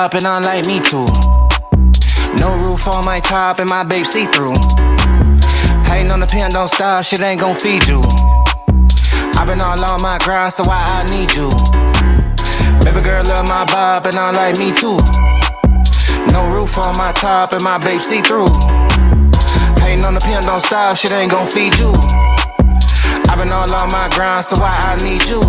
bop and I like me too. No roof on my top and my babe see-through. Hating on the pen, don't stop, shit ain't gon' feed you. I been all on my grind, so why I need you? Baby girl love my bop and I like me too. No roof on my top and my babe see-through. Hating on the pen, don't stop, shit ain't gon' feed you. I been all on my grind, so why I need you?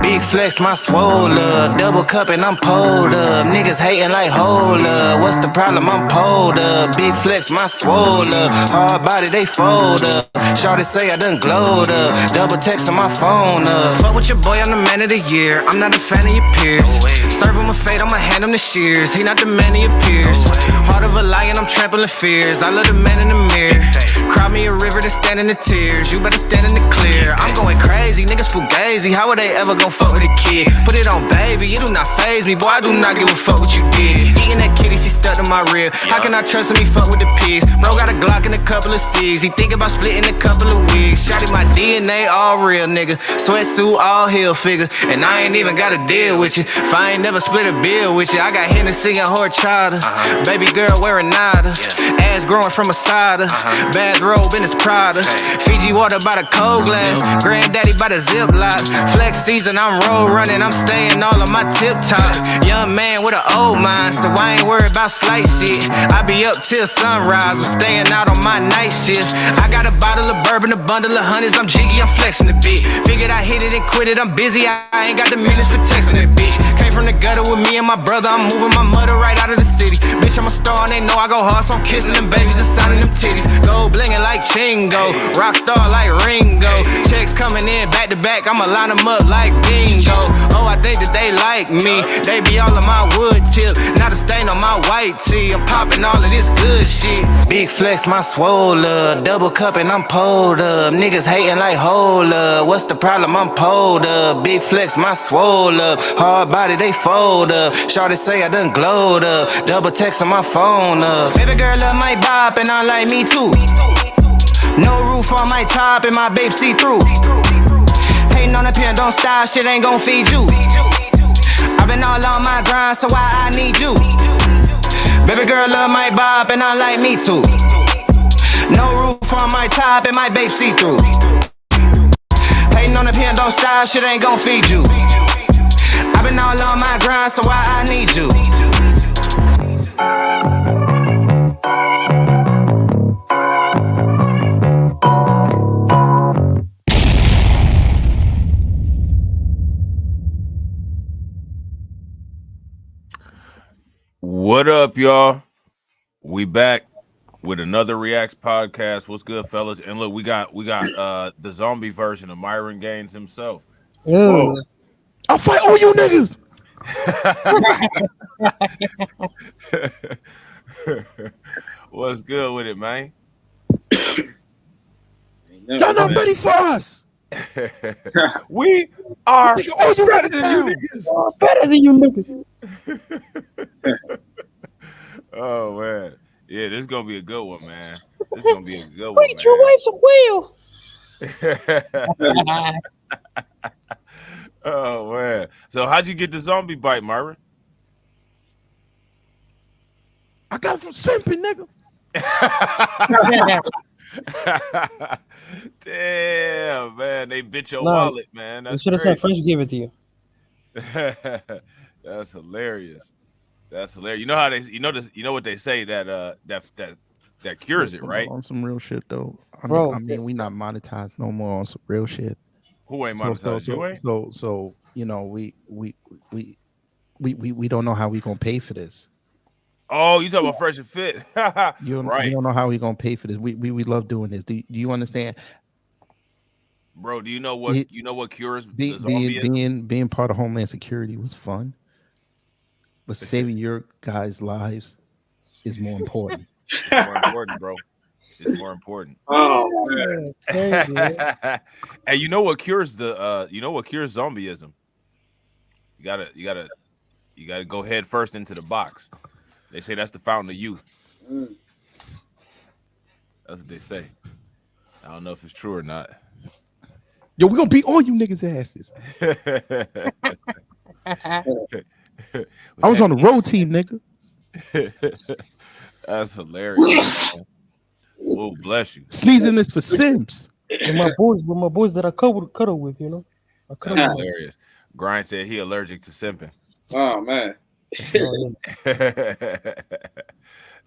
Big flex, my swole up. Double cup and I'm pulled up. Niggas hating like hold up. What's the problem? I'm pulled up. Big flex, my swole up. Hard body, they fold up. Shawty say I done glowed up. Double text on my phone up. Fuck with your boy, I'm the man of the year. I'm not a fan of your peers. Serve him a fate, I'ma hand him the shears. He not the man of your peers. Heart of a lion, I'm trampling fears. I love the man in the mirror. Cry me a river to stand in the tears. You better stand in the clear. I'm going crazy, niggas fugazi. How would they ever gon' fuck with a kid? Put it on, baby, you do not faze me. Boy, I do not give a fuck what you did. Eating that kitty, she stuck to my rib. How can I trust him? He fuck with the pigs. Bro got a Glock and a couple of C's. He think about splitting a couple of wigs. Shotty my DNA all real, nigga. Sweatsuit all heel figure. And I ain't even gotta deal with you. If I ain't never split a bill with you. I got Hennessy and horchata. Baby girl wearing nada. Ass growing from a cider. Bathrobe in his Prada. Fiji water by the cold glass. Granddaddy by the Ziploc. Flex season, I'm roll running. I'm staying all on my tip top. Young man with an old mind, so I ain't worried about slight shit. I be up till sunrise. I'm staying out on my night shift. I got a bottle of bourbon, a bundle of hundreds. I'm jiggy, I'm flexing the beat. Figured I hit it and quit it. I'm busy. I ain't got the minutes for texting it, bitch. Came from the gutter with me and my brother. I'm moving my mother right out of the city. Bitch, I'm a star and they know I go hard, so I'm kissing them babies and signing them titties. Gold blingin' like Chingo, rock star like Ringo. Checks coming in back to back, I'ma line them up like bingo. Oh, I think that they like me. They be all on my wood tip, not a stain on my white tee. I'm popping all of this good shit. Big flex, my swole up. Double cup and I'm pulled up. Niggas hating like hold up. What's the problem? I'm pulled up. Big flex, my swole up. Hard body, they fold up. Shawty say I done glowed up. Double text on my phone up. Baby girl love my bop and I like me too. No roof on my top and my babe see-through. Hating on the pen, don't stop, shit ain't gon' feed you. I been all on my grind, so why I need you? Baby girl love my bop and I like me too. No roof on my top and my babe see-through. Hating on the pen, don't stop, shit ain't gon' feed you. I been all on my grind, so why I need you? What up, y'all? We back with another Reacts podcast. What's good, fellas? And look, we got the zombie version of Myron Gaines himself. I'll fight all you niggas. What's good with it, man? Y'all not ready for us. We are better than you niggas. Better than you niggas. Oh man, yeah, this is gonna be a good one, man. This is gonna be a good one. Wait, your wife's a whale. Oh man, so how'd you get the zombie bite, Myron? I got it from Simpy, nigga. Damn, man, they bit your wallet, man. That's should have said Fresh gave it to you. That's hilarious. That's hilarious. You know how you know what they say that cures it, right? On some real shit though. Bro, I mean, we not monetized no more on some real shit. Who ain't monetized? You ain't? So you know, we don't know how we gonna pay for this. Oh, you talking about Fresh and Fit? You Right. don't know how we gonna pay for this. We love doing this. Do you understand? Bro, do you know what cures the zombie being part of Homeland Security was fun, but saving your guys' lives is more important. It's more important, bro. It's more important. Oh man. And you know what cures zombieism? You gotta go head first into the box. They say that's the fountain of youth. That's what they say. I don't know if it's true or not. Yo, we gonna beat all you niggas' asses. I was on the road team, nigga. That's hilarious. Oh, bless you. Sneezing this for Sims. With my boys that I cuddle with, you know. I cuddle That's with them. hilarious. Grind said he allergic to simping. Oh man. Oh, yeah.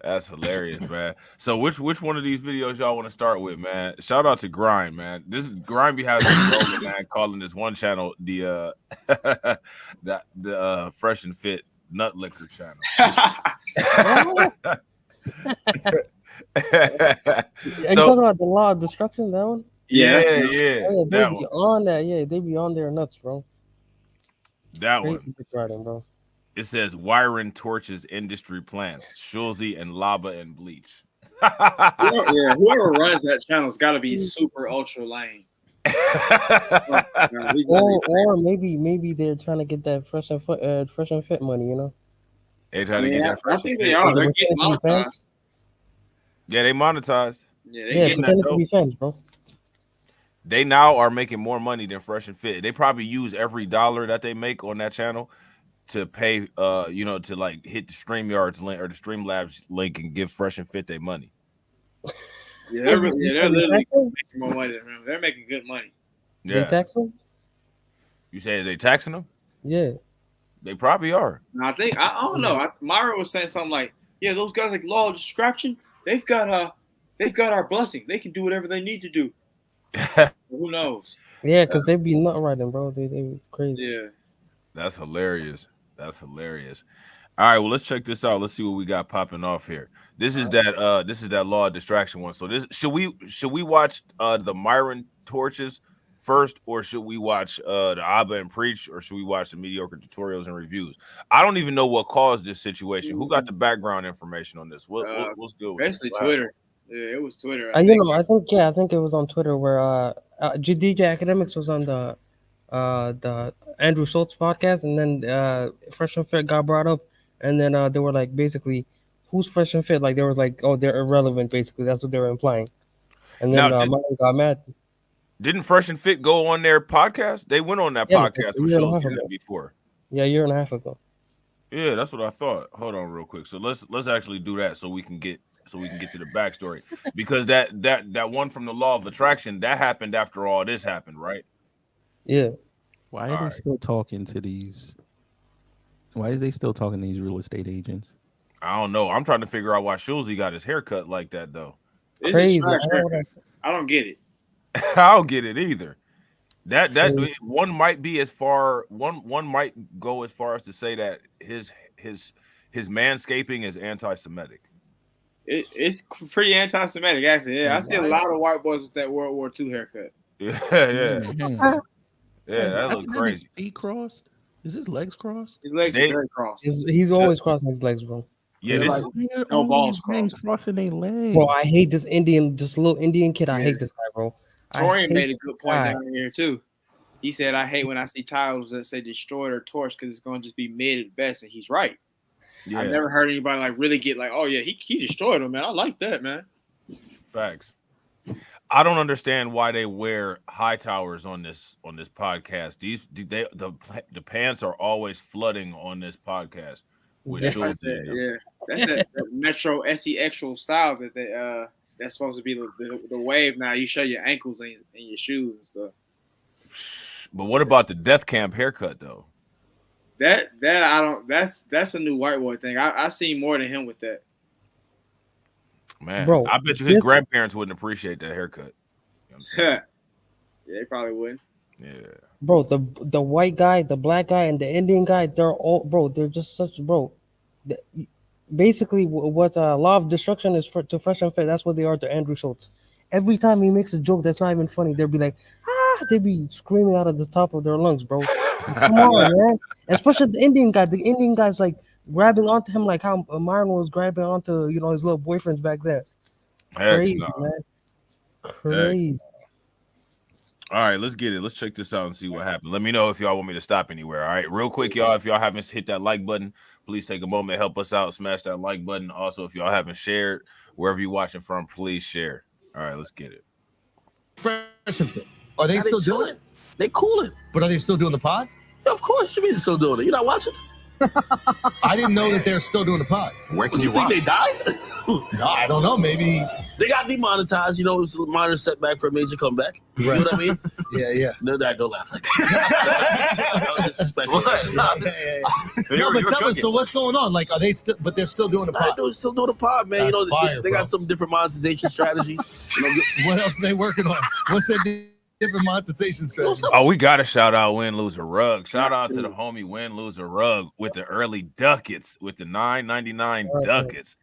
That's hilarious, man. So which one of these videos y'all want to start with, man? Shout out to Grind, man. This is Grind be having rolling, man, calling this one channel the Fresh and Fit Nut Liquor channel. Are you talking about the Law of Destruction, that one? yeah, Yeah. yeah. Oh, yeah, they That be one. on that. Yeah, they be on their nuts, bro. That one. Crazy riding, bro. It says wiring torches industry plants, Schulze and Lava and Bleach. Yeah, whoever runs that channel's got to be super ultra lame. Oh, God, he's gotta be Or maybe they're trying to get that fresh and fit money, you know. They trying to lame. get Yeah, that fresh I think and they fit. are. They're They getting pretend to be monetized. fans. Yeah, they monetized. Yeah, Yeah, getting that pretending to dope. be fans, bro. They now are making more money than Fresh and Fit. They probably use every dollar that they make on that channel to pay, to like hit the StreamYards link or the Streamlabs link and give Fresh and Fit their money. Yeah, they're literally making more money than them. They're making good money. They Yeah, tax them? you say they taxing them? Yeah. They probably are. And I think I don't know. Myra was saying something like, "Yeah, those guys like Law of Destruction, they've got our blessing. They can do whatever they need to do." Who knows? Yeah, because they be nut riding, bro. They crazy. Yeah. That's hilarious. That's hilarious. All right, well, let's check this out. Let's see what we got popping off here. This is that Law of Distraction one. So this should we watch the Myron Torches first, or should we watch the Abba and Preach, or should we watch the mediocre tutorials and reviews? I don't even know what caused this situation. Who got the background information on this? What's good with Basically this? Twitter. Yeah, it was Twitter. I think it was on Twitter where DJ Academics was on the Andrew Schultz podcast, and then Fresh and Fit got brought up, and then they were like, basically, who's Fresh and Fit? Like they were like, oh, they're irrelevant. Basically, that's what they were implying. And then Now, Martin got mad. Didn't Fresh and Fit go on their podcast? They went on that Yeah, podcast a with year and a shows half ago. before. Yeah, a year and a half ago. Yeah, that's what I thought. Hold on real quick. So let's actually do that so we can get to the backstory. Because that one from the Law of Attraction, that happened after all this happened, right? Yeah. Why are All they right. still talking to these? Why is they still talking to these real estate agents? I don't know. I'm trying to figure out why Schulze got his haircut like that though. It's a Crazy. trash I don't know record. I don't get it. I don't get it either. That Crazy. one might be as far one might go as far as to say that his manscaping is anti-Semitic. It's pretty anti-Semitic, actually. Yeah, I see a lot of white boys with that World War II haircut. Yeah, Hang on. that look crazy. Feet crossed? Is his legs crossed? His legs They- are very crossed. He's always crossing his legs, bro. Yeah, They're this like- is no balls crossing their legs. Bro, I hate this little Indian kid. I Yeah. hate this guy, bro. I Torian hate made a good point guy. down here too. He said, "I hate when I see titles that say destroyed or torched because it's going to just be mid at best," and he's right. yeah, I've never heard anybody like really get like, "Oh yeah, he destroyed him, man. I like that, man." facts. I don't understand why they wear high towers on this podcast. The pants are always flooding on this podcast. With That's like Schulze in that, them. yeah. That's that Metro SEXual style that they that's supposed to be the wave now. You show your ankles and your shoes and stuff. But what about the Death Camp haircut though? That I don't. That's a new white boy thing. I seen more than him with that. Man, Bro, I bet you his this- grandparents wouldn't appreciate that haircut. You know what I'm saying? Yeah, they probably wouldn't. Yeah. Bro, the white guy, the black guy, and the Indian guy, they're just such, bro. Basically, what Law of Destruction is to Fresh and Fit, that's what they are to Andrew Schultz. Every time he makes a joke that's not even funny, they'll be like, they be screaming out of the top of their lungs, bro. Come on, man. Especially the Indian guy. The Indian guy's like grabbing onto him like how Myron was grabbing onto, his little boyfriends back there. Crazy, no. man. Crazy. All right, let's get it. Let's check this out and see what happened. Let me know if y'all want me to stop anywhere. All right, real quick, y'all. If y'all haven't hit that like button, please take a moment, help us out, smash that like button. Also, if y'all haven't shared wherever you're watching from, please share. All right, let's get it. Fresh and Fit. Are they still doing it? They cool it. But are they still doing the pod? Yeah, of course you mean they're still doing it. You're not watching? I didn't know that they're still doing the pod. Where can You think they died? No, I don't know. Maybe. They got demonetized. You know, it was a minor setback for a major comeback. You know what I mean? Yeah. No, don't laugh like that. That was disrespectful. No, but tell us. So what's going on? Like, are they still? But they're still doing the pod. They're still doing the pod, man. That's you know, fire, they bro. got some different monetization strategies. You know, What else are they working on? What's their different monetization strategy? Oh, we gotta shout out Win Loser Rug. Shout out to the homie Win Loser Rug with the early ducats, with the $9.99 ducats.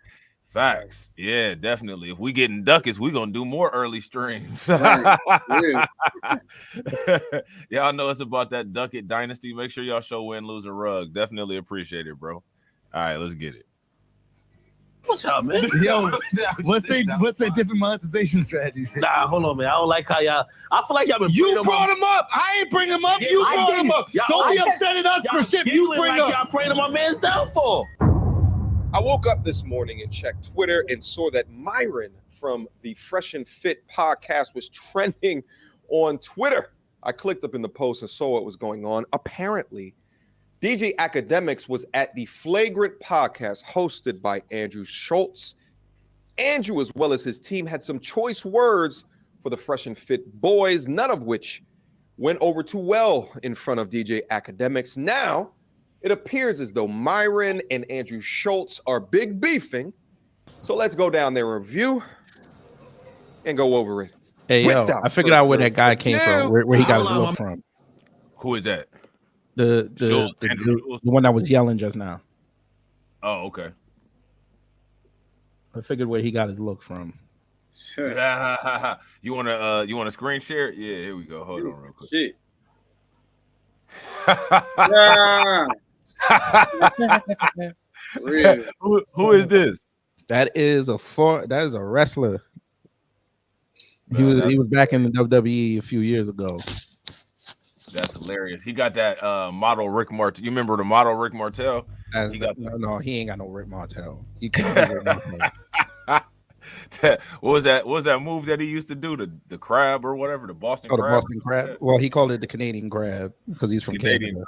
Facts. Yeah, definitely. If we getting ducats, we gonna do more early streams. Right. Yeah. Y'all know it's about that ducat dynasty. Make sure y'all show Win Loser Rug. Definitely appreciate it, bro. All right, let's get it. what's up, man? Yo, what's their different monetization strategies? Nah, hold on, man. I don't like how y'all. I feel like y'all been. You brought him up. I ain't bring him up. You I brought him didn't. up. Y'all- Don't be I- upset at us for y'all shit you giggling bring like up. Y'all praying to my man's downfall. I woke up this morning and checked Twitter and saw that Myron from the Fresh and Fit podcast was trending on Twitter. I clicked up in the post and saw what was going on. Apparently, DJ Academics was at the Flagrant podcast hosted by Andrew Schultz. Andrew, as well as his team, had some choice words for the Fresh and Fit boys, none of which went over too well in front of DJ Academics. Now, it appears as though Myron and Andrew Schultz are big beefing. So let's go down their review and go over it. Hey, yo, Without I figured out where that guy further came ado- from, where he got his Hold on, look from. Who is that? The Andrew Schultz? one that was yelling just now. Oh, okay. I figured where he got his look from. You wanna screen share it? Yeah, here we go. Hold on real quick. Shit. Yeah. Real. Who is this? That is a wrestler. He was back in the WWE a few years ago. That's hilarious. He got that model Rick Martel. You remember the model Rick Martel? He got No, he ain't got no Rick Martel. He can't do Rick Martel. What was that move that he used to do? The crab or whatever, the Boston Oh, the crab? Boston Crab. Well, he called it the Canadian Grab because he's from Canadian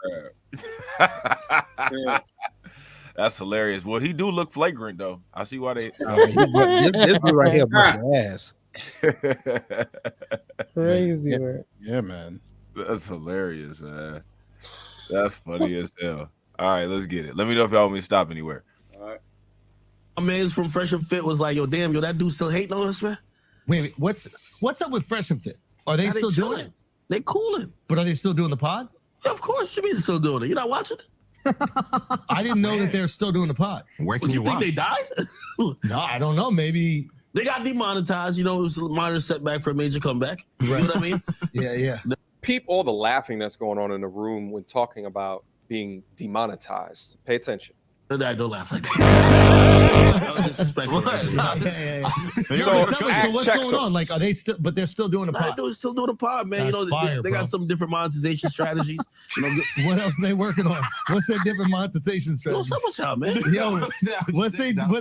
Canada. crab. That's hilarious. Well, he do look flagrant though. I see why they This dude right here bust your ass. Crazy, man. Yeah, man. That's hilarious, man. That's funny as hell. All right, let's get it. Let me know if y'all want me to stop anywhere. My man's from Fresh and Fit was like, yo, damn, yo, that dude still hating on us, man. Wait, what's up with Fresh and Fit? Are they Now still doing chilling. it? They cooling. But are they still doing the pod? Yeah, of course, you mean they're still doing it. You're not watching? I didn't know that they're still doing the pod. Where can You you think watch? they died? No, I don't know. Maybe. They got demonetized. You know, it was a minor setback for a major comeback. You know what I mean? Yeah. Peep all the laughing that's going on in the room when talking about being demonetized. Pay attention. Don't laugh like that. That was disrespectful. Yeah. So, Yo, but tell us, act so what's check going some- on? Like, are they still? But they're still doing the Nah, pod. they're still doing the pod, man. That's you know, fire, they bro. got some different monetization strategies. You know, What else are they working on? What's their different monetization yo, strategies? what's up with y'all, man? Yo, what's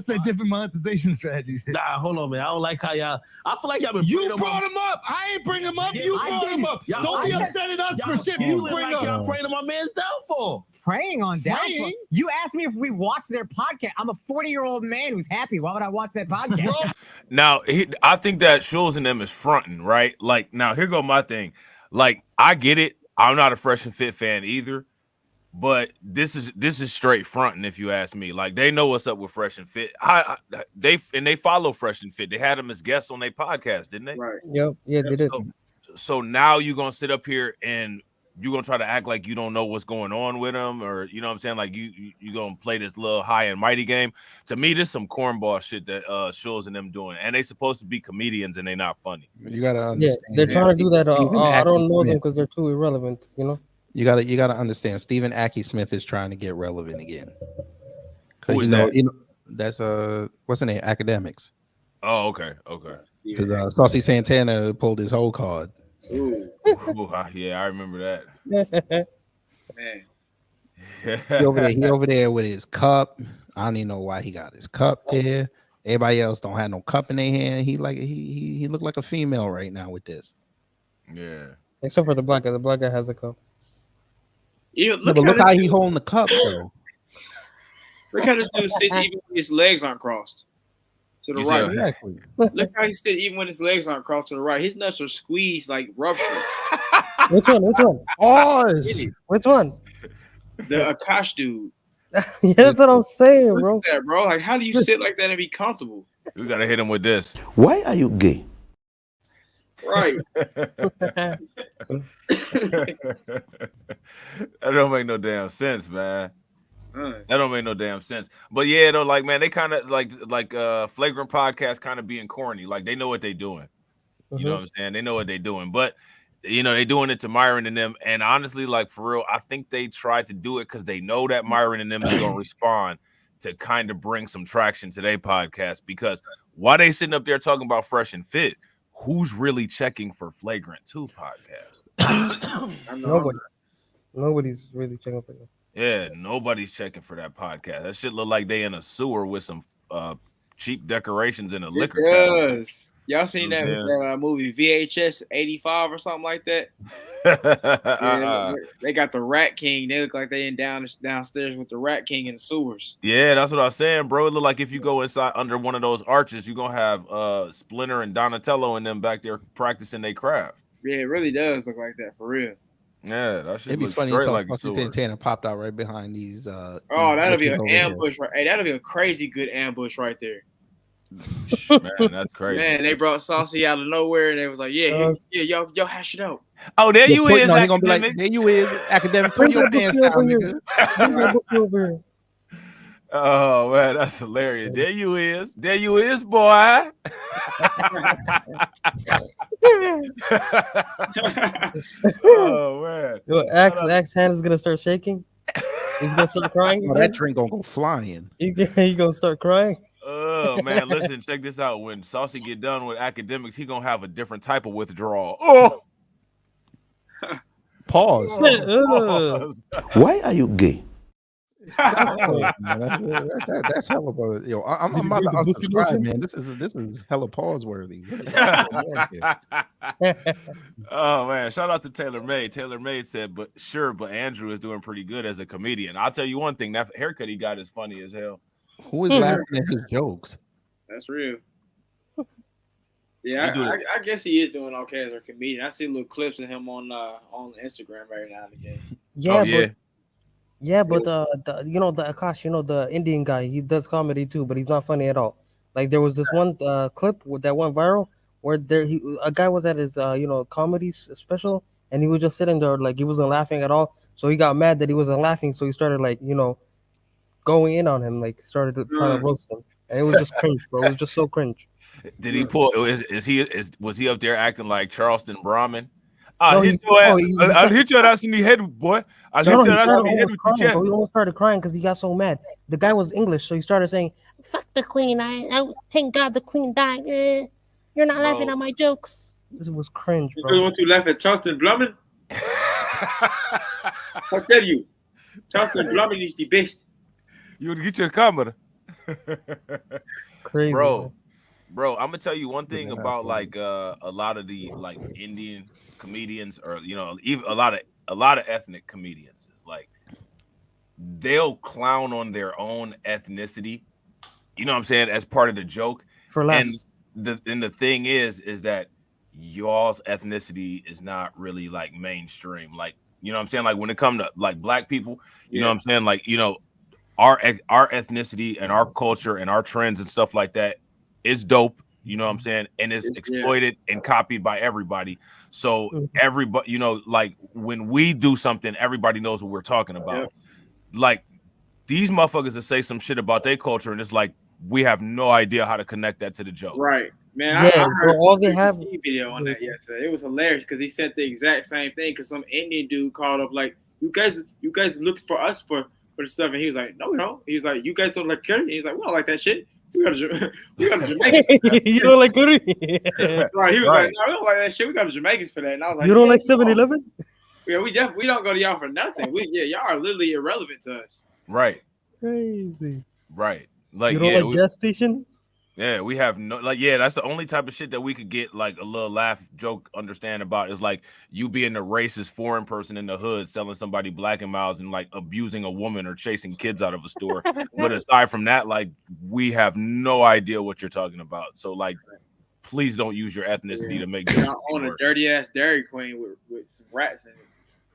their different monetization strategies? Nah, hold on, man. I don't like how y'all. I feel like y'all been. You praying on brought my- him up. I ain't bring him up. Yeah, You I brought him didn't. up. Y'all- Don't be I- upset at us Y'all for shit you feeling bring like up. y'all praying to my man's downfall. Preying on downfall. Preying? You asked me if we watched their podcast. I'm a 40-year-old man who's happy. Why would I watch that podcast? Bro, Now, I think that Schultz and them is fronting, right? Like, now here go my thing. Like, I get it. I'm not a Fresh and Fit fan either, but this is straight fronting, if you ask me. Like, they know what's up with Fresh and Fit. They follow Fresh and Fit. They had them as guests on their podcast, didn't they? Right. Yep. Yeah, they did. So now you're gonna sit up here and you're gonna try to act like you don't know what's going on with them, or you know what I'm saying? Like you gonna play this little high and mighty game. To me, this some cornball shit that Schultz and them doing, and they supposed to be comedians and they not funny. You gotta Yeah, understand. they're trying to do that. Stephen I don't Ackey know them Smith. because they're too irrelevant. You know. You gotta understand. Stephen Ackey Smith is trying to get relevant again. 'Cause Who is you know, that? You know, that's what's the name? Academics. Oh, okay. Because Saucy Santana pulled his whole card. Ooh, Ooh, yeah, I remember that. man. He over there with his cup. I don't even know why he got his cup there. Everybody else don't have no cup in their hand. He looked like a female right now with this. Yeah. Except for the black guy. The black guy has a cup. Yeah, But look at how this he dude. holding the cup though. Look how this dude sits even when his legs aren't crossed to the You right. said- Exactly. Look how he sits even when his legs aren't crossed to the right. His nuts are squeezed like rubber. Which one? Pause. Which one? The Akash dude. Yeah, that's what I'm saying, bro. Look at that, bro. Like, how do you sit like that and be comfortable? We gotta hit him with this. Why are you gay? Right. That don't make no damn sense, man. That don't make no damn sense. But yeah, though, like, man, they kind of like Flagrant Podcast kind of being corny. Like, they know what they doing. You know what I'm saying? They know what they doing. But you know, they doing it to Myron and them. And honestly, like, for real, I think they tried to do it because they know that Myron and them is gonna respond to kind of bring some traction to their podcast. Because while they sitting up there talking about Fresh and Fit, who's really checking for Flagrant 2 podcast? Nobody. Nobody's really checking for you. Yeah, nobody's checking for that podcast. That shit look like they in a sewer with some cheap decorations in a liquor cabinet. Does. Y'all seen that, movie VHS 85 or something like that? Yeah, they got the Rat King. They look like they in downstairs with the Rat King in the sewers. Yeah, that's what I was saying, bro. It look like if you go inside under one of those arches, you're gonna have Splinter and Donatello and them back there practicing their craft. Yeah, it really does look like that for real. Yeah, that should It'd be look funny straight until like a Buster sewer. Santana popped out right behind these. Oh, that'll be bitches an over here. ambush, right? Hey, that'll be a crazy good ambush right there. Man, that's crazy. Man, they brought Saucy out of nowhere, and they was like, "Yeah, y'all hash it out." Oh, there you is. No, he gonna be like, Academic. there you is, academic. Put your pants down, nigga. Oh man, that's hilarious. There you is. There you is, boy. Oh man. Yo, Axe hand is gonna start shaking. He's gonna start crying. Oh, that drink gonna go flying. He gonna start crying. Oh man, listen, check this out. When Saucy get done with academics, he gonna have a different type of withdrawal. Oh, Pause. pause. Why are you gay? That's hella pause. Yo, I'm about to unsubscribe, man. This is hella pause worthy. Oh man, shout out to Taylor May. Taylor May said, but Andrew is doing pretty good as a comedian. I'll tell you one thing, that haircut he got is funny as hell. Who is laughing at his jokes? That's real. Yeah, I guess he is doing okay as a comedian. I see little clips of him on Instagram every now and again. Yeah, but the Akash, the Indian guy, he does comedy too, but he's not funny at all. Like there was this one clip that went viral where a guy was at his comedy special, and he was just sitting there like he wasn't laughing at all. So he got mad that he wasn't laughing, so he started going in on him, like started trying to roast him, and it was just cringe, bro. It was just so cringe. Did he pull? Was he up there acting like Charleston Brahmin? No, I'll hit your ass in the head, boy. I'll hit your ass in the head with the jet. He almost started crying because he got so mad. The guy was English, so he started saying, "Fuck the queen! I thank God the queen died. You're not laughing at my jokes." This was cringe, bro. You want to laugh at Charleston Brahmin? I tell you, Charleston Brahmin is the best. You would get your camera. Crazy, bro. I'm gonna tell you one thing about like a lot of the like Indian comedians, or even a lot of ethnic comedians. It's like they'll clown on their own ethnicity. You know what I'm saying? As part of the joke. For laughs. And the thing is that y'all's ethnicity is not really like mainstream. Like, you know what I'm saying? Like when it comes to like black people, you know what I'm saying? Like, our ethnicity and our culture and our trends and stuff like that is dope. You know what I'm saying? And it's exploited and copied by everybody. So everybody, like when we do something, everybody knows what we're talking about. Like these motherfuckers that say some shit about their culture, and it's like we have no idea how to connect that to the joke. Right, man. Yeah, I heard all they have a video on that yesterday. It was hilarious because he said the exact same thing. Because some Indian dude called up like, "You guys look for us for the stuff," and he was like, "No, we don't." He was like, "You guys don't like curry?" And he's like, "We don't like that shit. We got a Jamaicans." You don't like curry? Right. He was like, "No, we don't like that shit. We got Jamaicans for that." And I was like, "You don't like 7-Eleven?" Yeah, we don't go to y'all for nothing. Y'all are literally irrelevant to us. Right. Crazy. Right. Like you don't like gas station? Yeah, we have no that's the only type of shit that we could get like a little laugh joke understand about is like you being a racist foreign person in the hood selling somebody Black and Miles and like abusing a woman or chasing kids out of a store. But aside from that, like we have no idea what you're talking about. So like please don't use your ethnicity to make I own a dirty ass Dairy Queen with some rats in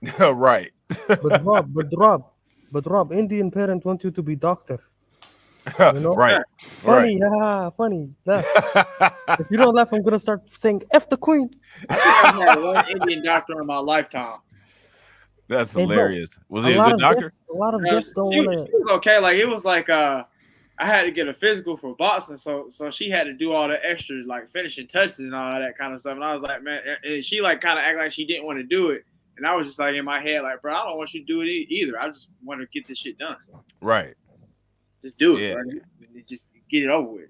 it. Right. But Rob, Indian parents want you to be doctor. You know? Right. Funny, funny. Laugh. If you don't laugh, I'm gonna start saying "F the Queen." I think I've had one Indian doctor in my lifetime. That's Hey, bro, hilarious. Was he a good doctor? A lot of guests don't want to. She was okay. Like it was like I had to get a physical for boxing, so she had to do all the extra like finishing touches and all that kind of stuff. And I was like, man, and she like kind of act like she didn't want to do it. And I was just like in my head, like, bro, I don't want you to do it either. I just want to get this shit done. Right. Just do it, bro. Just get it over with.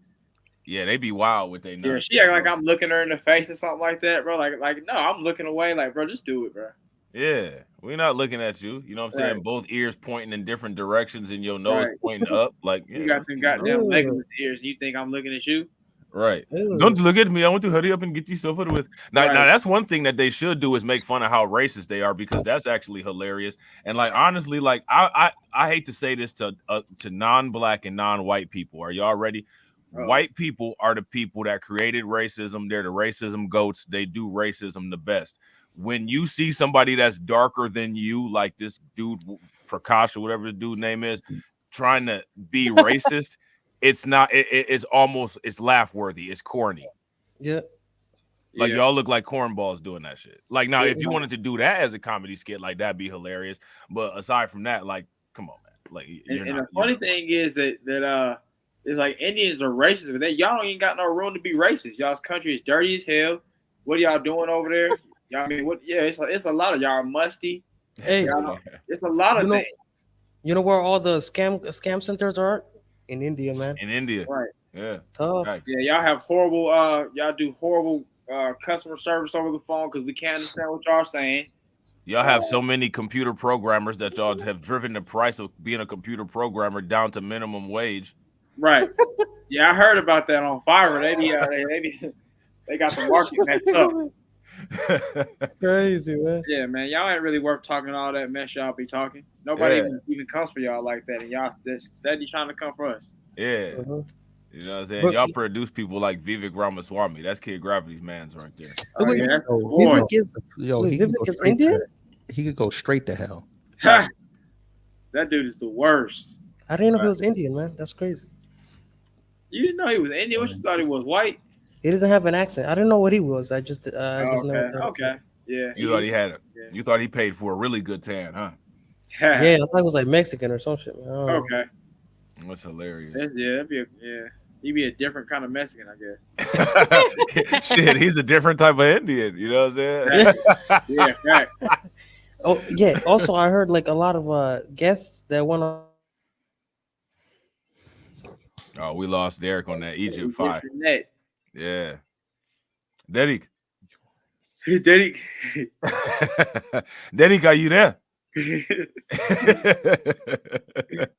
Yeah, they be wild with they Yeah, she act like I'm looking her in the face or something like that, bro. Like no, I'm looking away. Like, bro, just do it, bro. Yeah, we're not looking at you. You know what I'm saying? Right. Both ears pointing in different directions and your nose pointing up. Like you got them goddamn Legolas ears, and you think I'm looking at you? Right. Don't look at me. I want to hurry up and get these over with. Now, that's one thing that they should do is make fun of how racist they are because that's actually hilarious. And like honestly, like I hate to say this to non-black and non-white people. Are y'all ready? White people are the people that created racism. They're the racism goats. They do racism the best. When you see somebody that's darker than you, like this dude Prakash or whatever his dude name is, trying to be racist. It's not. It's almost. It's laugh worthy. It's corny. Yeah. Like y'all look like cornballs doing that shit. Like now, if you wanted to do that as a comedy skit, like that'd be hilarious. But aside from that, like, come on, man. Like, and the funny thing is that it's like Indians are racist, but y'all ain't got no room to be racist. Y'all's country is dirty as hell. What are y'all doing over there? Y'all mean what? Yeah, it's a lot of y'all are musty. Hey, it's a lot of things. You know where all the scam centers are? In India, man. In India, right? Yeah. Tough. Right. Yeah, y'all have horrible. Y'all do horrible customer service over the phone because we can't understand what y'all saying. Y'all have so many computer programmers that y'all have driven the price of being a computer programmer down to minimum wage. Right. Yeah, I heard about that on Fiverr. They got the market messed up. Crazy, man. Yeah, man. Y'all ain't really worth talking all that mess y'all be talking. Nobody even comes for y'all like that, and y'all steady trying to come for us. Yeah. You know what I'm saying? Y'all produce people like Vivek Ramaswamy. That's Kid Gravity's man's right there. Vivek is Indian? He could go straight to hell. That dude is the worst. I didn't know he was Indian, man. That's crazy. You didn't know he was Indian? What you thought he was, white? He doesn't have an accent. I didn't know what he was. I just never. Okay. Yeah. You thought he had it. Yeah. You thought he paid for a really good tan, huh? Yeah, I thought it was like Mexican or some shit, man. Okay. That's hilarious. He'd be a different kind of Mexican, I guess. Shit, he's a different type of Indian. You know what I'm saying? Yeah, right. Oh yeah. Also, I heard like a lot of guests that went on. Oh, we lost Derek on that Egypt 5. Yeah. Derek. Derek. Derek, are you there?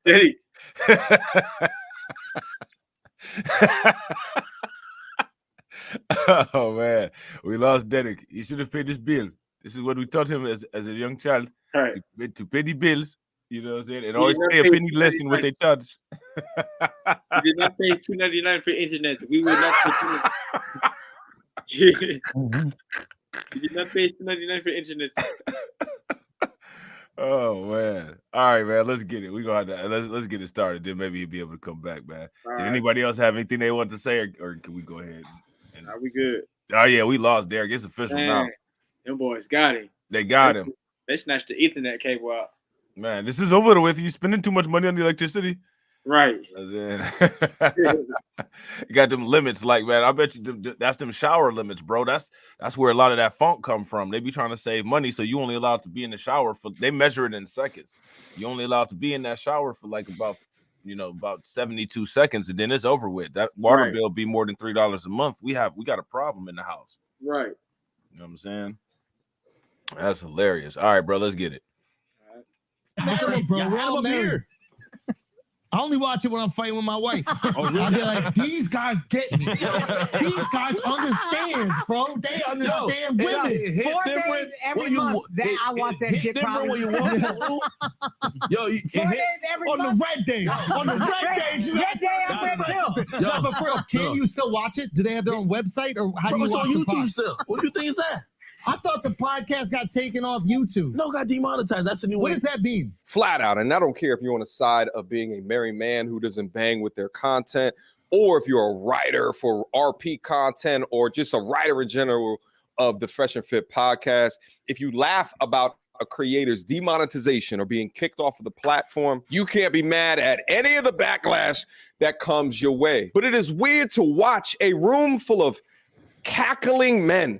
Derek. Oh man, we lost Derek. He should have paid his bill. This is what we taught him as a young child, right. to pay the bills. You know what I'm saying? And always pay a penny less than what they charge. We did not pay $2.99 for internet. We would not pay. We did not pay $2.99 for internet. Oh man! All right, man. Let's get it. We gonna have to let's get it started. Then maybe he'll be able to come back, man. Did anybody else have anything they want to say, or can we go ahead? Are we good? Oh yeah, we lost Derek. It's official now. Them boys got him. They got him. They snatched the Ethernet cable out. Man, this is over with. You spending too much money on the electricity. Right. You got them limits, like, man. I bet you that's them shower limits, bro. That's where a lot of that funk come from. They be trying to save money, so you only allowed to be in the shower for. They measure it in seconds. You only allowed to be in that shower for like about 72 seconds, and then it's over with. That water bill be more than $3 a month. We got a problem in the house. Right. You know what I'm saying? That's hilarious. All right, bro. Let's get it. Bro, run him up here. I only watch it when I'm fighting with my wife. Oh, really? I'll be like, these guys get me. These guys understand, bro. They understand women. It hit 4 different days every when you- month. That I watch that it shit hit different probably. when you walk. Yo, it 4 hit. days every On month. the red days. On the red days. You Red day I'm red pill. No, but for real, can you still watch it? Do they have their own website or how do Bro, you it's watch on the YouTube pod? still. What do you think it's at? I thought the podcast got taken off YouTube. No, got demonetized. That's the new What way. does that mean? Flat out. And I don't care if you're on the side of being a married man who doesn't bang with their content, or if you're a writer for RP content, or just a writer in general of the Fresh and Fit podcast. If you laugh about a creator's demonetization or being kicked off of the platform, you can't be mad at any of the backlash that comes your way. But it is weird to watch a room full of cackling men,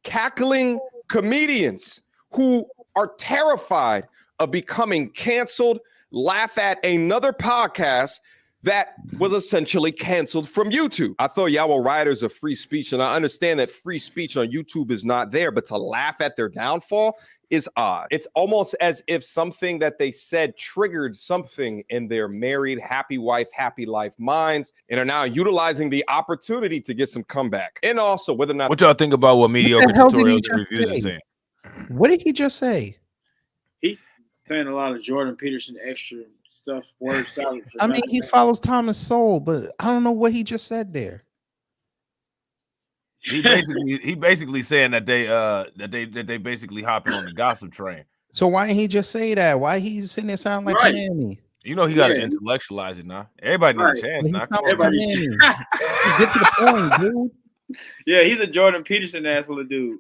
cackling comedians who are terrified of becoming canceled, laugh at another podcast that was essentially canceled from YouTube. I thought y'all were riders of free speech, and I understand that free speech on YouTube is not there, but to laugh at their downfall is odd. It's almost as if something that they said triggered something in their married, happy wife, happy life minds, and are now utilizing the opportunity to get some comeback. And also whether or not What y'all think about what mediocre hell did he tutorials and just reviews are say? saying? What did he just say? He's saying a lot of Jordan Peterson extra stuff, word salad. I mean, he follows Thomas Sowell, but I don't know what he just said there. He basically saying that they basically hopping on the gossip train. So why didn't he just say that? Why he sitting there sound like Right. Miami? You know he got to Yeah. intellectually it now. Everybody needs Right. a chance He now. sound Come like on. Everybody- Miami. Get to the point, dude. Yeah, he's a Jordan Peterson ass little dude.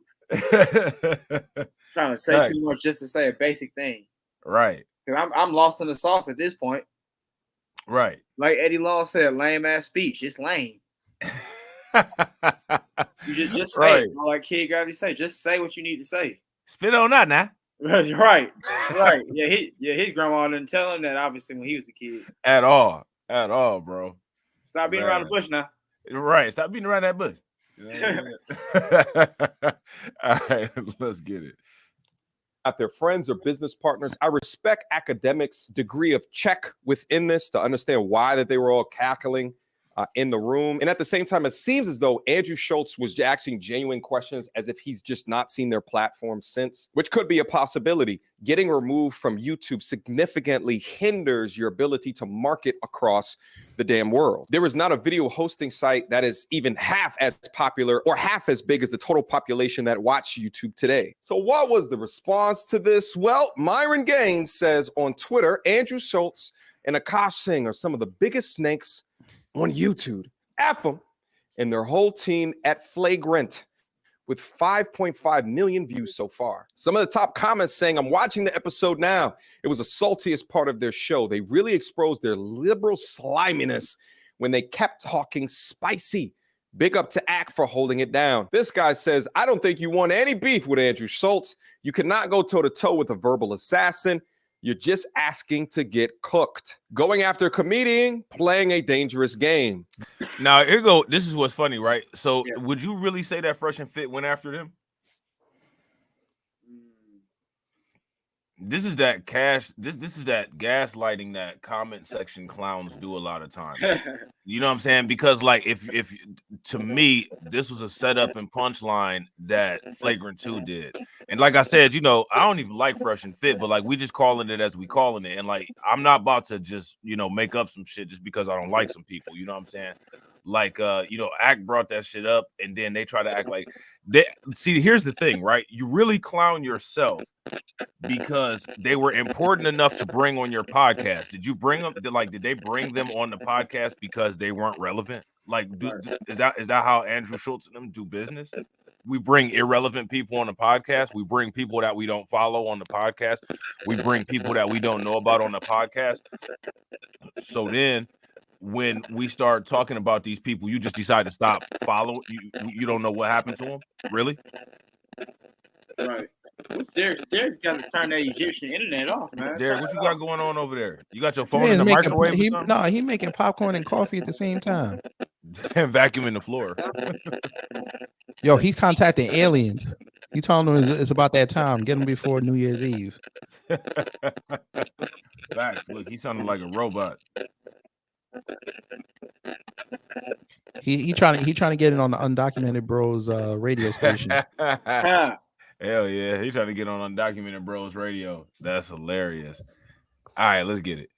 Trying to say Right. too much just to say a basic thing. Right, Because I'm lost in the sauce at this point. right. Like Eddie Long said, lame ass speech. It's lame. You just say Right. it. Like Kid Gravity say, just say what you need to say. Spit on that now. Right. Yeah, his grandma didn't tell him that obviously when he was a kid. At all, bro. Stop being around the Man. bush now. Right. Stop beating around that bush. You know what I mean? All right, let's get it. at their friends or business partners. I respect academics' degree of check within this to understand why that they were all cackling in the room. And at the same time, it seems as though Andrew Schultz was asking genuine questions as if he's just not seen their platform since, which could be a possibility. Getting removed from YouTube significantly hinders your ability to market across the damn world. There is not a video hosting site that is even half as popular or half as big as the total population that watch YouTube today. So what was the response to this? Well, Myron Gaines says on Twitter, Andrew Schultz and Akash Singh are some of the biggest snakes on YouTube. F them and their whole team at Flagrant with 5.5 million views so far. Some of the top comments saying, I'm watching the episode now. It was the saltiest part of their show. They really exposed their liberal sliminess when they kept talking spicy. Big up to Ack for holding it down. This guy says, I don't think you want any beef with Andrew Schultz. You cannot go toe-to-toe with a verbal assassin. You're just asking to get cooked. Going after a comedian, playing a dangerous game. Now, here you go. This is what's funny, right? So, would you really say that Fresh and Fit went after them? This is that cash. This is that gaslighting that comment section clowns do a lot of times. You know what I'm saying? Because like if to me, this was a setup and punchline that Flagrant 2 did. And like I said, you know, I don't even like Fresh and Fit, but like we just calling it as we calling it. And like I'm not about to just, you know, make up some shit just because I don't like some people. You know what I'm saying? Like you know, Act brought that shit up and then they try to act like they see. Here's the thing, right? You really clown yourself because they were important enough to bring on your podcast. Did you bring them? Did they bring them on the podcast because they weren't relevant? Like, is that how Andrew Schultz and them do business? We bring irrelevant people on the podcast. We bring people that we don't follow on the podcast. We bring people that we don't know about on the podcast. So then, when we start talking about these people, you just decide to stop following. You don't know what happened to them, really? Right. Derek got to turn that Egyptian internet off, man. Derek, what you got going on over there? You got your phone He in the making- microwave? he- or something? no, he making popcorn and coffee at the same time. And vacuuming the floor. Yo, he's contacting aliens. He telling them it's about that time. Get them before New Year's Eve. Facts. Look, he sounded like a robot. He trying to get it on the Undocumented Bros radio station. Ah, Hell yeah, he trying to get on Undocumented Bros Radio. That's hilarious. All right, let's get it.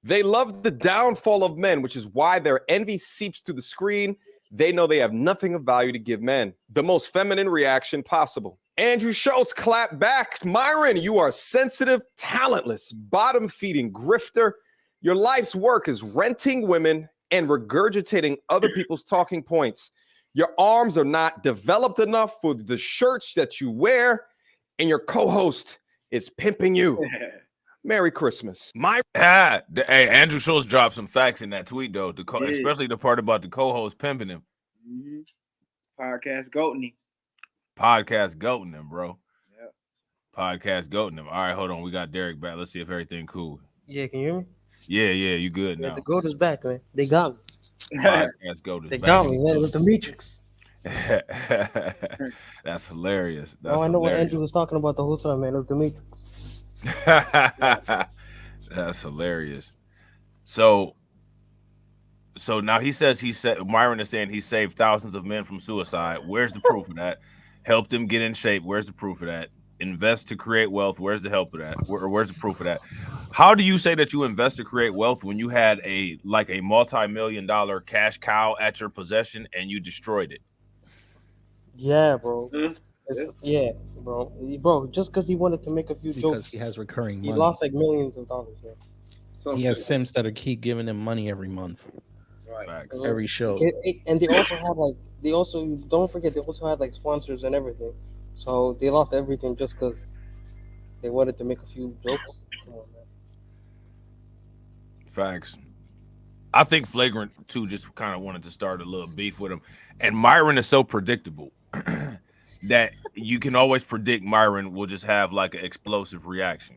They love the downfall of men, which is why their envy seeps through the screen. They know they have nothing of value to give men. The most feminine reaction possible. Andrew Schultz clapped back. Myron, you are sensitive, talentless, bottom-feeding grifter. Your life's work is renting women and regurgitating other people's talking points. Your arms are not developed enough for the shirts that you wear, and your co-host is pimping you. Merry Christmas. Hey, Andrew Schultz dropped some facts in that tweet, though, especially the part about the co-host pimping him. mm-hmm. Podcast goating. Podcast goating him, bro. Yep. Podcast goating him. All right, hold on. We got Derek back. Let's see if everything cool. Yeah, can you hear me? Yeah, you good Yeah, now. the goat is back, man. They got me. Podcast goat is They back. got me, man. It was the Matrix. That's hilarious. Now I know what Andrew was talking about the whole time, man. It was the Matrix. That's hilarious. So now he says Myron is saying he saved thousands of men from suicide. Where's the proof of that? Helped them get in shape. Where's the proof of that? Invest to create wealth. Where's the help of that? Where's the proof of that? How do you say that you invest to create wealth when you had a multi-million-dollar cash cow at your possession and you destroyed it? Yeah, bro. Mhm. Yeah, bro. Bro, just because he wanted to make a few Because jokes, he has recurring he money. lost like millions of dollars, man. So He has Sims that keep giving him money every month, right. Facts. every show. And they also had don't forget they also had like sponsors and everything. So they lost everything just because they wanted to make a few jokes. Come on, man. Facts. I think Flagrant 2 just kind of wanted to start a little beef with him. And Myron is so predictable that you can always predict Myron will just have like an explosive reaction.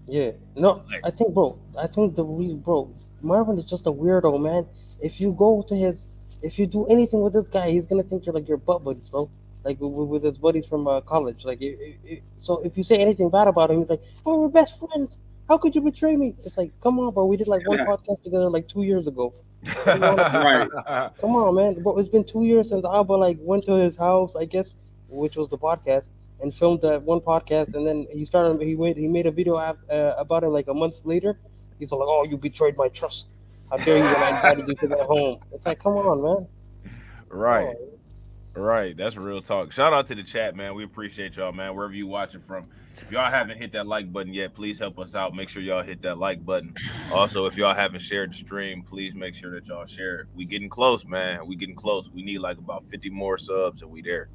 Yeah, no, I think the reason, bro, Marvin is just a weirdo, man. If you do anything with this guy, he's gonna think you're like your butt buddies, bro. Like with his buddies from college. Like, so if you say anything bad about him, he's like, "Oh, we're best friends. How could you betray me?" It's like, come on, bro. We did like one podcast together like 2 years ago. Right. Come on, man. Bro, it's been 2 years since Alba like went to his house, I guess, which was the podcast, and filmed that one podcast, and then he made a video about it like a month later. He's like, "Oh, you betrayed my trust. How dare you when I invited you to my home?" It's like, come on, man. Right. Right. That's real talk. Shout out to the chat, man. We appreciate y'all, man. Wherever you watching from. If y'all haven't hit that like button yet, please help us out. Make sure y'all hit that like button. Also, if y'all haven't shared the stream, please make sure that y'all share it. We getting close, man. We getting close. We need like about 50 more subs and we there.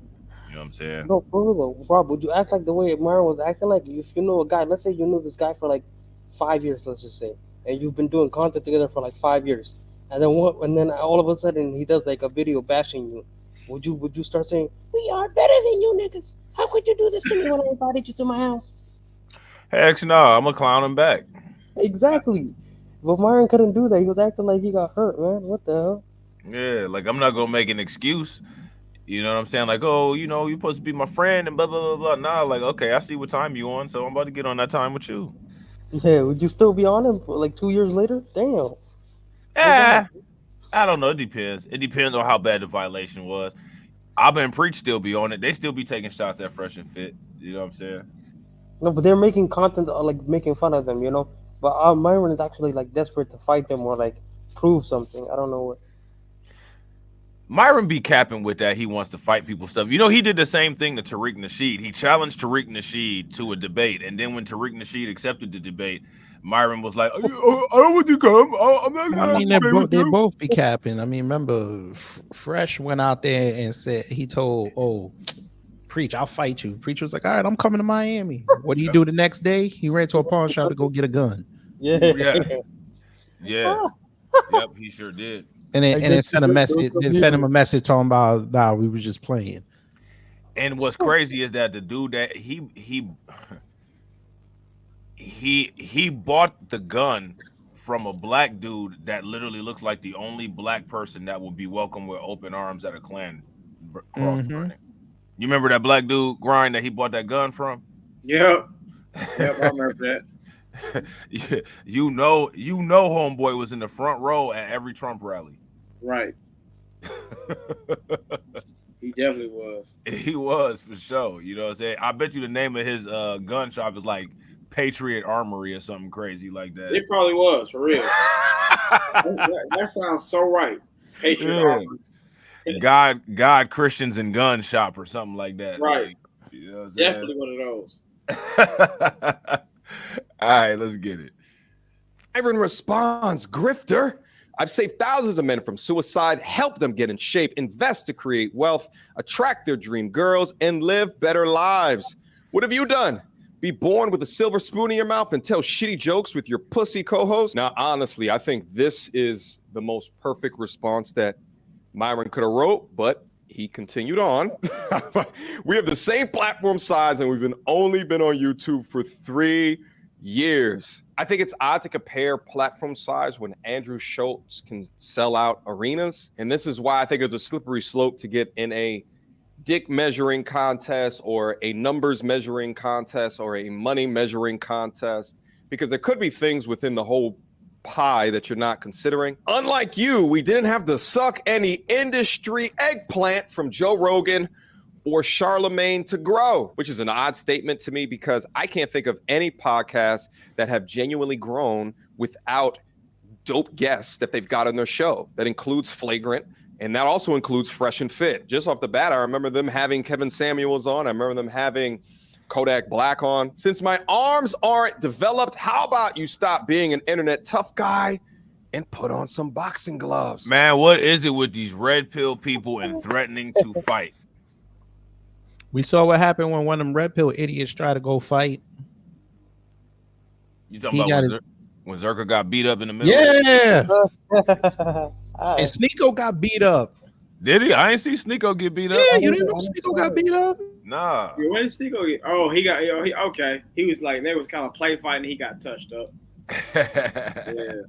You know what I'm saying? No, for real though, Rob, would you act like the way Myron was acting? Like, if you know a guy, let's say you knew this guy for like 5 years, let's just say, and you've been doing content together for like 5 years, and then all of a sudden he does like a video bashing you. Would you start saying, "We are better than you niggas. How could you do this to me when I invited you to my house?" Heck no, I'm gonna clown him back. Exactly. But Myron couldn't do that. He was acting like he got hurt, man. What the hell? Yeah, like I'm not gonna make an excuse. You know what I'm saying? Like, oh, you know, you're supposed to be my friend and blah blah blah blah. Nah, like, okay, I see what time you on, so I'm about to get on that time with you. Yeah, would you still be on him for like 2 years later? Damn. I don't know. It depends. It depends on how bad the violation was. Abba and Preach still be on it. They still be taking shots at Fresh and Fit. You know what I'm saying? No, but they're making content like making fun of them, you know. But Myron is actually like desperate to fight them or like prove something. I don't know what. Myron be capping with that. He wants to fight people stuff. You know, he did the same thing to Tariq Nasheed. He challenged Tariq Nasheed to a debate. And then when Tariq Nasheed accepted the debate, Myron was like, I don't want to come. I'm not I mean, they both be capping. I mean, remember, Fresh went out there and said, he told, Preach, I'll fight you. Preach was like, all right, I'm coming to Miami. What do you do the next day? He ran to a pawn shop to go get a gun. Yeah. Yeah. Yep, he sure did. And then sent a message. They sent him a message talking about, nah, we were just playing. And what's crazy is that the dude that he bought the gun from a black dude that literally looks like the only black person that would be welcome with open arms at a Klan cross burning. You remember that black dude, Grind, that he bought that gun from? Yep, I remember that. you know, homeboy was in the front row at every Trump rally. Right. He definitely was. He was for sure. You know what I'm saying? I bet you the name of his gun shop is like Patriot Armory or something crazy like that. It probably was, for real. that sounds so right. Patriot Armory. God, Christians and Gun Shop or something like that. Right. Like, you know what I'm Definitely one of those. All right, let's get it. Myron responds, grifter. I've saved thousands of men from suicide, helped them get in shape, invest to create wealth, attract their dream girls, and live better lives. What have you done? Be born with a silver spoon in your mouth and tell shitty jokes with your pussy co-host? Now, honestly, I think this is the most perfect response that Myron could have wrote, but he continued on. We have the same platform size, and we've only been on YouTube for 3 years. I think it's odd to compare platform size when Andrew Schultz can sell out arenas. And this is why I think it's a slippery slope to get in a dick measuring contest or a numbers measuring contest or a money measuring contest, because there could be things within the whole pie that you're not considering. Unlike you, we didn't have to suck any industry eggplant from Joe Rogan or Charlemagne to grow, which is an odd statement to me because I can't think of any podcasts that have genuinely grown without dope guests that they've got on their show. That includes Flagrant, and that also includes Fresh and Fit. Just off the bat, I remember them having Kevin Samuels on. I remember them having Kodak Black on. Since my arms aren't developed, how about you stop being an internet tough guy and put on some boxing gloves? Man, what is it with these red pill people and threatening to fight? We saw what happened when one of them red pill idiots tried to go fight. You talking about when Zerka got beat up in the middle? Yeah. And Sneeko got beat up. Did he? I ain't see Sneeko get beat up. Yeah, you didn't know Sneeko got beat up? Nah. Yeah, when did Sneeko get? Oh, he got. Okay. He was like, they was kind of play fighting. He got touched up. Yeah.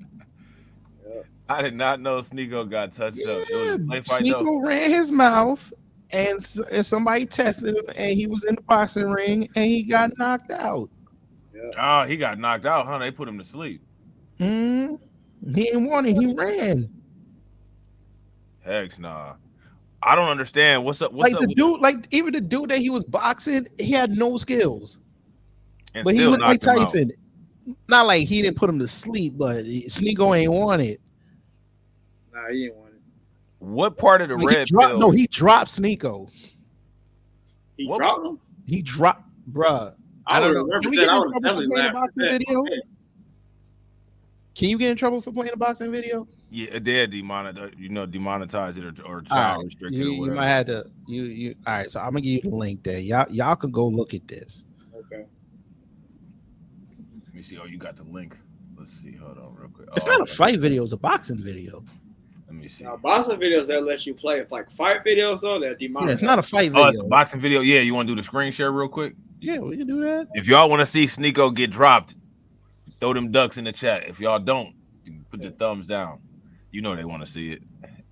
I did not know Sneeko got touched up. It was a play fight, Sneeko ran his mouth, and somebody tested him, and he was in the boxing ring, and he got knocked out. Oh, he got knocked out, huh? They put him to sleep. He didn't want it. He ran. Heck nah. I don't understand. What's up? Like the dude, like even the dude that he was boxing, he had no skills. And but he still looked like knocked him out. Tyson. Not like he didn't put him to sleep, but Sneeko ain't want it. Nah, he didn't want it. What part of the red pill? No, he dropped Sneeko. He dropped him? He dropped, bruh. I don't know. Can we get in trouble for playing a boxing video? Can you get in trouble for playing a boxing video? Yeah, they're demonetize it or child restricted or whatever. You might have to. You. All right, so I'm gonna give you the link there. Y'all can go look at this. Okay. Let me see. Oh, you got the link. Let's see. Hold on, real quick. It's not a fight video. It's a boxing video. Let me see. Now, boxing videos that let you play. If like fight videos though, they're demonetized. Yeah, it's not a fight video. Oh, it's a boxing video. Yeah, you want to do the screen share real quick? Yeah, we can do that. If y'all want to see Sneeko get dropped, throw them ducks in the chat. If y'all don't, put the thumbs down. You know they want to see it.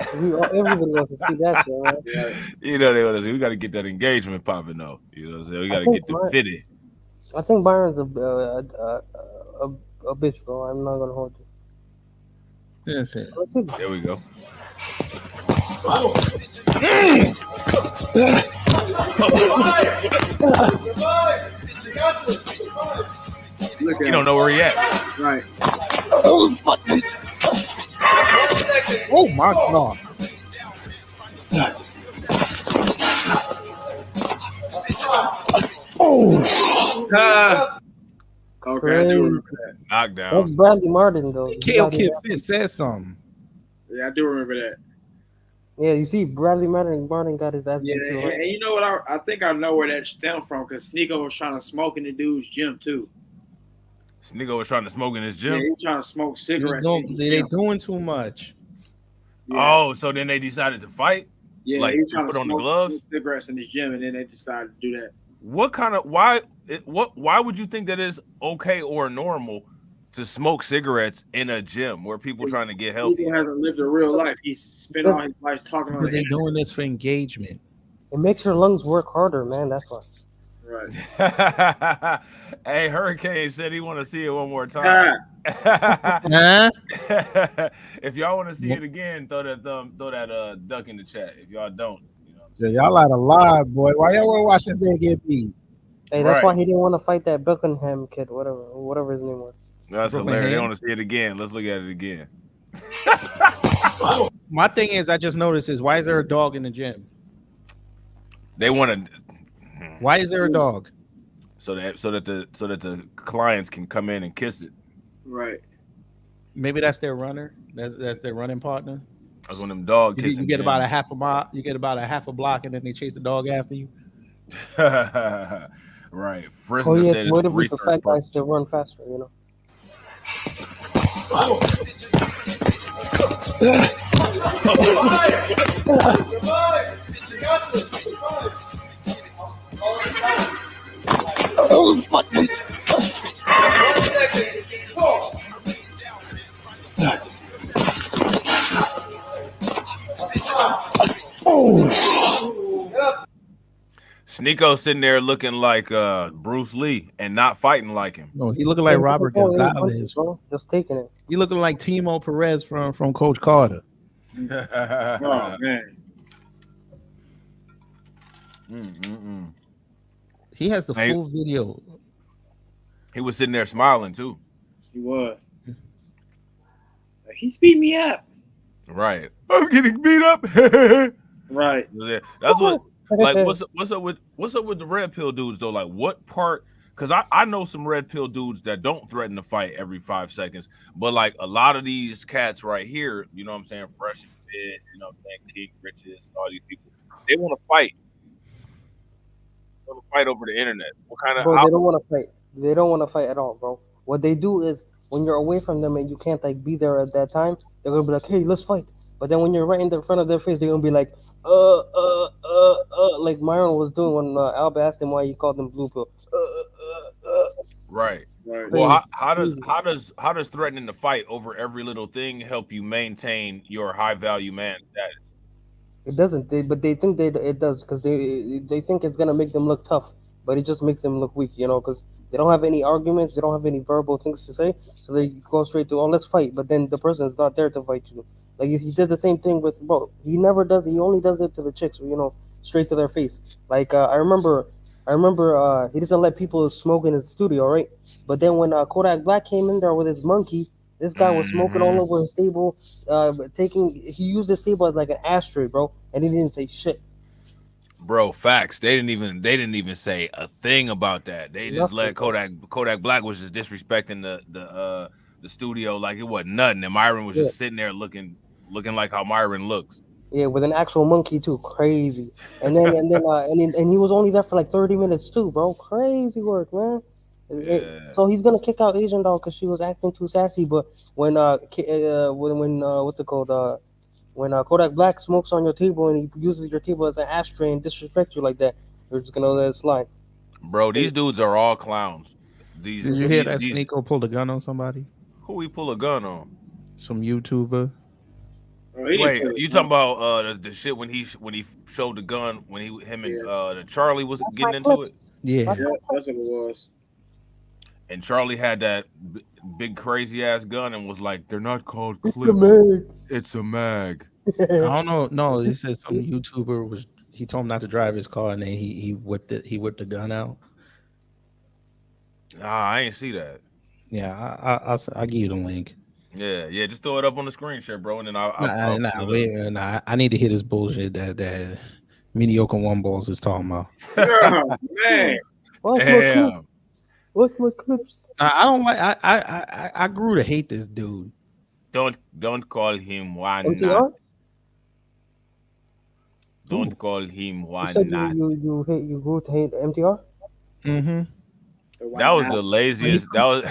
Everybody wants to see that, man. You know they want to see. We got to get that engagement popping though. You know what I'm saying? We got to get them fitted. I think Byron's a bitch, bro. I'm not gonna hold you. That's it. There we go. You don't know where he at. Right. Oh, fuck. Oh my God. Oh. Okay, I do remember that. Knockdown. That's Bradley Martin, though. KO Kid Fit said something. Yeah, I do remember that. Yeah, you see, Bradley Martin got his ass beat Yeah, too. and, Right? and you know what? I think I know where that stemmed from because Sneeko was trying to smoke in the dude's gym too. Sneeko was trying to smoke in his Yeah, gym. he was trying to smoke cigarettes. They doing too much. Yeah. Oh, so then they decided to fight? Yeah, like he was trying put to on the smoke gloves? cigarettes in his gym, and then they decided to do that. What kind of why would you think that is okay or normal to smoke cigarettes in a gym where people trying to get healthy? He hasn't lived a real life. He's spent all his life talking on Because the they're internet. doing this for engagement. It makes your lungs work harder, man. That's why. Right. Hey, Hurricane said he want to see it one more time. Huh? If y'all want to see it again, throw that duck in the chat. If y'all don't, you know what I'm Yeah, saying? y'all out of lie, boy. Why y'all want to watch this man get beat? Hey, that's why Right. he didn't want to fight that Buckingham kid, whatever his name was. That's Brooklyn hilarious. They Ham? want to see it again. Let's look at it again. My thing is, I just noticed is why is there a dog in the gym? They want to Why is there a dog? so that the clients can come in and kiss it. Right. Maybe that's their runner. That's their running partner. That's one of them dog You kissing. get about a half a mile. You get about a half a block, and then they chase the dog after you. Right. Oh Frisker yeah, said to it's motivate the research fat guys purpose. to run faster, you know. Sneeko sitting there looking like Bruce Lee and not fighting like him. No, he looking like He Robert doesn't throw any Gonzalez. punches, bro. Just taking it. He looking like Timo Perez from Coach Carter. Oh man. He has the Hey. full video. He was sitting there smiling too. He was. Like, he speed me up. Right. I'm getting beat up. Right. That's what. Like, what's up with the red pill dudes though? Like, what part? Because I know some red pill dudes that don't threaten to fight every 5 seconds, but like a lot of these cats right here, you know what I'm saying, Fresh and Fit, you know what I'm saying, King Riches, all these people, they want to fight. They want to fight over the internet. What kind of? Bro, they don't want to fight. They don't want to fight at all, bro. What they do is when you're away from them and you can't like be there at that time, they're gonna be like, "Hey, let's fight." But then when you're right in the front of their face, they're gonna be like, like Myron was doing when Alba asked him why he called them blue pill. Right. Right. Well, how does threatening to fight over every little thing help you maintain your high value man status? It doesn't. But they think it does because they think it's gonna make them look tough, but it just makes them look weak, you know, because they don't have any arguments, they don't have any verbal things to say, so they go straight to, "Oh, let's fight." But then the person is not there to fight you. Like he did the same thing with bro. He never does. He only does it to the chicks, you know, straight to their face. Like I remember he doesn't let people smoke in his studio, right? But then when Kodak Black came in there with his monkey, this guy was smoking all over his table. He used his table as like an ashtray, bro, and he didn't say shit. Bro, facts. They didn't even say a thing about that. They just let Kodak Black was just disrespecting the studio like it wasn't nothing, and Myron was just sitting there looking like how Myron looks. Yeah, with an actual monkey too, crazy. And then he was only there for like 30 minutes too, bro. Crazy work, man. So he's gonna kick out Asian Doll because she was acting too sassy. But when what's it called? When Kodak Black smokes on your table and he uses your table as an ashtray and disrespects you like that, you're just gonna let it slide. Bro, these dudes are all clowns. Did you hear that Sneeko pulled a gun on somebody? Who he pull a gun on? Some YouTuber. Wait, you talking about the shit when he showed the gun when him and the Charlie was getting into it? Yeah, that's what it was. And Charlie had that big crazy ass gun and was like, "They're not called clips. It's a mag." I don't know. No, he said some YouTuber he told him not to drive his car, and then he whipped the gun out. Nah, I ain't see that. Yeah, I'll give you the link. Yeah, just throw it up on the screen share, bro, and then I'll I need to hear this bullshit that mediocre one balls is talking about. Oh, man. What's my clips? I don't like. I grew to hate this dude. Don't call him why MTR? not. Don't call him why You said not. you grew to hate MTR? Mm-hmm. That was the laziest. That was.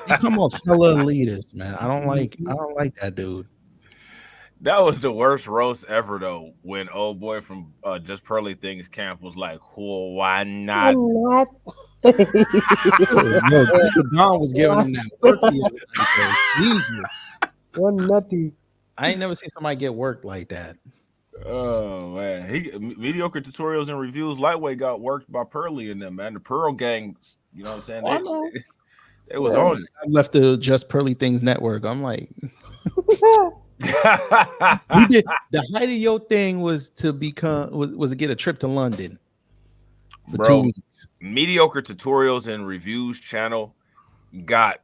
He come off hella elitist, man. I don't like that dude. That was the worst roast ever, though. When old boy from Just Pearly Things camp was like, "Why not?" Why not? No, Don was giving him that work. Jesus, One nutty. I ain't never seen somebody get worked like that. Oh man, mediocre tutorials and reviews. Lightweight got worked by Pearly and them, man. The Pearl gang, you know what I'm saying? I know. They was on it. I left the Just Pearly Things network. I'm like, The height of your thing was to to get a trip to London for 2 Bro, weeks. mediocre tutorials and reviews channel got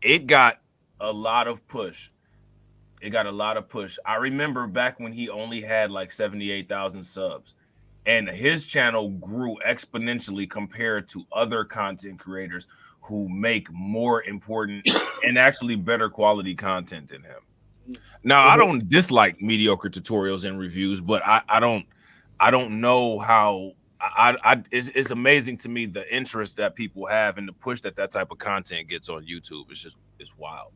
a lot of push. It got a lot of push. I remember back when he only had like 78,000 subs, and his channel grew exponentially compared to other content creators who make more important and actually better quality content than him. Now, I don't dislike mediocre tutorials and reviews, but I don't know how. It's amazing to me the interest that people have and the push that type of content gets on YouTube. It's wild.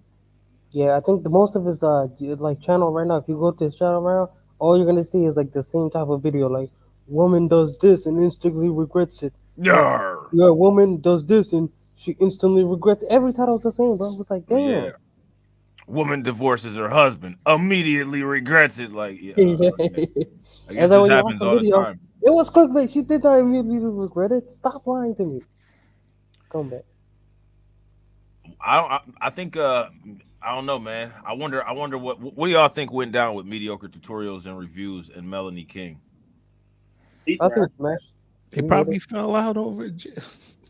Yeah, I think the most of his like channel right now. If you go to his channel right now, all you're gonna see is like the same type of video, like woman does this and instantly regrets it. Yeah, Woman does this and she instantly regrets. Every title's the same, bro. It's like, damn. Yeah. Woman divorces her husband, immediately regrets it. Like, yeah, I guess this happens all the time. It was clickbait. She did not immediately regret it. Stop lying to me. Scumbag. I think I don't know, man. I wonder what do y'all think went down with mediocre tutorials and reviews and Melanie King? I think Smash. They probably fell out over.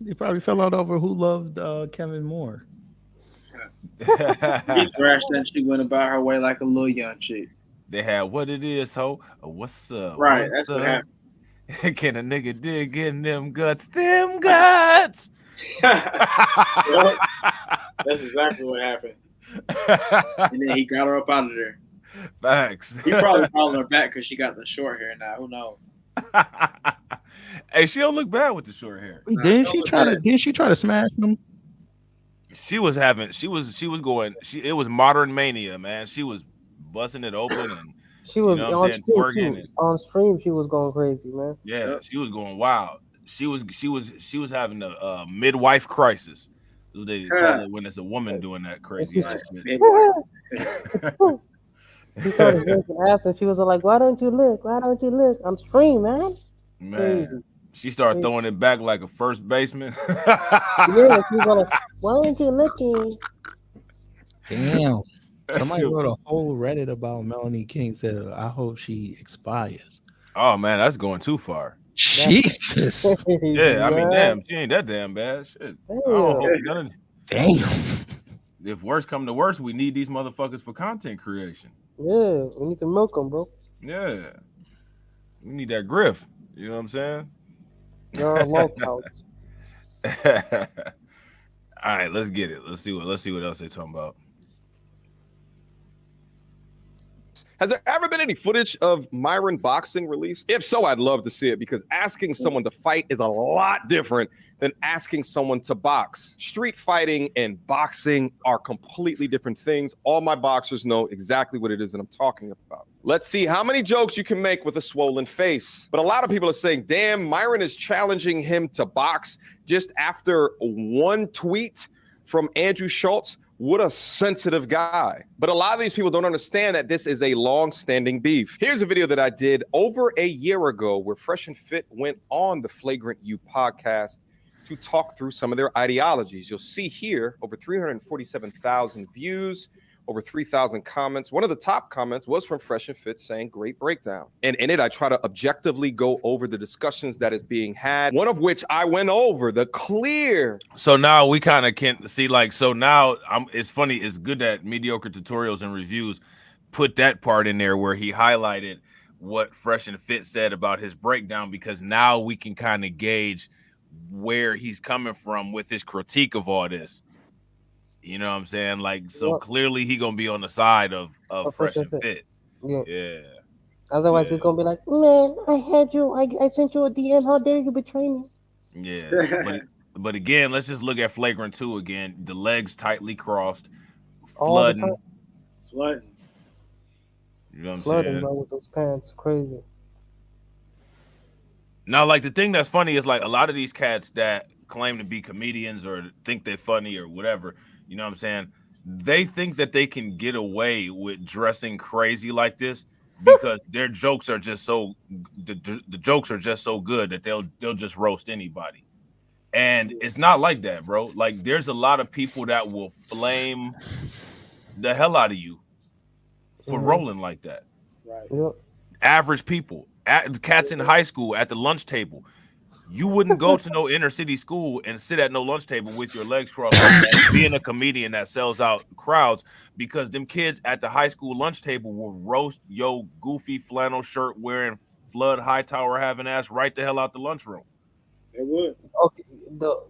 They probably fell out over who loved Kevin Moore. He thrashed and she went about her way like a little young chick. They had what it is, ho. What's up? Right, What's that's what up? happened. Can a nigga dig in them guts? Them guts. Well, that's exactly what happened. And then he got her up out of there. Facts. He probably followed her back because she got the short hair now. Who knows? Hey, she don't look bad with the short hair. Didn't she try to smash him? She was going. It was modern mania, man. She was busting it open and She was you know what I'm on saying, stream too. On stream, she was going crazy, man. yeah, she was going wild. She was having a midwife crisis. That's what they call it when it's a woman doing that crazy ass shit. She started drinking ass and she was like, "Why don't you look? Why don't you look on stream, man?" Man, Crazy. she started throwing it back like a first baseman. Yeah, she was like, "Why aren't you looking?" Damn. Somebody wrote a whole Reddit about Melanie King. Said, "I hope she expires." Oh man, that's going too far. Jesus. Yeah, I mean, damn, she ain't that damn bad. Shit. I don't hope none of- Damn. If worse come to worse, we need these motherfuckers for content creation. Yeah, we need to milk them, bro. Yeah, we need that griff. You know what I'm saying? They're all long touts. All right, let's get it. Let's see what else they talking about. Has there ever been any footage of Myron boxing released? If so, I'd love to see it because asking someone to fight is a lot different than asking someone to box. Street fighting and boxing are completely different things. All my boxers know exactly what it is that I'm talking about. Let's see how many jokes you can make with a swollen face. But a lot of people are saying, damn, Myron is challenging him to box just after one tweet from Andrew Schultz. What a sensitive guy. But a lot of these people don't understand that this is a long-standing beef. Here's a video that I did over a year ago where Fresh and Fit went on the Flagrant You podcast to talk through some of their ideologies. You'll see here over 347,000 views, over 3,000 comments. One of the top comments was from Fresh and Fit saying, great breakdown. And in it, I try to objectively go over the discussions that is being had, one of which I went over the clear. So now we kind of can see, like, so now it's funny. It's good that mediocre tutorials and reviews put that part in there where he highlighted what Fresh and Fit said about his breakdown, because now we can kind of gauge where he's coming from with his critique of all this. You know what I'm saying? Like, so clearly he gonna be on the side of Fresh and Fit. Yeah. Otherwise, he's gonna be like, man, I had you. I sent you a DM. How dare you betray me? Yeah. but again, let's just look at Flagrant 2 again. The legs tightly crossed, All the time. Flooding. You know what I'm Flooding, saying? bro, with those pants. Crazy. Now, like, the thing that's funny is, like, a lot of these cats that claim to be comedians or think they're funny or whatever, you know what I'm saying? They think that they can get away with dressing crazy like this because their jokes are just so the jokes are just so good that they'll just roast anybody. And it's not like that, bro. Like there's a lot of people that will flame the hell out of you for rolling like that. Right. Yep. Average people, cats in high school at the lunch table. You wouldn't go to no inner city school and sit at no lunch table with your legs crossed like that, being a comedian that sells out crowds, because them kids at the high school lunch table will roast yo goofy flannel shirt wearing Flood Hightower having ass right the hell out the lunchroom. They would. Okay, the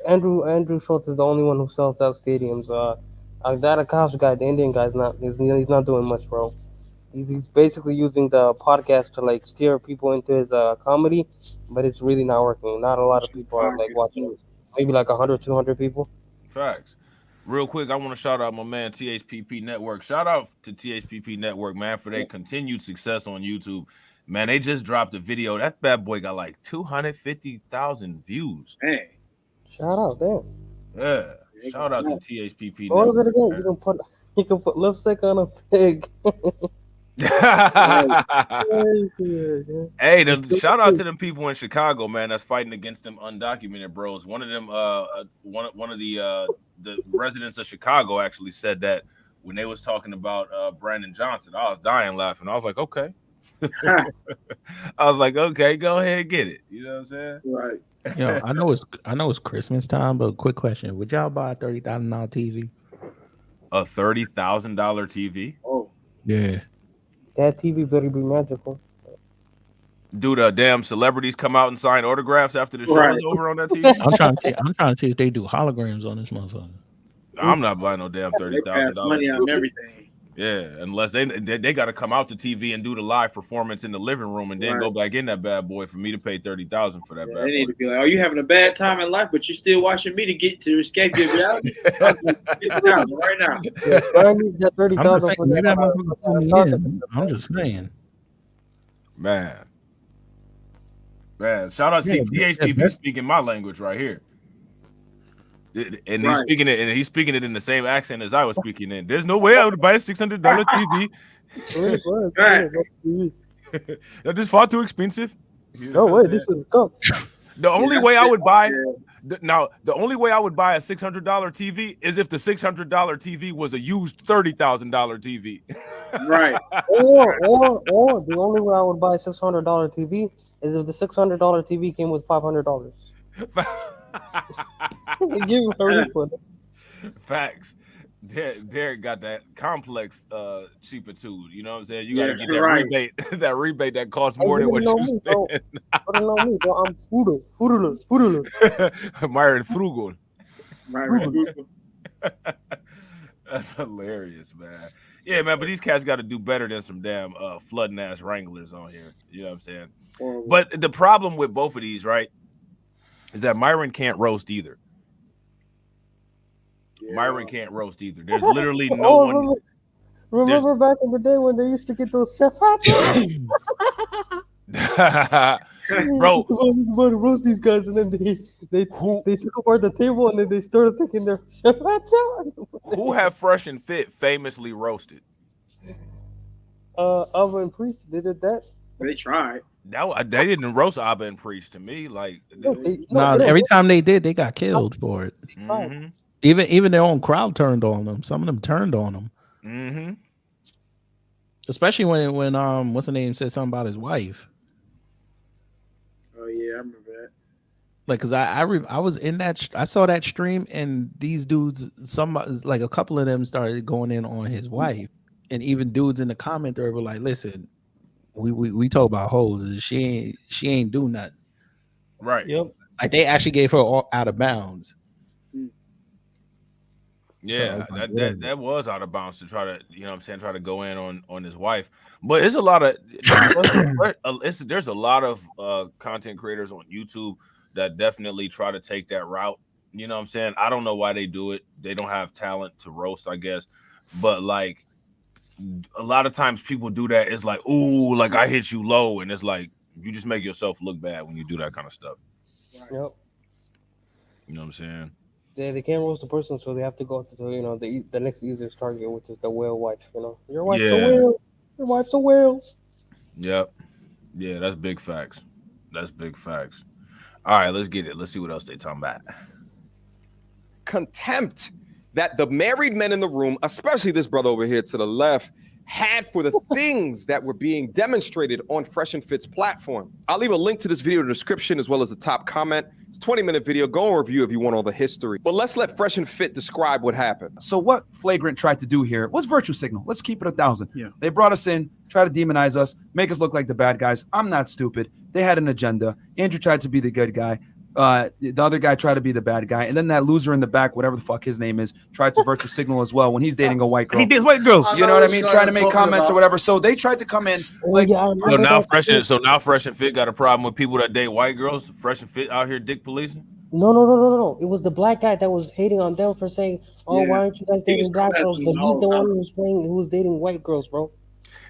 Andrew Schultz is the only one who sells out stadiums. That Akash guy, the Indian guy's he's not doing much, bro. He's basically using the podcast to like steer people into his comedy, but it's really not working. Not a lot of people are like watching it. Maybe like 100, 200 people. Facts. Real quick, I want to shout out my man THPP Network. Shout out to THPP Network, man, for their continued success on YouTube. Man, they just dropped a video. That bad boy got like 250,000 views. Hey. Shout out, damn. Yeah. Shout out to THPP What was it Network. again? You can put lipstick on a pig. Hey, shout out to them people in Chicago, man, that's fighting against them undocumented bros. One of them, one of the residents of Chicago actually said that when they was talking about Brandon Johnson. I was dying laughing. I was like, okay. I was like, okay, go ahead and get it. You know what I'm saying? Right. Yo, I know it's Christmas time, but quick question: would y'all buy a $30,000 TV? A $30,000 TV? Oh. Yeah. That TV better be magical. Do the damn celebrities come out and sign autographs after the show is over on that TV? I'm trying to see if they do holograms on this motherfucker. I'm not buying no damn $30,000 money on everything. Yeah, unless they got to come out to TV and do the live performance in the living room and then go back in that bad boy for me to pay $30,000 for that bad boy. They need to be like, "Oh, you having a bad time in life, but you're still watching me to escape your reality." $50,000 right now. Brian needs that 30,000 for that. I'm just saying. Man, shout out to THPP speaking my language right here. And he's speaking it in the same accent as I was speaking in. There's no way I would buy a $600 TV. That is far too expensive. No way, this is come. The only way I would buy the only way I would buy a $600 TV is if the $600 TV was a used $30,000 TV. Right. Or the only way I would buy a $600 TV is if the $600 TV came with $500. Give him a refund. Facts. Derek got that complex cheapitude. You know what I'm saying? You gotta get that rebate, that rebate that costs more than what you spend. Don't know me, bro. I'm frugal. Myron Frugal. That's hilarious, man. Yeah, man, but these cats got to do better than some damn flooding ass Wranglers on here. You know what I'm saying? But the problem with both of these, right, is that Myron can't roast either. Myron can't roast either. There's literally no one. Remember back in the day when they used to get those chef Bro, you want to roast these guys, and then they took apart the table and then they started taking their chef hats out. Who have Fresh and Fit famously roasted? Abba and Priest, they did that. They tried. They didn't roast Abba and Priest to me. Like, every time they did, they got killed for it. Mm-hmm. Even their own crowd turned on them. Some of them turned on them. Mm-hmm. Especially when what's the name said something about his wife. Oh yeah, I remember that. Like, cause I was in that I saw that stream, and these dudes, like a couple of them started going in on his wife, and even dudes in the comment there were like, "Listen, we talk about hoes. She ain't do nothing." Right. Yep. Like they actually gave her all out of bounds. Yeah, that was out of bounds to try to, you know what I'm saying, try to go in on his wife. But it's a lot of there's a lot of content creators on YouTube that definitely try to take that route. You know what I'm saying? I don't know why they do it. They don't have talent to roast, I guess. But like a lot of times people do that. It's like, ooh, like I hit you low, and it's like you just make yourself look bad when you do that kind of stuff. Yep. You know what I'm saying? They can't roast the person, so they have to go to the next easiest target, which is the whale wife. You know, your wife's a whale. Your wife's a whale. Yep. Yeah, that's big facts. That's big facts. All right, let's get it. Let's see what else they talking about. Contempt that the married men in the room, especially this brother over here to the left, had for the things that were being demonstrated on Fresh and Fit's platform. I'll leave a link to this video in the description as well as the top comment. It's a 20-minute video. Go and review if you want all the history. But let's let Fresh and Fit describe what happened. So what Flagrant tried to do here was virtue signal. Let's keep it 1,000. Yeah. They brought us in, try to demonize us, make us look like the bad guys. I'm not stupid. They had an agenda. Andrew tried to be the good guy. The other guy tried to be the bad guy, and then that loser in the back, whatever the fuck his name is, tried to virtue signal as well when he's dating a white girl. He dates white girls. You know what I mean? Trying to make comments or whatever. So they tried to come in like. So now Fresh and Fit got a problem with people that date white girls. Fresh and Fit out here dick policing. No. It was the black guy that was hating on them for saying, "Oh, Yeah. why aren't you guys He dating was black coming at girls?" them But he's all the the one time. who was dating white girls, bro.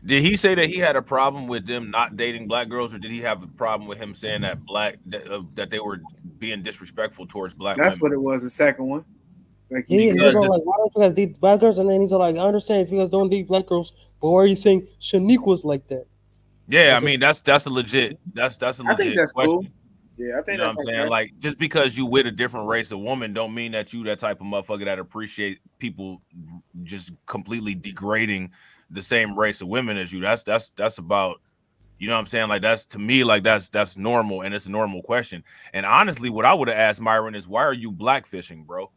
Did he say that he had a problem with them not dating black girls, or did he have a problem with him saying that that they were being disrespectful towards black That's women? what it was. The second one. Like He Because was all like, "Why don't you guys date black girls?" And then he's all like, "I understand if you guys don't date black girls, but why are you saying Shanique was like that?" Yeah, I mean that's a legit I think that's question. cool. Yeah, I think You know that's what I'm saying? okay. Like, just because you with a different race of woman don't mean that you that type of motherfucker that appreciate people just completely degrading the same race of women as you. That's about, you know what I'm saying? Like, that's, to me, like that's normal, and it's a normal question. And honestly, what I would have asked Myron is, why are you blackfishing, bro?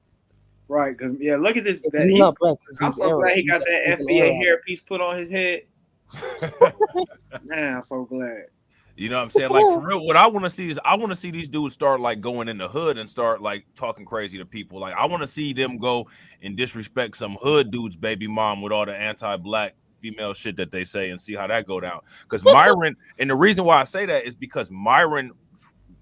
Right, because look at this. He's not black. I'm so glad he got that He's an FBA Arab. hairpiece put on his head. Man, I'm so glad. You know what I'm saying? Like, for real, what I want to see is I want to see these dudes start like going in the hood and start like talking crazy to people. Like, I want to see them go and disrespect some hood dude's baby mom with all the anti-black female shit that they say and see how that go down. Because Myron, and the reason why I say that is because Myron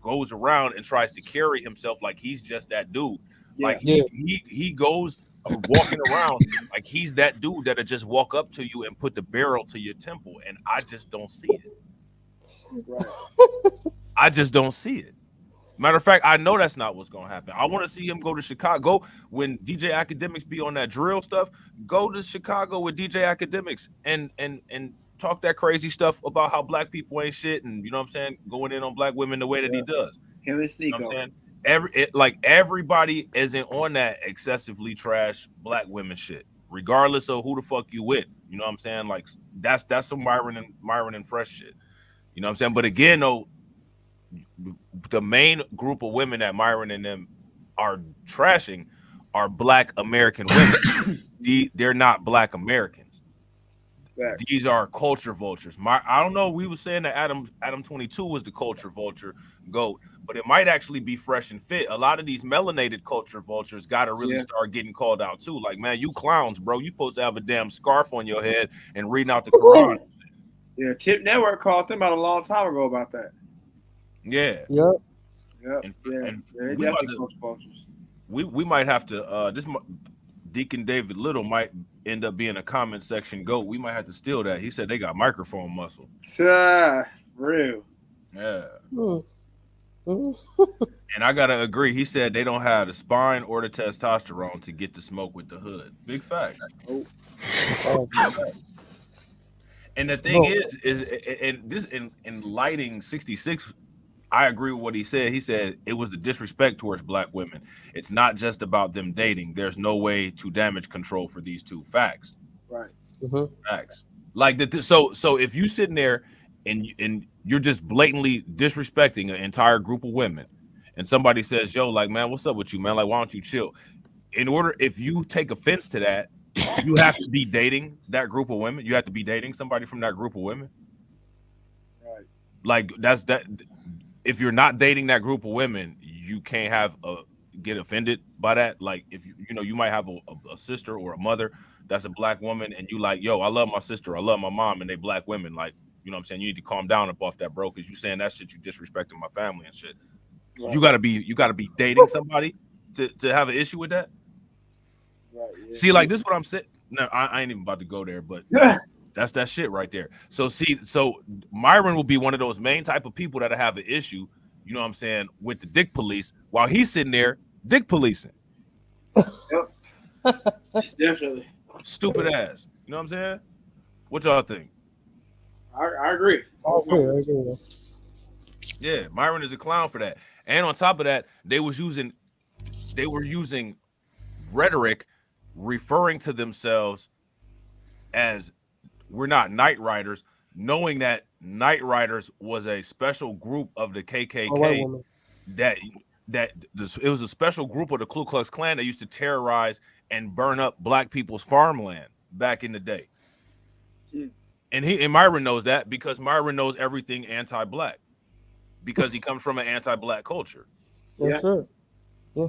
goes around and tries to carry himself like he's just that dude. Like he goes walking around like he's that dude that'll just walk up to you and put the barrel to your temple, and I just don't see it. Right. I just don't see it. Matter of fact, I know that's not what's gonna happen. I want to see him go to Chicago when DJ Academics be on that drill stuff. Go to Chicago with DJ Academics and talk that crazy stuff about how black people ain't shit, and you know what I'm saying, going in on black women the way that he does. Him and You know Sneeko. what I'm saying? Everybody isn't on that excessively trash black women shit, regardless of who the fuck you with. You know what I'm saying? Like that's some Myron and Fresh shit. You know what I'm saying? But again, though, the main group of women that Myron and them are trashing are black American women. They're not black Americans. Facts. These are culture vultures. I don't know. We were saying that Adam 22 was the culture vulture goat, but it might actually be Fresh and Fit. A lot of these melanated culture vultures got to really start getting called out too. Like, man, you clowns, bro. You supposed to have a damn scarf on your head and reading out the Quran. Yeah, Tip Network called them out a long time ago about that. Yeah. Yep. Yep. And They're we, definitely culture vultures. we might have to Deacon David Little might end up being a comment section goat. We might have to steal that. He said they got microphone muscle. Real. Yeah. Mm-hmm. And I gotta agree. He said they don't have the spine or the testosterone to get to smoke with the hood. Big fact. And the thing is in lighting 66, I agree with what he said. He said it was the disrespect towards black women. It's not just about them dating. There's no way to damage control for these two. Facts. Right. Mm-hmm. Facts. Like that. So if you sitting there and you're just blatantly disrespecting an entire group of women, and somebody says, "Yo, like, man, what's up with you, man? Like, why don't you chill?" If you take offense to that, you have to be dating that group of women. You have to be dating somebody from that group of women. Right. Like that's that. If you're not dating that group of women, you can't get offended by that. Like if you might have a sister or a mother that's a black woman, and you like, yo, I love my sister, I love my mom, and they black women. Like, you know what I'm saying? You need to calm down up off that, bro, because you saying that shit, you disrespecting my family and shit. So Right. you gotta be dating somebody to have an issue with that. Right. Yeah. See, like this is what I'm saying. No, I ain't even about to go there, but that's that shit right there. So Myron will be one of those main type of people that have an issue, you know what I'm saying, with the dick police while he's sitting there dick policing. Definitely. Stupid ass. You know what I'm saying? What y'all think? I agree. I agree. Yeah, Myron is a clown for that. And on top of that, they were using rhetoric referring to themselves as we're not Night Riders, knowing that Night Riders was a special group of the KKK that it was a special group of the Ku Klux Klan that used to terrorize and burn up black people's farmland back in the day. And Myron knows that because Myron knows everything anti-black because he comes from an anti-black culture. That's right. Yeah.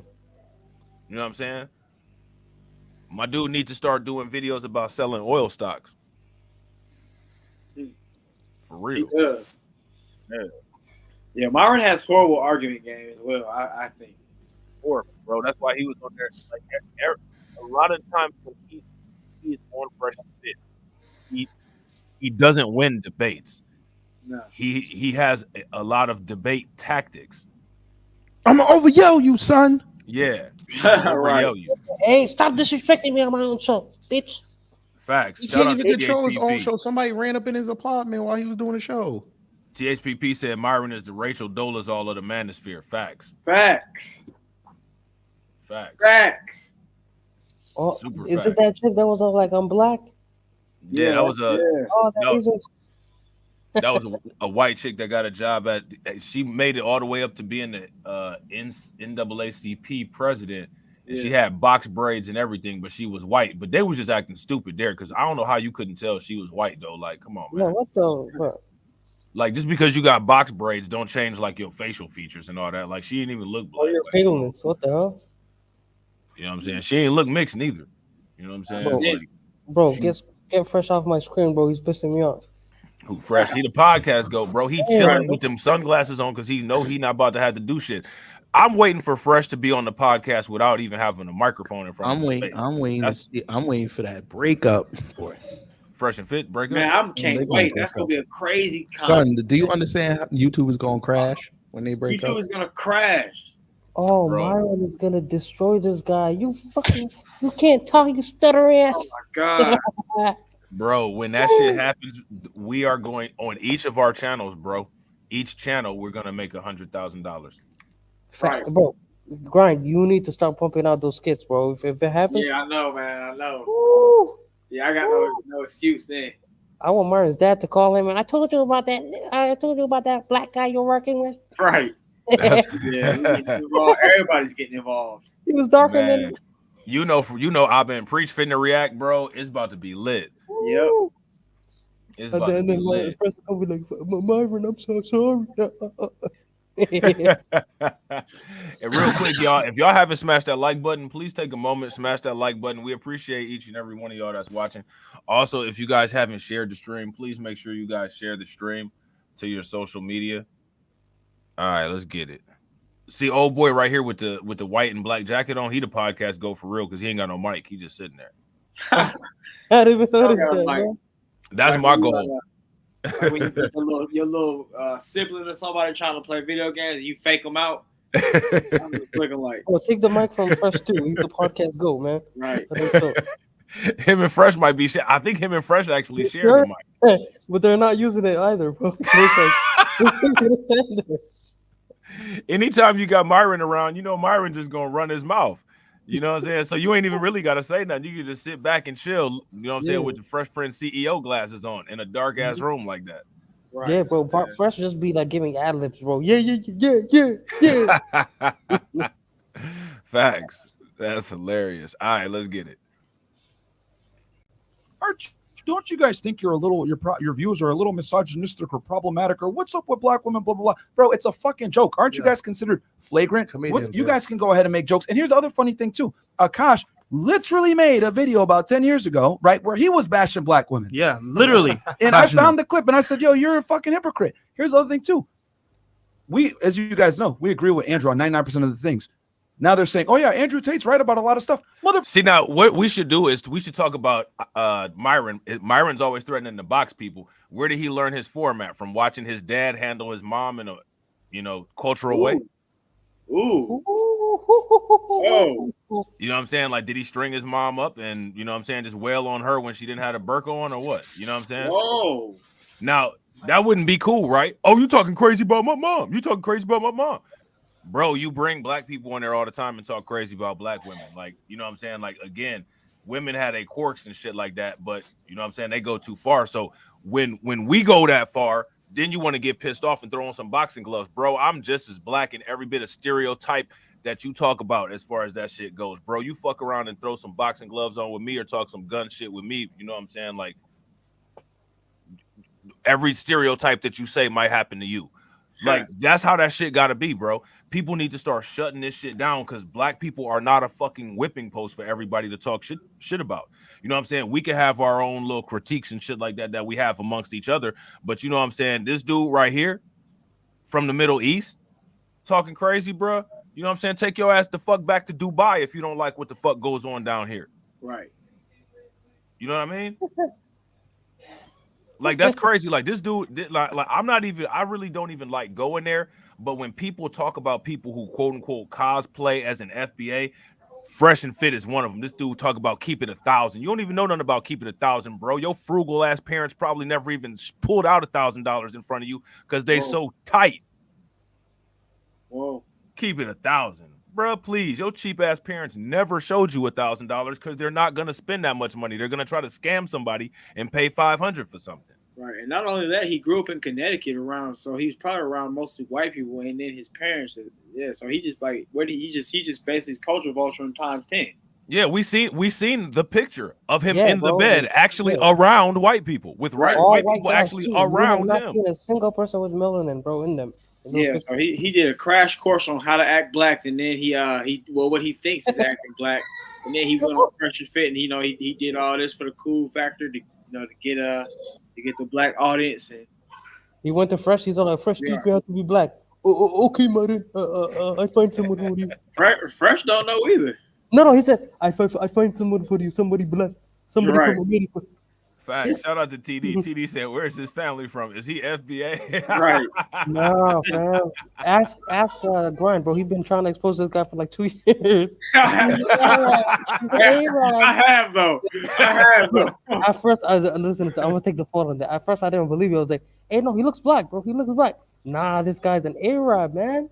You know what I'm saying? My dude needs to start doing videos about selling oil stocks. For real. He does. Yeah, Myron has horrible argument game as well, I think. Horrible, bro. That's why he was on there. Like a lot of times when he is on Fresh Fit, he doesn't win debates. No. He has a lot of debate tactics. I'm gonna over yell you, son. Yeah. Right. Yell you. Hey, stop disrespecting me on my own show, bitch. Facts. He Shout can't out even to control his own THPP. show. Somebody ran up in his apartment while he was doing the show. THPP said Myron is the Rachel Dolezal of the manosphere. Facts. Facts. Oh, Super is fact. it that chick that was all like, I'm black? Yeah, that was Oh, that no. Asian. That was a white chick that got a job at. She made it all the way up to being the NAACP president. And she had box braids and everything, but she was white. But they was just acting stupid there because I don't know how you couldn't tell she was white though. Like, come on, man. No, what the? Bro. Like, just because you got box braids don't change like your facial features and all that. Like, she didn't even look Oh, black. your paleness. What the hell? You know what I'm saying? She ain't look mixed neither. You know what I'm saying? Bro, Like, get Fresh off my screen, bro. He's pissing me off. who Fresh? He the podcast go, bro. He chilling with them sunglasses on because he know he not about to have to do shit. I'm waiting for Fresh to be on the podcast without even having a microphone in front of his face. I'm waiting for that breakup, boy. Fresh and Fit breakup. Man, I They can't gonna wait. break That's gonna up. be a crazy Son, do you understand how YouTube is gonna crash when they break YouTube up? is gonna crash. Oh, Bro. Myron is gonna destroy this guy. You can't talk, you stutter ass. Oh my god. Bro, when that shit happens, we are going on each of our channels, bro. Each channel, we're gonna make $100,000. Right. Bro, Grind, you need to start pumping out those skits, bro. If it happens, Yeah, I know, man. I know. woo, Yeah, I got no excuse then. I want Myron's dad to call him and I told you about that black guy you're working with. Right. That's, Yeah, we get involved. Everybody's getting involved. He was darker man. than You know, I've been preach finna react, bro. It's about to be lit. Yep. It's and about to then be the lit. person will be like, Myron, I'm so sorry. And real quick, y'all, if y'all haven't smashed that like button, please take a moment, smash that like button. We appreciate each and every one of y'all that's watching. Also, if you guys haven't shared the stream, please make sure you guys share the stream to your social media. All right, let's get it. See, old boy right here with the white and black jacket on, he the podcast go for real because he ain't got no mic. He just sitting there. I didn't even notice Okay, that, Mike. man. That's Like my when you, goal. Like when you get your little sibling or somebody trying to play video games, you fake them out. I'm just looking like, Oh, take the mic from Fresh too. He's the podcast go, man. right. Let him talk. Him and Fresh might be. I think him and Fresh actually share the mic. But they're not using it either, bro. So it's like, this is gonna stand there. Anytime you got Myron around, you know Myron just gonna run his mouth. You know what I'm saying? So you ain't even really gotta say nothing. You can just sit back and chill. You know what I'm saying? Yeah. With the Fresh Prince CEO glasses on in a dark ass room like that. Right. Yeah, bro. Fresh just be like giving ad libs, bro. Yeah. Facts. That's hilarious. All right, let's get it. Don't you guys think your views are a little misogynistic or problematic or what's up with black women, blah, blah, blah? Bro, it's a fucking joke. Aren't you guys considered flagrant? Comedians, You yeah. guys can go ahead and make jokes. And here's the other funny thing, too. Akash literally made a video about 10 years ago, right, where he was bashing black women. Yeah, literally. And I found the clip and I said, yo, you're a fucking hypocrite. Here's the other thing, too. We, as you guys know, we agree with Andrew on 99% of the things. Now they're saying, oh, yeah, Andrew Tate's right about a lot of stuff. See, now what we should do is we should talk about Myron. Myron's always threatening to box people. Where did he learn his format? From watching his dad handle his mom in a, cultural way? Ooh. Oh. You know what I'm saying? Like, did he string his mom up and, just wail on her when she didn't have a burqa on or what? You know what I'm saying? Oh. Now that wouldn't be cool, right? Oh, you talking crazy about my mom? You talking crazy about my mom? Bro, you bring black people in there all the time and talk crazy about black women. Like, you know what I'm saying? Like, again, women had their quirks and shit like that, but you know what I'm saying? They go too far. So when we go that far, then you want to get pissed off and throw on some boxing gloves. Bro, I'm just as black in every bit of stereotype that you talk about as far as that shit goes. Bro, you fuck around and throw some boxing gloves on with me or talk some gun shit with me. You know what I'm saying? Like, every stereotype that you say might happen to you. Like, that's how that shit gotta be, bro. People need to start shutting this shit down because black people are not a fucking whipping post for everybody to talk shit about. You know what I'm saying? We can have our own little critiques and shit like that we have amongst each other. But you know what I'm saying? This dude right here from the Middle East talking crazy, bro. You know what I'm saying? Take your ass the fuck back to Dubai if you don't like what the fuck goes on down here. Right. You know what I mean? Like, that's crazy. Like, this dude, like I really don't even like going there. But when people talk about people who quote unquote cosplay as an FBA, Fresh and Fit is one of them. This dude talk about keeping 1,000. You don't even know nothing about keeping 1,000, bro. Your frugal ass parents probably never even pulled out $1,000 in front of you because they so tight. Whoa. Keep it 1,000. Bro, please. Your cheap ass parents never showed you $1,000 because they're not gonna spend that much money. They're gonna try to scam somebody and pay $500 for something. Right, and not only that, he grew up in Connecticut so he was probably around mostly white people, and then his parents, so he just like he just basically culture vulture times 10. Yeah, we seen the picture of him in the bed, actually around white people with white people actually around him. I've not him. seen a single person with melanin, bro, in them. Yeah, so he did a crash course on how to act black, and then what he thinks is acting black, and then he went on Fresh and Fit, and he did all this for the cool factor to get the black audience, and he went to Fresh. He's all like, Fresh, teach me how to be black. Okay, man. I find someone for you. Fresh don't know either. No, he said I find someone for you, somebody black, somebody from America. Fact. Shout out to TD. TD said, "Where's his family from? Is he FBA?" Right. No, man. Ask Brian, bro. He's been trying to expose this guy for like 2 years. I have though. At first, listen, I'm gonna take the fault on that. At first, I didn't believe it. I was like, "Hey, no, he looks black, bro. He looks black." Nah, this guy's an Arab, man.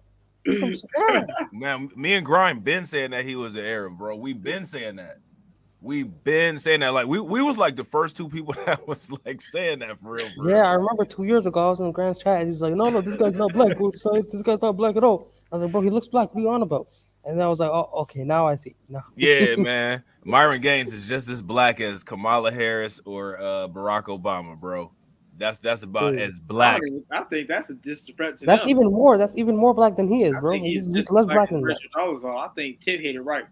Man, me and Grime been saying that he was an Arab, bro. We've been saying that. Like we was like the first two people that was like saying that for real. Yeah, I remember 2 years ago I was in Grant's chat. And he's like, "No, this guy's not black. Bro. This guy's not black at all." I was like, "Bro, he looks black. What are you on about?" And then I was like, "Oh, okay, now I see." No. Yeah, man. Myron Gaines is just as black as Kamala Harris or Barack Obama, bro. That's about as black. I think that's a disrespect to That's them. even more. That's even more black than he is, bro. He's just less black than that. I think Tip hit it right.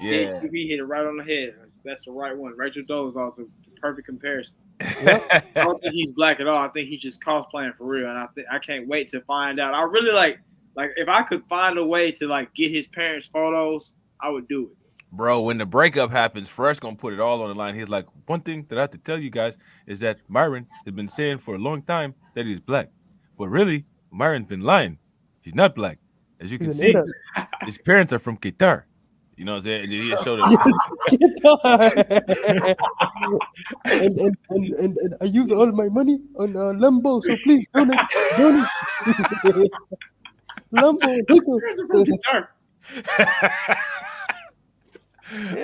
Yeah, he hit it right on the head. That's the right one. Rachel Dolezal is a perfect comparison. Yep. I don't think he's black at all. I think he's just cosplaying for real, and I can't wait to find out. I really like if I could find a way to like get his parents' photos, I would do it. Bro, when the breakup happens, Fresh gonna put it all on the line. He's like, one thing that I have to tell you guys is that Myron has been saying for a long time that he's black, but really, Myron's been lying. He's not black. As you can see, his parents are from Qatar. You know what I'm saying? He showed us. and I use all my money on Lambo, so please donate. Lambo.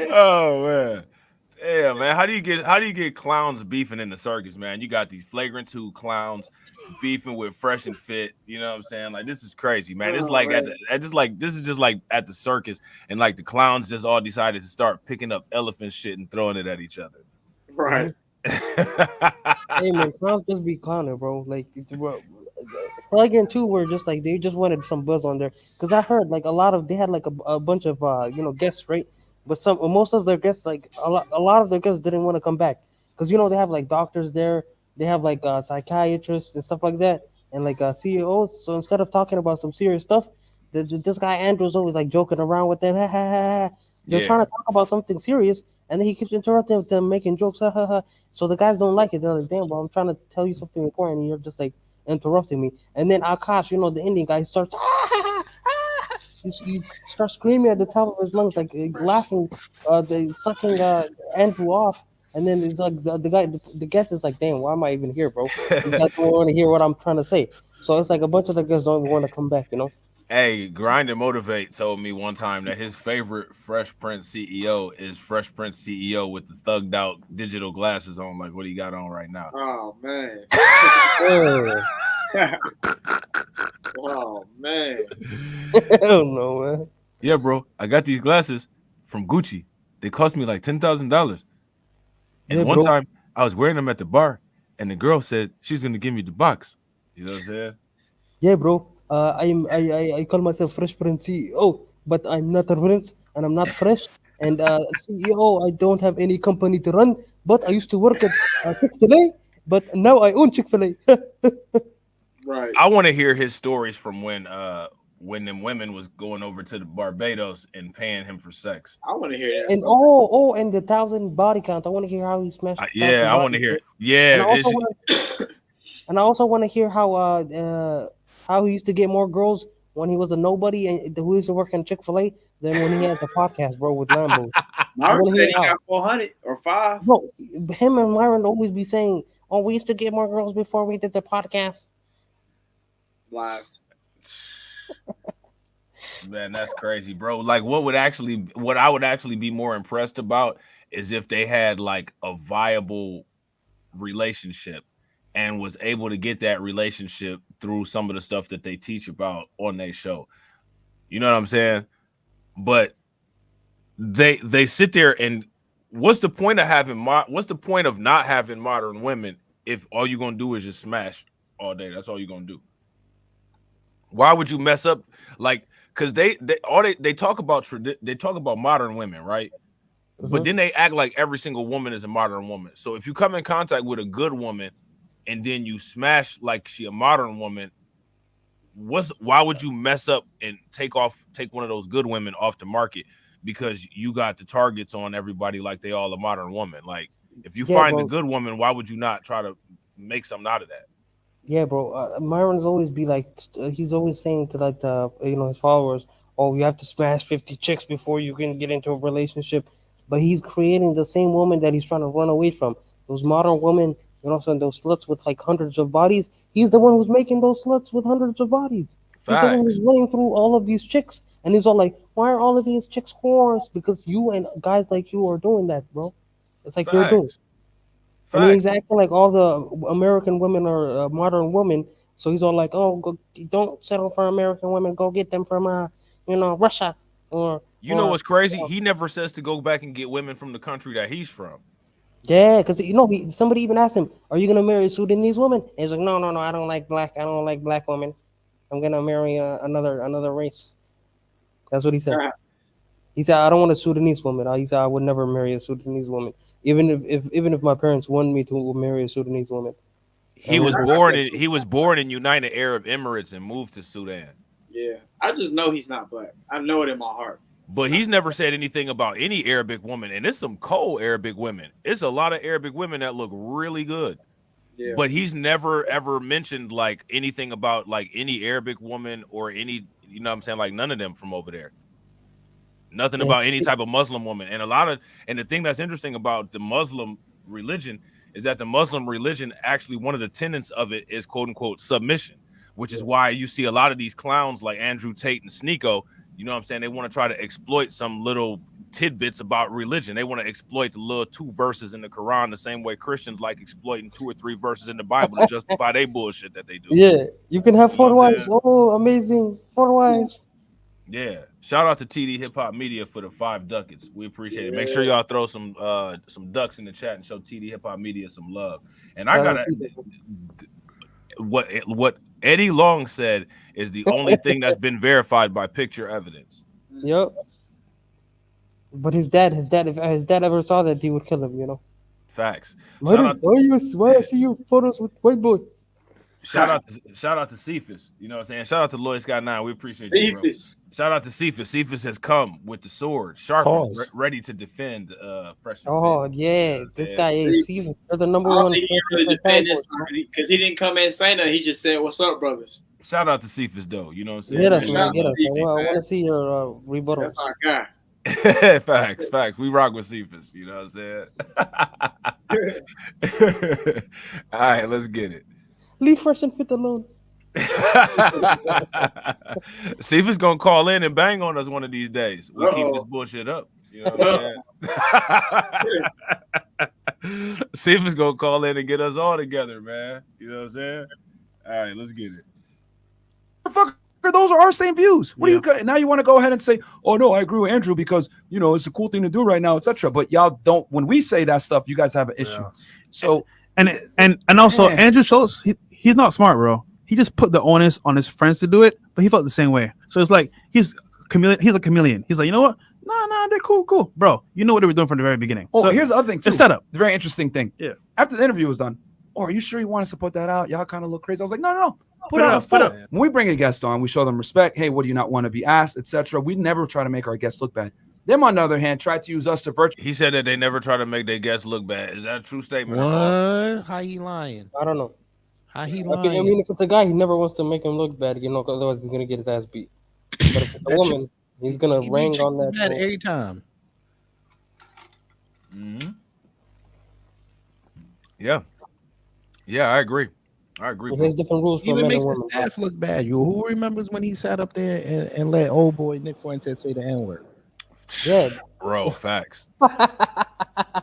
Oh man. Damn, man. How do you get clowns beefing in the circus, man? You got these flagrant 2 clowns beefing with Fresh and Fit. You know what I'm saying? Like, this is crazy, man. It's like this is just like at the circus, and like the clowns just all decided to start picking up elephant shit and throwing it at each other. Right. Hey man, clowns just be clowning, bro. Like Flagrant 2 were just like they just wanted some buzz on there. Because I heard like they had like a bunch of guests, right? But most of their guests, like a lot of their guests didn't want to come back because they have like doctors there, they have like psychiatrists and stuff like that, and like CEOs. So instead of talking about some serious stuff, this guy Andrew's always like joking around with them. They're trying to talk about something serious, and then he keeps interrupting them, making jokes. So the guys don't like it. They're like, "Damn, bro, I'm trying to tell you something important, and you're just like interrupting me." And then Akash, the Indian guy, starts. He starts screaming at the top of his lungs, like laughing, sucking Andrew off, And then it's like the guy, the guest is like, damn, why am I even here, bro? These guys don't want to hear what I'm trying to say. So it's like a bunch of the guys don't even want to come back, you know? Hey, Grind and Motivate told me one time that his favorite Fresh Prince CEO is Fresh Prince CEO with the thugged out digital glasses on, like what he got on right now. Oh man. Yeah. Oh man. Hell no, man. Yeah, bro. I got these glasses from Gucci. They cost me like $10,000. And Yeah, one bro. time I was wearing them at the bar, and the girl said she was gonna give me the box. You know what I'm saying? Yeah, bro. I call myself Fresh Prince CEO, but I'm not a prince and I'm not fresh. And CEO, I don't have any company to run, but I used to work at Chick-fil-A, but now I own Chick-fil-A. Right. I want to hear his stories from when them women was going over to the Barbados and paying him for sex. I want to hear that. And and the 1,000 body count. I want to hear how he smashed. Yeah, I want to hear it. Yeah, And I also want to hear how he used to get more girls when he was a nobody and who used to work in Chick-fil-A than when he has a podcast, bro, with Lambo. Myron said he got 400 or 5. Bro, him and Myron always be saying, "Oh, we used to get more girls before we did the podcast." Lies. Man, that's crazy, bro. Like, what I would actually be more impressed about is if they had like a viable relationship and was able to get that relationship through some of the stuff that they teach about on their show. You know what I'm saying? But they sit there and what's the point of not having modern women if all you're gonna do is just smash all day? That's all you're gonna do. Why would you mess up? Like, because they talk about they talk about modern women, right? Mm-hmm. But then they act like every single woman is a modern woman. So if you come in contact with a good woman and then you smash like she a modern woman, why would you mess up and take one of those good women off the market because you got the targets on everybody like they all a modern woman? Like, if you find a good woman, why would you not try to make something out of that? Yeah, bro. Myron's always be like, he's always saying to like his followers, "Oh, you have to smash 50 chicks before you can get into a relationship." But he's creating the same woman that he's trying to run away from. Those modern women, you know, so those sluts with like hundreds of bodies. He's the one who's making those sluts with hundreds of bodies. He's the one who's running through all of these chicks, and he's all like, "Why are all of these chicks whores?" Because you and guys like you are doing that, bro. It's like you're doing. And he's acting like all the American women are modern women. So he's all like, "Oh, don't settle for American women. Go get them from, Russia." Or what's crazy? He never says to go back and get women from the country that he's from. Yeah, because somebody even asked him, "Are you gonna marry a Sudanese woman?" And he's like, "No, I don't like black women. I'm gonna marry another race." That's what he said. He said, "I don't want a Sudanese woman." He said, "I would never marry a Sudanese woman, even if my parents want me to marry a Sudanese woman." He was born in United Arab Emirates and moved to Sudan. Yeah, I just know he's not black. I know it in my heart. But he's never said anything about any Arabic woman, and it's some cold Arabic women. It's a lot of Arabic women that look really good. Yeah. But he's never ever mentioned like anything about like any Arabic woman or any, you know what I'm saying, like none of them from over there. Nothing about any type of Muslim woman. And the thing that's interesting about the Muslim religion is that the Muslim religion, actually one of the tenets of it is quote unquote submission, which is why you see a lot of these clowns like Andrew Tate and Sneeko, you know what I'm saying? They want to try to exploit some little tidbits about religion. They want to exploit the little 2 verses in the Quran the same way Christians like exploiting 2 or 3 verses in the Bible to justify their bullshit that they do. Yeah, you can have 4 wives. Oh, amazing. 4 wives. Yeah. Shout out to TD Hip Hop Media for the 5 ducats. We appreciate it. Make sure y'all throw some ducks in the chat and show TD Hip Hop Media some love. And I gotta what Eddie Long said is the only thing that's been verified by picture evidence. Yep. But his dad, if his dad ever saw that, he would kill him, you know. Facts. Why I see you photos with white boy? Shout out to Cephas. You know what I'm saying? Shout out to Lloyd Scott 9. We appreciate you, bro. Shout out to Cephas. Cephas has come with the sword, sharpened, ready to defend Fresh. Oh yeah, this guy is Cephas. They're the number one. He really defend this because he didn't come in saying that. He just said, "What's up, brothers?" Shout out to Cephas though. You know what I'm saying? Get us, man. Get us. I want to see your rebuttal. That's our guy. Facts. We rock with Cephas. You know what I'm saying? All right, let's get it. Leave Fresh and Fit alone. Cephas gonna call in and bang on us one of these days. We keep this bullshit up. You know what I'm saying? Cephas gonna call in and get us all together, man. You know what I'm saying? All right, let's get it. Motherfucker, those are our same views. What do you now? You want to go ahead and say, "Oh no, I agree with Andrew because it's a cool thing to do right now, etc." But y'all don't. When we say that stuff, you guys have an issue. So and also Andrew Schultz, he's not smart, bro. He just put the onus on his friends to do it, but he felt the same way. So it's like he's a chameleon. He's like, you know what? Nah, they're cool, bro. You know what they were doing from the very beginning. Oh, so here's the other thing too. It's set up. The very interesting thing. Yeah. After the interview was done, are you sure you want us to put that out? Y'all kind of look crazy. I was like, no. Put it up. When we bring a guest on, we show them respect. Hey, what do you not want to be asked, etc. We never try to make our guests look bad. Them, on the other hand, try to use us to virtue. He said that they never try to make their guests look bad. Is that a true statement? What? How he lying? I don't know. How he I lying? mean, if it's a guy, he never wants to make him look bad, otherwise he's gonna get his ass beat. But if it's a woman, he's gonna ring on that every time. Mm-hmm. Yeah, I agree. He has different rules for Even men makes and the women. staff look bad. Who remembers when he sat up there and let old boy Nick Fuentes say the N-word? Yeah, bro, facts. I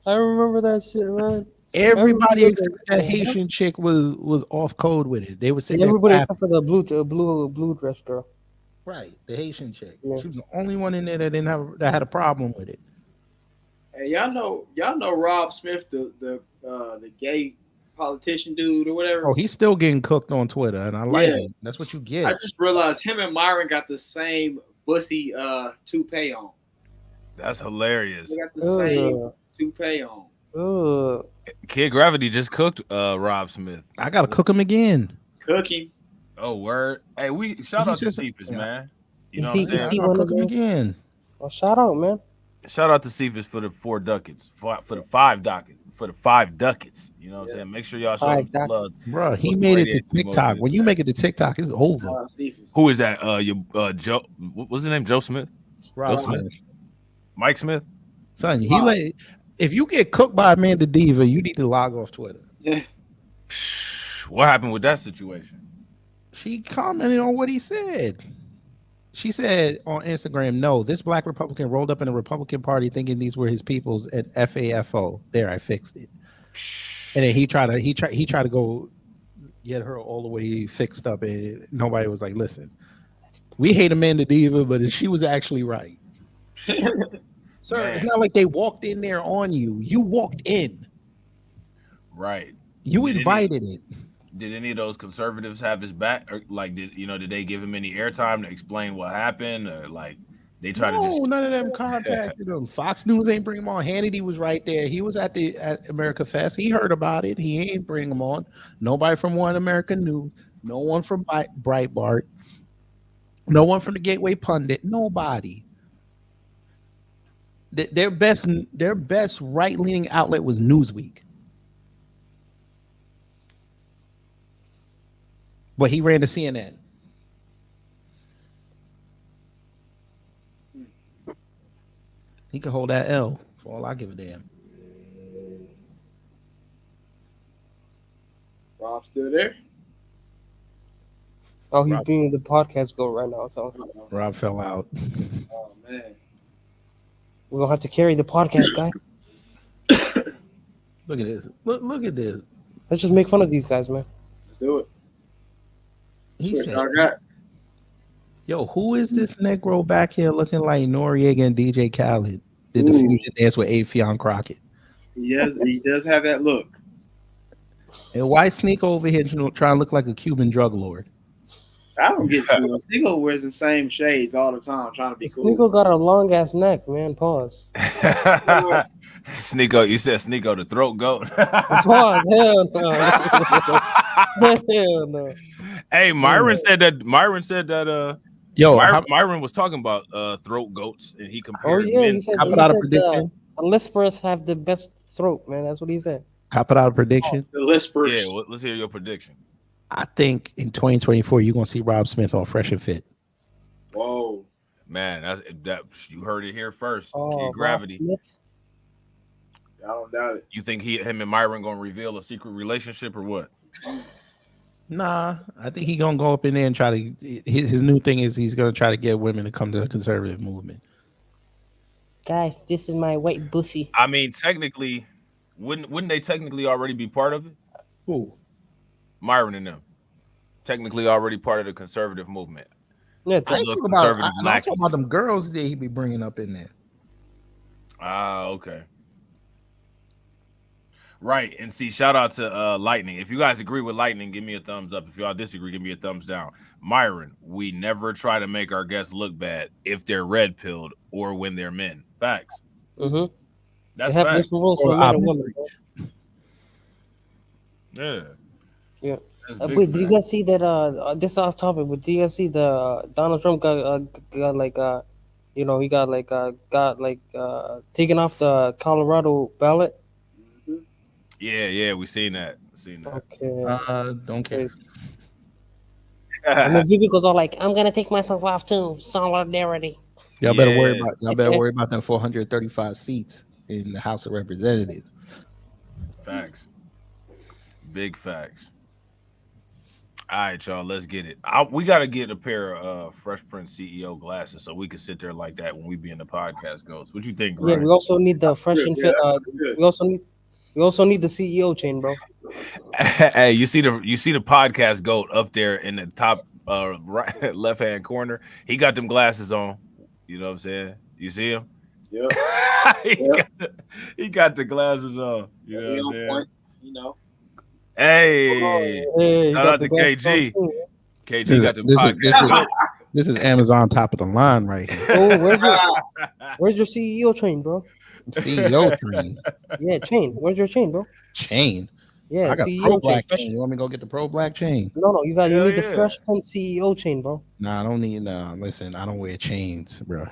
remember that shit, man. Everybody except that Haitian chick was off code with it. They would say everybody except for the blue dress girl. Right, the Haitian chick. Yeah. She was the only one in there that had a problem with it. Hey, y'all know Rob Smith, the gay politician dude or whatever. Oh, he's still getting cooked on Twitter, and I like Yeah. it. That's what you get. I just realized him and Myron got the same bussy toupee on. That's hilarious. They got the same toupee on. Kid Gravity just cooked Rob Smith. I gotta cook him again. Cooking. Oh, word. Hey, we shout out to Cephas, man. You know He what I'm saying? I'll cook him again. Well, shout out, man. Shout out to Cephas for the 4 ducats, for the 5 ducats, for the 5 ducats. You know what I'm saying? Make sure y'all show him some love. Bro, he made it to TikTok. When you make it to TikTok, it's over. Who is that? Your Joe? What's his name? Joe Smith? Rob Joe Smith? Mike Smith? Son, he like if you get cooked by Amanda Diva, you need to log off Twitter. Yeah. What happened with that situation? She commented on what he said. She said on Instagram, no, this black Republican rolled up in the Republican Party thinking these were his peoples at FAFO. There, I fixed it. And then he tried to go get her all the way fixed up, and nobody was like, listen, we hate Amanda Diva, but she was actually right. Sir, Man. it's not like they walked in there on you. You walked in. Right. You invited it. Did any of those conservatives have his back? Or like, did they give him any airtime to explain what happened? Or like, they tried to just none of them contacted him. Fox News ain't bring him on. Hannity was right there. He was at America Fest. He heard about it. He ain't bring him on. Nobody from One American News. No one from Breitbart. No one from the Gateway Pundit. Nobody. Their best right-leaning outlet was Newsweek. But he ran to CNN. He can hold that L for all I give a damn. Rob still there? Oh, he's being the podcast go right now. So Rob fell out. Oh man. We're gonna have to carry the podcast, guys. Look at this. Look at this. Let's just make fun of these guys, man. Let's do it. He said, Y'all got? yo, who is this Negro back here looking like Noriega and DJ Khaled? Did the fusion dance with Afion Crockett? He does have that look. And why sneak over here trying to look like a Cuban drug lord? I don't get Sneeko. Sneeko wears the same shades all the time, trying to be cool. Sneeko got a long ass neck, man. Pause. Sneeko, you said Sneeko the throat goat. Pause. Hell no. Hell no. Hey, Myron said that Yo, Myron was talking about throat goats, and he Oh compared yeah, men. he said, I put out a prediction. lispers have the best throat, man. That's what he said. Can I put out a prediction? The Lispers. Yeah, well, let's hear your prediction. I think in 2024 you're gonna see Rob Smith on Fresh and Fit. Whoa. Man, that you heard it here first. Oh, Kid Gravity. I don't doubt it. You think him and Myron gonna reveal a secret relationship or what? Nah, I think he gonna go up in there and try to. His new thing is he's gonna try to get women to come to the conservative movement. Guys, this is my white bussy. I mean, technically, wouldn't they technically already be part of it? Who? Myron and them. Technically already part of the conservative movement. Yeah, I ain't talking about, I'm talking about them girls that he be bringing up in there. Ah, okay. Right, and see, shout out to Lightning. If you guys agree with Lightning, give me a thumbs up. If y'all disagree, give me a thumbs down. Myron, we never try to make our guests look bad if they're red pilled or when they're men. Facts. Mm-hmm. That's they have facts. different rules for men and women. Yeah. Yeah. That's Wait, big did you facts. guys see that? This is off topic, but did you guys see the Donald Trump got like he got taken off the Colorado ballot? Yeah, we seen that. Okay. Don't care. And then people goes all like, "I'm gonna take myself off too." Solidarity. Y'all better worry about them 435 seats in the House of Representatives. Facts. Big facts. All right, y'all, let's get it. We got to get a pair of Fresh Prince CEO glasses so we can sit there like that when we be in the podcast goes. What you think, Yeah, Ryan? we also need the fresh and fit. that's good. We also need the CEO chain, bro. Hey, you see the podcast goat up there in the top right left hand corner? He got them glasses on. You know what I'm saying? You see him? Yep. he got the glasses on. You know what I'm saying? Point, you know. Hey, Hey, shout out to KG. KG got the podcast. This is Amazon top of the line right here. Oh, where's your CEO chain, bro? CEO train. Yeah, chain. Where's your chain, bro? Chain. Yeah, I got CEO pro chain. black Fresh- chain. You want me to go get the pro black chain? No, you got. You Hell need the yeah. Fresh Prince CEO chain, bro. Nah, I don't need. Listen, I don't wear chains, bro.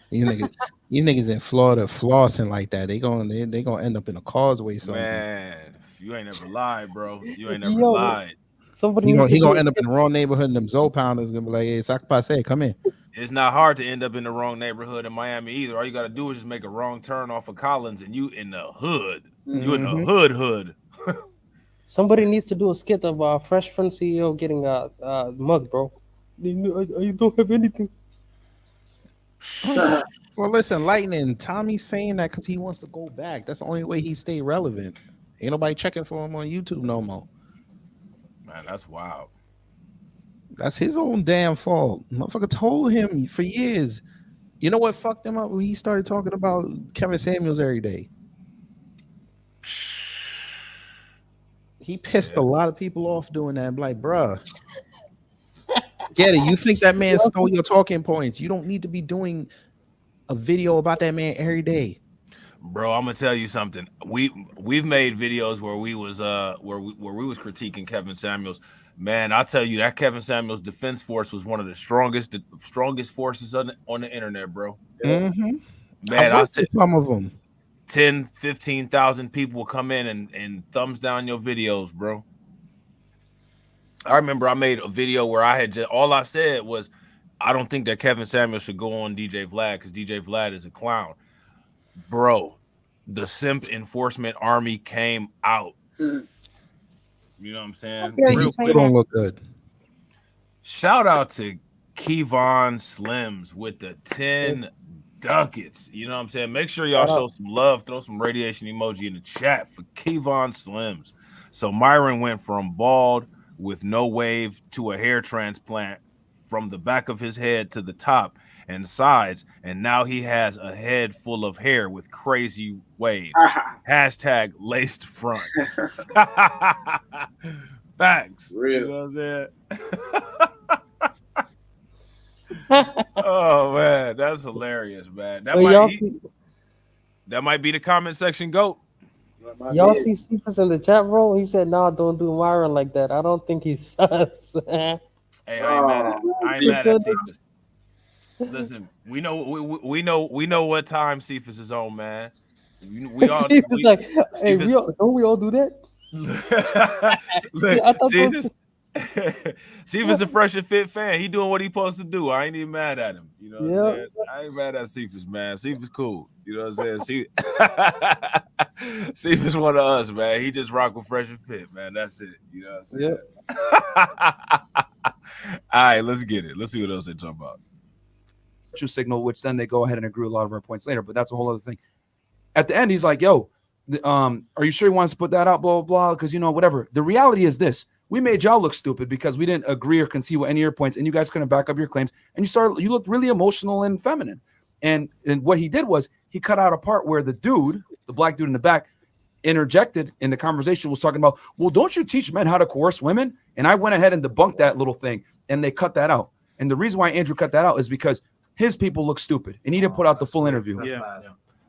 These niggas in Florida flossing like that. They gonna end up in a causeway somewhere. Man, you ain't never lied, bro. You ain't never Yo, lied. Somebody He needs to gonna do end a- up in the wrong neighborhood, and them Zoe pounders gonna be like, "Hey, Sakapase, come in." It's not hard to end up in the wrong neighborhood in Miami either. All you got to do is just make a wrong turn off of Collins, and you in the hood. You in the hood. Somebody needs to do a skit of Fresh Prince CEO getting mugged, bro. I don't have anything. Well, listen, Lightning. Tommy's saying that because he wants to go back. That's the only way he stay relevant. Ain't nobody checking for him on YouTube no more. Man, that's wild. That's his own damn fault. Motherfucker told him for years. You know what fucked him up when he started talking about Kevin Samuels every day? He pissed a lot of people off doing that. I'm like, bruh, get it. You think that man stole your talking points. You don't need to be doing a video about that man every day. Bro, I'm gonna tell you something. We've made videos where we was critiquing Kevin Samuels. Man, I'll tell you that Kevin Samuels defense force was one of the strongest forces on the internet, bro. Mm-hmm. Man, I watched some of them. 10, 15,000 people will come in and thumbs down your videos, bro. I remember I made a video where I had all I said was, I don't think that Kevin Samuels should go on DJ Vlad because DJ Vlad is a clown. Bro, the simp enforcement army came out. You know what I'm saying? Real quick, don't look good. Shout out to Kevon Slims with the 10 ducats. You know what I'm saying? Make sure y'all show some love. Throw some radiation emoji in the chat for Kevon Slims. So Myron went from bald with no wave to a hair transplant from the back of his head to the top and sides, and now he has a head full of hair with crazy waves. Hashtag laced front. Facts. Real. You know what I'm saying? Oh man, that's hilarious, man. That might be the comment section goat. Y'all see Cephas in the chat, bro? He said, "Nah, don't do Myron like that. I don't think he's sus." Hey, I ain't mad at Cephas. Listen, we know what time Cephas is on, man. We all Cephas like, hey, don't we all do that? Look, I thought see, those- Cephas a Fresh and Fit fan. He doing what he supposed to do. I ain't even mad at him. You know what I'm saying? I ain't mad at Cephas, man. Cephas cool. You know what I'm saying? Cephas one of us, man. He just rock with Fresh and Fit, man. That's it. You know what I'm saying? All right, let's get it. Let's see what else they talk about. True signal, which then they go ahead and agree a lot of our points later, but that's a whole other thing. At the end, he's like, yo, are you sure he wants to put that out, blah, blah, blah, because, you know, whatever. The reality is this. We made y'all look stupid because we didn't agree or concede with any of your points, and you guys couldn't back up your claims, and you looked really emotional and feminine. And what he did was he cut out a part where the black dude in the back, interjected in the conversation, was talking about, well, don't you teach men how to coerce women? And I went ahead and debunked that little thing, and they cut that out. And the reason why Andrew cut that out is because his people look stupid, and he didn't put out the full interview.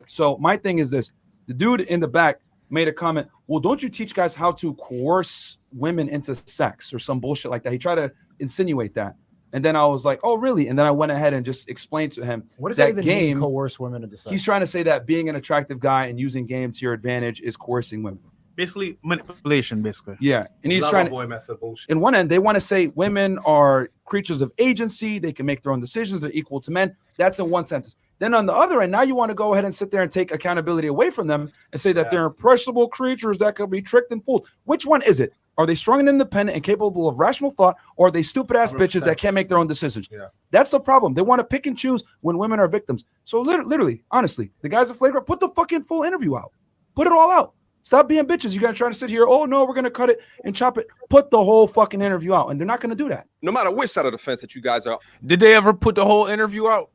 So my thing is this. The dude in the back made a comment, well, don't you teach guys how to coerce women into sex or some bullshit like that? He tried to insinuate that. And then I was like, oh, really? And then I went ahead and just explained to him what does that even game mean, coerce women into sex? He's trying to say that being an attractive guy and using game to your advantage is coercing women. Basically manipulation, basically. Yeah. And he's trying boy method bullshit. in one end, they want to say women are creatures of agency. They can make their own decisions. They're equal to men. That's in one sentence. Then on the other end, now you want to go ahead and sit there and take accountability away from them and say that they're impressionable creatures that can be tricked and fooled. Which one is it? Are they strong and independent and capable of rational thought, or are they stupid ass 100%. bitches that can't make their own decisions? Yeah. That's the problem. They want to pick and choose when women are victims. So literally, honestly, the guys at Flagrant, put the fucking full interview out. Put it all out. Stop being bitches. You're going to try to sit here, oh, no, we're going to cut it and chop it. Put the whole fucking interview out, and they're not going to do that. No matter which side of the fence that you guys are. Did they ever put the whole interview out?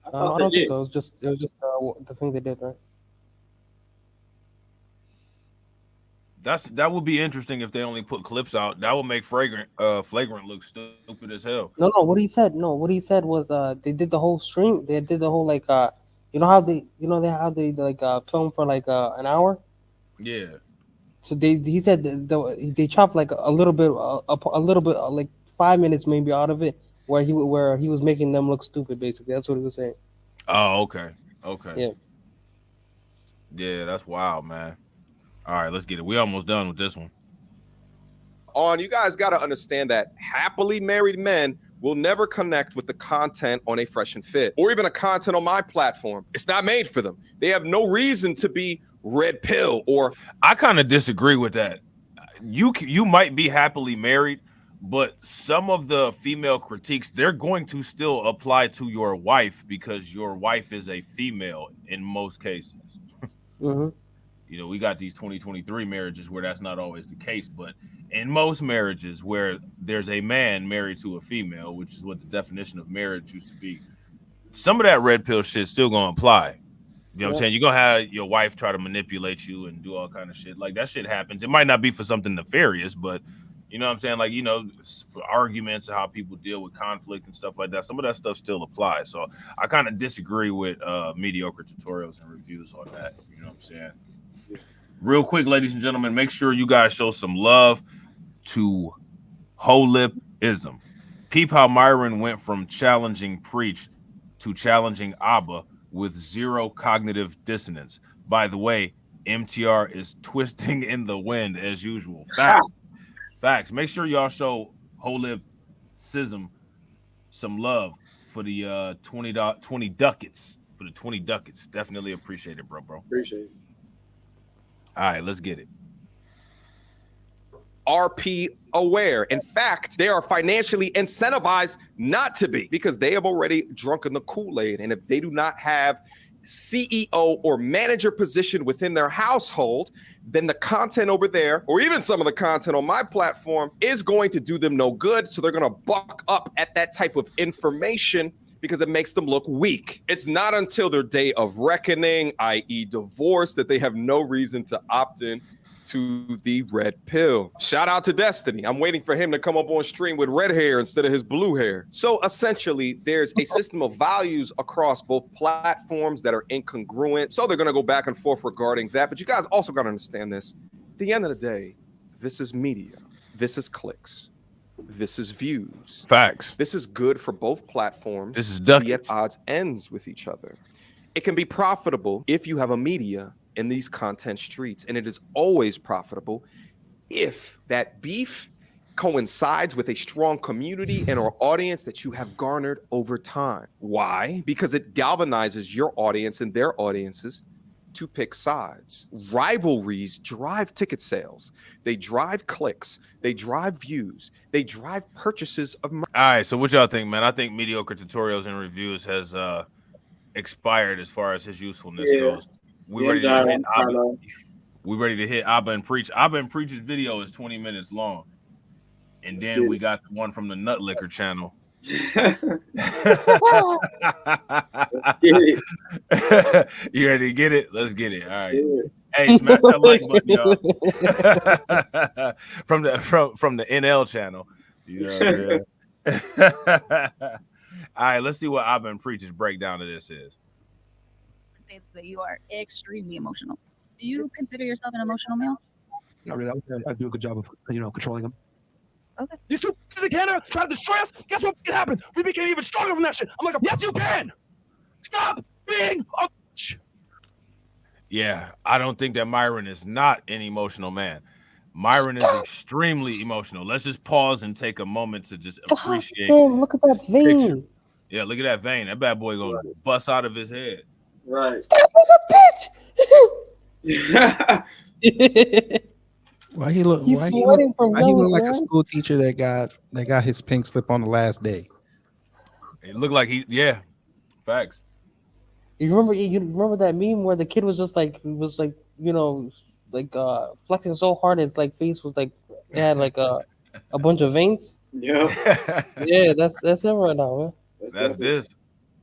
I don't think so. It was just the thing they did, right? That would be interesting if they only put clips out. That would make Flagrant look stupid as hell. No, what he said was they did the whole stream. They did the whole you know how they film for like an hour. Yeah. So he said they chopped like a little bit like 5 minutes maybe out of it where he was making them look stupid. Basically, that's what he was saying. Oh, okay. Yeah. Yeah, that's wild, man. All right, let's get it. We almost done with this one. You guys got to understand that happily married men will never connect with the content on a Fresh and Fit or even a content on my platform. It's not made for them. They have no reason to be red pill or. I kind of disagree with that. You might be happily married, but some of the female critiques, they're going to still apply to your wife because your wife is a female in most cases. Mm-hmm. You know, we got these 2023 marriages where that's not always the case, but in most marriages where there's a man married to a female, which is what the definition of marriage used to be, some of that red pill shit's still gonna apply. You know what I'm saying? You're gonna have your wife try to manipulate you and do all kind of shit. Like that shit happens. It might not be for something nefarious, but you know what I'm saying? Like, you know, for arguments and how people deal with conflict and stuff like that, some of that stuff still applies. So I kind of disagree with mediocre tutorials and reviews on that. You know what I'm saying? Real quick, ladies and gentlemen, make sure you guys show some love to Holipism. Peep how Myron went from challenging Preach to challenging Abba with zero cognitive dissonance. By the way, MTR is twisting in the wind as usual. Facts. Make sure y'all show Holipism some love for the 20 ducats. For the 20 ducats. Definitely appreciate it, bro. Appreciate it. All right, let's get it. RP aware. In fact, they are financially incentivized not to be because they have already drunken the Kool-Aid. And if they do not have CEO or manager position within their household, then the content over there, or even some of the content on my platform, is going to do them no good. So they're going to buck up at that type of information because it makes them look weak. It's not until their day of reckoning, i.e. divorce, that they have no reason to opt in to the red pill. Shout out to Destiny. I'm waiting for him to come up on stream with red hair instead of his blue hair. So essentially, there's a system of values across both platforms that are incongruent. So they're going to go back and forth regarding that. But you guys also got to understand this. At the end of the day, this is media. This is clicks. This is views. Facts. This is good for both platforms. This is to be at ducats. odds ends with each other. It can be profitable if you have a media in these content streets, and it is always profitable if that beef coincides with a strong community and our audience that you have garnered over time. Why? Because it galvanizes your audience and their audiences to pick sides. Rivalries drive ticket sales. They drive clicks. They drive views. They drive purchases of merch. All right, so what y'all think, man? I think mediocre tutorials and reviews has expired as far as his usefulness goes. We ready to hit Abba. We ready to hit Abba and Preach. Abba and Preach's video is 20 minutes long. And then we got the one from the Nut Liquor channel. You ready to get it? Let's get it. All right. Hey, smash that like button, y'all. from the NL channel. You know what I'm saying? All right, let's see what Abba and Preach's breakdown of this is. Say that you are extremely emotional. Do you consider yourself an emotional male? Not really. I do a good job of controlling them. Okay. These two pieces of Canada try to destroy us. Guess what happens? We became even stronger from that shit. I'm like, yes, you can. Stop being a bitch. Yeah, I don't think that Myron is not an emotional man. Myron is extremely emotional. Let's just pause and take a moment to just appreciate. Damn, look at that vein. Picture. Yeah, look at that vein. That bad boy gonna bust out of his head. Right. Stop being a bitch. Why he look? He's Why sweating from he look like man. a school teacher that got his pink slip on the last day? It looked like facts. You remember that meme where the kid was just like flexing so hard his like face was like it had like a bunch of veins. Yeah. Yeah, that's it right now, man. That's this.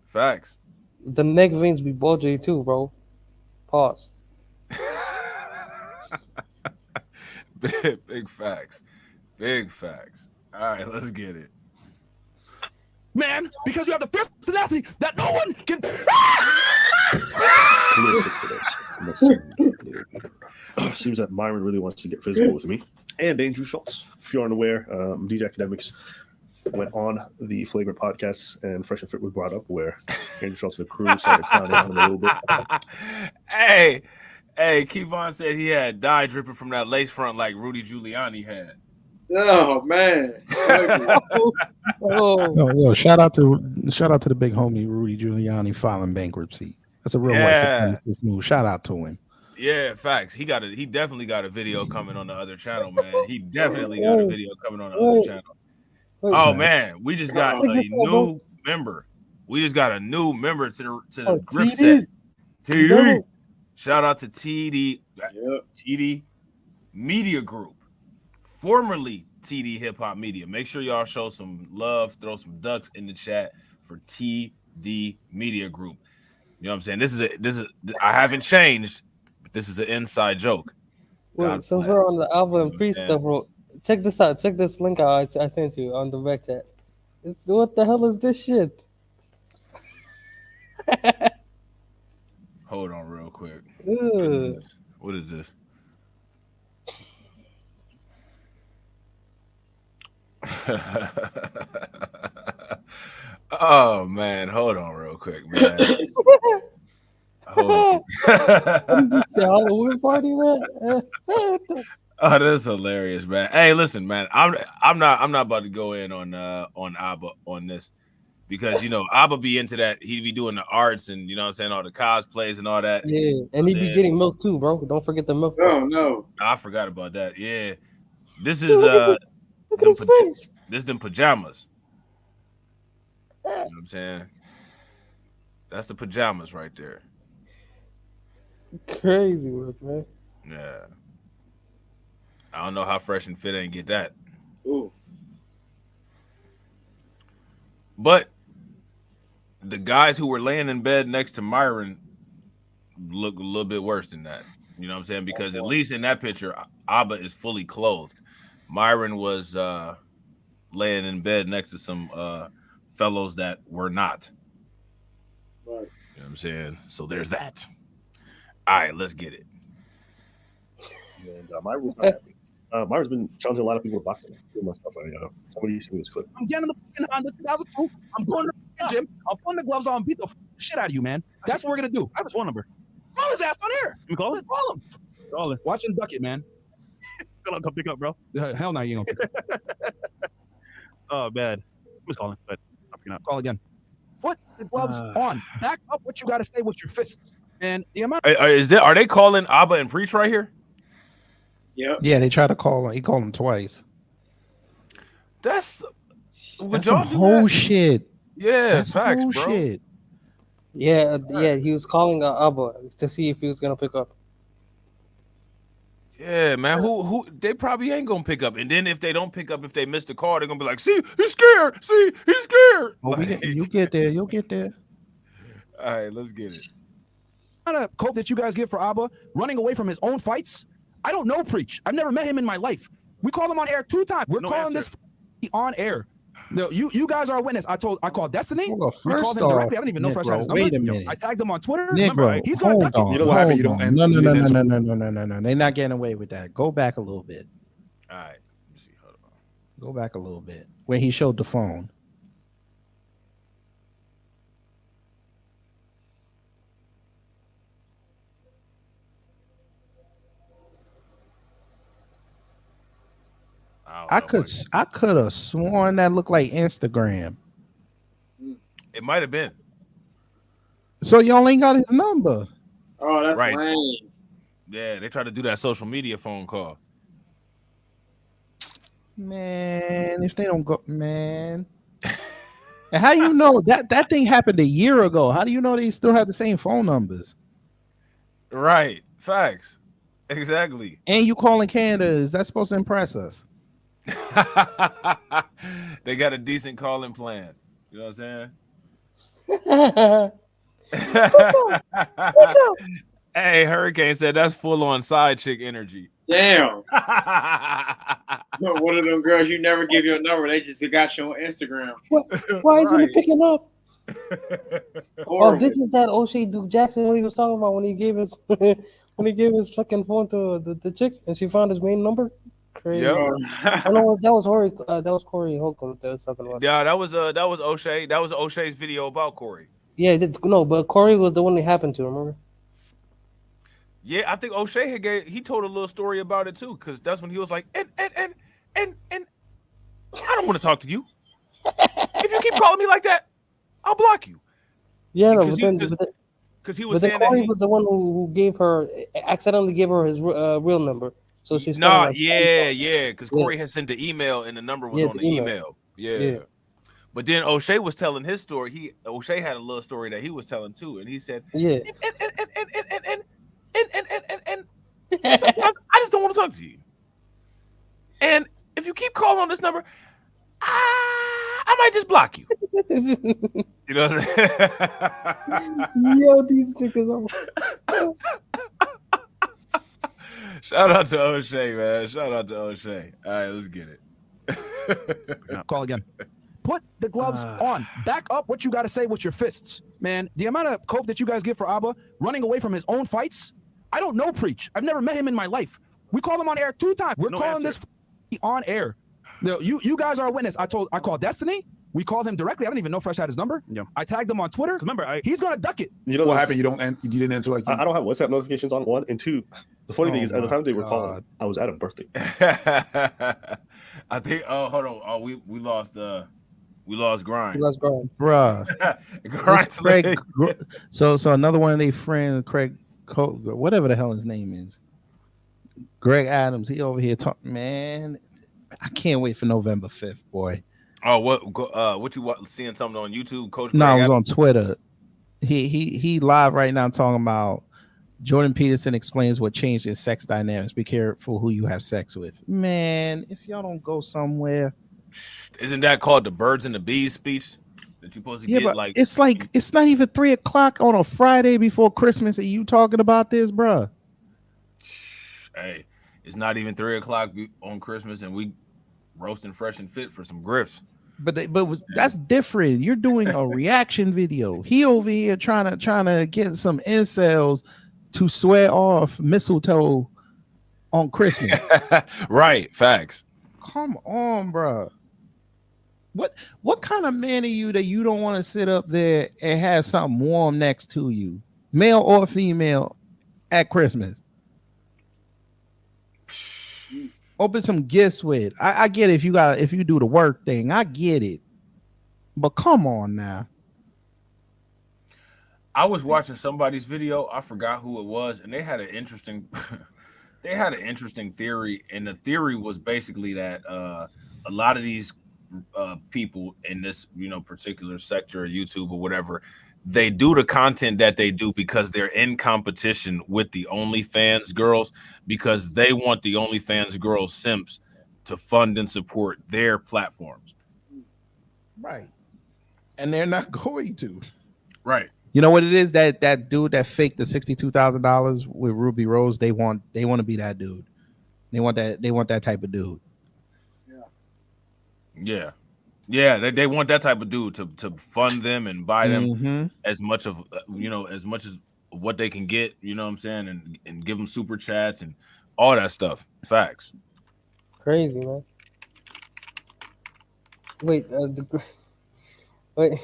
Facts. The neck veins be bulgy too, bro. Pause. Big facts. Big facts. All right, let's get it. Man, because you have the fierce tenacity that no one can. Seems that Myron really wants to get physical with me and Andrew Schultz. If you're unaware, DJ Academics went on the Flagrant podcast and Fresh and Fit was brought up where Andrew Schultz and the crew started clowning on him a little bit. Hey, Kevon said he had dye dripping from that lace front like Rudy Giuliani had. Oh man. Yo, shout out to the big homie Rudy Giuliani filing bankruptcy. That's a real white supremacist move. Shout out to him. Yeah, facts. He definitely got a video coming on the other channel, man. He definitely got a video coming on the other channel. Oh man, we just got a new member. We just got a new member to the grip set. TD. Shout out to TD. TD Media Group, formerly TD Hip Hop Media. Make sure y'all show some love, throw some ducks in the chat for TD Media Group. You know what I'm saying? This is I haven't changed, but this is an inside joke. Wait, since we're on the album and Priest stuff, bro, check this out. Check this link out I sent you on the back chat. What the hell is this shit? Hold on real quick. Ugh. What is this? Oh man, hold on real quick, man. Hold on. What is this, a Halloween party, man? Oh, that's hilarious, man. Hey, listen, man. I'm not about to go in on Abba on this because Abba be into that. He be doing the arts and all what I'm saying, all the cosplays and all that. Yeah, and he be getting milk too, bro. Don't forget the milk. Oh no, I forgot about that. Yeah, this is them pajamas. You know what I'm saying? That's the pajamas right there. Crazy work, man. Yeah. I don't know how Fresh and Fit ain't get that. Ooh. But the guys who were laying in bed next to Myron look a little bit worse than that. You know what I'm saying? Because at least in that picture, Abba is fully clothed. Myron was laying in bed next to some fellows that were not. Right. You know what I'm saying? So there's that. All right, let's get it. And Myron's not happy. Myron's been challenging a lot of people with boxing. Doing my stuff. Somebody sent me this clip. I'm getting the fucking Honda 2002. I'm going to the gym. I'm putting the gloves on, beat the shit out of you, man. That's what we're gonna do. I have his phone number. Call his ass on here. You call it? Call him. Call it. Watch him duck it, man. Still not gonna pick up, bro. Hell no, you don't. Oh, bad. Who's calling? But I'm picking up. Call again. Put the gloves on. Back up what you got to say with your fists. And the amount. Are they calling Abba and Preach right here? Yep. Yeah, they tried to call him. He called him twice. That's some whole shit. Yeah, That's facts, whole bro. shit. Yeah, he was calling Abba to see if he was gonna pick up. Yeah, man. Who they probably ain't gonna pick up. And then if they don't pick up, if they miss the call, they're gonna be like, see, he's scared. See, he's scared. Oh, you get there. You'll get there. All right, let's get it. Kind of quote that you guys give for Abba running away from his own fights. I don't know Preach. I've never met him in my life. We called him on air 2 times. We're calling this on air. No, you guys are a witness. I called Destiny. Hold on, We called first him directly. I off, don't even know Fresh had his Negro, wait number. a minute. I tagged him on Twitter. Negro, He's gonna duck it. You know what happened? You don't end. No. They're not getting away with that. Go back a little bit. All right. Let me see. Hold on. Go back a little bit. When he showed the phone. I could have sworn that looked like Instagram. It might have been. So y'all ain't got his number. Oh, that's Right. lame. Yeah, they tried to do that social media phone call. Man, if they don't go, man. And how you know that thing happened a year ago? How do you know they still have the same phone numbers? Right. Facts. Exactly. And you calling Canada, is that supposed to impress us? They got a decent calling plan. You know what I'm saying? Hey, Hurricane said that's full on side chick energy. Damn. One of them girls you never give your number. They just got you on Instagram. Why isn't he Right. picking up? Oh, Horrible. this is that O'Shea Duke Jackson what he was talking about when he gave his when he gave his fucking phone to the chick and she found his main number. Crazy. Yep. I know that was Corey Holcomb that was talking about. Yeah, that was O'Shea. That was O'Shea's video about Corey. Yeah, but Corey was the one it happened to. Remember? Yeah, I think O'Shea he told a little story about it too, because that's when he was like, and I don't want to talk to you. If you keep calling me like that, I'll block you. Yeah, no, Because he was saying Corey that was the one who gave her accidentally gave her his real number. So she's because Corey had sent the email and the number was on the email. Yeah. But then O'Shea was telling his story. O'Shea had a little story that he was telling too, and he said, yeah, and sometimes I just don't want to talk to you. And if you keep calling on this number, I might just block you. You know what I'm saying? Yo, these niggas are. Shout out to O'Shea, man. Shout out to O'Shea. All right, let's get it. Call again. Put the gloves on. Back up what you got to say with your fists. Man, the amount of cope that you guys give for Abba running away from his own fights. I don't know Preach. I've never met him in my life. We called him on air 2 times. We're calling this on air. No, you guys are a witness. I called Destiny. We called him directly. I don't even know Fresh had his number. Yeah. I tagged him on Twitter. Remember, he's gonna duck it. You know What happened? You didn't answer like I don't have WhatsApp notifications on, 1 and 2. The funny thing is, at the time they were calling, I was at a birthday. I think. Oh, hold on. Oh, we lost. We lost Grind. Let's go, Bruh. Grind. This Craig, so another one of their friends, Craig, whatever the hell his name is, Greg Adams. He over here talking. Man, I can't wait for November 5th, boy. Oh, what you seeing something on YouTube, Coach? No, Greg it was on Adams? Twitter. He live right now talking about Jordan Peterson explains what changed in sex dynamics. Be careful who you have sex with. Man, if y'all don't go somewhere. Isn't that called the birds and the bees speech that you're supposed to Yeah, get? but Like it's not even 3 o'clock on a Friday before Christmas, and you talking about this, bruh. hey, it's not even 3 o'clock on Christmas, and we roasting Fresh and Fit for some grifts. That's different. You're doing a reaction video. He over here trying to get some incels to swear off mistletoe on Christmas. Right, facts. Come on, bro. What kind of man are you that you don't want to sit up there and have something warm next to you, male or female, at Christmas? Open some gifts with. I get it if you do the work thing. I get it. But come on now. I was watching somebody's video. I forgot who it was, and they had an interesting theory. And the theory was basically that a lot of these people in this particular sector of YouTube or whatever, they do the content that they do because they're in competition with the OnlyFans girls, because they want the OnlyFans girls simps to fund and support their platforms. Right. And they're not going to. Right. You know what it is? That dude that faked the $62,000 with Ruby Rose, they want to be that dude. They want that type of dude. Yeah. They want that type of dude to fund them and buy them as much of as much as what they can get, you know what I'm saying, and give them super chats and all that stuff. Facts. Crazy, man. Wait, wait.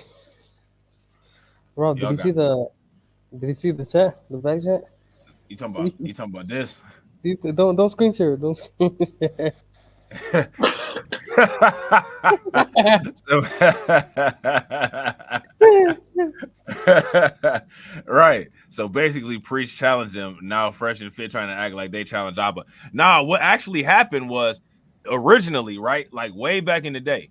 Rob, did you see the chat? The back chat? You talking about this? Don't screen share. Don't screen share. Right. So basically, Preach challenged him. Now Fresh and Fit trying to act like they challenged Abba. Nah, what actually happened was originally, right, like way back in the day,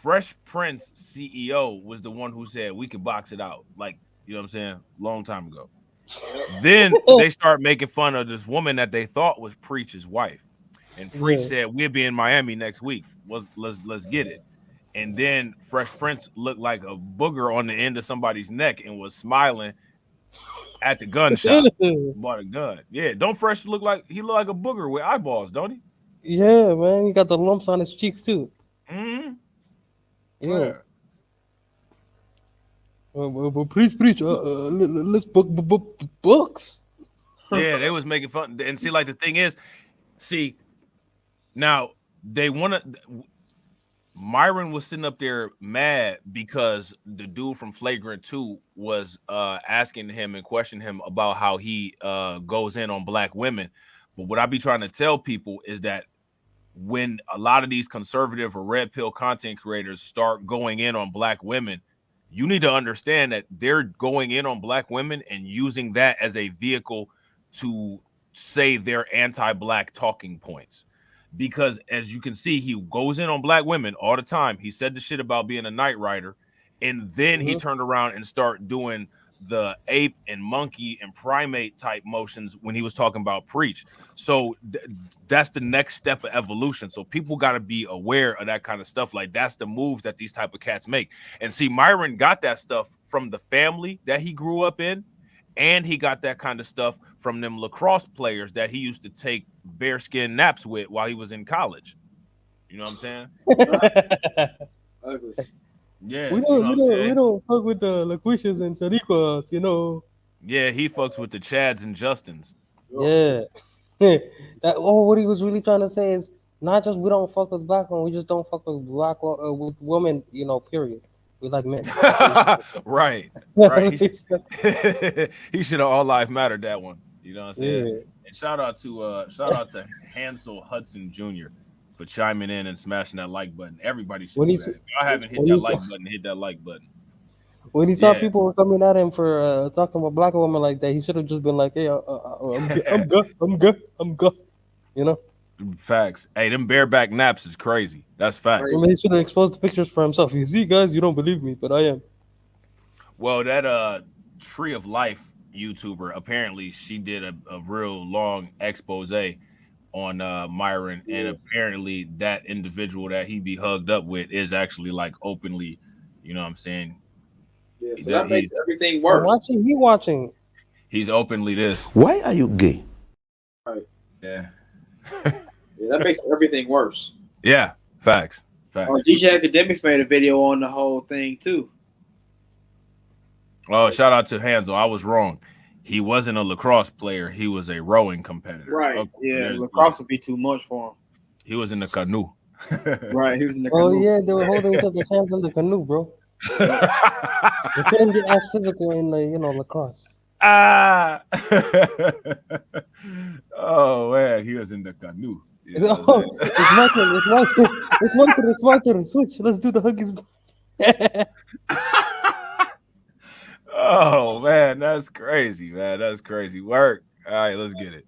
Fresh Prince CEO was the one who said we could box it out, like, you know what I'm saying, long time ago. Then they start making fun of this woman that they thought was Preach's wife. And Preach said, we'll be in Miami next week. Let's get it. And then Fresh Prince looked like a booger on the end of somebody's neck and was smiling at the gun shop. Bought a gun. Yeah, don't Fresh look like a booger with eyeballs, don't he? Yeah, man. He got the lumps on his cheeks too. Mm-hmm. Yeah. Preach. Let's book books. Yeah, they was making fun. And see, like the thing is, now they want to. Myron was sitting up there mad because the dude from Flagrant 2 was asking him and questioning him about how he goes in on black women. But what I be trying to tell people is that when a lot of these conservative or red pill content creators start going in on black women, you need to understand that they're going in on black women and using that as a vehicle to say their anti-black talking points. Because as you can see, he goes in on black women all the time. He said the shit about being a night rider, and then he turned around and started doing the ape and monkey and primate type motions when he was talking about Preach. So that's the next step of evolution. So people got to be aware of that kind of stuff. Like, that's the moves that these type of cats make. And see, Myron got that stuff from the family that he grew up in, and he got that kind of stuff from them lacrosse players that he used to take bearskin naps with while he was in college. You know what I'm saying? Yeah, we don't fuck with the Laquishas and Shariquas, you know. Yeah, he fucks with the Chads and Justins. Yeah. What he was really trying to say is not just we don't fuck with black women, we just don't fuck with with women, you know, period. We like men. Right. He should have all life mattered that one. You know what I'm saying? Yeah. And shout out to Hansel Hudson Jr. for chiming in and smashing that like button. Everybody should do that. If y'all haven't hit that like button, hit that like button. When he saw people were coming at him for talking about black women like that, he should have just been like, "Hey, I'm good." You know. Facts. Hey, them bareback naps is crazy. That's facts. I mean, he should have exposed the pictures for himself. You see, guys, you don't believe me, but I am. Well, that Tree of Life YouTuber, apparently she did a real long expose on Myron, and apparently that individual that he be hugged up with is actually like openly, you know what I'm saying? Yeah, so that makes everything worse. Watching. He's openly this. Why are you gay? Right. Yeah. Yeah, that makes everything worse. Yeah, facts. DJ Academics made a video on the whole thing too. Oh, shout out to Hansel. I was wrong. He wasn't a lacrosse player. He was a rowing competitor. Right. Okay, Yeah, lacrosse would be too much for him. He was in the canoe. Right, he was in the canoe. Oh yeah, they were holding each other's hands in the canoe, bro. They couldn't get as physical in the lacrosse. Oh man, he was in the canoe. You know what I'm It's my turn. It's my turn. It's my turn. It's my turn. Switch. Let's do the Huggies. Oh man, that's crazy, man. That's crazy work. All right, let's get it.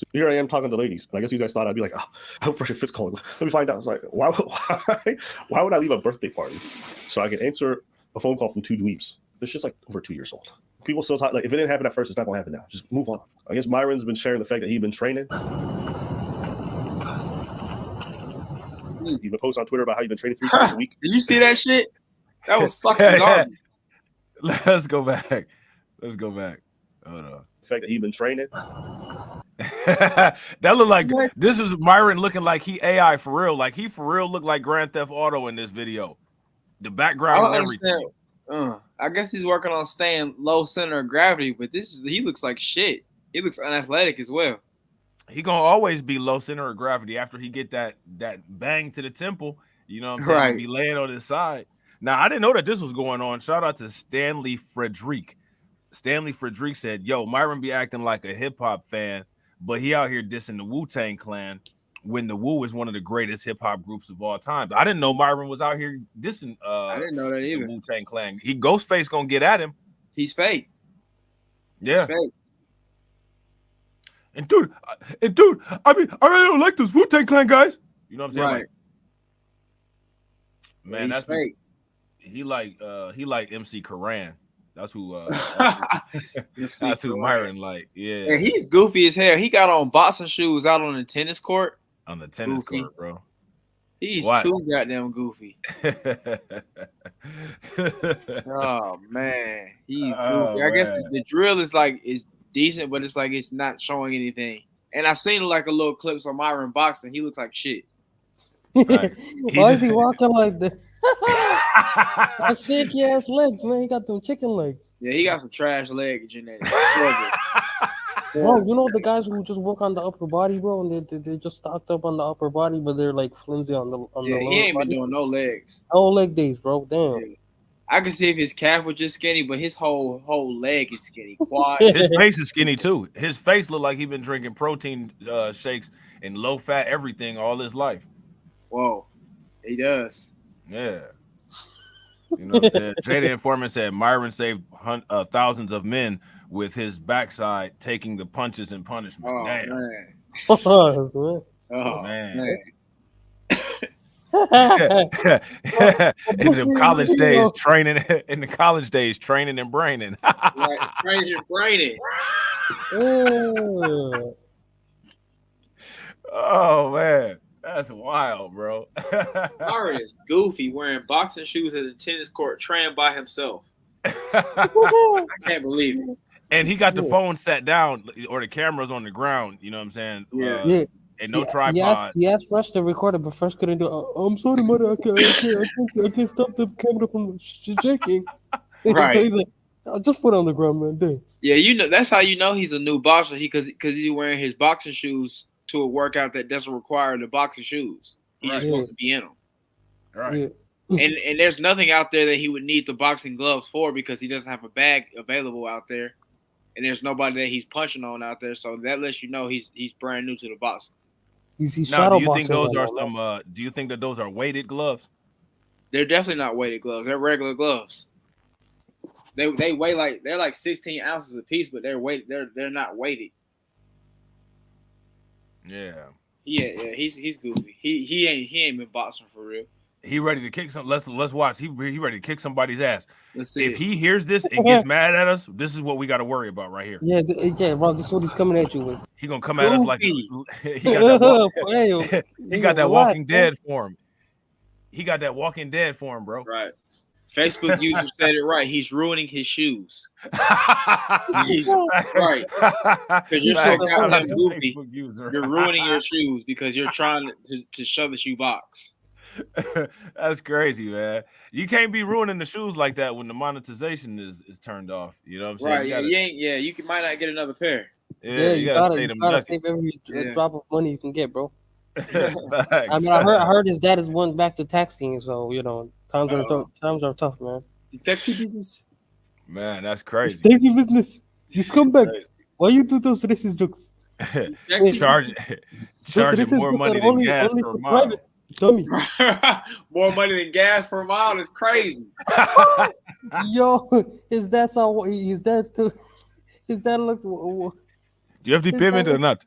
So here I am talking to ladies, and I guess you guys thought I'd be like, "Oh, I hope Fresh and Fit's calling." Let me find out. It's like, why would I leave a birthday party so I can answer a phone call from two dweebs? It's just like over 2 years old. People still talk like if it didn't happen at first, it's not gonna happen now. Just move on. I guess Myron's been sharing the fact that he's been training. He's been posting on Twitter about how he's been training 3 times a week. Did you see that shit? That was fucking garbage. Let's go back. Let's go back. Hold on. The fact that he's been training. That looked like this is Myron looking like he AI for real. Like he for real looked like Grand Theft Auto in this video. The I background don't and everything. understand. I guess he's working on staying low center of gravity, but he looks like shit. He looks unathletic as well. He gonna always be low center of gravity after he get that bang to the temple. You know what I'm saying? Right. Be laying on his side. Now I didn't know that this was going on. Shout out to Stanley Frederick. Stanley Frederick said, "Yo, Myron be acting like a hip hop fan, but he out here dissing the Wu-Tang Clan when the Wu is one of the greatest hip hop groups of all time." I didn't know Myron was out here dissing. I didn't know that either. The Wu-Tang Clan. Ghostface gonna get at him. He's fake. Yeah. He's fake. And dude, I mean, I really don't like those Wu-Tang Clan guys. You know what I'm saying? Right. Like, man, He's that's fake. He like MC Karan. That's who MC that's who Karan. Myron like. Yeah. And he's goofy as hell. He got on boxing shoes out on the tennis court. On the tennis Goofy. court, bro. He's What? too goddamn goofy. Oh man, he's Oh, goofy. I guess man. the drill is decent, but it's like it's not showing anything. And I've seen like a little clips on Myron boxing. He looks like shit. Why is he walking like that? That shaky ass legs, man. He got them chicken legs. Yeah, he got some trash legs in there. Bro, you know the guys who just work on the upper body, bro, and they're just stocked up on the upper body, but they're like flimsy on the Yeah, lower he ain't been body. doing no legs. No leg days, bro. Damn. I can see if his calf was just skinny, but his whole leg is skinny. Quad. His face is skinny too. His face look like he been drinking protein shakes and low fat everything all his life. Whoa, he does. Yeah. You know what I'm saying? Jada Informant said Myron saved thousands of men with his backside taking the punches and punishment. Oh Damn. man. Oh, Oh man. man. in the college days training and braining. Right, training and braining. Oh man, that's wild, bro. Myron is goofy wearing boxing shoes at the tennis court training by himself. I can't believe it. And he got the phone sat down or the cameras on the ground, you know what I'm saying? Yeah. And no Yeah, tripod. He asked Fresh to record it, but Fresh couldn't do it. I'm sorry, mother. I can't stop the camera from shaking. Right. So he's like, I'll just put it on the ground, man. Damn. Yeah, you know that's how you know he's a new boxer. Because he's wearing his boxing shoes to a workout that doesn't require the boxing shoes. He's just supposed to be in them. Right. Yeah. And there's nothing out there that he would need the boxing gloves for because he doesn't have a bag available out there, and there's nobody that he's punching on out there. So that lets you know he's brand new to the boxing. He's Now, shadow do you think boxing those right are now. some? Do you think that those are weighted gloves? They're definitely not weighted gloves. They're regular gloves. They weigh they're like 16 ounces a piece, but they're weighted. They're not weighted. Yeah. Yeah, he's goofy. He ain't been boxing for real. He ready to kick some. Let's watch. He ready to kick somebody's ass. Let's see. If he hears this and gets mad at us, this is what we got to worry about right here. Yeah, bro. This is what he's coming at you with. He gonna come at us like he He got that relax, Walking man. Dead form. He got that Walking Dead form, bro. Right. Facebook user said it right. He's ruining his shoes. He's, right. Because you're so Facts. Shout out goddamn to goofy. Facebook user. You're ruining your shoes because you're trying to shove the shoe box. That's crazy, man. You can't be ruining the shoes like that when the monetization is turned off. You know what I'm saying? Right. You Yeah, gotta- you ain't. Yeah, you might not get another pair. Yeah, you gotta stay them gotta nuggets. save every Yeah. drop of money you can get, bro. Facts. I mean, I heard his dad is went back to taxing, so you know times are tough, man. The taxi business. Man, that's crazy. Taxi business. You scumbag. Crazy. Why you do those racist jokes? charging more money than gas per mile. Dummy. More money than gas per mile is crazy. Yo, his dad saw his dad looked. Do you have the payment or not?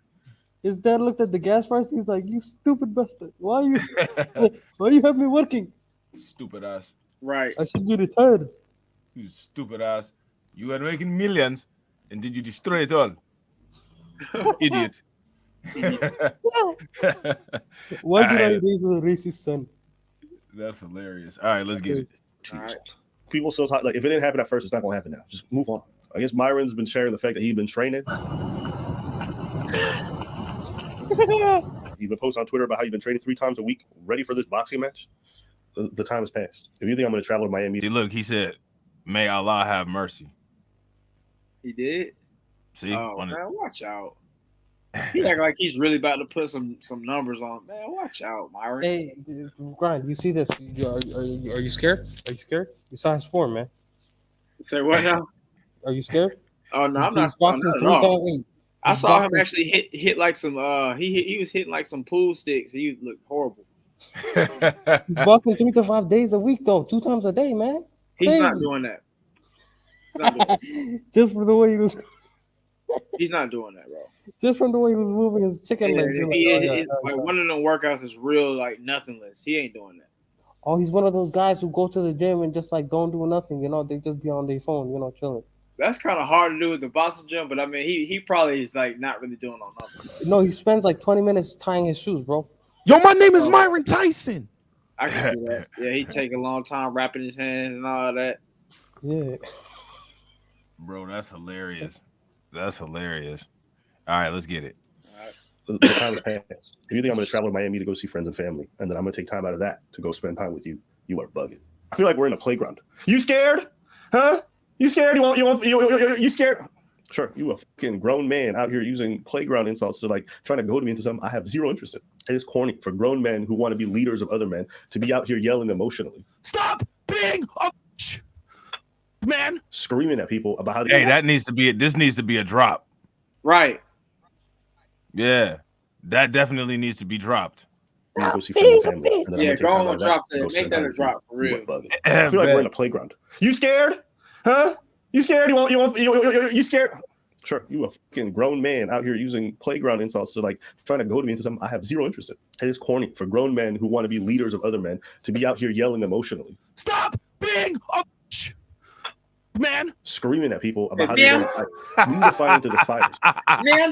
His dad looked at the gas price. He's like, "You stupid bastard! Why you have me working? Stupid ass. Right. I should be retired." You stupid ass. You are making millions, and did you destroy it all? Idiot. Why did I Alright. raise a racist son? That's hilarious. All right, let's get it. People still talk like if it didn't happen at first, it's not gonna happen now. Just move on. I guess Myron's been sharing the fact that he's been training. You've been posting on Twitter about how you've been training 3 times a week, ready for this boxing match. The time has passed. If you think I'm gonna travel to Miami, See, look, he said, "May Allah have mercy." He did. See, Oh on man, it. watch out. He act like he's really about to put some numbers on. Man, watch out, Myron. Hey, Grind, you see this? Are you scared? Are you scared? You saw his form, man. Say what now? Are you scared? Oh no, I'm He's not. boxing Not at 3 all. times. I He's saw him boxing- actually hit like some. He was hitting like some pool sticks. He looked horrible. He's boxing 3 to 5 days a week, though, 2 times a day, man. He's not Crazy. doing that. He's not doing Just for the way he was, He's not doing that, bro. just from the way he was moving his chicken Yeah, legs. you're like, he- oh, yeah, it's yeah, like yeah. one of them workouts is real like nothingless. He ain't doing that. Oh, he's one of those guys who go to the gym and just like don't do nothing. You know, they just be on their phone, you know, chilling. That's kind of hard to do with the boxing gym, but I mean, he probably is like not really doing on nothing. No, he spends like 20 minutes tying his shoes, bro. Yo, my name is Myron Tyson. I can see that. Yeah, he take a long time wrapping his hands and all that. Yeah. Bro, that's hilarious. That's hilarious. All right, let's get it. the time has passed. If you think I'm going to travel to Miami to go see friends and family, and then I'm going to take time out of that to go spend time with you, you are bugging. I feel like we're in a playground. You scared? Huh? You scared? You scared? Sure, you a fucking grown man out here using playground insults to like trying to goad me into something I have zero interest in. It is corny for grown men who want to be leaders of other men to be out here yelling emotionally, Stop being a man. screaming at people about how they Hey, that needs to be this needs to be a drop. Right. Yeah. That definitely needs to be dropped. go see friends and family. And then I'm Yeah, gonna take go time on out and of drop to go that. spend Make that time a with you. drop for You real. are bugging. I feel like we're in a playground. You scared? Huh? You scared? You scared? Sure, you a fucking grown man out here using playground insults to like trying to goad me into something I have zero interest in. It is corny for grown men who want to be leaders of other men to be out here yelling emotionally, Stop being a man. screaming at people about how Yeah. they're going to fight into the fires. Man.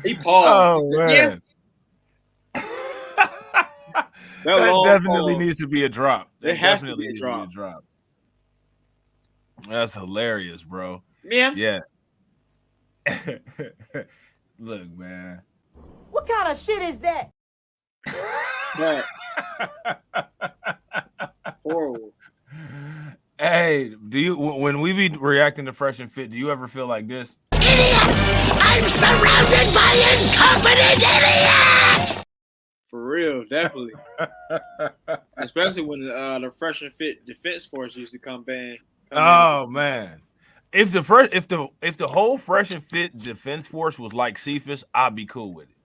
He paused. Oh He said, man. That long definitely pause. needs to be a drop. It That has to definitely be a needs drop. drop. That's hilarious, bro. Man. Yeah. Look, man. What kind of shit is that? Right. Horrible. Hey, do you when we be reacting to Fresh and Fit, do you ever feel like this? Idiots! I'm surrounded by incompetent idiots! For real, definitely. Especially when the Fresh and Fit Defense Force used to come in. Oh man. If the whole Fresh and Fit Defense Force was like Cephas, I'd be cool with it.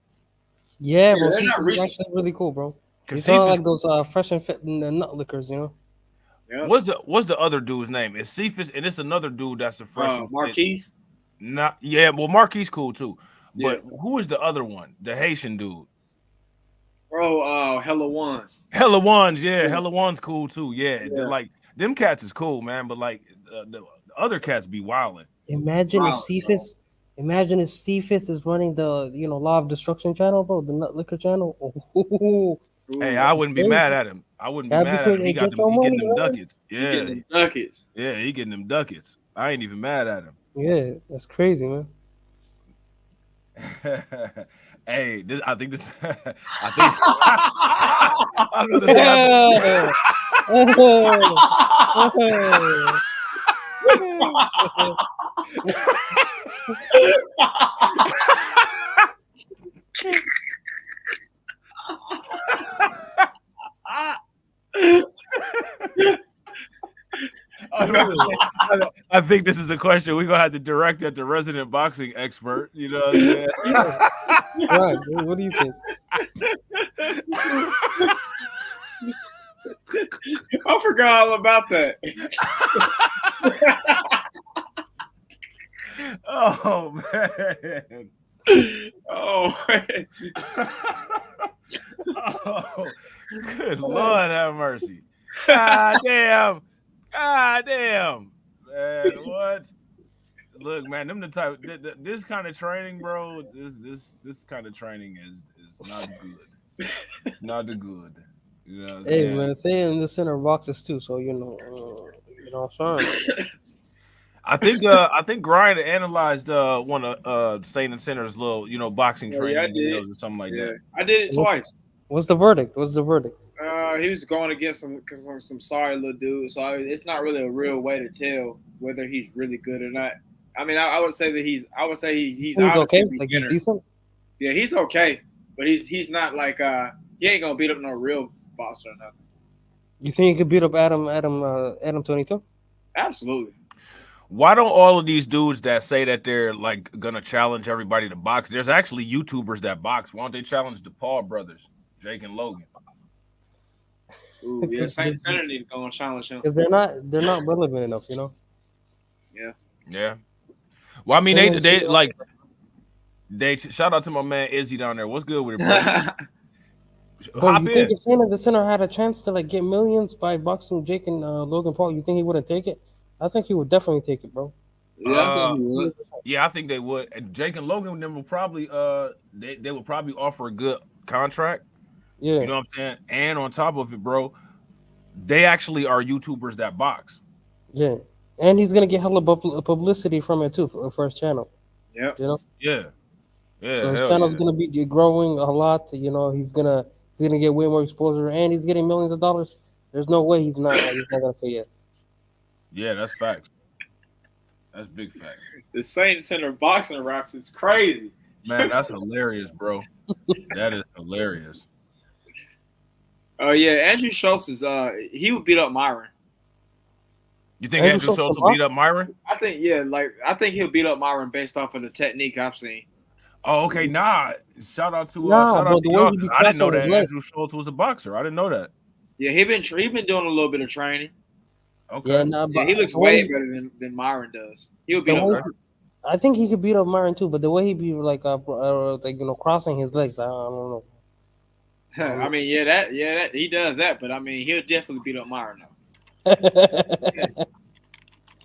Yeah, Yeah, bro. they're not Cephas is recent. actually really cool, bro. Cause It's not Cephas- like those fresh and fit nut lickers, you know. Yep. What's the other dude's name? It's Cephas, and it's another dude that's a Fresh and Fit. Marquise. Not yeah, well Marquise cool too. But who is the other one? The Haitian dude. Bro, Hella Ones. Hella Ones, yeah. Hella Ones cool too. Yeah. Yeah. They're like them cats is cool, man. But like the other cats be wilding. Imagine Wow, if Cephas, imagine if Cephas is running the Law of Destruction channel, bro, the nut liquor channel. Oh, Hey, I wouldn't be mad at him. I wouldn't be That'd be mad at him. crazy. He got Get them. your He getting money, them man. ducats. He Yeah, getting them ducats. yeah. He getting them ducats. I ain't even mad at yeah, that's crazy, man. him. Hey, I think this. I think. I'm gonna say. I think this is a question we're gonna have to direct at the resident boxing expert. You know what I'm saying? Right. What do you think? I forgot all about that. Oh man. Oh man. Oh, good Lord have mercy. God damn. God damn. Man, what? Look, man, them the type this kind of training, bro. This kind of training is not good. It's not the good. You know what I'm Hey saying? man, say in the center boxes too, so you know what I'm saying. I think Grind analyzed one of Saint and Center's little, boxing training I did. videos or something like that. I did it twice. What's the verdict? What's the verdict? He was going against some sorry little dude, so it's not really a real way to tell whether he's really good or not. I mean, I would say that he's He's okay, honestly like he's beginner. decent. Yeah, he's okay, but he's not like he ain't gonna beat up no real boxer or nothing. You think he could beat up Adam 22? Absolutely. Why don't all of these dudes that say that they're like gonna challenge everybody to box? There's actually YouTubers that box. Why don't they challenge the Paul brothers, Jake and Logan? Ooh, yeah, Saint Center need to go and challenge him. Because they're not relevant enough, you know. Yeah. Yeah. Well, I mean, Same they shit. like they shout out to my man Izzy down there. What's good with it, bro? Bro, Hop you in. think if Shane the Center had a chance to like get millions by boxing Jake and Logan Paul, you think he wouldn't take it? I think he would definitely take it, bro. Yeah, I think they would. And Jake and Logan them will probably they would probably offer a good contract. Yeah. You know what I'm saying? And on top of it, bro, they actually are YouTubers that box. Yeah, and he's gonna get hella publicity from it too for his channel. Yeah. You know. Yeah. Yeah. So his hell channel's yeah. gonna be growing a lot. You know, he's gonna get way more exposure, and he's getting millions of dollars. There's no way he's not gonna say yes. Yeah, that's facts. That's big facts. The Saint Center boxing raps is crazy. Man, that's hilarious, bro. That is hilarious. Oh yeah, Andrew Schultz is he would beat up Myron. You think Andrew Schultz will beat up Myron? I think he'll beat up Myron based off of the technique I've seen. Oh, okay. Nah. Shout out to Nah, shout bro, out the to way y'all. he be 'Cause I didn't know crossing his that leg. Andrew Schultz was a boxer. I didn't know that. Yeah, he been doing a little bit of training. Okay. Yeah, nah, Yeah, but he looks the way way better than Myron does. He'll the beat way up. I think he could beat up Myron too, but the way he be like crossing his legs, I don't know. I mean, that he does that, but I mean, he'll definitely beat up Myron though.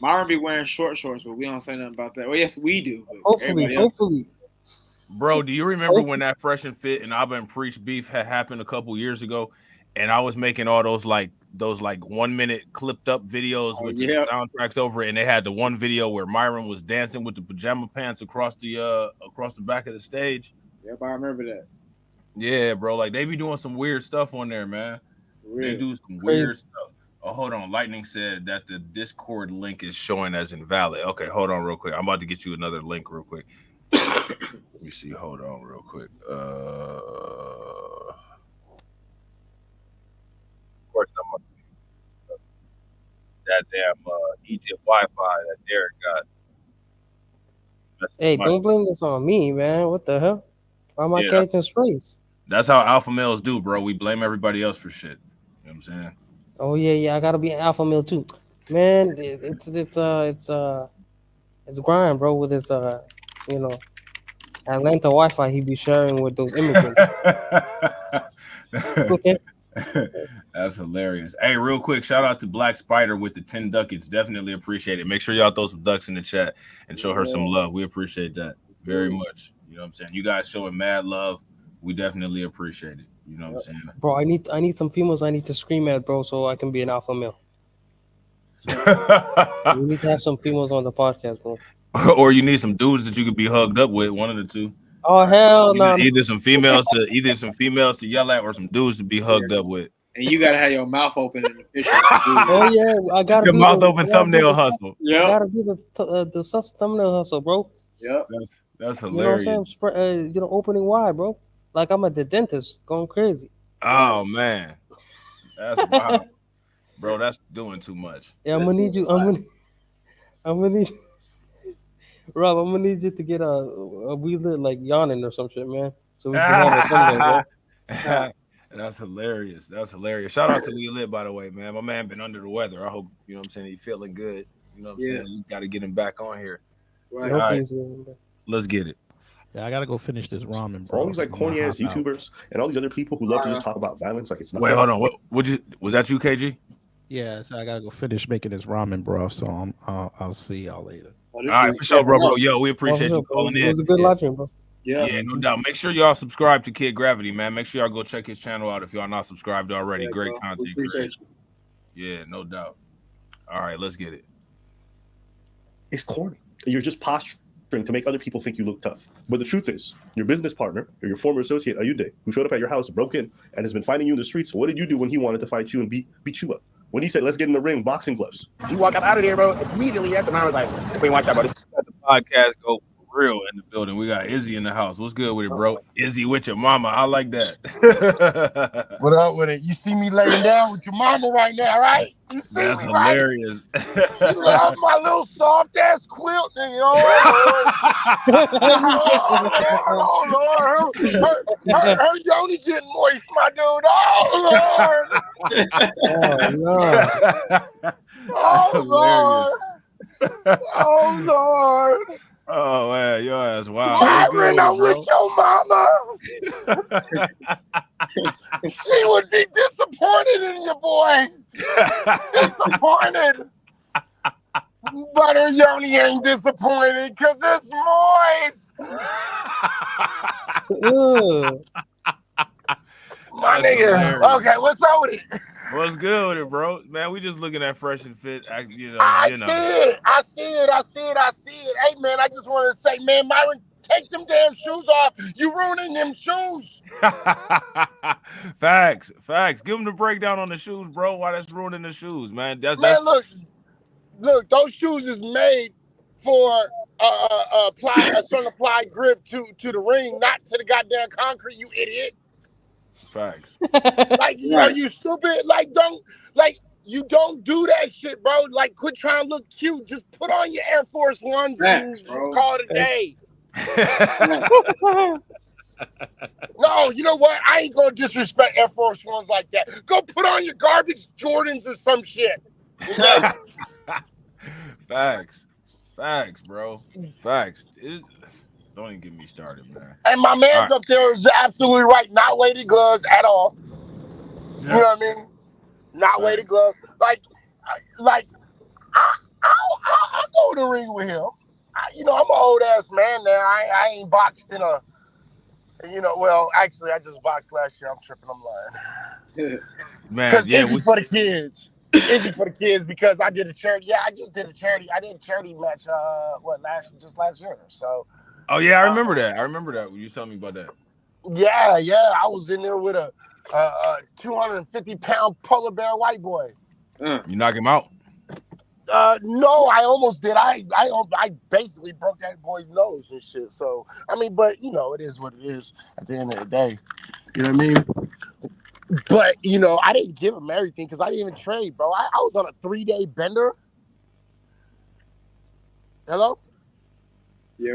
Myron be wearing short shorts, but we don't say nothing about that. Well, yes, we do. But everybody else- Bro, do you remember when that Fresh and Fit and Abba and Preach beef had happened a couple years ago? And I was making all those 1 minute clipped up videos with the soundtracks over it, and they had the one video where Myron was dancing with the pajama pants across the back of the stage. Yep, I remember that. Yeah, bro. Like they be doing some weird stuff on there, man. They do some weird stuff. Oh, hold on. Lightning said that the Discord link is showing as invalid. Okay, hold on real quick. I'm about to get you another link real quick. Let me see. Hold on real quick. Of course, I'm that damn Egypt Wi-Fi that Derek got. Hey, don't blame this on me, man. What the hell? Why am I catching strays? That's how alpha males do, bro. We blame everybody else for shit. You know what I'm saying? Oh yeah, I gotta be an alpha male too, man. It's Grind, bro, with his Atlanta Wi-Fi he be sharing with those immigrants. That's hilarious. Hey, real quick, shout out to Black Spider with the 10 ducats. Definitely appreciate it. Make sure y'all throw some ducks in the chat and show her some love. We appreciate that very much. You know what I'm saying? You guys showing mad love. We definitely appreciate it. You know what I'm saying? Bro, I need some females I need to scream at, bro, so I can be an alpha male. We need to have some females on the podcast, bro. Or you need some dudes that you could be hugged up with, one of the two. Oh hell no! Either some females to yell at, or some dudes to be hugged up with. And you gotta have your mouth open in the picture. Oh yeah, I gotta the be mouth open thumbnail hustle. Yeah, gotta be the sus thumbnail hustle, bro. Yep, that's hilarious. You know what I'm saying? Opening wide, bro. Like I'm at the dentist, going crazy. Oh man, that's wild. Bro, that's doing too much. Yeah, I'm gonna need you. I'm gonna need Rob. I'm gonna need you to get a we lit like yawning or some shit, man. So we can have a thumbnail, bro. That's hilarious. That's hilarious. Shout out to We Lit, by the way, man. My man been under the weather. I hope, you know what I'm saying, he's feeling good. You know what I'm saying? You got to get him back on here. Right. All right. Let's get it. Yeah, I gotta go finish this ramen, bro. All these like corny ass YouTubers and all these other people who love to just talk about violence, like it's not. Wait, hold on. Was that you, KG? Yeah, so I gotta go finish making this ramen, bro. So I'll see y'all later. All right, for sure, bro. Yo, we appreciate you calling in. It was a good live stream, bro. Yeah, no doubt. Make sure y'all subscribe to Kid Gravity, man. Make sure y'all go check his channel out if y'all not subscribed already. Great content creation. Yeah, no doubt. All right, let's get it. It's corny. You're just posturing to make other people think you look tough. But the truth is, your business partner or your former associate, Ayude, who showed up at your house, broke in, and has been fighting you in the streets. So what did you do when he wanted to fight you and beat you up? When he said, let's get in the ring, boxing gloves. You walk out of there, bro. Immediately after, I was like, we watch that, bro. Let the podcast go for real in the building. We got Izzy in the house. What's good with it, bro? Izzy with your mama. I like that. What up with it? You see me laying down with your mama right now, right? You see That's me, hilarious. Right? You love my little soft ass quilt, nigga. Oh, Lord. Her yoni getting moist, my dude. Oh, Lord. Oh, Lord. Oh, Lord. Oh, man. Your ass. Wow. Myron, I'm with your mama. She would be disappointed in you, boy. Disappointed. But her yoni ain't disappointed because it's moist. My nigga. Hilarious. Okay, what's up with it? What's good with it, bro? Man, we just looking at Fresh and Fit. I see it. Hey, man, I just want to say, man, Myron, take them damn shoes off. You ruining them shoes. Facts. Give them the breakdown on the shoes, bro. Why that's ruining the shoes, man? That's Look, those shoes is made for a certain applied grip to the ring, not to the goddamn concrete, you idiot. Facts. Like, are you stupid? You don't do that shit, bro. Like, quit trying to look cute. Just put on your Air Force Ones and just call it a day. No, you know what? I ain't gonna disrespect Air Force Ones like that. Go put on your garbage Jordans or some shit. Okay? Facts, bro. Facts. Don't even get me started, man. And my man's up there is absolutely right. Not weighted gloves at all. You know what I mean? Not weighted gloves. I'll go to the ring with him. I'm an old ass man now. I ain't boxed in a. Well, actually, I just boxed last year. I'm tripping. I'm lying. Man, because it's for the kids. It's for the kids because I did a charity. Yeah, I just did a charity. I did a charity match. Last year. So. Oh yeah, I remember that. You told me about that. Yeah. I was in there with a 250-pound polar bear white boy. You knock him out? No, I almost did. I basically broke that boy's nose and shit. So but it is what it is at the end of the day. You know what I mean? But I didn't give him everything because I didn't even trade, bro. I was on a 3-day bender. Hello? Yeah,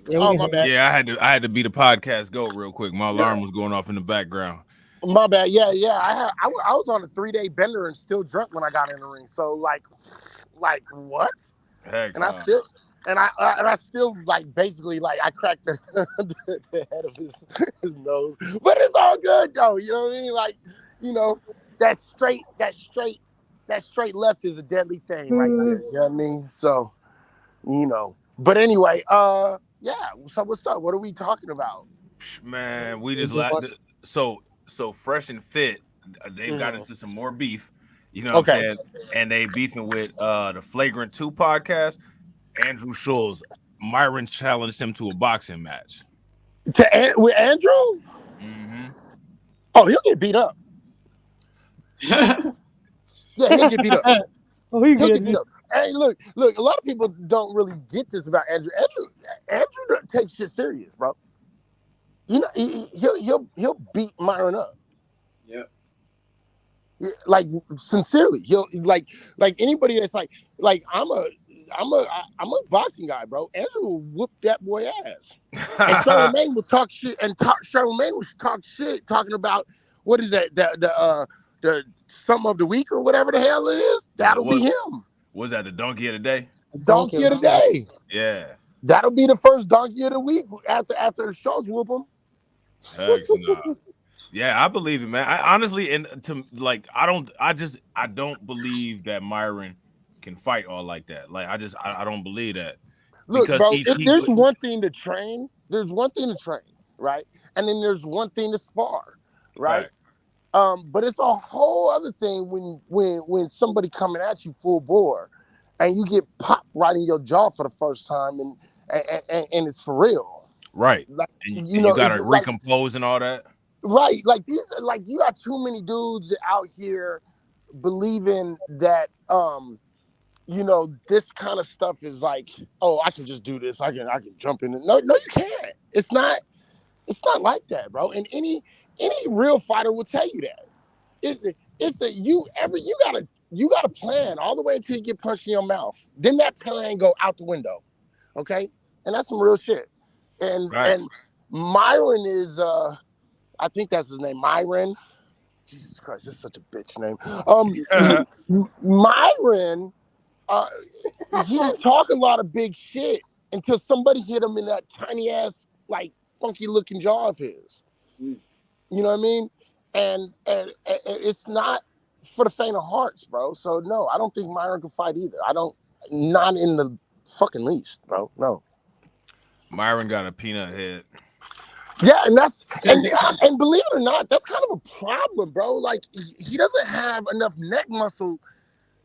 my bad. Yeah, I had to beat the podcast goat real quick. My alarm was going off in the background. My bad. Yeah. I was on a 3-day bender and still drunk when I got in the ring. So like what? Heck, and I still basically I cracked the head of his nose, but it's all good though. You know what I mean? That straight left is a deadly thing right there. You know what I mean? So, But anyway, So what's up? What are we talking about? Man, we just so Fresh and Fit. They've got into some more beef. You know what I'm saying? And they beefing with the Flagrant 2 podcast. Andrew Schulz. Myron challenged him to a boxing match. With Andrew? Mm-hmm. Oh, he'll get beat up. Yeah, he'll get beat up. Oh, he'll get beat up. Hey, look, a lot of people don't really get this about Andrew. Andrew takes shit serious, bro. He'll beat Myron up. Yep. Like sincerely, he'll like anybody that's like I'm a boxing guy, bro. Andrew will whoop that boy ass, and Charlamagne will talk shit, and Charlamagne will talk shit, talking about what is that the sum of the week or whatever the hell it is. That'll be him. Was that the donkey of the day? Donkey of the day. Yeah. That'll be the first donkey of the week after the Schultz whoop him. Heck no. Yeah, I believe it, man. I honestly, and to like, I don't believe that Myron can fight all like that. Like, I don't believe that. Look, because bro, there's one thing to train. There's one thing to train, right? And then there's one thing to spar, right? But it's a whole other thing when somebody coming at you full bore, and you get popped right in your jaw for the first time, and it's for real, right? Like, and you know, you gotta recompose and all that. Right, like you got too many dudes out here believing that you know, this kind of stuff is like, oh, I can just do this. I can jump in. No, you can't. It's not like that, bro. And any real fighter will tell you that. You gotta plan all the way until you get punched in your mouth. Then that plan go out the window. Okay? And that's some real shit. And Myron is I think that's his name, Myron. Jesus Christ, that's such a bitch name. Myron, he didn't talk a lot of big shit until somebody hit him in that tiny ass, like, funky looking jaw of his. You know what I mean? And it's not for the faint of hearts, bro. So no, I don't think Myron can fight either. Not in the fucking least, bro. No. Myron got a peanut head. Yeah, and and believe it or not, that's kind of a problem, bro. Like, he doesn't have enough neck muscle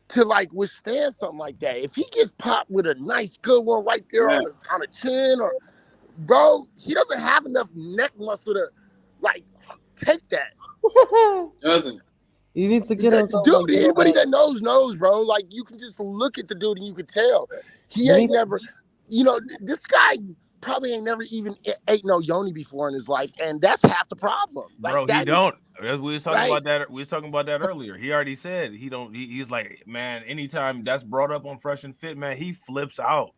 to like withstand something like that. If he gets popped with a nice good one right there on the chin, or bro, he doesn't have enough neck muscle to like take that. Doesn't. He needs to get him. Dude, anybody that knows, bro. Like, you can just look at the dude and you can tell he ain't never. You know, this guy probably ain't never even ate no yoni before in his life, and that's half the problem. Like, bro, he don't. We was talking Right. about that. We was talking about that earlier. He already said he don't. He's like, man, anytime that's brought up on Fresh and Fit, man, he flips out.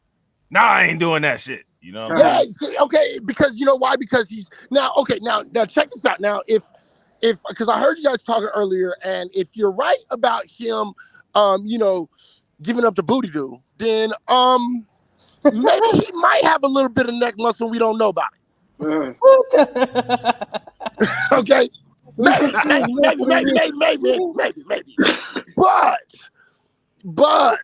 Nah, I ain't doing that shit. You know? What I'm saying? Okay, because you know why? Because he's now check this out. Now, if because I heard you guys talking earlier, and if you're right about him, you know, giving up the booty do, then maybe he might have a little bit of neck muscle we don't know about it. Okay, maybe. But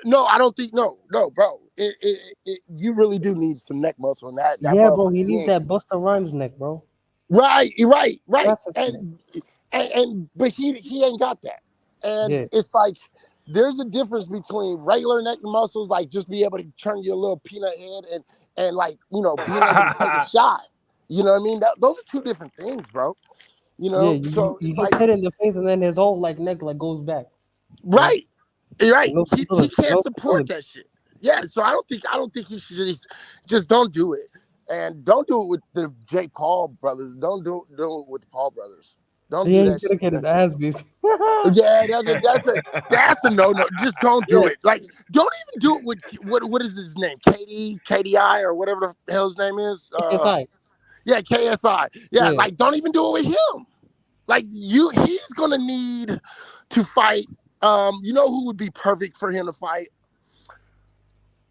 no, I don't think no, bro. You really do need some neck muscle in that. Yeah, bro, he needs that Busta Rhymes neck, bro. Right. And but he ain't got that. And it's like there's a difference between regular neck muscles, like just be able to turn your little peanut head, and like, you know, being able to take a shot. You know what I mean? Those are two different things, bro. You know, you get hit in the face and then his whole like neck like goes back. Right. Right. No He can't support that shit. Yeah. So I don't think he should just don't do it. And don't do it with the Jake Paul brothers. Don't do it with the Paul brothers. Don't do that shit. Get his ass beat. Yeah, that's a no. Just don't do it. Like, don't even do it with what is his name? KDI or whatever the hell his name is. KSI. Yeah, KSI. Yeah, like, don't even do it with him. Like, he's gonna need to fight. You know who would be perfect for him to fight?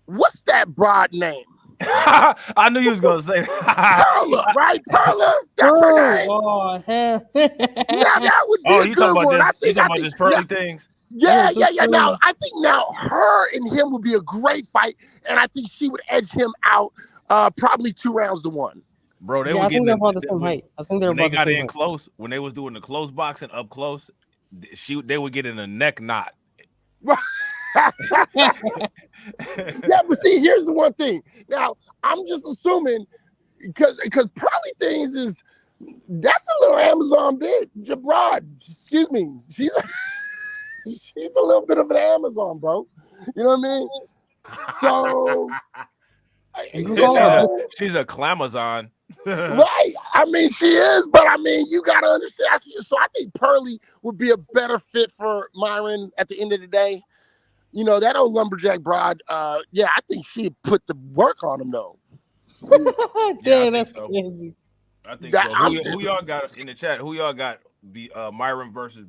What's that broad name? I knew you was gonna say Perla, right? Perla, that's her name. Oh, hell. Now that would be a good one. You talking about this pearly things? Yeah. Now I think her and him would be a great fight, and I think she would edge him out probably 2 rounds to 1. Bro, I think they're about the same height. I think they're when they about got the same in height. close, when they was doing the close boxing up close, they would get in a neck knot. Yeah, but see, here's the one thing. Now, I'm just assuming because probably things that's a little Amazon bitch. Jabrod, excuse me. She's a little bit of an Amazon, bro. You know what I mean? So She's a clamazon. Right. I mean, she is, but I mean, you gotta understand. So I think Pearly would be a better fit for Myron at the end of the day. You know, that old lumberjack broad, yeah, I think she'd put the work on him though. Damn, that's crazy. I think so. Who y'all got in the chat? Who y'all got the Myron versus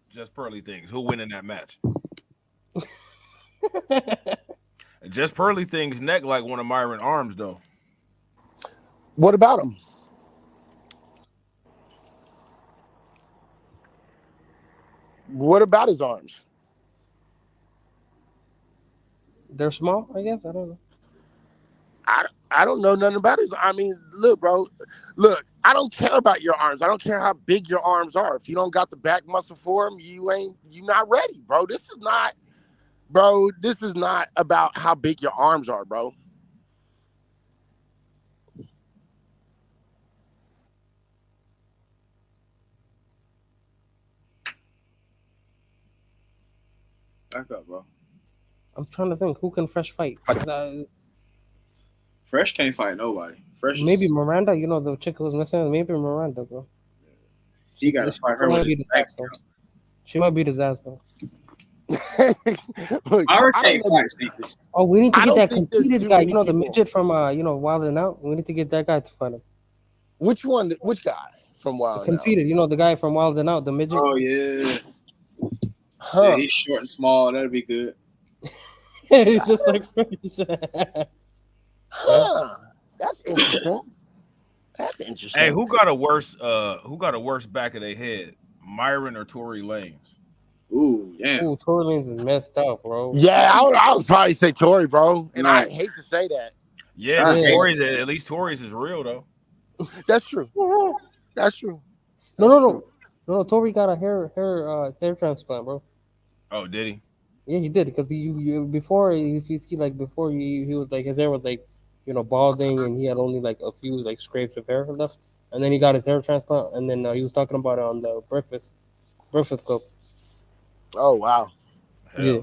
Just Pearly things? Who win in that match? Just Pearly things neck like one of Myron arms though. What about him? What about his arms? They're small, I guess. I don't know. I don't know nothing about his. I mean, look, bro. Look, I don't care about your arms. I don't care how big your arms are. If you don't got the back muscle for them, you not ready, bro. This is not about how big your arms are, bro. Back up, bro. I'm trying to think who can Fresh fight. Fresh can't fight nobody. Fresh Maybe Miranda. You know the chick who's missing. Maybe Miranda, bro. He got to fight her. She might beat his ass though. Look, oh, we need to get that conceited guy. You know the midget from Wild 'N Out. We need to get that guy to fight him. Which one? Which guy from Wild 'N Out? Conceited. You know the guy from Wild 'N Out, the midget. Oh yeah. Huh. Yeah, he's short and small. That'd be good. He's just like Fresh. Huh. That's interesting. That's interesting. Hey, who got a worse back of their head, Myron or Tory Lanez? Ooh, yeah. Ooh, Tory Lanez is messed up, bro. Yeah, I would probably say Tory, bro. And I hate to say that. Yeah, but Tory's at least Tory's is real though. That's true. That's true. No. Tory got a hair transplant, bro. Oh, did he? Yeah, he did because he before if you see like before he was like his hair was like balding and he had only like a few like scrapes of hair left, and then he got his hair transplant, and then he was talking about it on the Breakfast Club. Oh wow. Yeah,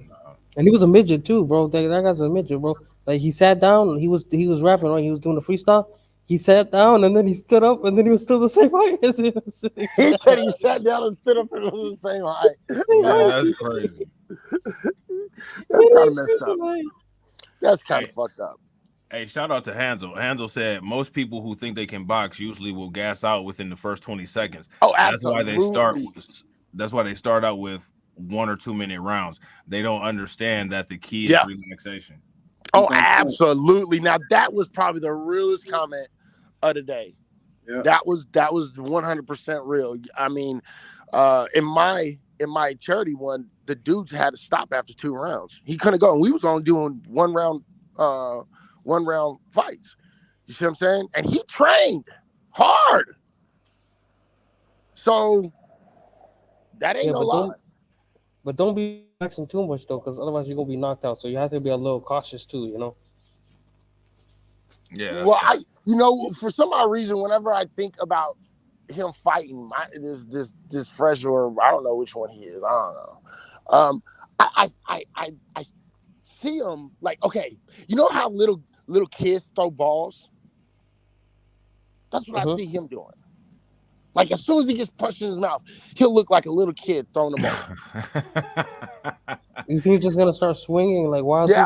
and he was a midget too, bro. That guy's a midget, bro. Like he sat down, he was rapping, right? He was doing the freestyle. He sat down and then he stood up and then he was still the same height as he was sitting. He said he sat down and stood up and it was the same height. Yeah, that's crazy. That's kind of messed up. That's kind of fucked up. Hey, shout out to Hansel. Hansel said most people who think they can box usually will gas out within the first 20 seconds. Oh, absolutely. That's why they start out with 1 or 2 minute rounds. They don't understand that the key is relaxation. Oh, absolutely. Now that was probably the realest comment of the day. Yeah. That was 100% real. I mean, in my charity one, the dude had to stop after 2 rounds. He couldn't go, and we was only doing one round fights. You see what I'm saying? And he trained hard. So that ain't no lie. But don't be relaxing too much though, because otherwise you're gonna be knocked out. So you have to be a little cautious too, you know. Yeah. Well, for some odd reason, whenever I think about him fighting this Fresh, or I don't know which one he is, I don't know. I see him like, okay, you know how little kids throw balls? That's what I see him doing. Like as soon as he gets punched in his mouth, he'll look like a little kid throwing the ball. You think he's just gonna start swinging like wildly?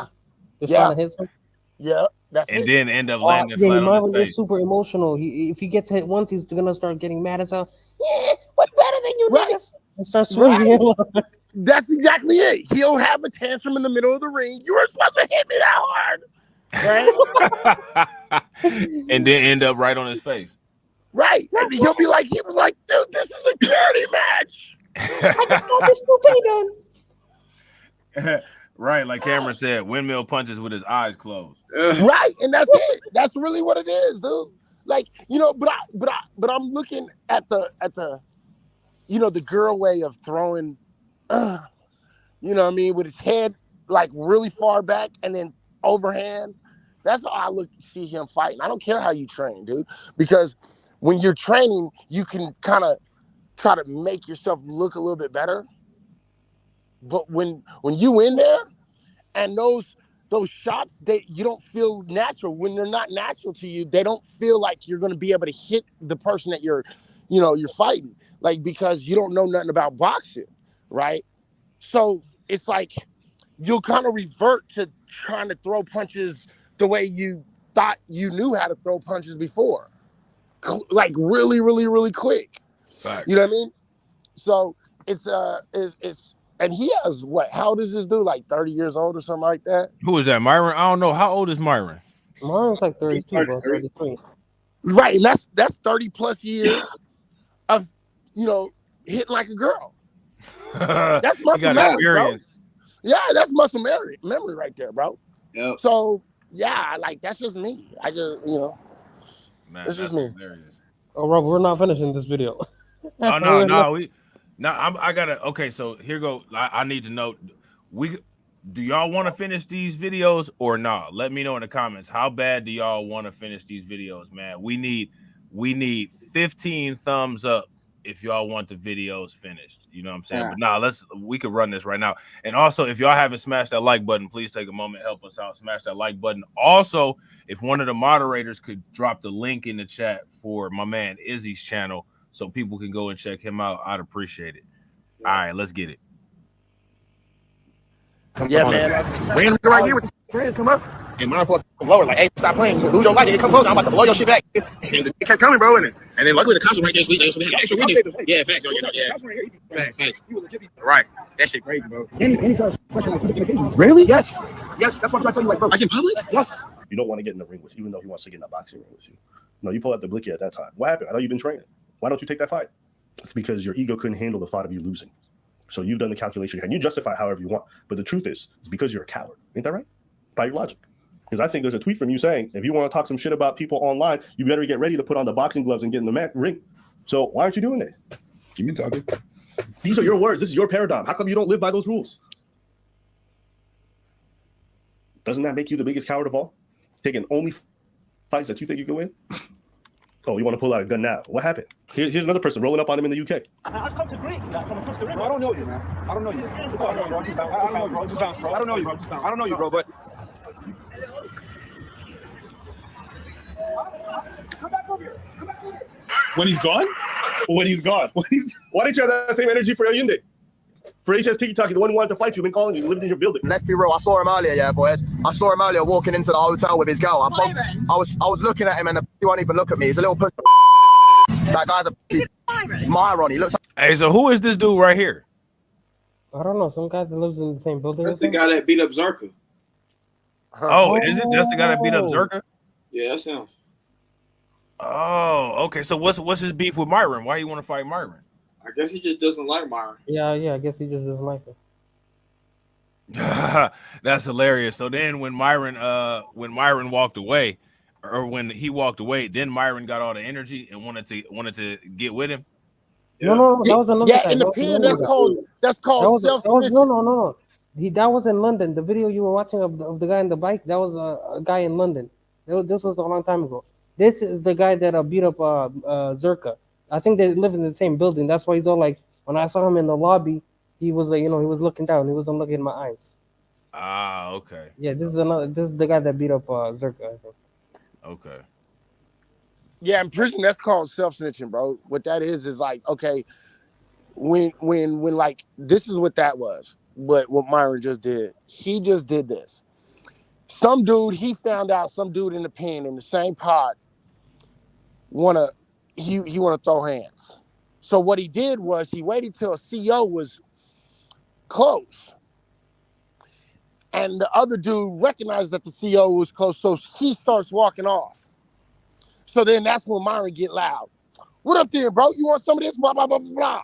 Just trying to hit something? Yeah, that's and it. then end up landing flat on Marvin his face. is super emotional. If he gets hit once, he's gonna start getting mad as hell. Yeah, we're better than you niggas. And start swinging. Right. That's exactly it. He'll have a tantrum in the middle of the ring. You were supposed to hit me that hard. Right? And then end up right on his face. Right. And he was like, dude, this is a charity match. I just got this toupee done. Right, like Cameron said, windmill punches with his eyes closed. Right, and that's it. That's really what it is, dude. Like, but I'm looking at the the girl way of throwing, what I mean, with his head like really far back and then overhand. That's how I see him fighting. I don't care how you train, dude, because when you're training, you can kind of try to make yourself look a little bit better. But when you in there and those those shots, you don't feel natural. When they're not natural to you, they don't feel like you're going to be able to hit the person that you're fighting, like, because you don't know nothing about boxing, right? So it's like you'll kind of revert to trying to throw punches the way you thought you knew how to throw punches before, like really, really, really quick. Fact. You know what I mean? So it's and he has what? How old is this dude? Like 30 years old or something like that? Who is that, Myron? I don't know. How old is Myron? Myron's like 32, bro. 33. Right, and that's 30 plus years of hitting like a girl. That's muscle memory, bro. Yeah, that's muscle memory right there, bro. Yep. So yeah, like that's just me. I just Man, it's just me. Hilarious. Oh, Rob, we're not finishing this video. Oh no, I gotta. Okay, so here go. I need to know. Do y'all want to finish these videos or not? Let me know in the comments. How bad do y'all want to finish these videos, man? We need 15 thumbs up if y'all want the videos finished. You know what I'm saying? Yeah. But we could run this right now. And also, if y'all haven't smashed that like button, please take a moment, help us out, smash that like button. Also, if one of the moderators could drop the link in the chat for my man Izzy's channel so people can go and check him out, I'd appreciate it. All right, let's get it. Yeah, man. Bring nigga right here with the friends come up. And mine pull up lower, like, hey, stop playing. You lose your light, it come closer. I'm about to blow your shit back. And it kept coming, bro. And then luckily the cops were right there. So we had extra witness. Yeah, facts. Yeah. Facts. Right. That shit crazy, bro. Any question on 2 different occasions. Really? Yes. Yes, that's what I'm trying to tell you, like, bro. Like in public? Yes. You don't want to get in the ring with you, even though he wants to get in a boxing ring with you. No, you pull out the blicky at that time. What happened? I thought you've been training. Why don't you take that fight? It's because your ego couldn't handle the thought of you losing. So you've done the calculation and you justify however you want. But the truth is, it's because you're a coward. Ain't that right? By your logic. Because I think there's a tweet from you saying, if you want to talk some shit about people online, you better get ready to put on the boxing gloves and get in the ring. So why aren't you doing that? You been talking. These are your words. This is your paradigm. How come you don't live by those rules? Doesn't that make you the biggest coward of all? Taking only fights that you think you can win? Oh, you want to pull out a gun now? What happened? Here's another person rolling up on him in the UK. I've come to Greek from across the river. I don't know you, man. I don't know you. It's all good, bro. I don't know you, bro. Just bounce, bro. I don't know you, bro. I don't know you, bro, but. Come back over here. When he's gone? Why didn't you have that same energy for Yunde? For HS TikTok, the one who wanted to fight you, been calling you, lived in your building. Let's be real. I saw him earlier, yeah, boys. I saw him earlier walking into the hotel with his girl. I was looking at him and he won't even look at me. He's a little pussy. That guy's a Myron. He looks like... Hey, so who is this dude right here? I don't know. Some guy that lives in the same building. That's the guy that beat up Zerka. Oh, is it? That's the guy that beat up Zerka? Yeah, that's him. Oh, okay. So what's his beef with Myron? Why you want to fight Myron? I guess he just doesn't like Myron. Yeah. I guess he just doesn't like him. That's hilarious. So then when Myron walked away, or when he walked away, then Myron got all the energy and wanted to get with him. Yeah. No, that was another guy. Yeah, in the pen, that's called self-snitching. No. That was in London. The video you were watching of the guy on the bike, that was a guy in London. This was a long time ago. This is the guy that beat up Zerka. I think they live in the same building. That's why he's all like, when I saw him in the lobby, he was like, he was looking down. He wasn't looking in my eyes. Ah, okay. Yeah, this is the guy that beat up Zerka, I think. Okay. Yeah, in prison, that's called self-snitching, bro. What that is like, okay, when like, this is what that was. What Myron just did. He just did this. Some dude, he found out some dude in the pen in the same pod wanna throw hands. So what he did was he waited till a CO was close. And the other dude recognized that the CO was close, so he starts walking off. So then that's when Myron get loud. What up there, bro? You want some of this? Blah, blah, blah, blah, blah.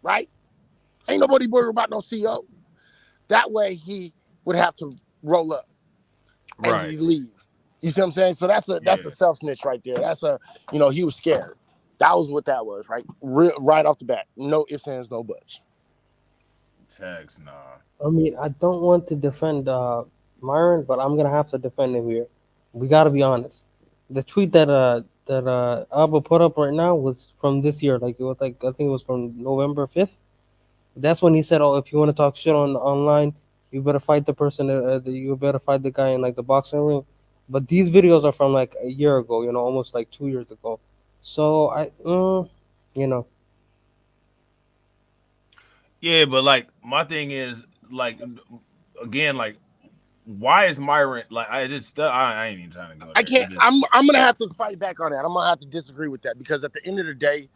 Right? Ain't nobody worried about no CO. That way he would have to roll up. And he leave. You see what I'm saying? So that's a self snitch right there. That's he was scared. That was what that was, right? Right off the bat. No ifs, ands, no buts. Tags, nah. I mean, I don't want to defend Myron, but I'm gonna have to defend him here. We gotta be honest. The tweet that Abba put up right now was from this year. Like it was I think it was from November 5th. That's when he said, "Oh, if you want to talk shit online, you better fight the person. You better fight the guy in like the boxing ring. But these videos are from like a year ago, you know, almost like 2 years ago. So you know. Yeah, but like my thing is like again, like why is Myron like I ain't even trying to go. I can't. I'm gonna have to fight back on that. I'm gonna have to disagree with that because at the end of the day,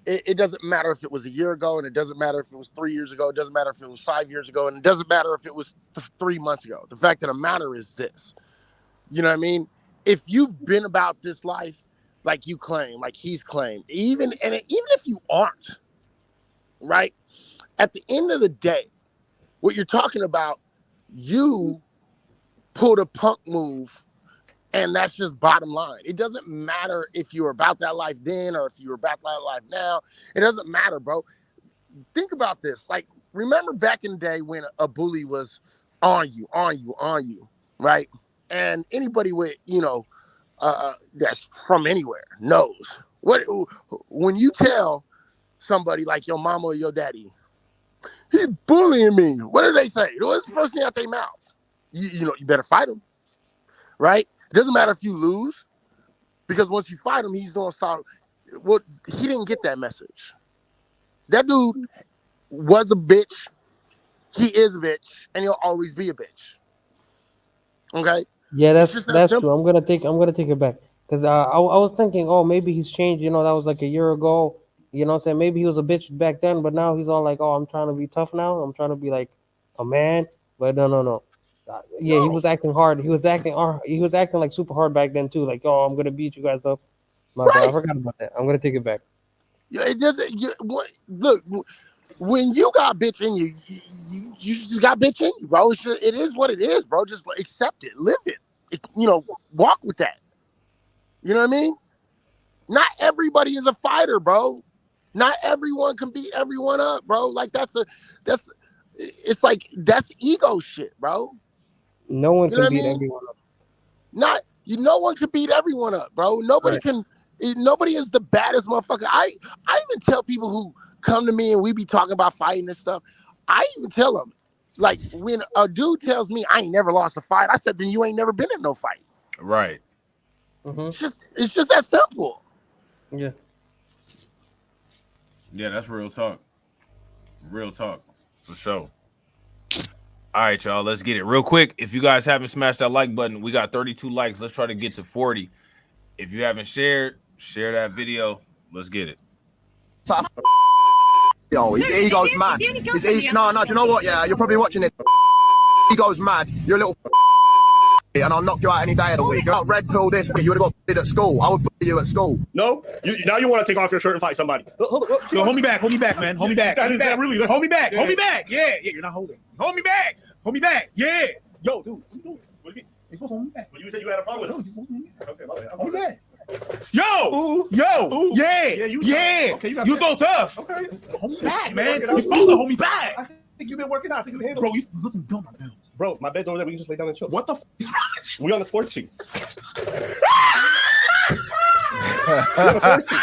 it doesn't matter if it was a year ago, and it doesn't matter if it was 3 years ago. It doesn't matter if it was 5 years ago, and it doesn't matter if it was 3 months ago. The fact of the matter is this. You know what I mean? If you've been about this life like you claim, like he's claimed, even if you aren't, right? At the end of the day, what you're talking about, you pulled a punk move, and that's just bottom line. It doesn't matter if you were about that life then or if you were about that life now. It doesn't matter, bro. Think about this. Like, remember back in the day when a bully was on you, right? And anybody with, that's from anywhere knows. When you tell somebody like your mama or your daddy, he's bullying me, what do they say? What's the first thing out their mouth? You better fight him, right? It doesn't matter if you lose, because once you fight him, he's gonna start. Well, he didn't get that message. That dude was a bitch. He is a bitch, and he'll always be a bitch. Okay. Yeah, that's true. I'm gonna take it back because I was thinking, oh, maybe he's changed. You know, that was like a year ago. You know what I'm saying? Maybe he was a bitch back then, but now he's all like, oh, I'm trying to be tough now. I'm trying to be like a man. But no. He was acting hard. He was acting like super hard back then too. Like, oh, I'm gonna beat you guys up. My bad. I forgot about that. I'm gonna take it back. Yeah, it doesn't. Look, when you got bitch in you, you just got bitch in you, bro. It is what it is, bro. Just accept it, live it. Walk with that. You know what I mean? Not everybody is a fighter, bro. Not everyone can beat everyone up, bro. Like that's ego shit, bro. No one can beat everyone up. No one can beat everyone up, bro. Nobody can. Nobody is the baddest motherfucker. I even tell people who come to me and we be talking about fighting and stuff. I even tell them, like, when a dude tells me I ain't never lost a fight, I said, then you ain't never been in no fight. Right. Mm-hmm. It's just that simple. Yeah. Yeah, that's real talk. Real talk, for sure. All right, y'all, let's get it. Real quick, if you guys haven't smashed that like button, we got 32 likes. Let's try to get to 40. If you haven't shared, share that video. Let's get it. Yo, his ego's mad. No, do you know what? Yeah, you're probably watching this. Ego's mad. You're a little and I'll knock you out any day of the week. You're not red pill this week. You would have got at school. I would put you at school. No, now you want to take off your shirt and fight somebody. Yo, hold me back, man. Hold me back. Hold me back. Hold me back. Yeah, you're not holding. Hold me back. Yeah. Yo, dude, what you doing? You're supposed to hold me back. Well, you said you had a problem with it. Okay, my bad. Hold me back. Yo, yeah. Okay, you so tough. Okay, hold me back, man. You're supposed to hold me back. I think you've been working out. I think you handle. Bro, you looking dumb, man. Bro, my bed's over there. We can just lay down and chill. What the f is wrong with you? We on the sports team. We on the sports team.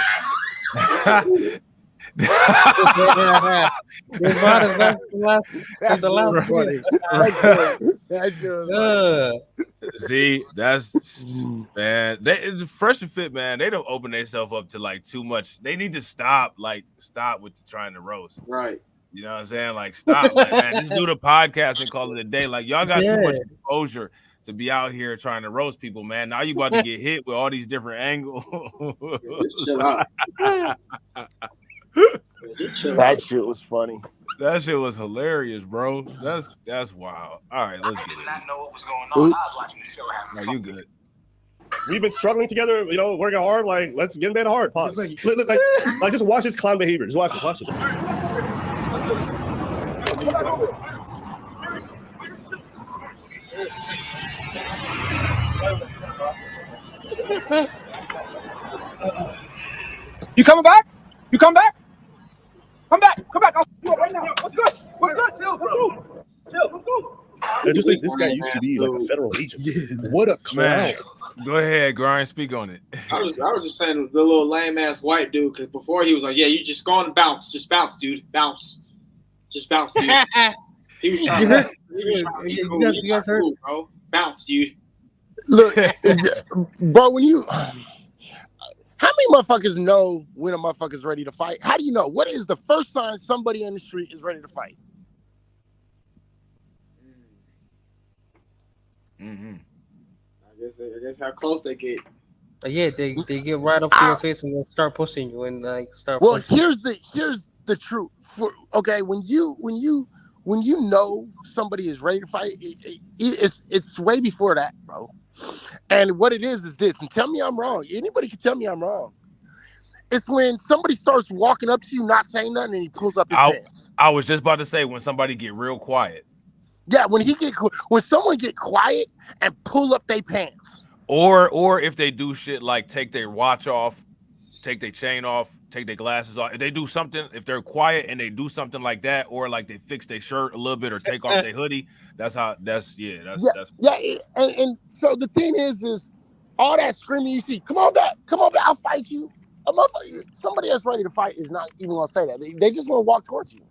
See, that's man. They Fresh and Fit, man. They don't open themselves up to like too much. They need to stop with trying to roast. Right. You know what I'm saying? Like, stop. Like, man, just do the podcast and call it a day. Like, y'all got too much exposure to be out here trying to roast people, man. Now you about to get hit with all these different angles. That shit was funny. That shit was hilarious, bro. That's wild. All right, let's get it. I know what was going on. I was watching the show. No, you good. We've been struggling together, working hard. Like, let's get in bed hard. Pause. Like, just watch his clown behavior. Just watch it. You coming back? You come back? Come back. I'll do it right now. What's good? Chill, bro. It's just like this guy used to be like a federal agent. What a clown. Man. Go ahead, Grind. Speak on it. I was just saying the little lame ass white dude, because before he was like, yeah, you just go and bounce. Just bounce, dude. Bounce. Just bounce, dude. He was trying to be cool. You guys heard? Cool, bro. Bounce, dude. Look, bro, when you, how many motherfuckers know when a motherfucker's ready to fight? How do you know? What is the first sign somebody in the street is ready to fight? Mm-hmm. I guess how close they get. Yeah, they get right up to your face and they start pushing you and like start. Well, pushing. here's the truth. Okay, when you know somebody is ready to fight, it's way before that, bro. And what it is this, and tell me I'm wrong. Anybody can tell me I'm wrong. It's when somebody starts walking up to you, not saying nothing, and he pulls up his pants. I was just about to say when somebody get real quiet. Yeah, when someone get quiet and pull up their pants. Or if they do shit like take their watch off, take their chain off, take their glasses off. If they do something, if they're quiet and they do something like that, or like they fix their shirt a little bit or take off their hoodie, that's and so the thing is all that screaming you see, come on back, I'll fight you. A motherfucker, somebody that's ready to fight is not even gonna say that. They just gonna walk towards you.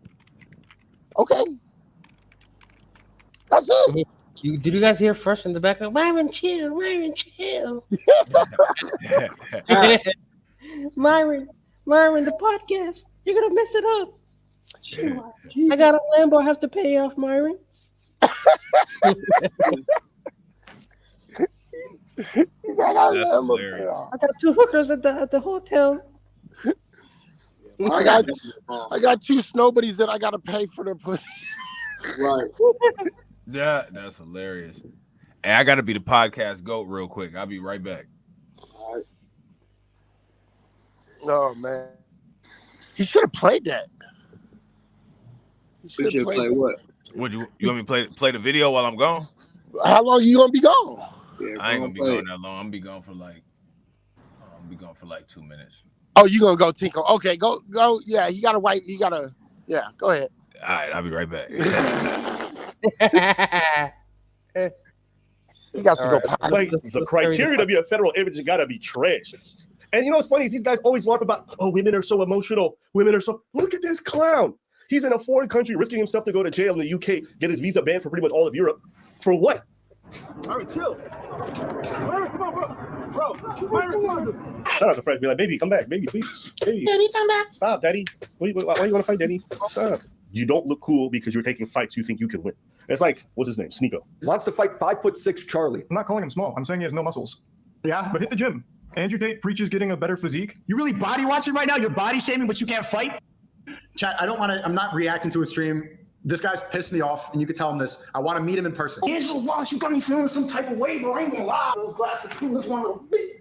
Okay. That's it. Did you guys hear Fresh in the background? Myron, chill. Myron, the podcast. You're gonna mess it up. I got a Lambo I have to pay off, Myron. He's like, I got 2 hookers at the hotel. I got 2 snowbodies that I gotta pay for their pussy. Right. Yeah, that's hilarious. Hey, I gotta be the podcast GOAT real quick. I'll be right back. All right. Oh man, he should have played that. He should have played what? Would you want me to play the video while I'm gone? How long you gonna be gone? Yeah, I ain't gonna be gone that long. I'm gonna be gone for like 2 minutes. Oh, you gonna go tinkle? Okay, go. Yeah, you gotta wipe. You gotta. Yeah, go ahead. All right, I'll be right back. You got to go. Like the criteria to be a federal agent gotta be trash. And you know what's funny is these guys always LARP about, oh, women are so emotional. Women are so. Look at this clown. He's in a foreign country risking himself to go to jail in the UK, get his visa banned for pretty much all of Europe. For what? All right, chill. Myron, come on, bro. Myron, come on. Shout out to Fred. Be like, baby, come back. Baby, please. Baby, come back. Stop, daddy. Why you want to fight, daddy? Stop. You don't look cool because you're taking fights you think you can win. It's like, what's his name? Sneeko. Wants to fight 5'6" Charlie. I'm not calling him small. I'm saying he has no muscles. Yeah, but hit the gym. Andrew Tate preaches getting a better physique. You really body watching right now? You're body shaming, but you can't fight? Chat, I'm not reacting to a stream. This guy's pissed me off, and you can tell him this. I want to meet him in person. Angela Wallace, you got me feeling some type of way, bro. I ain't gonna lie. Those glasses, this one little bit.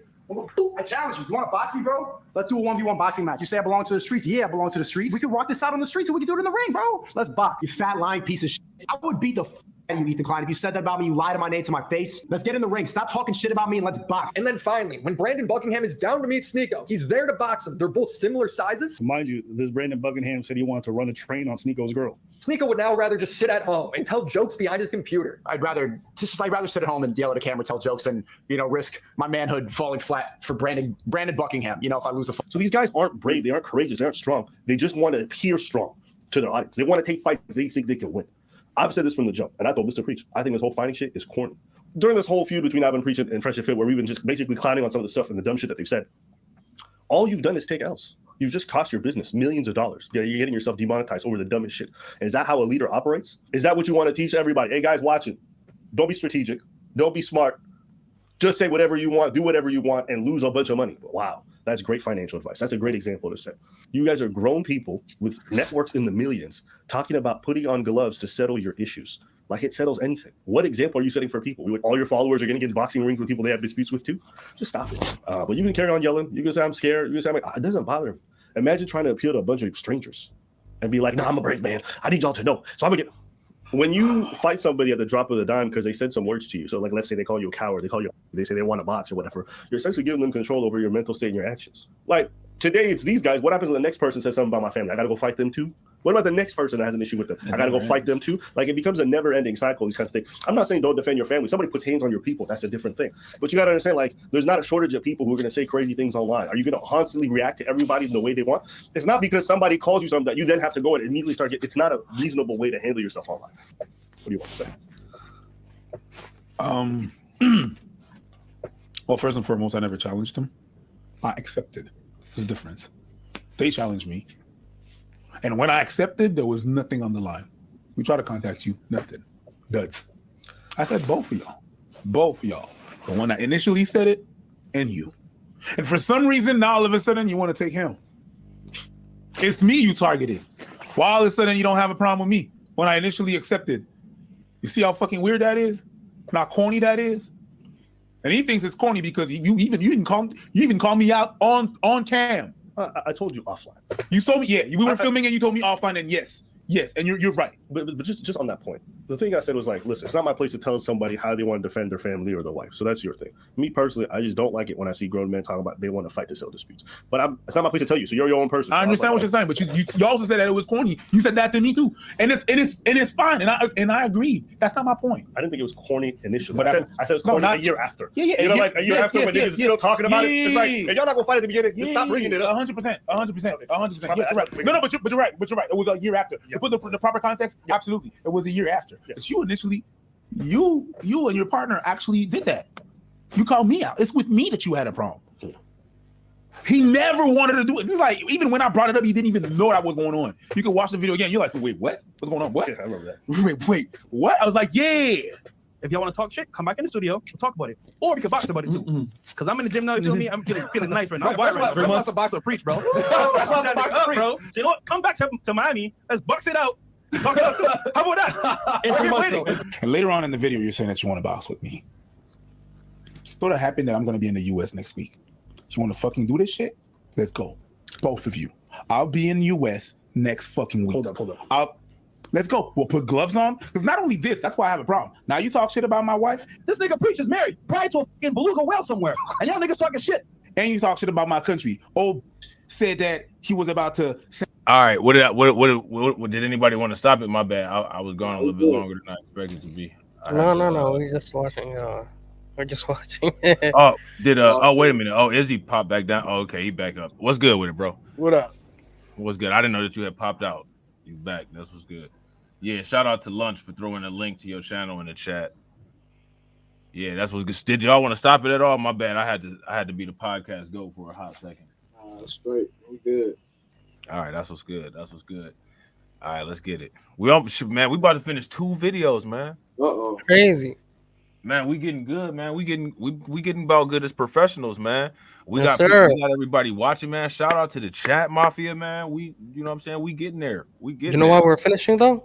I challenge you. You want to box me, bro? Let's do a 1v1 boxing match. You say I belong to the streets. Yeah, I belong to the streets. We can rock this out on the streets, and we can do it in the ring, bro. Let's box. You fat lying piece of shit. I would beat the out of you, Ethan Klein. If you said that about me, you lied to my name to my face. Let's get in the ring. Stop talking shit about me and let's box. And then finally, when Brandon Buckingham is down to meet Sneeko, he's there to box him. They're both similar sizes. Mind you, this Brandon Buckingham said he wanted to run a train on Sneeko's girl. Sneeko would now rather just sit at home and tell jokes behind his computer. I'd rather sit at home and yell at a camera, tell jokes than, risk my manhood falling flat for Brandon Buckingham, if I lose a fight. So these guys aren't brave. They aren't courageous. They aren't strong. They just want to appear strong to their audience. They want to take fights they think they can win. I've said this from the jump, and I told Mr. Preach, I think this whole fighting shit is corny. During this whole feud between I've Preach and Fresh and Fit, where we've been just basically clowning on some of the stuff and the dumb shit that they've said, all you've done is take L's. You've just cost your business millions of dollars. You're getting yourself demonetized over the dumbest shit. And is that how a leader operates? Is that what you want to teach everybody? Hey, guys watching, don't be strategic. Don't be smart. Just say whatever you want, do whatever you want, and lose a bunch of money. Wow, that's great financial advice. That's a great example to set. You guys are grown people with networks in the millions talking about putting on gloves to settle your issues. Like it settles anything. What example are you setting for people? All your followers are going to get in boxing rings with people they have disputes with too? Just stop it. But you can carry on yelling. You can say I'm scared. You can say it doesn't bother me. Imagine trying to appeal to a bunch of strangers and be like, no, I'm a brave man. I need y'all to know. So I'm going to get... When you fight somebody at the drop of the dime because they said some words to you, so like let's say they call you a coward, they say they want to box or whatever, you're essentially giving them control over your mental state and your actions. Like today it's these guys. What happens when the next person says something about my family? I gotta go fight them too. What about the next person that has an issue with them? I gotta go fight them too. Like it becomes a never-ending cycle. These kinds of things. I'm not saying don't defend your family. Somebody puts hands on your people. That's a different thing. But you gotta understand, like, there's not a shortage of people who are gonna say crazy things online. Are you gonna constantly react to everybody in the way they want? It's not because somebody calls you something that you then have to go and immediately start. It's not a reasonable way to handle yourself online. What do you want to say? Well, first and foremost, I never challenged them. I accepted. There's a difference. They challenged me. And when I accepted, there was nothing on the line. We tried to contact you, nothing. Duds. I said both of y'all. Both of y'all. The one that initially said it, and you. And for some reason, now all of a sudden, you want to take him. It's me you targeted. Why all of a sudden you don't have a problem with me when I initially accepted? You see how fucking weird that is? How corny that is? And he thinks it's corny because you even call me out on cam. I told you offline. You told me, yeah. We were filming and you told me offline, and yes, and you're right. But just on that point, the thing I said was like, listen, it's not my place to tell somebody how they want to defend their family or their wife. So that's your thing. Me personally, I just don't like it when I see grown men talking about they want to fight to settle disputes. But it's not my place to tell you. So you're your own person. I understand what you're saying, but you also said that it was corny. You said that to me too, and it's fine, and I agree. That's not my point. I didn't think it was corny initially. But I said it was corny a year after. Yeah. You know, like a year after when niggas still talking about it. It's like, if y'all not gonna fight at the beginning, just stop bringing it up. 100%. Yes, you're right. No, but you're right. It was a year after. To put the proper context, absolutely, it was a year after. But you initially, you and your partner actually did that. You called me out. It's with me that you had a problem. He never wanted to do it. It's like, even when I brought it up, he didn't even know that was going on. You could watch the video again. You're like, wait, what? What's going on? What? Yeah, I remember that. Wait, what? I was like, yeah. If y'all want to talk shit, come back in the studio and talk about it. Or we can box about it too. Because I'm in the gym now, you feel me? I'm feeling nice right now. That's why the boxer preach, bro. That's why the boxer preach, bro. So you know what? Come back to Miami. Let's box it out. Talk it out. How about that? And later on in the video, you're saying that you want to box with me. Sort of happened that I'm going to be in the U.S. next week. You want to fucking do this shit? Let's go. Both of you. I'll be in the U.S. next fucking week. Hold up. Let's go. We'll put gloves on. Because not only this, that's why I have a problem. Now you talk shit about my wife. This nigga preacher's married, probably to a fucking beluga whale somewhere, and y'all niggas talking shit. And you talk shit about my country. Old said that he was about to. All right. What did anybody want to stop it? My bad. I was gone a little bit longer than I expected to be. No. We're just watching. We're just watching. Wait a minute. Oh, Izzy popped back down. Oh, okay, he back up. What's good with it, bro? What up? What's good? I didn't know that you had popped out. You back. That's what's good. Yeah, shout out to Lunch for throwing a link to your channel in the chat. Yeah, that's what's good. Did y'all want to stop it at all? My bad. I had to be the podcast go for a hot second. Straight. We good. All right, that's what's good. All right, let's get it. We about to finish 2 videos, man. Crazy. Man, we getting good, man. We getting about good as professionals, man. We Yes, got sir. we got everybody watching, man. Shout out to the chat mafia, man. You know what I'm saying? We getting there. You know why we're finishing though?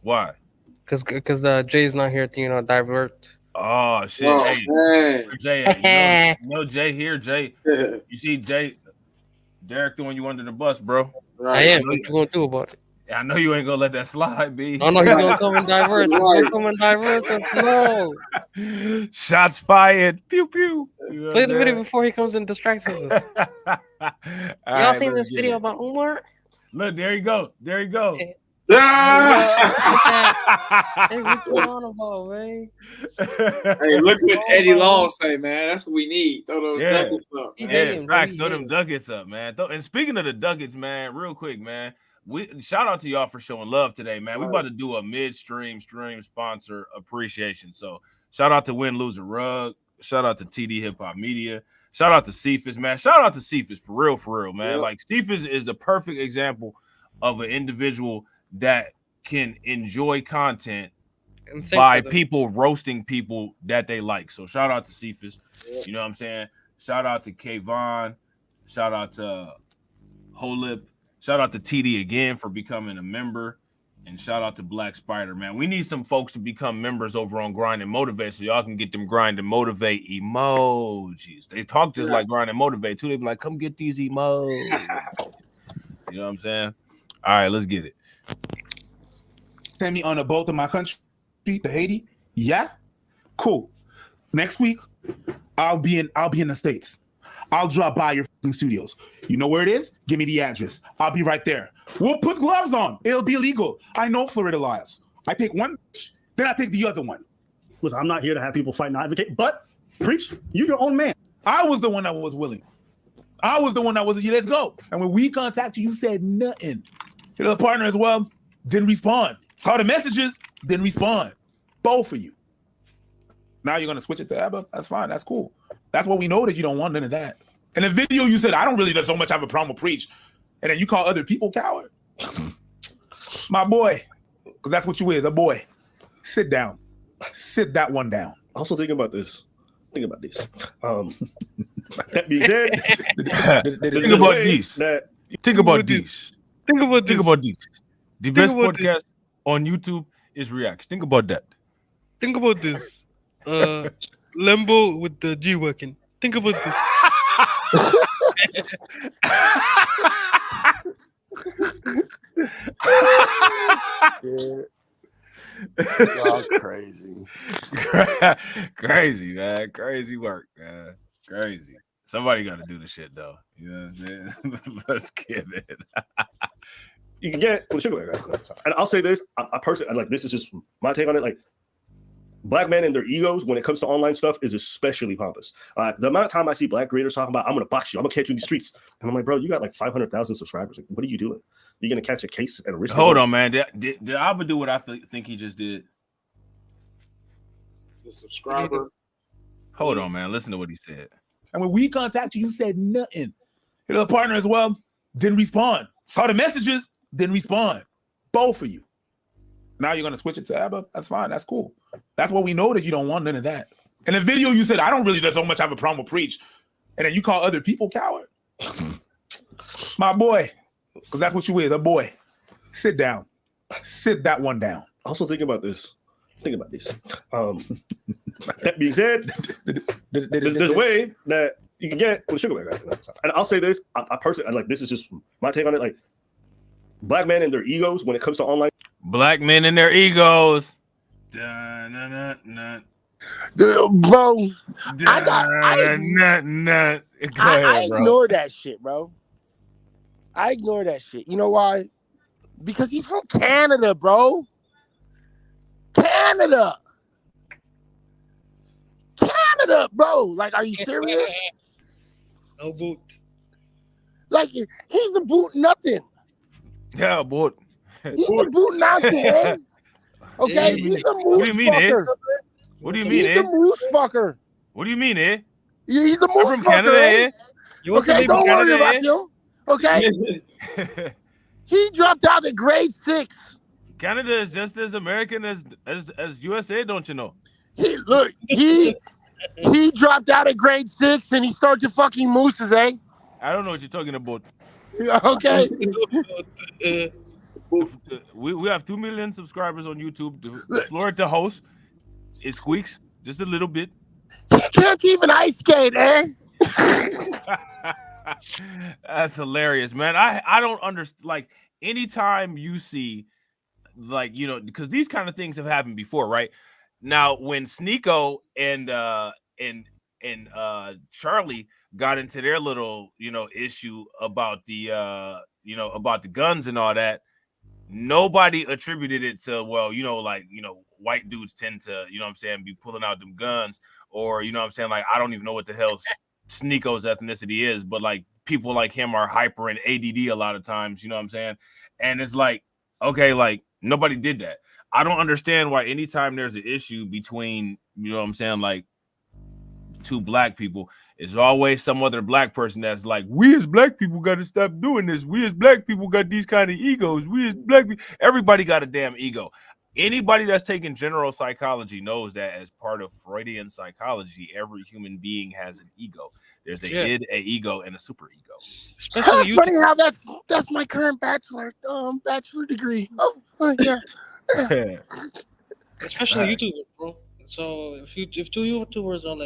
Why? Because Jay's not here to divert. Oh shit! Oh, hey, man. Jay, you know Jay here, Jay. You see Jay, Derek throwing you under the bus, bro. I am. What you gonna do about it? I know you ain't gonna let that slide, B. Oh no, he's gonna come and divert. He's gonna come and divert us. No. Shots fired. Pew pew. You know Play what the I'm video saying? before he comes and distracts us. All Y'all right, seen let's this get video it. about Umar? Look, there you go. There you go. Hey, what's going on about, man? Hey, look what Eddie Long say, man. That's what we need. Throw those nuggets up. Yeah, facts. Throw them ducats up, man. And speaking of the ducats, man, real quick, man. Shout out to y'all for showing love today, man. We about to do a midstream stream sponsor appreciation. So shout out to Win Lose a Rug. Shout out to TD Hip Hop Media. Shout out to Cephas, man. Shout out to Cephas for real, man. Yep. Like Cephas is the perfect example of an individual that can enjoy content by people roasting people that they like. So shout out to Cephas. You know what I'm saying? Shout out to Kayvon. Shout out to Holip. Shout out to TD again for becoming a member. And shout out to Black Spider, man. We need some folks to become members over on Grind and Motivate so y'all can get them Grind and Motivate emojis. They talk just like Grind and Motivate too. They be like, come get these emojis. You know what I'm saying? All right, let's get it. Send me on a boat to my country, to Haiti. Yeah, cool. Next week, I'll be in the States. I'll drop by your fucking studios. You know where it is? Give me the address. I'll be right there. We'll put gloves on. It'll be illegal. I know Florida laws. I take one, then I take the other one. Listen, I'm not here to have people fight and advocate, but Preach, you're your own man. I was the one that was willing. I was the one that was, let's go. And when we contacted you, you said nothing. Your other partner as well didn't respond. Saw the messages, didn't respond. Both of you. Now you're going to switch it to ABBA? That's fine. That's cool. That's what we know, that you don't want none of that. In the video, you said, I don't really so much have a problem with Preach. And then you call other people coward. My boy, because that's what you is, a boy. Sit down. Sit that one down. Also think about this. Think about this. That being said, think about this. Think about this. Think about this. Think about this. The best about podcast on YouTube is Reacts. Think about that. Think about this. Lembo with the G working. Think about this. Y'all crazy. Crazy, man. Crazy work, man. Crazy. Somebody got to do the shit, though. You know what I'm saying? Let's get it. You can get and I'll say this. I personally like this is just my take on it. Like black men and their egos when it comes to online stuff is especially pompous. The amount of time I see black creators talking about I'm gonna box you, I'm gonna catch you in the streets, and I'm like, bro, you got like 500,000 subscribers. Like, what are you doing? You're gonna catch a case and risk. Hold on, man. Did Abba do what I think he just did? The subscriber. Hold on, man. Listen to what he said. And when we contacted you, you said nothing. Your other partner as well didn't respond. Saw the messages, didn't respond. Both of you. Now you're gonna switch it to ABBA? That's fine. That's cool. That's what we know, that you don't want none of that. In the video, you said, I don't really so much have a problem with Preach. And then you call other people coward. My boy, because that's what you is, a boy. Sit down. Sit that one down. Also think about this. Think about this. That being said, there's a way that you can get with sugar back. And I'll say this. I personally like this is just my take on it. Like black men and their egos when it comes to online. Black men and their egos. Bro, I ignore that shit, bro. I ignore that shit. You know why? Because he's from Canada, bro. Canada, bro. Like, are you serious? No boot. Like, he's a boot nothing. Yeah, boot. He's a boot nothing, man. Okay, he's a moose fucker. What do you mean, He's a moose fucker. What do you mean, eh? Yeah, he's a moose from fucker. Canada, eh? Okay, don't worry about him. Okay. He dropped out at grade 6. Canada is just as American as USA, don't you know? He dropped out at grade 6 and he started fucking mooses, eh? I don't know what you're talking about. Okay. We have 2 million subscribers on YouTube. The Florida host is squeaks just a little bit. He can't even ice skate, eh? That's hilarious, man. I don't understand. Like, anytime you see, like, you know, because these kind of things have happened before, right? Now, when Sneeko and Charlie got into their little, you know, issue about the about the guns and all that, nobody attributed it to, well, you know, like, you know, white dudes tend to, you know what I'm saying, be pulling out them guns, or, you know what I'm saying, like, I don't even know what the hell Sneeko's ethnicity is, but like people like him are hyper and ADD a lot of times, you know what I'm saying? And it's like, okay, like nobody did that. I don't understand why anytime there's an issue between, you know what I'm saying, like two black people, it's always some other black person that's like, we as black people got to stop doing this. We as black people got these kind of egos. We as black people, everybody got a damn ego. Anybody that's taken general psychology knows that as part of Freudian psychology, every human being has an ego. There's a id, a ego, and a super ego. How funny how that's my current bachelor degree. Oh yeah. Especially YouTubers, bro. So if two YouTubers are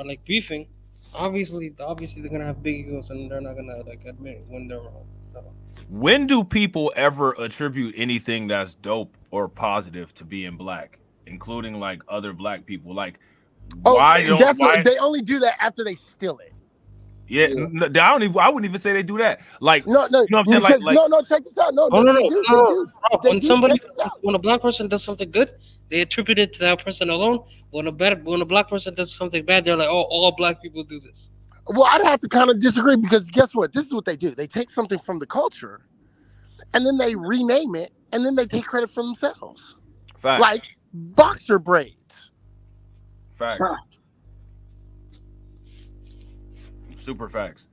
like beefing, obviously they're gonna have big egos and they're not gonna like admit when they're wrong. So when do people ever attribute anything that's dope or positive to being black, including like other black people? Like, they only do that after they steal it. Yeah, I don't even. I wouldn't even say they do that. Like, no, you know what I'm saying? because Like, no, check this out. No, No, they do. Bro, They when do. somebody, Check this out. when a black person does something good, they attribute it to that person alone. When a black person does something bad, they're like, oh, all black people do this. Well, I'd have to kind of disagree because guess what? This is what they do. They take something from the culture, and then they rename it, and then they take credit for themselves. Facts. Like boxer braids. Facts. Super facts.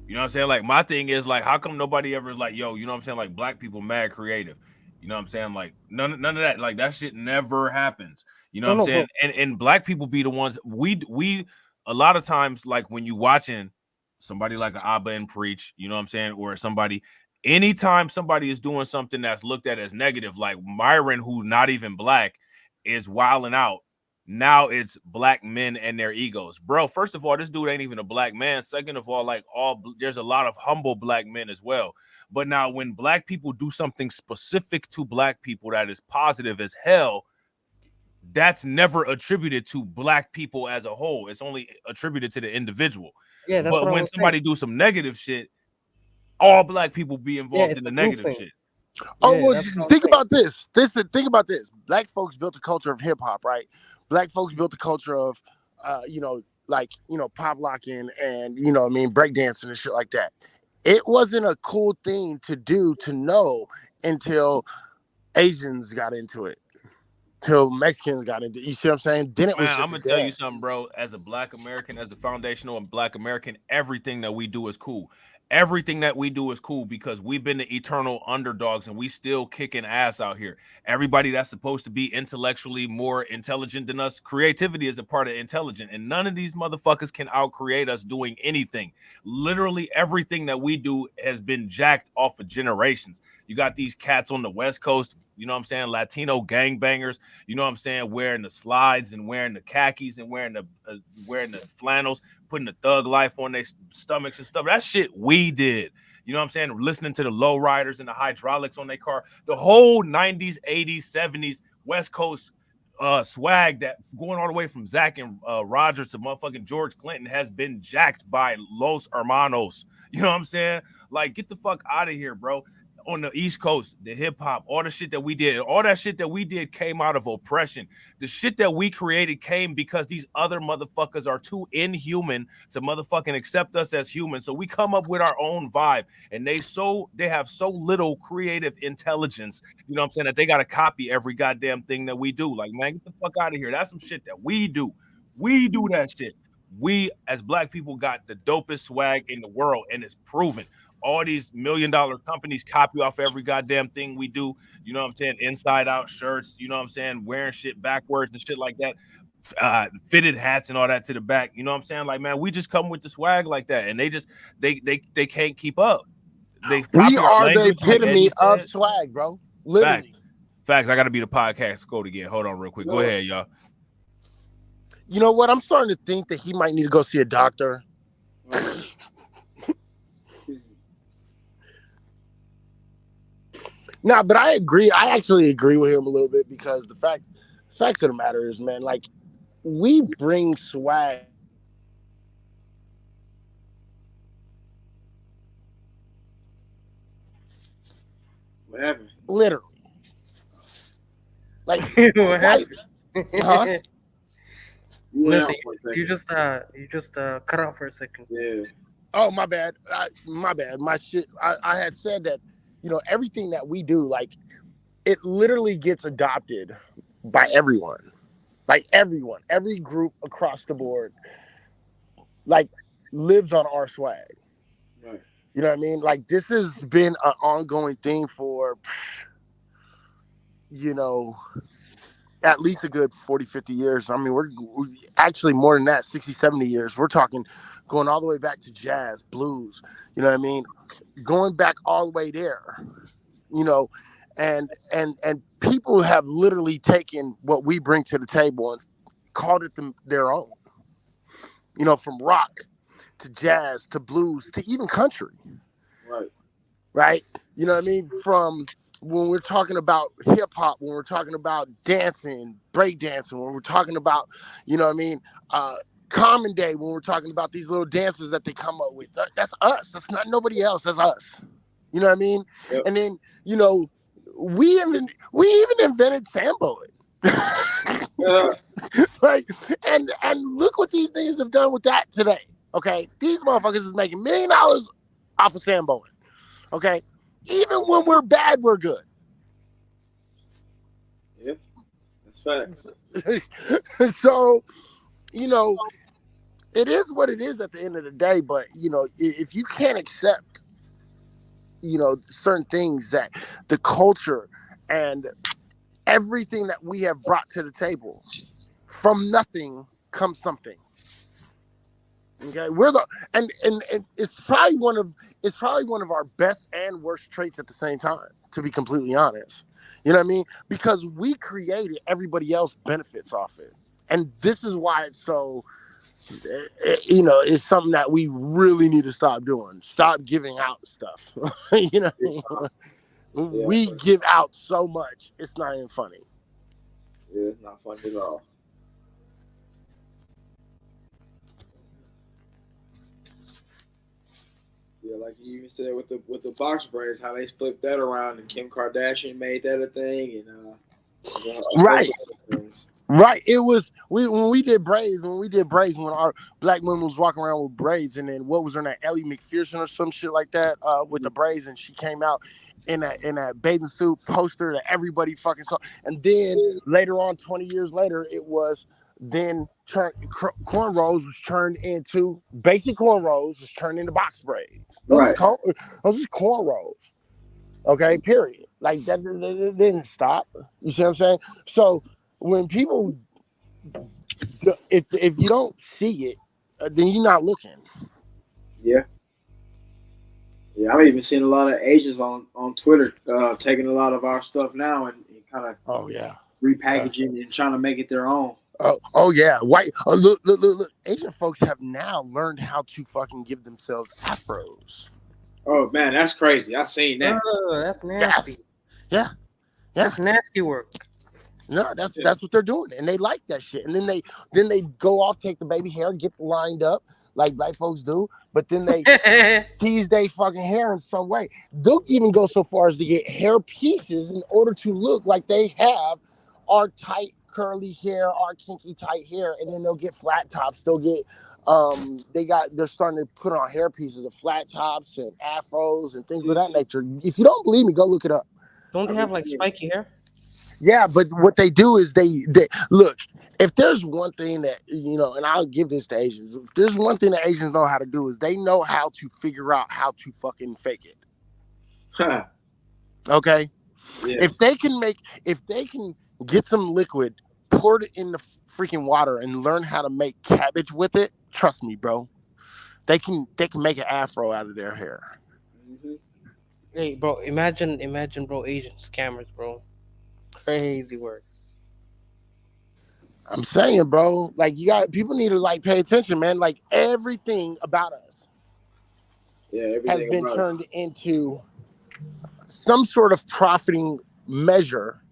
You know what I'm saying? Like, my thing is, like, how come nobody ever is like, yo, you know what I'm saying? Like, black people mad creative. You know what I'm saying? Like, none of that. Like, that shit never happens. You know what I'm saying? And black people be the ones, we a lot of times, like, when you watching somebody like an Abba and Preach, you know what I'm saying? Or somebody, anytime somebody is doing something that's looked at as negative, like Myron, who's not even black, is wilding out. Now it's black men and their egos. Bro, first of all, this dude ain't even a black man. Second of all, like, there's a lot of humble black men as well. But now when black people do something specific to black people that is positive as hell, that's never attributed to black people as a whole. It's only attributed to the individual. Yeah, that's but what I when was somebody saying. do some negative shit, all black people be involved it's in the a group negative thing. shit. Oh, Yeah, well, that's what I'm think saying. about this. Think about this. Black folks built a culture of hip hop, right? Black folks built a culture of, pop locking and, breakdancing and shit like that. It wasn't a cool thing to do, to know, until Asians got into it, till Mexicans got into it. You see what I'm saying? Then it was Man, just I'm gonna a tell you dance. something, bro. As a black American, as a foundational and black American, everything that we do is cool. Everything that we do is cool because we've been the eternal underdogs and we still kicking ass out here. Everybody that's supposed to be intellectually more intelligent than us, creativity is a part of intelligent, and none of these motherfuckers can outcreate us doing anything. Literally everything that we do has been jacked off of generations. You got these cats on the West Coast, you know what I'm saying, Latino gangbangers, you know what I'm saying, wearing the slides and wearing the khakis and wearing the flannels, putting the thug life on their stomachs and stuff. That shit we did. You know what I'm saying? Listening to the low riders and the hydraulics on their car. The whole 90s, 80s, 70s West Coast swag that going all the way from Zach and Roger to motherfucking George Clinton has been jacked by Los Hermanos. You know what I'm saying? Like, get the fuck out of here, bro. On the East Coast, the hip hop, all the shit that we did, all that shit that we did came out of oppression. The shit that we created came because these other motherfuckers are too inhuman to motherfucking accept us as humans. So we come up with our own vibe, and they have so little creative intelligence, you know what I'm saying, that they gotta copy every goddamn thing that we do. Like, man, get the fuck out of here. That's some shit that we do. We do that shit. We as black people got the dopest swag in the world, and it's proven. All these $1 million companies copy off every goddamn thing we do. You know what I'm saying? Inside out shirts, you know what I'm saying? Wearing shit backwards and shit like that. Fitted hats and all that to the back. You know what I'm saying? Like, man, we just come with the swag like that. And they can't keep up. We are the epitome of swag, bro. Literally. Facts. I got to be the podcast code again. Hold on real quick. Go ahead, y'all. You know what? I'm starting to think that he might need to go see a doctor. Nah, but I agree. I actually agree with him a little bit because the facts of the matter is, man, like, we bring swag. What happened? Literally. Like, What happened? Huh? Nothing. You just cut out for a second. Yeah. Oh, my bad. My bad. My shit. I had said that, everything that we do, like, it literally gets adopted by everyone. Like, everyone. Every group across the board, like, lives on our swag. Right. You know what I mean? Like, this has been an ongoing thing for, at least a good 40, 50 years. I mean, we're actually more than that, 60, 70 years. We're talking going all the way back to jazz, blues, you know what I mean? Going back all the way there, and people have literally taken what we bring to the table and called it their own, from rock to jazz to blues to even country. Right. You know what I mean? From when we're talking about hip hop, when we're talking about dancing, break dancing, when we're talking about, Common Day when we're talking about these little dances that they come up with. That's us. That's not nobody else. That's us. You know what I mean? Yep. And then, you know, we even invented Samboing. Like, and look what these things have done with that today. Okay, these motherfuckers is making $1 million off of Samboing. Okay, even when we're bad, we're good. Yeah, that's facts. So, you know, it is what it is at the end of the day. But you know, if you can't accept, you know, certain things that the culture and everything that we have brought to the table, from nothing comes something. Okay, and it's probably one of our best and worst traits at the same time, to be completely honest. You know what I mean? Because we created, everybody else benefits off it, and this is why it's so. You know, it's something that we really need to stop doing. Stop giving out stuff. You know what I mean? We give out so much, it's not even funny. Yeah, it's not funny at all. Yeah, like you even said with the box braids, how they flipped that around, and Kim Kardashian made that a thing, and Right. Right. It was when we did braids, when our black women was walking around with braids, and then what was her name, Ellie McPherson or some shit like that, with the braids, and she came out in that bathing suit poster that everybody fucking saw. And then later on, 20 years later, it was then cornrows was turned into basic cornrows was turned into box braids. Those is cornrows. Okay, period. Like that didn't stop. You see what I'm saying? So when people, if you don't see it, then you're not looking. Yeah. Yeah, I've even seen a lot of Asians on Twitter taking a lot of our stuff now and kind of repackaging and trying to make it their own. Oh yeah, white. Look. Asian folks have now learned how to fucking give themselves afros. Oh man, that's crazy. I seen that. Oh, that's nasty. Yeah. That's nasty work. No, that's what they're doing, and they like that shit. And then they go off, take the baby hair, get lined up like black folks do, but then they tease their fucking hair in some way. They'll even go so far as to get hair pieces in order to look like they have our tight curly hair, our kinky tight hair, and then they'll get flat tops. They'll get they're starting to put on hair pieces of flat tops and afros and things of that nature. If you don't believe me, go look it up. Don't they have like spiky hair? Yeah, but what they do is they look, if there's one thing that, you know, and I'll give this to Asians, if there's one thing that Asians know how to do is they know how to figure out how to fucking fake it. Huh. Okay? Yeah. If they can get some liquid, pour it in the freaking water and learn how to make cabbage with it, trust me, bro. They can make an afro out of their hair. Mm-hmm. Hey, bro, imagine, bro, Asian scammers, bro. Crazy work. I'm saying, bro, like people need to like pay attention, man. Like everything about us has been turned into some sort of profiting measure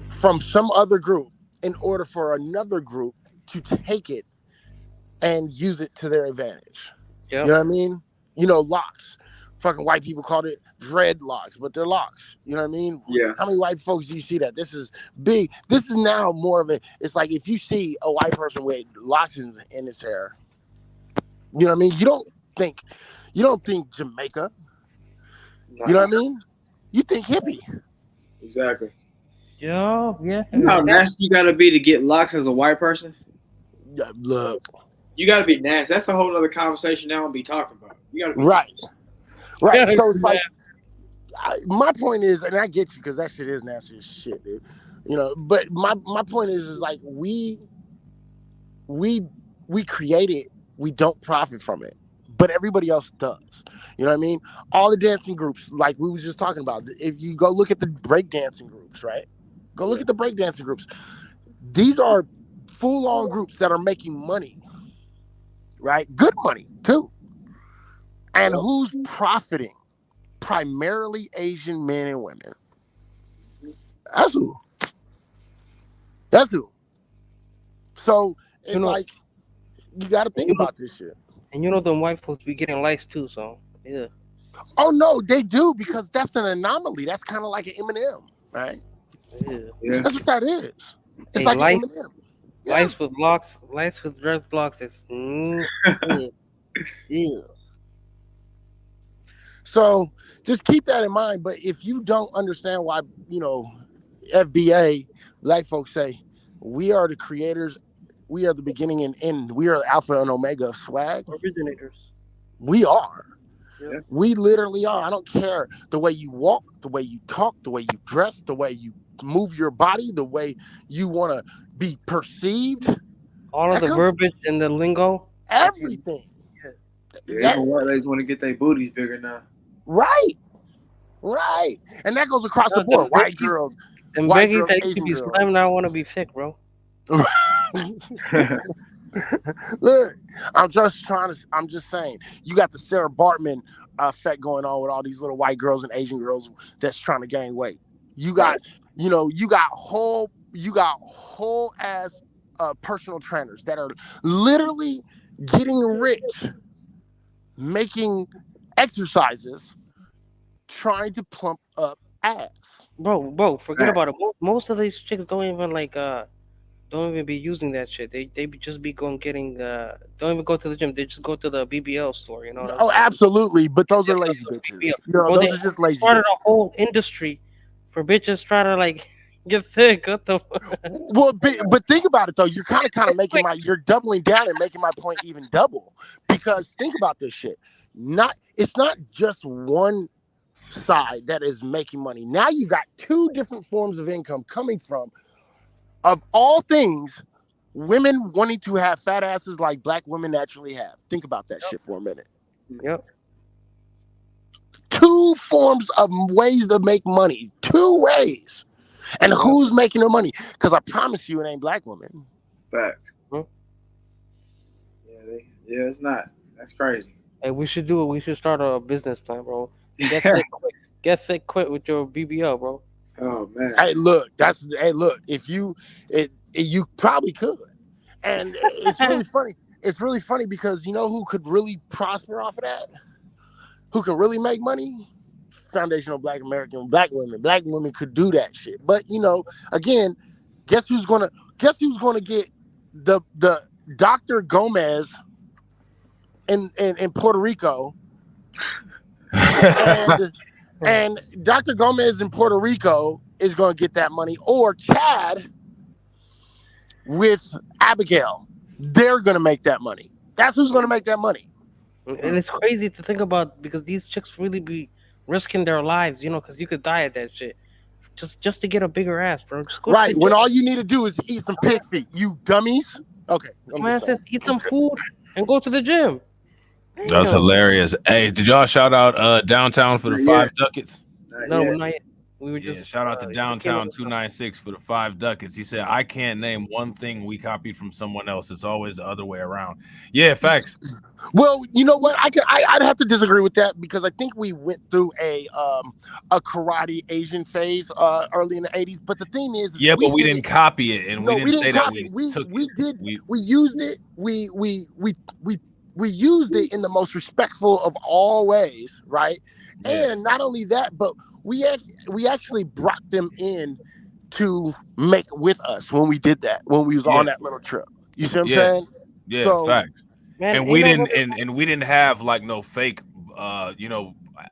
from some other group in order for another group to take it and use it to their advantage. Yep. You know what I mean? You know, locks. Fucking white people called it dreadlocks, but they're locks. You know what I mean? Yeah. How many white folks do you see that? This is big. This is now more of it's like if you see a white person with locks in his hair, you know what I mean? You don't think Jamaica. Nah. You know what I mean? You think hippie. Exactly. Yeah. You know how nasty you gotta be to get locks as a white person? Yeah, look. You gotta be nasty. That's a whole other conversation now I'll be talking about. You gotta be Right. So it's like my point is, and I get you because that shit is nasty as shit, dude. You know, but my point is like we create it, we don't profit from it, but everybody else does. You know what I mean? All the dancing groups, like we was just talking about. If you go look at the breakdancing groups, right? Go look at the breakdancing groups. These are full-on groups that are making money, right? Good money too. And who's profiting? Primarily Asian men and women. That's who. So it's like You got to think about this shit. And you know them white folks be getting likes too, so yeah. Oh no, they do, because that's an anomaly. That's kind of like an Eminem, right? Yeah. That's what that is. It's Hey, like lights, an Eminem. lights with blocks, lights with dreadlocks is Yeah. So just keep that in mind. But if you don't understand why, FBA, black folks say, we are the creators, we are the beginning and end, we are the alpha and omega of swag. originators. We are. Yeah. We literally are. I don't care the way you walk, the way you talk, the way you dress, the way you move your body, the way you want to be perceived. All of That the comes- verbiage and the lingo. Everything. Yeah, even white ladies want to get their booties bigger now. Right. And that goes across the board. White girls, And white Becky girls, that used to Asian be girls. slim now want to be thick, bro. Look, I'm just saying, you got the Sarah Bartman effect going on with all these little white girls and Asian girls that's trying to gain weight. You got, you got whole ass personal trainers that are literally getting rich, making exercises, trying to plump up ass. Bro, forget about it. Most of these chicks don't even don't even be using that shit. They just be don't even go to the gym. They just go to the BBL store, you know. Oh, absolutely. But those are lazy bitches. Bro, Those are just lazy started bitches. a whole industry for bitches trying to get thick. What the Well, but think about it though. You're kind of making you're doubling down and making my point even double, because think about this shit. It's not just one side that is making money. Now you got two different forms of income coming from, of all things, women wanting to have fat asses like black women naturally have. Think about that shit for a minute. Yep. Two forms of ways to make money. Two ways. And who's making the money? Because I promise you it ain't black women. Fact. Yeah, it's not. That's crazy. Hey, we should do it. We should start a business plan, bro. Get thick quick. Get thick quick with your BBL, bro. Oh man. Hey, look, if you probably could. And it's really funny. It's really funny because you know who could really prosper off of that? Who could really make money? Foundational Black American black women. Black women could do that shit. But again, guess who's gonna get the Dr. Gomez in Puerto Rico? and Dr. Gomez in Puerto Rico is gonna get that money, or Chad with Abigail. They're gonna make that money. That's who's gonna make that money. And it's crazy to think about, because these chicks really be risking their lives, because you could die at that shit. Just to get a bigger ass, bro. Just go Right. to the When gym. all you need to do is eat some pig feet. You dummies. Okay. Man says eat some food and go to the gym. That's hilarious. Hey, did y'all shout out downtown for the Not 5 yet. ducats? No, not yet. We were just Shout out to Downtown 296 for the 5 ducats. He said, I can't name one thing we copied from someone else. It's always the other way around. Yeah, facts. Well, you know what? I'd have to disagree with that, because I think we went through a karate Asian phase early in the 80s. But the thing is Yeah, but we didn't copy it, and we didn't say that we took we it. did. We used it. We used it in the most respectful of all ways, right? And not only that, but we actually brought them in to make with us when we did that, when we was on that little trip. You see what I'm saying? Yeah, So, facts. Man, and we ain't didn't no- and we didn't have no fake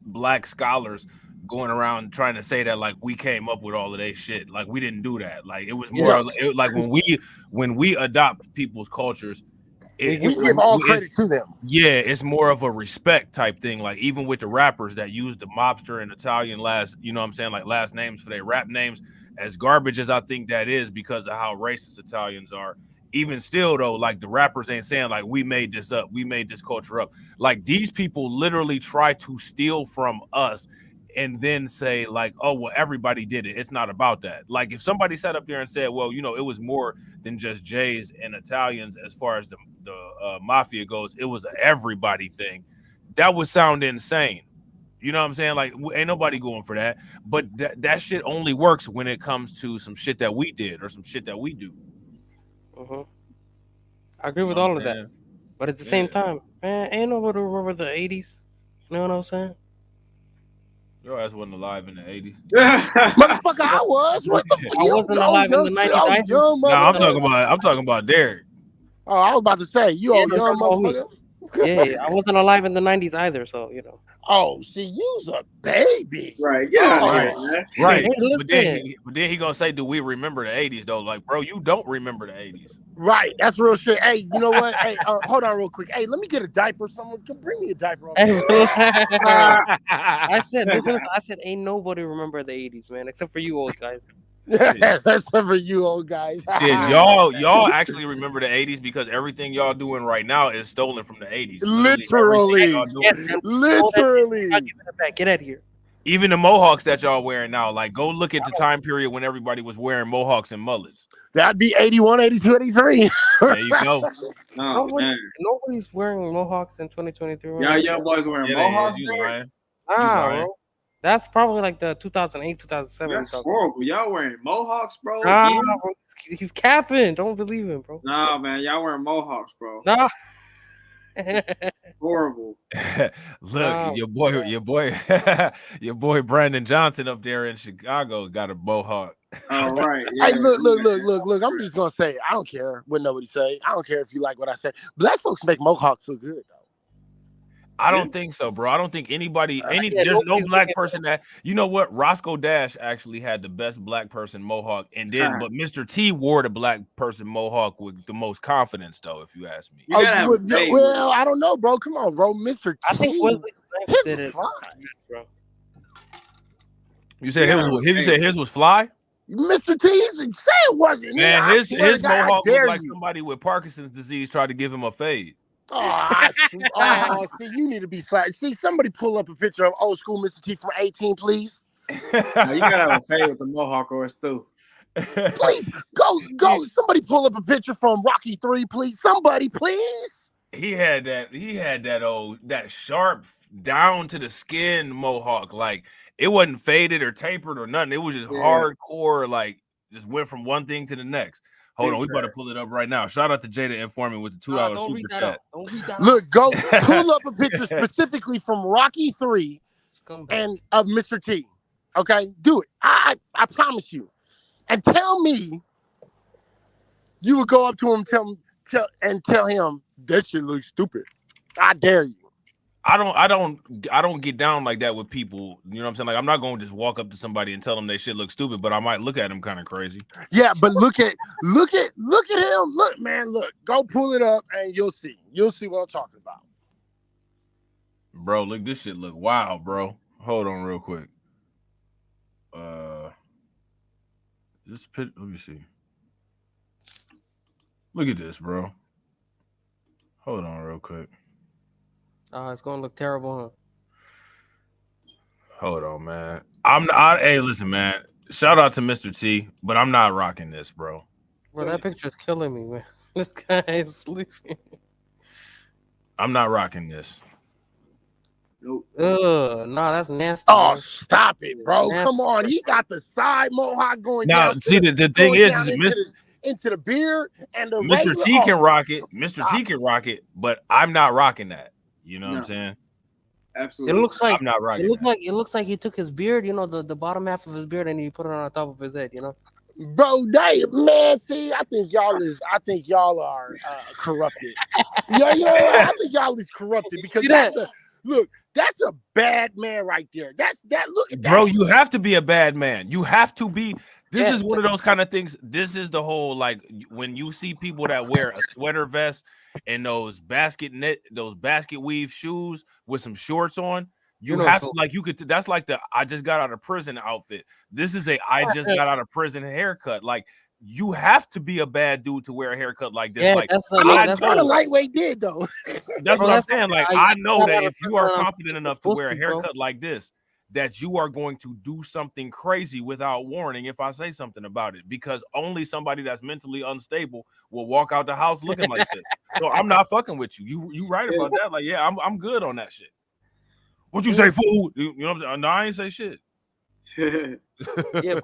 black scholars going around trying to say that we came up with all of that shit. We didn't do that. It was more when we adopt people's cultures, we give all credit to them. Yeah, it's more of a respect type thing. Even with the rappers that use the mobster and Italian last names for their rap names, as garbage as I think that is because of how racist Italians are. Even still though, the rappers ain't saying we made this up, we made this culture up. These people literally try to steal from us and then say oh well, everybody did it. It's not about that. If somebody sat up there and said, well, it was more than just Jays and Italians as far as the mafia goes, it was an everybody thing, that would sound insane. You know what I'm saying? Ain't nobody going for that. But that shit only works when it comes to some shit that we did or some shit that we do. I agree with all of that. But at the same time, man, ain't nobody remember the 80s. You know what I'm saying? Your ass wasn't alive in the 80s. Motherfucker, I was. What the fuck? I wasn't alive in the 90s either. Young No, I'm motherfucker. talking about Derek. Oh, I was about to say, you old young motherfucker. Yeah, I wasn't alive in the 90s either, so you know. Oh, see, you's a baby. Right, get out Right. of here, man. Right. Hey, But then he gonna say, do we remember the 80s though? Like, bro, you don't remember the 80s. Right, that's real shit. Hey, you know what? Hey, hold on real quick. Hey, let me get a diaper. Someone can bring me a diaper. I said, ain't nobody remember the 80s, man, except for you old guys. That's for you old guys. Shit, y'all actually remember the 80s because everything y'all doing right now is stolen from the 80s. Literally. Literally. Get out of here. Even the mohawks that y'all wearing now, like go look at the time period when everybody was wearing mohawks and mullets. That'd be 81, 82, 83. There you go. Nobody's wearing mohawks in 2023. Y'all young boys wearing mohawks. You lying. Bro. That's probably like the 2008, 2007. That's horrible. Y'all wearing mohawks, bro. Nah, again? bro. He's capping. Don't believe him, bro. Nah, man. Y'all wearing mohawks, bro. Nah. Horrible. Look, your boy Brandon Johnson up there in Chicago got a mohawk. All right. Hey, look. I'm just gonna say, I don't care what nobody say. I don't care if you like what I say. Black folks make mohawks look good, though. I don't think so, bro. I don't think anybody, yeah, there's no black person that, you know what? Roscoe Dash actually had the best black person mohawk, and then, but Mr. T wore the black person mohawk with the most confidence, though, if you ask me. Well, I don't know, bro. Come on, bro. Mr. T. I think Wesley Snipes did it. Bro. You said his was fly? Mr. T, say it wasn't. Man, I his swear to God, I mohawk dare looked like you. somebody with Parkinson's disease tried to give him a fade. See, you need to be flat. See, somebody pull up a picture of old school Mr. T from 18, please. Now, you gotta have a fade with the mohawk or it's through. Please go. Somebody pull up a picture from Rocky 3, please. Somebody, please. He had that sharp down to the skin mohawk. Like it wasn't faded or tapered or nothing. It was just hardcore, like just went from one thing to the next. Hold on, we about to pull it up right now. Shout out to Jada Informant with the $2 super chat. Look, go pull up a picture specifically from Rocky 3 and of Mr. T. Okay, do it. I promise you. And tell me you would go up to him, tell him that shit looks stupid. I dare you. I don't get down like that with people. You know what I'm saying? Like I'm not going to just walk up to somebody and tell them they shit look stupid, but I might look at them kind of crazy. Yeah, but look at him. Look, man, look. Go pull it up and you'll see. You'll see what I'm talking about. Bro, look, this shit look wild, bro. Hold on real quick. This picture, let me see. Look at this, bro. Hold on real quick. It's gonna look terrible, huh? Hold on, man. Hey, listen, man. Shout out to Mr. T, but I'm not rocking this, bro. Bro, that picture is killing me, man. This guy is sleeping. I'm not rocking this. Nope. Nah, that's nasty. Oh, man. stop it, bro. Nasty. Come on. He got the side mohawk going Now, down. see, the thing is into the beard and the Mr. regular, T can rock it. Mr. T can rock it, but I'm not rocking that. You know what I'm saying? Absolutely. It looks like I'm not rocking it looks like he took his beard, you know, the bottom half of his beard, and he put it on top of his head, you know. Bro, man, see, I think y'all are corrupted. Yeah, you know what? I think y'all is corrupted because that's a bad man right there. Look at that. Bro, you have to be a bad man. You have to be. This is one of those kind of things. This is the whole, like, when you see people that wear a sweater vest and those basket weave shoes with some shorts on, you have to, like, that's like the I just got out of prison outfit. This is I just got out of prison haircut. Like, you have to be a bad dude to wear a haircut like this. Yeah, like, that's what a lightweight did, though. That's what I'm saying. Like, I know that if you are confident enough to wear a pussy, haircut like this, that you are going to do something crazy without warning if I say something about it, because only somebody that's mentally unstable will walk out the house looking like this. So I'm not fucking with you. You right about that. Like, yeah, I'm good on that shit. What you say, fool? You know what I'm saying? No, I ain't say shit. Yeah,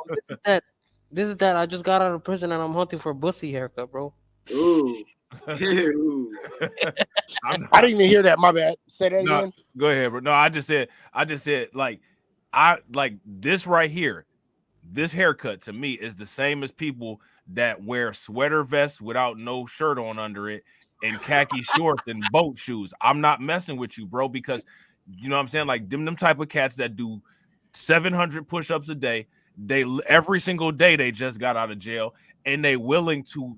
but this is that I just got out of prison and I'm hunting for a bussy haircut, bro. Ooh. I didn't even hear that. My bad. Say that No, again. go ahead, bro. No, I just said like I like this right here. This haircut to me is the same as people that wear sweater vests without no shirt on under it and khaki shorts and boat shoes. I'm not messing with you, bro, because you know what I'm saying? Like them type of cats that do 700 push-ups a day. They every single day they just got out of jail and they willing to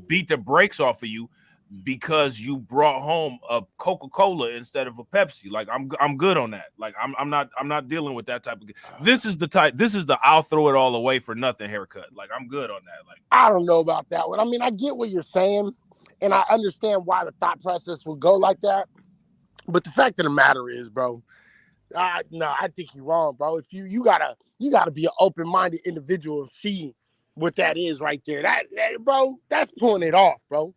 beat the brakes off of you because you brought home a Coca-Cola instead of a Pepsi. Like I'm good on that. Like I'm not dealing with that type of. This is the I'll throw it all away for nothing haircut. Like I'm good on that. Like I don't know about that one. I mean, I get what you're saying, and I understand why the thought process would go like that. But the fact of the matter is, bro, no, I think you're wrong, bro. If you gotta be an open-minded individual and see what that is right there. That bro, that's pulling it off, bro.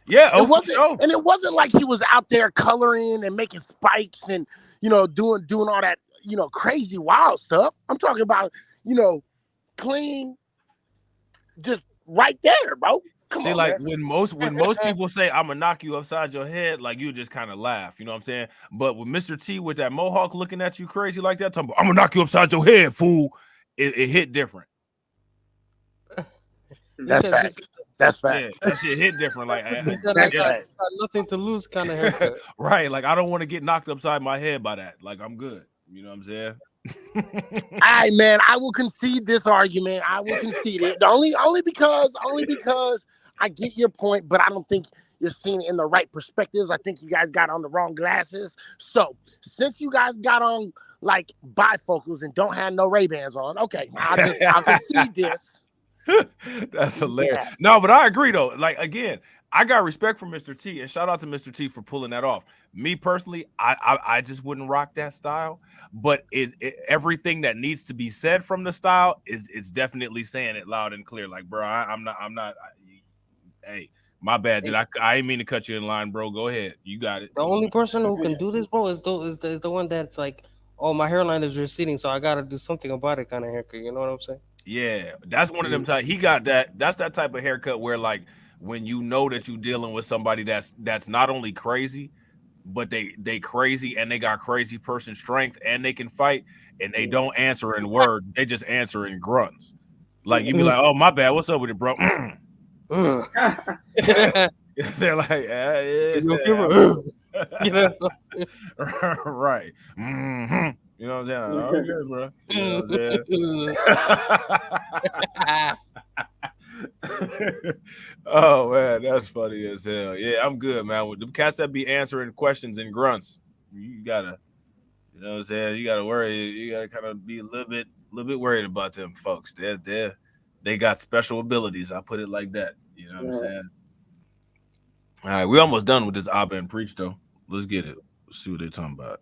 Yeah, it wasn't, and it wasn't like he was out there coloring and making spikes and doing all that crazy wild stuff. I'm talking about clean, just right there, bro. Come see, on, like man. when most people say I'm gonna knock you upside your head, like you just kind of laugh, you know what I'm saying? But with Mr. T with that mohawk looking at you crazy like that, talking about, I'm gonna knock you upside your head, fool. It hit different. That's facts. That's facts. Yeah, that shit hit different. Like That's got nothing to lose kind of haircut. Right. Like I don't want to get knocked upside my head by that. Like I'm good. You know what I'm saying? All right, man. I will concede this argument. I will concede it. Only because I get your point, but I don't think you're seeing it in the right perspectives. I think you guys got on the wrong glasses. So since you guys got on like bifocals and don't have no Ray-Bans on, okay, I'll concede this. That's hilarious. No, but I agree though. Like again, I got respect for Mr. T, and shout out to Mr. T for pulling that off. Me personally, I just wouldn't rock that style. But everything that needs to be said from the style is definitely saying it loud and clear. Like, bro, I'm not. Hey, my bad. I didn't mean to cut you in line, bro. Go ahead, you got it. The only person who can do this, bro, is the one that's like, oh, my hairline is receding, so I gotta do something about it, kind of haircut. You know what I'm saying? Yeah, that's one of them type. He got that. That's that type of haircut where, like, when you know that you're dealing with somebody that's not only crazy, but they crazy and they got crazy person strength and they can fight and they don't answer in words. They just answer in grunts. Like you be like, oh my bad, what's up with it, bro? You know what I'm saying? Like, right. Mm-hmm. You know what I'm saying? Okay, bro. You know what I'm saying? Oh man, that's funny as hell. Yeah, I'm good, man. With the cats that be answering questions in grunts, you gotta, you know what I'm saying? You gotta worry. You gotta kind of be a little bit worried about them folks. They got special abilities. I put it like that. You know what I'm saying? All right, we almost done with this Abba and Preach though. Let's get it. Let's see what they're talking about.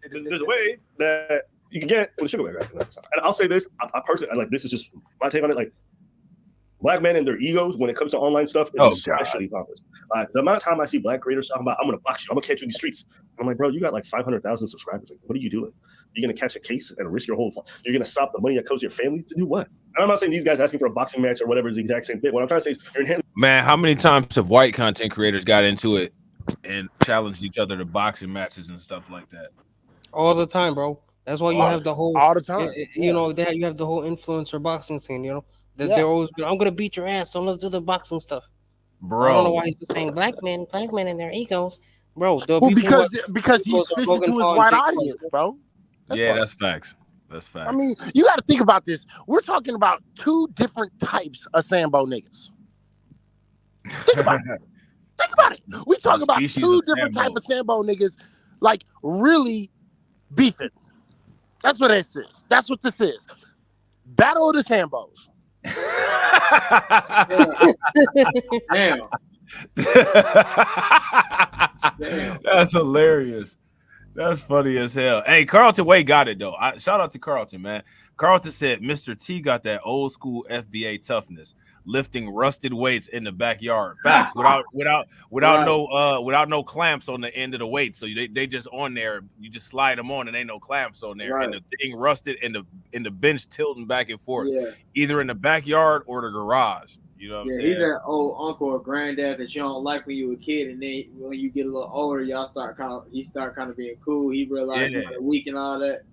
There's a way that you can get with a sugar baby. And I'll say this, I personally, like, this is just my take on it. Like, black men and their egos when it comes to online stuff is especially pompous. The amount of time I see black creators talking about, I'm going to box you, I'm going to catch you in the streets. I'm like, bro, you got like 500,000 subscribers. Like, what are you doing? You're going to catch a case and risk your whole You're going to stop the money that goes to your family to do what? And I'm not saying these guys asking for a boxing match or whatever is the exact same thing. What I'm trying to say is you're inherently. Man, how many times have white content creators got into it and challenged each other to boxing matches and stuff like that? All the time, bro. That's why you have the whole all the time. You know that you have the whole influencer boxing scene. You know, they're always, I'm gonna beat your ass, so let's do the boxing stuff. Bro, so I don't know why he's just saying black men and their egos, bro. Because he's fishing to his white audience, bro. That's facts. That's facts. I mean, you got to think about this. We're talking about two different types of Sambo niggas. Think about it. Think about it. We talk about two different types of Sambo niggas, like really beefing. That's what this is. That's what this is. Battle of the Sambos. Damn. That's hilarious. That's funny as hell. Hey, Carlton Way got it though. Shout out to Carlton, man. Carlton said Mr. T got that old school FBA toughness, lifting rusted weights in the backyard. Facts. without no clamps on the end of the weight. So they just on there. You just slide them on and ain't no clamps on there. Right. And the thing rusted and the bench tilting back and forth, either in the backyard or the garage. You know what I'm Yeah, saying? he's that old uncle or granddad that you don't like when you were a kid, and then when you get a little older, he start kind of being cool. He realized Yeah. you're weak and all that.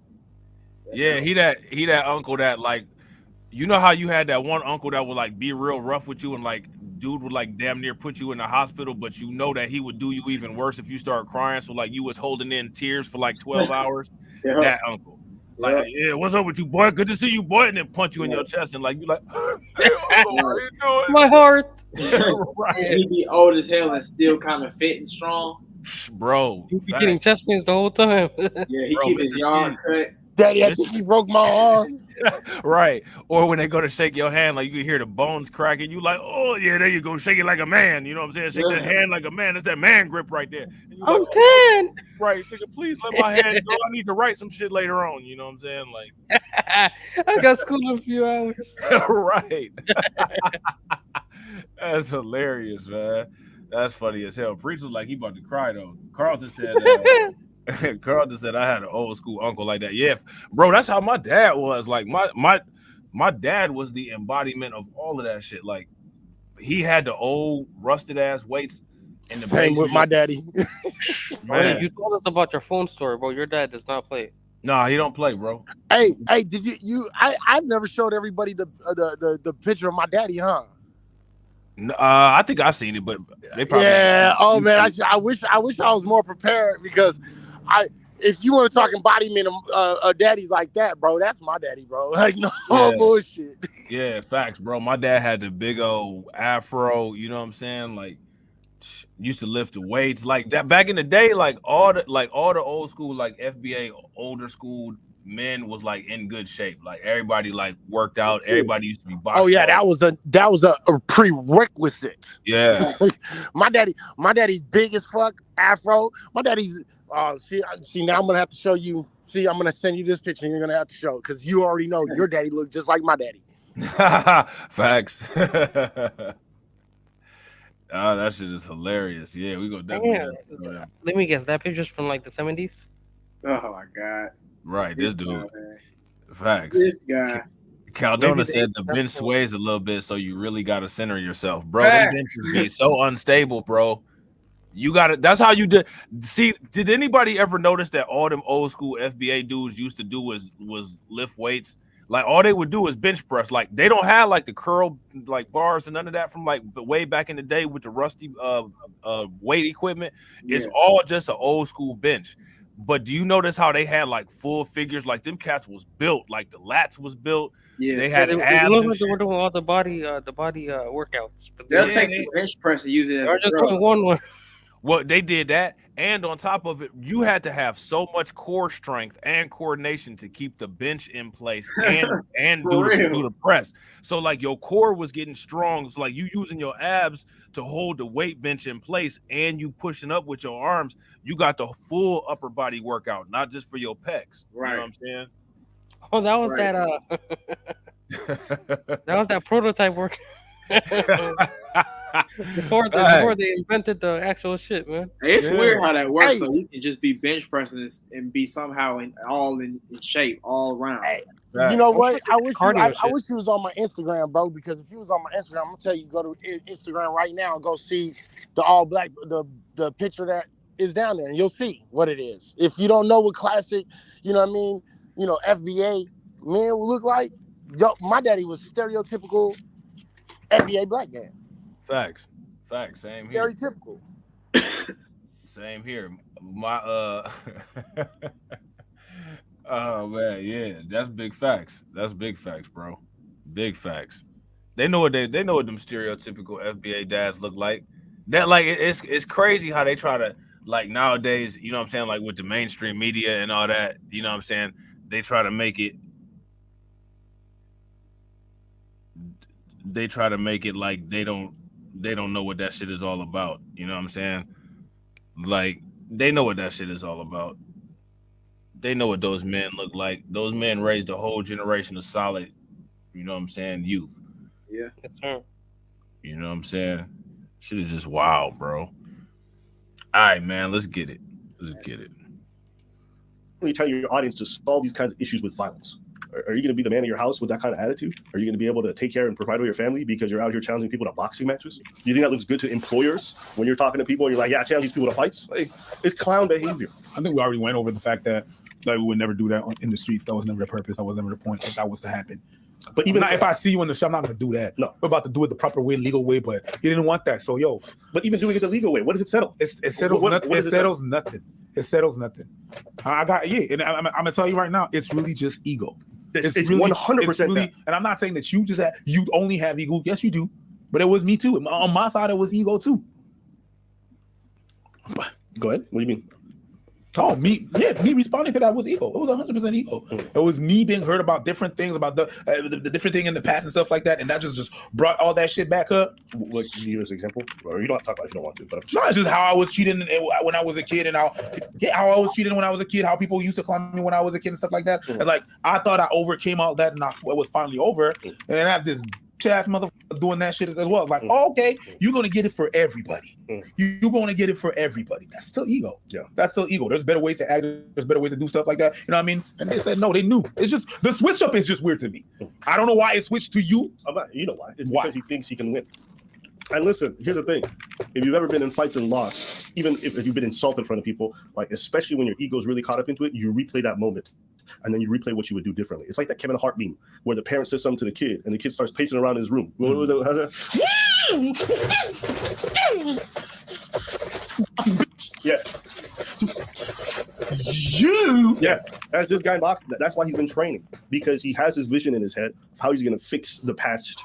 Yeah, he that uncle that like, you know how you had that one uncle that would like be real rough with you and like dude would like damn near put you in the hospital, but you know that he would do you even worse if you start crying. So like you was holding in tears for like 12 hours. Yeah. That uncle. Like, yeah, what's up with you, boy? Good to see you, boy. And then punch you in your chest and like you like, hey, uncle, how you doing? My heart. Right. He'd be old as hell and still kind of fit and strong. Bro. You be getting chest pains the whole time. Yeah, he Bro, keep his Mr. yard P. cut. Daddy, I think he broke my arm. Right. Or when they go to shake your hand, like you can hear the bones cracking. You like, oh yeah, there you go, shake it like a man. You know what I'm saying? Shake that hand like a man. That's that man grip right there. And you I'm like, 10. right, nigga, please let my hand go. I need to write some shit later on. You know what I'm saying? Like, I got school in a few hours. right. That's hilarious, man. That's funny as hell. Preach was like he about to cry though. Carlton said. Carlton said I had an old school uncle like that. Yeah, bro, that's how my dad was. Like my dad was the embodiment of all of that shit. Like he had the old rusted ass weights in the Same with basement. my daddy. Man. You told us about your phone story, bro. Your dad does not play. Nah, he don't play, bro. Hey, did I've never showed everybody the picture of my daddy, huh? I think I seen it, but they probably Yeah. Oh man, I wish I was more prepared because if you want to talk embodiment of daddies like that, bro, that's my daddy, bro. Like no Yeah. bullshit. Yeah, facts, bro. My dad had the big old afro, you know what I'm saying? Like used to lift the weights like that back in the day, like all the old school, like FBA older school men was like in good shape. Like everybody like worked out, everybody used to be boxed. Oh yeah, out. that was a prerequisite. Yeah. my daddy's big as fuck, afro. My daddy's see now I'm gonna have to show you. See, I'm gonna send you this picture and you're gonna have to show because you already know your daddy looked just like my daddy. Facts. Oh, that shit is hilarious. Yeah, we go definitely. Yeah. Let me guess. That picture's from like the 70s. Oh my god. Right, this dude. guy, Facts. This guy. Caldona Maybe said the they- bench sways a little bit, so you really got to center yourself, bro. Facts. Them benches be so unstable, bro. You got to. That's how you did. See, did anybody ever notice that all them old school FBA dudes used to do was lift weights? Like all they would do is bench press. Like they don't have like the curl like bars and none of that from like way back in the day with the rusty weight equipment. It's all just an old school bench. But do you notice how they had like full figures? Like them cats was built, like the lats was built. Yeah, they had They abs look and like they were shit. doing all the body workouts. But They'll they- take the bench press and use it as They're a just throw. doing one. Well, they did that, and on top of it, you had to have so much core strength and coordination to keep the bench in place and do the press. So like your core was getting strong. So like you using your abs to hold the weight bench in place, and you pushing up with your arms. You got the full upper body workout, not just for your pecs. You know what I'm saying? Oh, that was that. That was that prototype work. before they invented the actual shit, man. It's weird how that works. So you can just be bench pressing and be somehow in shape all around. You know what? I wish Cardio I wish you was on my Instagram, bro. Because if you was on my Instagram, I'm gonna tell you go to Instagram right now and go see the all black the picture that is down there, and you'll see what it is. If you don't know what classic, you know what I mean, FBA men will look like. My daddy was stereotypical FBA black man. Facts. Same here. Stereotypical. Same here. My oh man, yeah, that's big facts. That's big facts, bro. Big facts. They know what them stereotypical FBA dads look like. That like it's crazy how they try to like nowadays, you know what I'm saying, like with the mainstream media and all that, you know what I'm saying, they try to make it like they don't know what that shit is all about. You know what I'm saying? Like they know what that shit is all about. They know what those men look like. Those men raised a whole generation of solid, you know what I'm saying, youth. Yeah. Yes, sir. You know what I'm saying? Shit is just wild, bro. All right, man, let's get it. You tell your audience to solve these kinds of issues with violence. Are you going to be the man of your house with that kind of attitude? Are you going to be able to take care and provide for your family because you're out here challenging people to boxing matches? Do you think that looks good to employers when you're talking to people and you're like, yeah, I challenge these people to fights? Like, it's clown behavior. I think we already went over the fact that we would never do that in the streets. That was never the purpose. That was never the point. If that was to happen. But even if I see you in the show, I'm not going to do that. No, we're about to do it the proper way, legal way. But you didn't want that, so yo. But even doing it the legal way, what does it settle? It settles nothing. It settles nothing. It settles nothing. I got and I'm gonna tell you right now, it's really just ego. It's really 100% that. And I'm not saying that you only have ego. Yes, you do. But it was me too. On my side, it was ego too. Go ahead. What do you mean? Oh, me responding to that was ego. It was 100% ego. It was me being heard about different things, about the different thing in the past and stuff like that, and that just brought all that shit back up. What, can you give us an example? Or you don't have to talk about it if you don't want to. But no, it's just how I was treated when I was a kid, and how I was treated when I was a kid, how people used to clown me when I was a kid and stuff like that. And like I thought I overcame all that, and it was finally over. And then I have this ass motherfucker doing that shit as well. Like, okay, you're gonna get it for everybody. You're gonna get it for everybody. That's still ego. Yeah, that's still ego. There's better ways to act. There's better ways to do stuff like that. You know what I mean? And they said no. They knew. It's just the switch up is just weird to me. I don't know why it switched to you. You know why? It's because he thinks he can win. And listen, here's the thing: if you've ever been in fights and lost, even if you've been insulted in front of people, like especially when your ego's really caught up into it, you replay that moment. And then you replay what you would do differently. It's like that Kevin Hart meme where the parent says something to the kid and the kid starts pacing around in his room. What was Yeah, that's this guy in boxing. That's why he's been training, because he has his vision in his head of how he's going to fix the past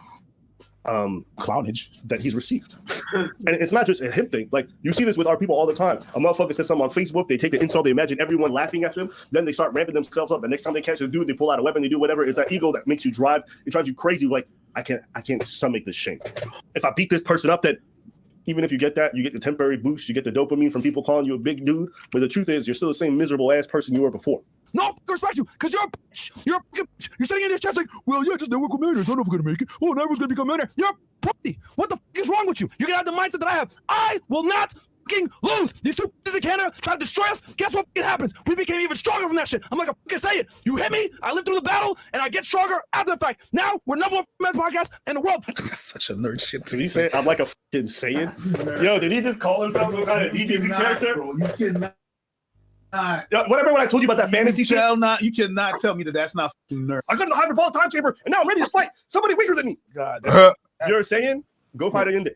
clownage that he's received. And it's not just a him thing. Like, you see this with our people all the time. A motherfucker says something on Facebook, they take the insult, they imagine everyone laughing at them, then they start ramping themselves up. The next time they catch a dude, they pull out a weapon, they do whatever. It's that ego that makes you drive. It drives you crazy. Like, I can't stomach this shame. If I beat this person up, that even if you get that, you get the temporary boost, you get the dopamine from people calling you a big dude. But the truth is, you're still the same miserable ass person you were before. No, I respect you, because you're a bitch. You're sitting in this chest like, well, yeah, just network commanders. I don't know if we're going to make it. Oh, never's going to become millionaire. You're a pussy. What the is wrong with you? You can have the mindset that I have. I will not lose. These two pieces in Canada try to destroy us. Guess what happens? We became even stronger from that shit. I'm like, I say it. You hit me, I lived through the battle, and I get stronger after the fact. Now we're #1 men's podcast in the world. That's such a nerd shit. Did he say I'm like a fucking Saiyan? Yo, did he just call himself some kind of DBZ character? Bro, you cannot. Whatever when I told you about that fantasy shit? You cannot tell me that's not nerd. I got in the hyperbolic time chamber, and now I'm ready to fight somebody weaker than me. God, you're saying go fight a Inde.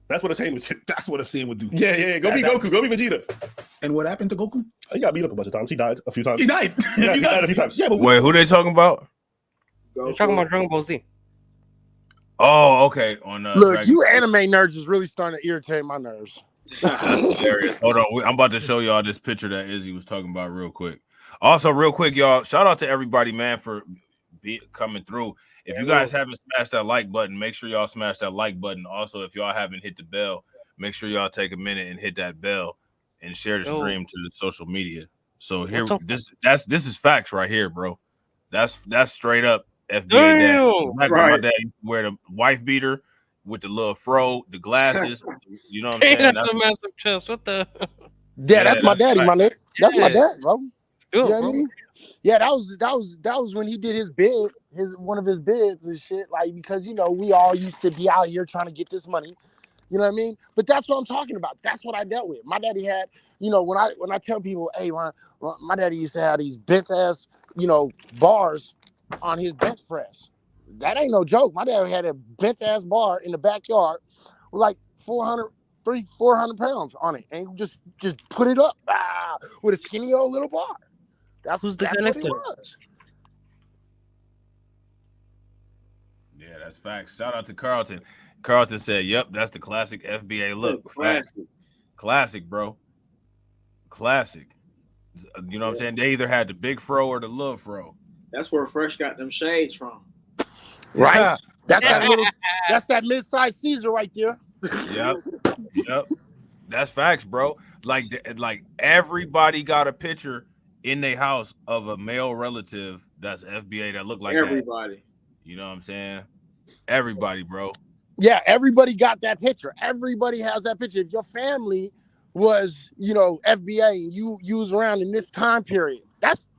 That's what a Saiyan would do. That's what a Saiyan would do. Yeah. Go be Goku. Go be Vegeta. And what happened to Goku? He got beat up a bunch of times. He died a few times. He died. Yeah, he died a few times. Yeah, but wait, who they talking about? They're talking about Dragon Ball Z. Oh, okay. On Look, Dragon you anime nerds is really starting to irritate my nerves. Hilarious. Hold on, I'm about to show y'all this picture that Izzy was talking about real quick. Also, real quick, y'all, shout out to everybody, man, for coming through. If you guys haven't smashed that like button, make sure y'all smash that like button. Also, if y'all haven't hit the bell, make sure y'all take a minute and hit that bell and share the stream to the social media. So here, this is facts right here, bro. That's straight up FBA dad. Like my dad used to wear the wife beater with the little fro, the glasses. You know what I'm saying? That's a massive chest. What the? Yeah, that's my daddy, my nigga. That's my dad, bro. Good, you know what I mean? Yeah, that was when he did his bid, one of his bids and shit. Like, because we all used to be out here trying to get this money. You know what I mean? But that's what I'm talking about. That's what I dealt with. My daddy had, when I tell people, hey, my daddy used to have these bench ass, bars on his bench press. That ain't no joke. My dad had a bench ass bar in the backyard with like 400 pounds on it, and just put it up with a skinny old little bar. That's what it was. Yeah, that's facts. Shout out to Carlton. Carlton said, "Yep, that's the classic FBA look. Classic, bro. Classic. You know what I'm saying? They either had the big fro or the little fro. That's where Fresh got them shades from. Right? Yeah. That's that mid-sized Caesar right there. Yep. That's facts, bro. Like everybody got a picture in their house of a male relative that's FBA that looked like everybody. That. You know what I'm saying? Everybody, bro. Yeah, everybody got that picture. Everybody has that picture. If your family was, FBA and you was around in this time period,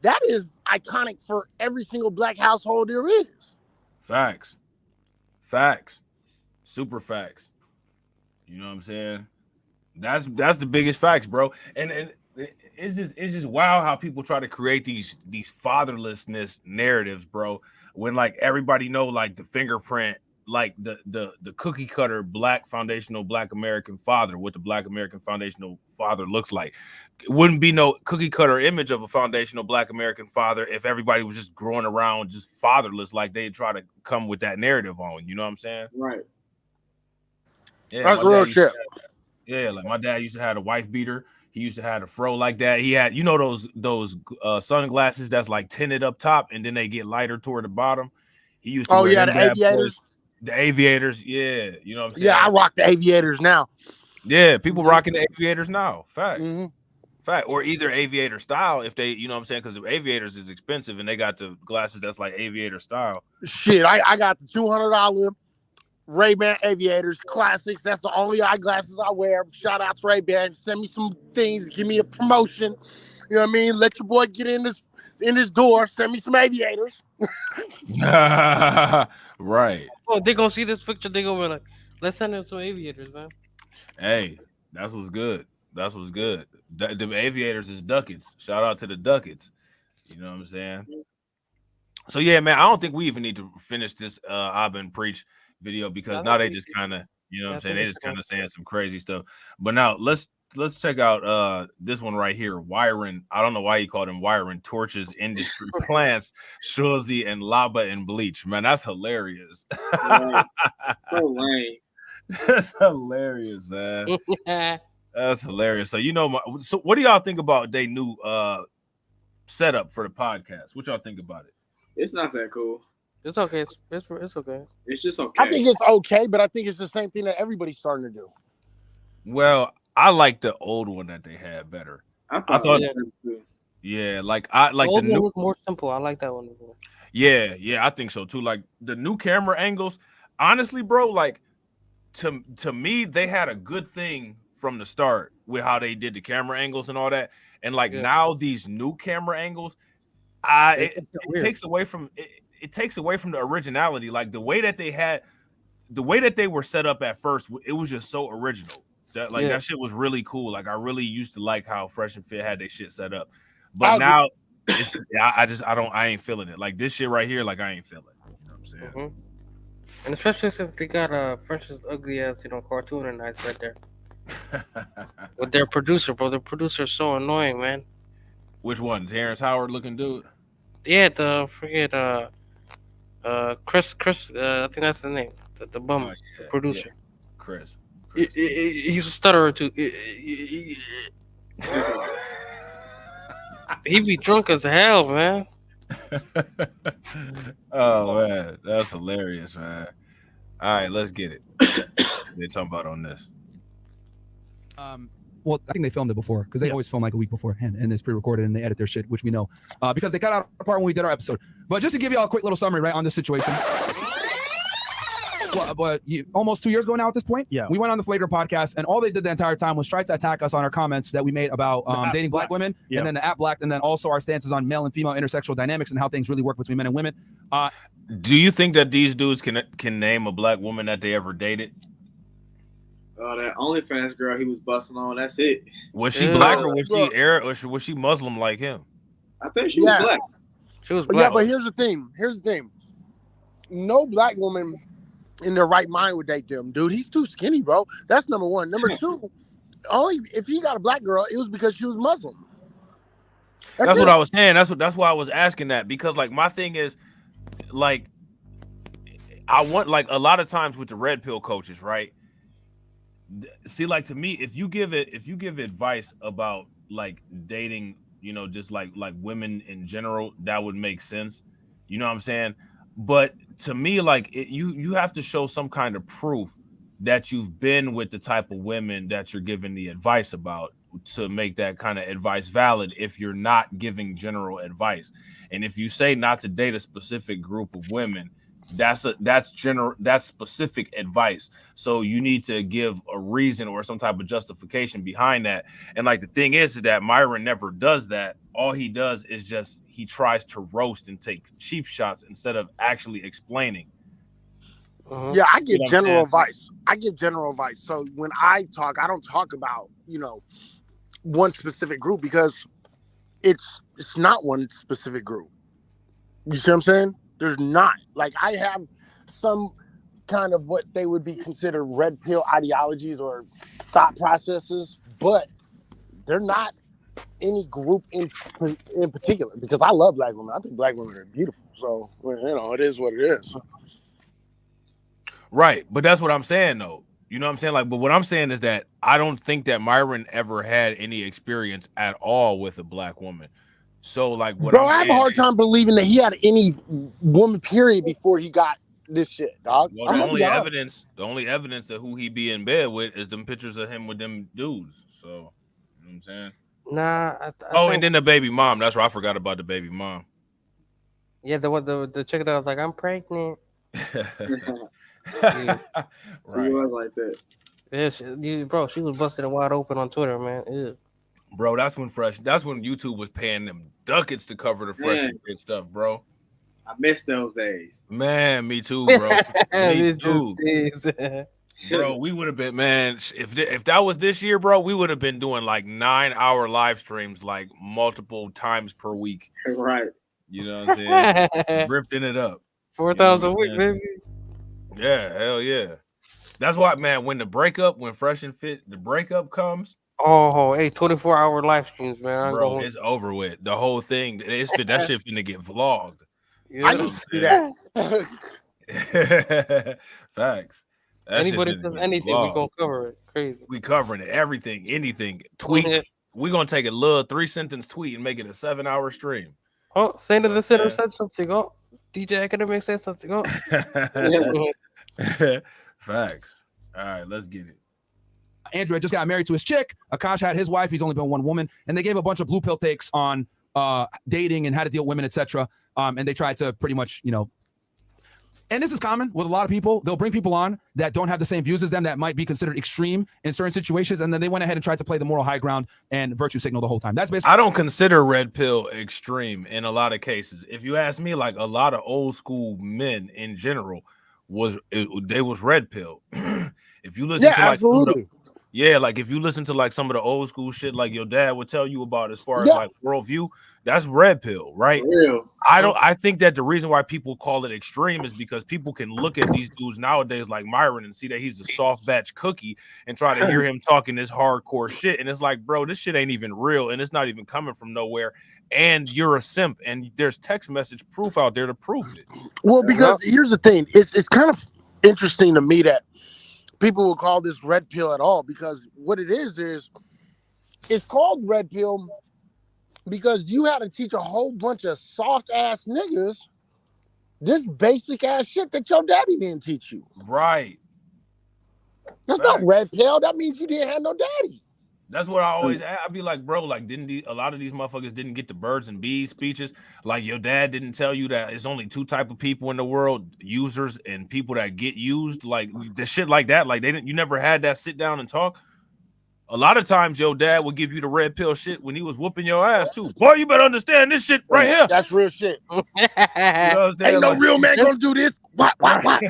that is iconic for every single black household there is. Facts, super facts. You know what I'm saying? That's the biggest facts, bro. And it's just wow how people try to create these fatherlessness narratives, bro. When like everybody know like the fingerprint, like the cookie cutter black foundational black American father, what the black American foundational father looks like. It wouldn't be no cookie cutter image of a foundational black American father if everybody was just growing around just fatherless, like they try to come with that narrative on. You know what I'm saying? Right. Yeah, that's real shit. Yeah, like my dad used to have a wife beater. He used to have a fro like that. He had, you know, those sunglasses that's like tinted up top and then they get lighter toward the bottom. He used to wear the aviators. The aviators, yeah. You know what I'm saying? Yeah, I rock the aviators now. Yeah, people rocking the aviators now. Fact. Mm-hmm. Fact. Or either aviator style if they, you know what I'm saying? Because the aviators is expensive and they got the glasses that's like aviator style. Shit, I got the $200 Ray-Ban aviators, classics. That's the only eyeglasses I wear. Shout out to Ray-Ban. Send me some things. Give me a promotion. You know what I mean? Let your boy get in this door. Send me some aviators. Right. Oh, they gonna see this picture. They gonna be like, let's send them some aviators, man. Hey, that's what's good. That's what's good. The aviators is ducats. Shout out to the ducats. You know what I'm saying? So yeah, man, I don't think we even need to finish this Abba Preach video because now they just kind of, you know what I'm saying? They just kind of saying some crazy stuff. But now let's check out this one right here. Wyron, I don't know why he called him Wyron, torches industry plants, Shulzy and Laba and Bleach. Man, that's hilarious. So lame. That's hilarious, man. That's hilarious. So, you know, so what do y'all think about their new setup for the podcast? What y'all think about it? It's not that cool. It's okay. It's okay. It's just okay. I think it's okay, but I think it's the same thing that everybody's starting to do. Well, I like the old one that they had better. I thought, yeah, like I like the new one was more simple. I like that one. Yeah, I think so too. Like the new camera angles, honestly, bro, like to me, they had a good thing from the start with how they did the camera angles and all that. And like now these new camera angles, it takes away from it takes away from the originality. Like the way that they were set up at first, it was just so original. That shit was really cool. Like I really used to like how Fresh and Fit had their shit set up. But now it's I ain't feeling it. Like this shit right here, like I ain't feeling it. You know what I'm saying? Mm-hmm. And especially since they got Fresh's ugly ass, cartoon and nice right there. With their producer, bro. Their producer's so annoying, man. Which one? Terrence Howard looking dude? Yeah, Chris, I think that's the name. The bum, the producer. Yeah. Chris. He's a stutterer too. He be drunk as hell, man. Oh man, that's hilarious, man. All right, let's get it. They're talking about on this. Well, I think they filmed it before because they always film like a week beforehand and it's pre-recorded and they edit their shit, which we know because they cut out a part when we did our episode. But just to give you all a quick little summary, right, on this situation. Well, but almost 2 years ago now at this point, we went on the Flagrant podcast and all they did the entire time was try to attack us on our comments that we made about dating black women and then the app Black and then also our stances on male and female intersexual dynamics and how things really work between men and women. Do you think that these dudes can name a black woman that they ever dated? That OnlyFans girl he was busting on, that's it. Was she black or was she Arab or was she Muslim like him? I think she was black. She was black. Yeah, but here's the thing. No black woman in their right mind would date them, dude. He's too skinny, bro. That's number one. Number two, only if he got a black girl, it was because she was Muslim. That's what I was saying. That's why I was asking that, because like my thing is like I want, like, a lot of times with the red pill coaches, right? See, like, to me, if you give advice about like dating, just like women in general, that would make sense. You know what I'm saying? But to me, like, you have to show some kind of proof that you've been with the type of women that you're giving the advice about to make that kind of advice valid if you're not giving general advice. And if you say not to date a specific group of women, That's specific advice. So you need to give a reason or some type of justification behind that. And like the thing is that Myron never does that. All he does is just he tries to roast and take cheap shots instead of actually explaining. Yeah, I give general advice. So when I talk, I don't talk about, one specific group because it's not one specific group. You see what I'm saying? There's not. Like, I have some kind of what they would be considered red pill ideologies or thought processes, but they're not any group in particular because I love black women. I think black women are beautiful. So, it is what it is. Right. But that's what I'm saying, though. You know what I'm saying? Like, but what I'm saying is that I don't think that Myron ever had any experience at all with a black woman. So, like, what I have a hard time believing that he had any woman period before he got this shit, dog. Well, the only evidence of who he be in bed with is them pictures of him with them dudes. So, you know what I'm saying? Nah. And then the baby mom. That's right. I forgot about the baby mom. Yeah, the chick that was like, I'm pregnant. Right. He was like that. Yeah, she was busted wide open on Twitter, man. Ew. Bro, that's when YouTube was paying them ducats to cover the Fresh and Fit stuff, bro. I miss those days. Man, me too, bro. Me too. Bro, we would have been, man, if that was this year, bro, we would have been doing like 9-hour live streams like multiple times per week. Right. You know what I'm saying? Drifting it up. 4,000 a week, baby. Yeah, hell yeah. That's why, man, when Fresh and Fit, the breakup comes. Oh, hey, 24-hour live streams, man. Bro, it's over with. The whole thing, that shit finna get vlogged. Yeah. I used to do that. Facts. Anybody says anything, we gonna cover it. Crazy. We covering it. Everything, anything. Tweet. We gonna take a little 3-sentence tweet and make it a 7-hour stream. Oh, Saint of the Center said something. Oh, DJ Academic said something. Oh. Facts. All right, let's get it. Andrew had just got married to his chick. Akash had his wife. He's only been one woman. And they gave a bunch of blue pill takes on dating and how to deal with women, etc. And they tried to pretty much, and this is common with a lot of people. They'll bring people on that don't have the same views as them that might be considered extreme in certain situations. And then they went ahead and tried to play the moral high ground and virtue signal the whole time. That's basically. I don't consider red pill extreme in a lot of cases. If you ask me, like a lot of old school men in general they was red pill. If you listen to like absolutely. Like if you listen to like some of the old school shit like your dad would tell you about as far as like worldview, that's red pill, right? I think that the reason why people call it extreme is because people can look at these dudes nowadays like Myron and see that he's a soft batch cookie and try to hear him talking this hardcore shit. And it's like, bro, this shit ain't even real and it's not even coming from nowhere. And you're a simp and there's text message proof out there to prove it. Well, because here's the thing. It's kind of interesting to me that people will call this red pill at all because what it is it's called red pill because you had to teach a whole bunch of soft ass niggas this basic ass shit that your daddy didn't teach you. Right. That's not red pill. That means you didn't have no daddy. That's what I'd be like, bro, like a lot of these motherfuckers didn't get the birds and bees speeches. Like your dad didn't tell you that it's only two type of people in the world, users and people that get used, like the shit like that. Like you never had that sit down and talk. A lot of times your dad would give you the red pill shit when he was whooping your ass too. Boy, you better understand this shit right here. That's real shit. You know what I'm saying? Ain't no real man gonna do this. What? Right.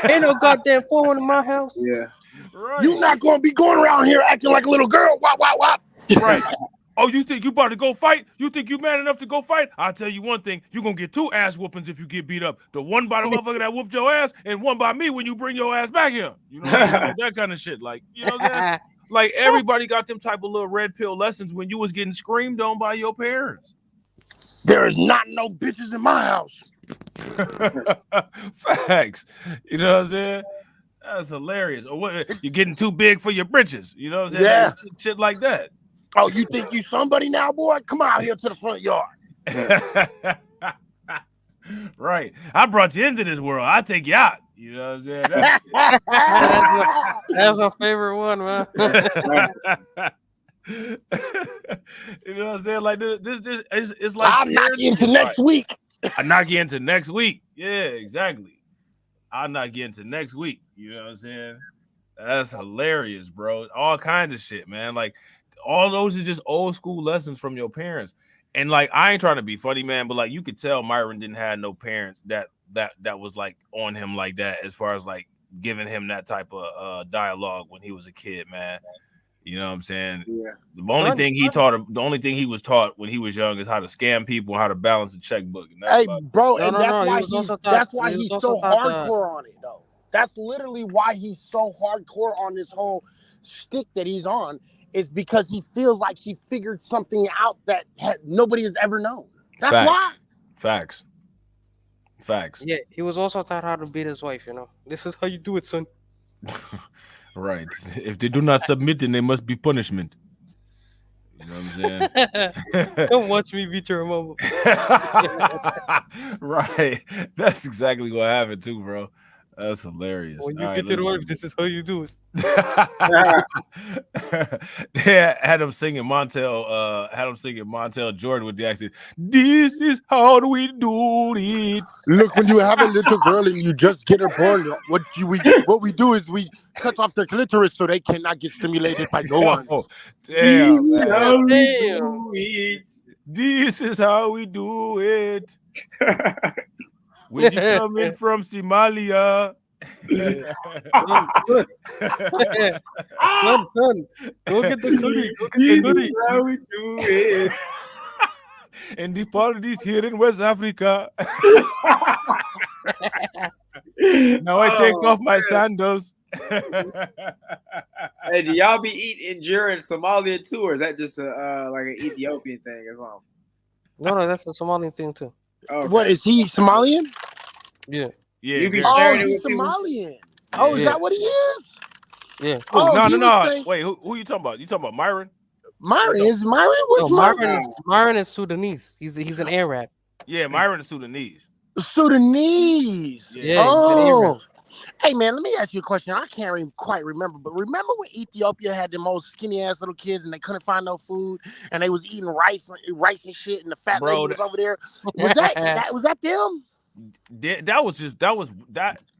Ain't no goddamn phone in my house. Yeah. Right. You not gonna be going around here acting like a little girl. Wop. Right. Oh, you think you about to go fight? You think you man enough to go fight? I'll tell you one thing. You're going to get 2 ass whoopings if you get beat up. The one by the motherfucker that whooped your ass and one by me when you bring your ass back here. You know what I mean? That kind of shit. Like, you know what I'm saying? Like, everybody got them type of little red pill lessons when you was getting screamed on by your parents. There is not no bitches in my house. Facts. You know what I'm saying? That's hilarious. Or what? You're getting too big for your britches. You know what I'm saying? Yeah. Like, shit like that. Oh, you think you somebody now, boy? Come out here to the front yard. Right. I brought you into this world. I take you out. You know what I'm saying? That's my favorite one, man. You know what I'm saying? Like this it's like I'll knock you into next week. I'll not get into next week. Yeah, exactly. I'll not get into next week. You know what I'm saying? That's hilarious, bro. All kinds of shit, man. Like all those are just old school lessons from your parents. And like I ain't trying to be funny, man, but like you could tell Myron didn't have no parent that was like on him like that, as far as like giving him that type of dialogue when he was a kid, man. You know what I'm saying? Yeah. The only thing he was taught when he was young is how to scam people, how to balance a checkbook. And Hey, that's bro, No, and no, that's no, he why was he's also that's taught- why he was he's also so taught, hardcore on it, though. That's literally why he's so hardcore on this whole shtick that he's on, is because he feels like he figured something out that nobody has ever known. That's why. Facts. Yeah, he was also taught how to beat his wife. You know, this is how you do it, son. Right. If they do not submit, then there must be punishment. You know what I'm saying? Don't watch me beat your mama. Right. That's exactly what happened too, bro. That's hilarious. When you All get right, your let's wife, this is how you do it. yeah, had him singing Montel Jordan with the accent. This is how we do it. Look, when you have a little girl and you just get her born, what we do is we cut off their clitoris so they cannot get stimulated by no one. Oh, damn, man. Damn. This is how we do it. When you coming from Somalia. Son, go get the cookie. Go get the cookie. How we do it. And the parties here in West Africa. Now I take off my sandals. Hey, do y'all be eating injera in Somalia too, or is that just like an Ethiopian thing or something? No, that's a Somali thing too. Okay. What is he Somalian? Yeah. Yeah. You be Oh, sharing it he's with people? Somalian. Oh, is Yeah. that what he is? Yeah. Oh, no. he was saying- Wait, who you talking about? You talking about Myron? Myron is Myron. What's No, Myron? Myron is Sudanese. He's an Arab. Yeah, Myron is Sudanese. Sudanese. Yeah, he's an Oh. Arab. Hey man, let me ask you a question. I can't quite remember, but remember when Ethiopia had the most skinny ass little kids and they couldn't find no food and they was eating rice and shit, and the fat Bro, lady was over there. Was that them? That was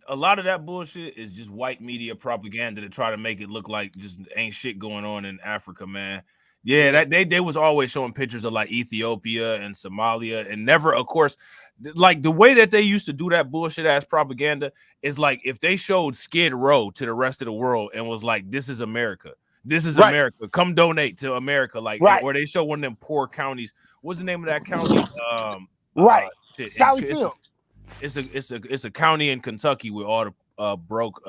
a lot of that bullshit is just white media propaganda to try to make it look like just ain't shit going on in Africa, man. Yeah, that they was always showing pictures of like Ethiopia and Somalia, and never, of course, like the way that they used to do that bullshit ass propaganda is like if they showed Skid Row to the rest of the world and was like, "This is America, this is Right. America, come donate to America," like, Right. or they show one of them poor counties. What's the name of that county? Right. Shit, Sally Field. It's a county in Kentucky with all the broke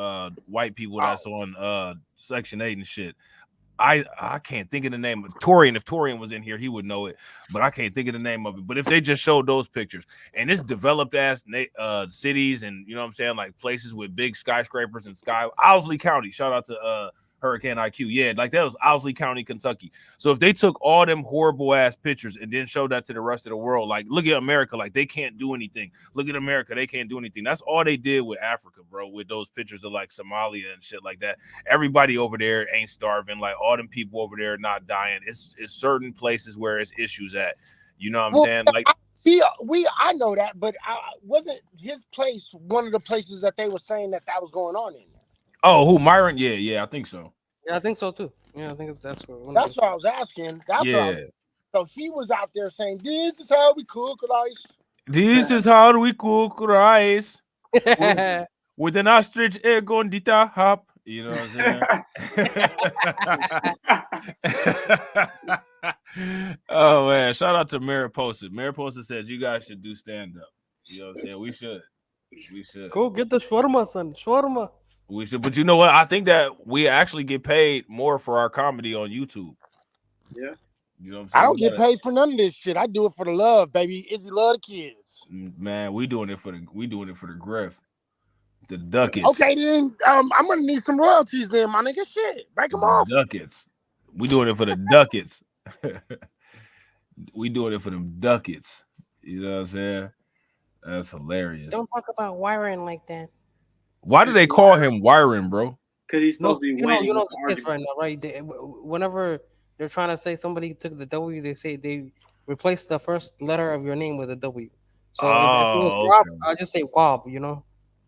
white people that's on Section 8 and shit. I can't think of the name of Torian. If Torian was in here, he would know it, but I can't think of the name of it. But if they just showed those pictures and it's developed ass cities and you know what I'm saying, like places with big skyscrapers and Owsley County, shout out to Hurricane IQ. Yeah, like that was Owsley County, Kentucky. So if they took all them horrible ass pictures and then showed that to the rest of the world, like look at America, like they can't do anything. Look at America, they can't do anything. That's all they did with Africa, bro, with those pictures of like Somalia and shit like that. Everybody over there ain't starving. Like all them people over there not dying. It's certain places where it's issues at. You know what I'm saying? Like I know that, but wasn't his place one of the places that they were saying that was going on in? Oh, who Myron? Yeah, I think so. Yeah, I think so too. Yeah, I think that's where. That's what I was asking. So he was out there saying, "This is how we cook rice. This is how we cook rice with an ostrich egg on the top." You know what I'm saying? Oh man, shout out to Mariposa. Mariposa says you guys should do stand up. You know what I'm saying? We should. Go get the shawarma, son. Shawarma. We should, but you know what? I think that we actually get paid more for our comedy on YouTube. Yeah. You know what I'm saying? I don't get paid for none of this shit. I do it for the love, baby. Izzy love the kids. Man, we doing it for the griff. The ducats. Okay, then I'm gonna need some royalties then, my nigga. Shit. Break them off. Ducats. We doing it for the ducats. We doing it for them ducats. You know what I'm saying? That's hilarious. Don't talk about wiring like that. Why do they call him Wiring, bro? Because he's supposed to be winning. You know the the kids argument. right now, right? Whenever they're trying to say somebody took the W, they say they replace the first letter of your name with a W. So if it was Oh, Rob, okay. I'll just say Wob, you know?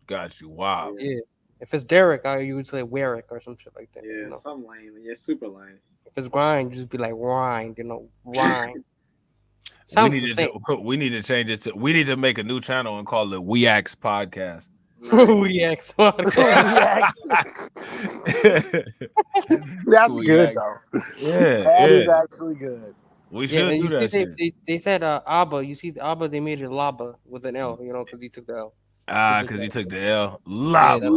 Got you. Wow. Yeah. If it's Derek, you would say Warwick or some shit like that. Yeah, You know? some lame. Yeah, super lame. If it's Grind, just be like Rind, you know, Rind. We Sounds need the to same. we need to change it to we need to make a new channel and call it We Axe Podcast. We ask That's We good axe. though. Yeah, That is yeah. actually good. We Yeah, should and do you that see shit. they said Abba. You see the Abba, they made it Laba with an L, you know, because he took the L. Because he took the L. Yeah, Lava.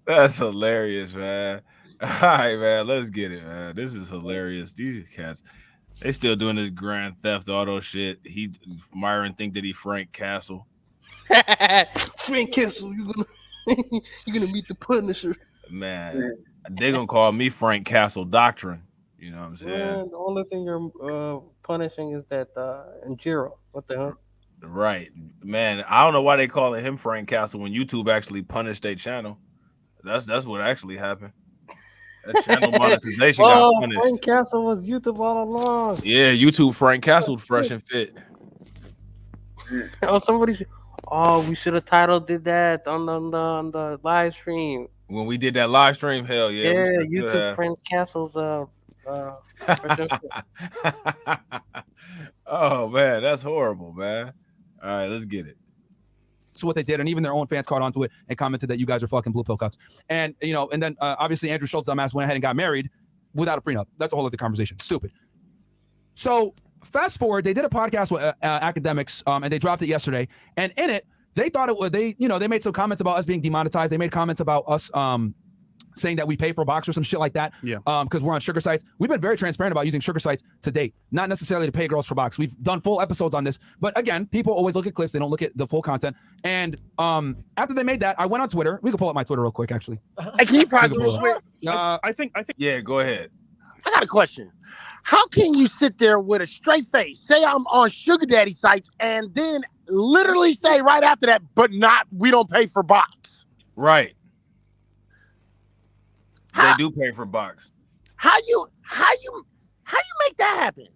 That's hilarious, man. All right, man. Let's get it, man. This is hilarious. These cats, they still doing this Grand Theft Auto shit. Myron think that he Frank Castle. Frank Castle, you're gonna meet the Punisher. Man, they gonna call me Frank Castle Doctrine. You know what I'm saying? Man, the only thing you're punishing is that Njiro. What the hell? Right, man. I don't know why they calling him Frank Castle when YouTube actually punished their channel. That's what actually happened. That channel monetization got punished. Frank Castle was YouTube all along. Yeah, YouTube Frank Castle Fresh and Fit. Oh, somebody. Oh, we should have titled did that on the live stream. When we did that live stream, hell yeah. Yeah, we should YouTube have. Frank Castle's Fresh and Fit. Oh man, that's horrible, man. All right, let's get it. So what they did, and even their own fans caught onto it and commented that you guys are fucking blue pill cucks. And you know, and then obviously Andrew Schultz dumbass went ahead and got married without a prenup. That's a whole other conversation. Stupid. So fast forward, they did a podcast with academics, and they dropped it yesterday. And in it, they thought it was they made some comments about us being demonetized. They made comments about us saying that we pay for box or some shit like that. Yeah. Because we're on sugar sites. We've been very transparent about using sugar sites to date, not necessarily to pay girls for box. We've done full episodes on this, but again, people always look at clips. They don't look at the full content. And after they made that, I went on Twitter. We can pull up my Twitter real quick, actually. Hey, can you pause real quick? I think. Yeah, go ahead. I got a question. How can you sit there with a straight face, say I'm on sugar daddy sites, and then literally say right after that, but we don't pay for box? Right. They do pay for box. How you make that happen?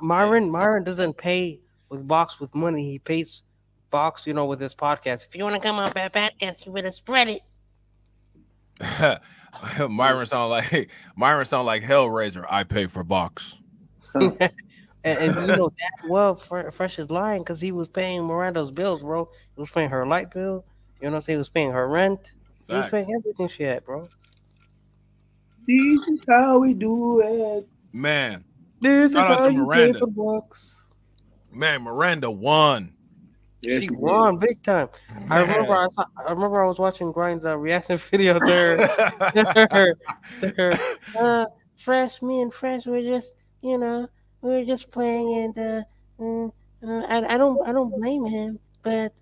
Myron doesn't pay with box with money. He pays box, you know, with his podcast. If you want to come on my podcast, you better spread it. Myron sound like Hellraiser. I pay for box. and you know that well, Fresh is lying because he was paying Miranda's bills, bro. He was paying her light bill. You know what I'm saying? He was paying her rent. He was paying everything she had, bro. This is how we do it. Man, This shout is out how to you Miranda. pay for bucks. Man, Miranda won. She won big time. I remember I was watching Grind's reaction video to her. Fresh, me and Fresh were just, you know, we were just playing, and I don't blame him, but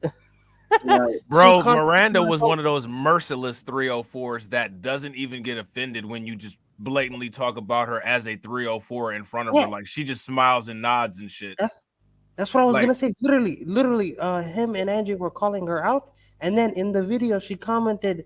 Bro, Miranda was one of those merciless 304s that doesn't even get offended when you just blatantly talk about her as a 304 in front of her. Like she just smiles and nods and shit. That's what I was Like- gonna say. Literally, him and Angie were calling her out, and then in the video she commented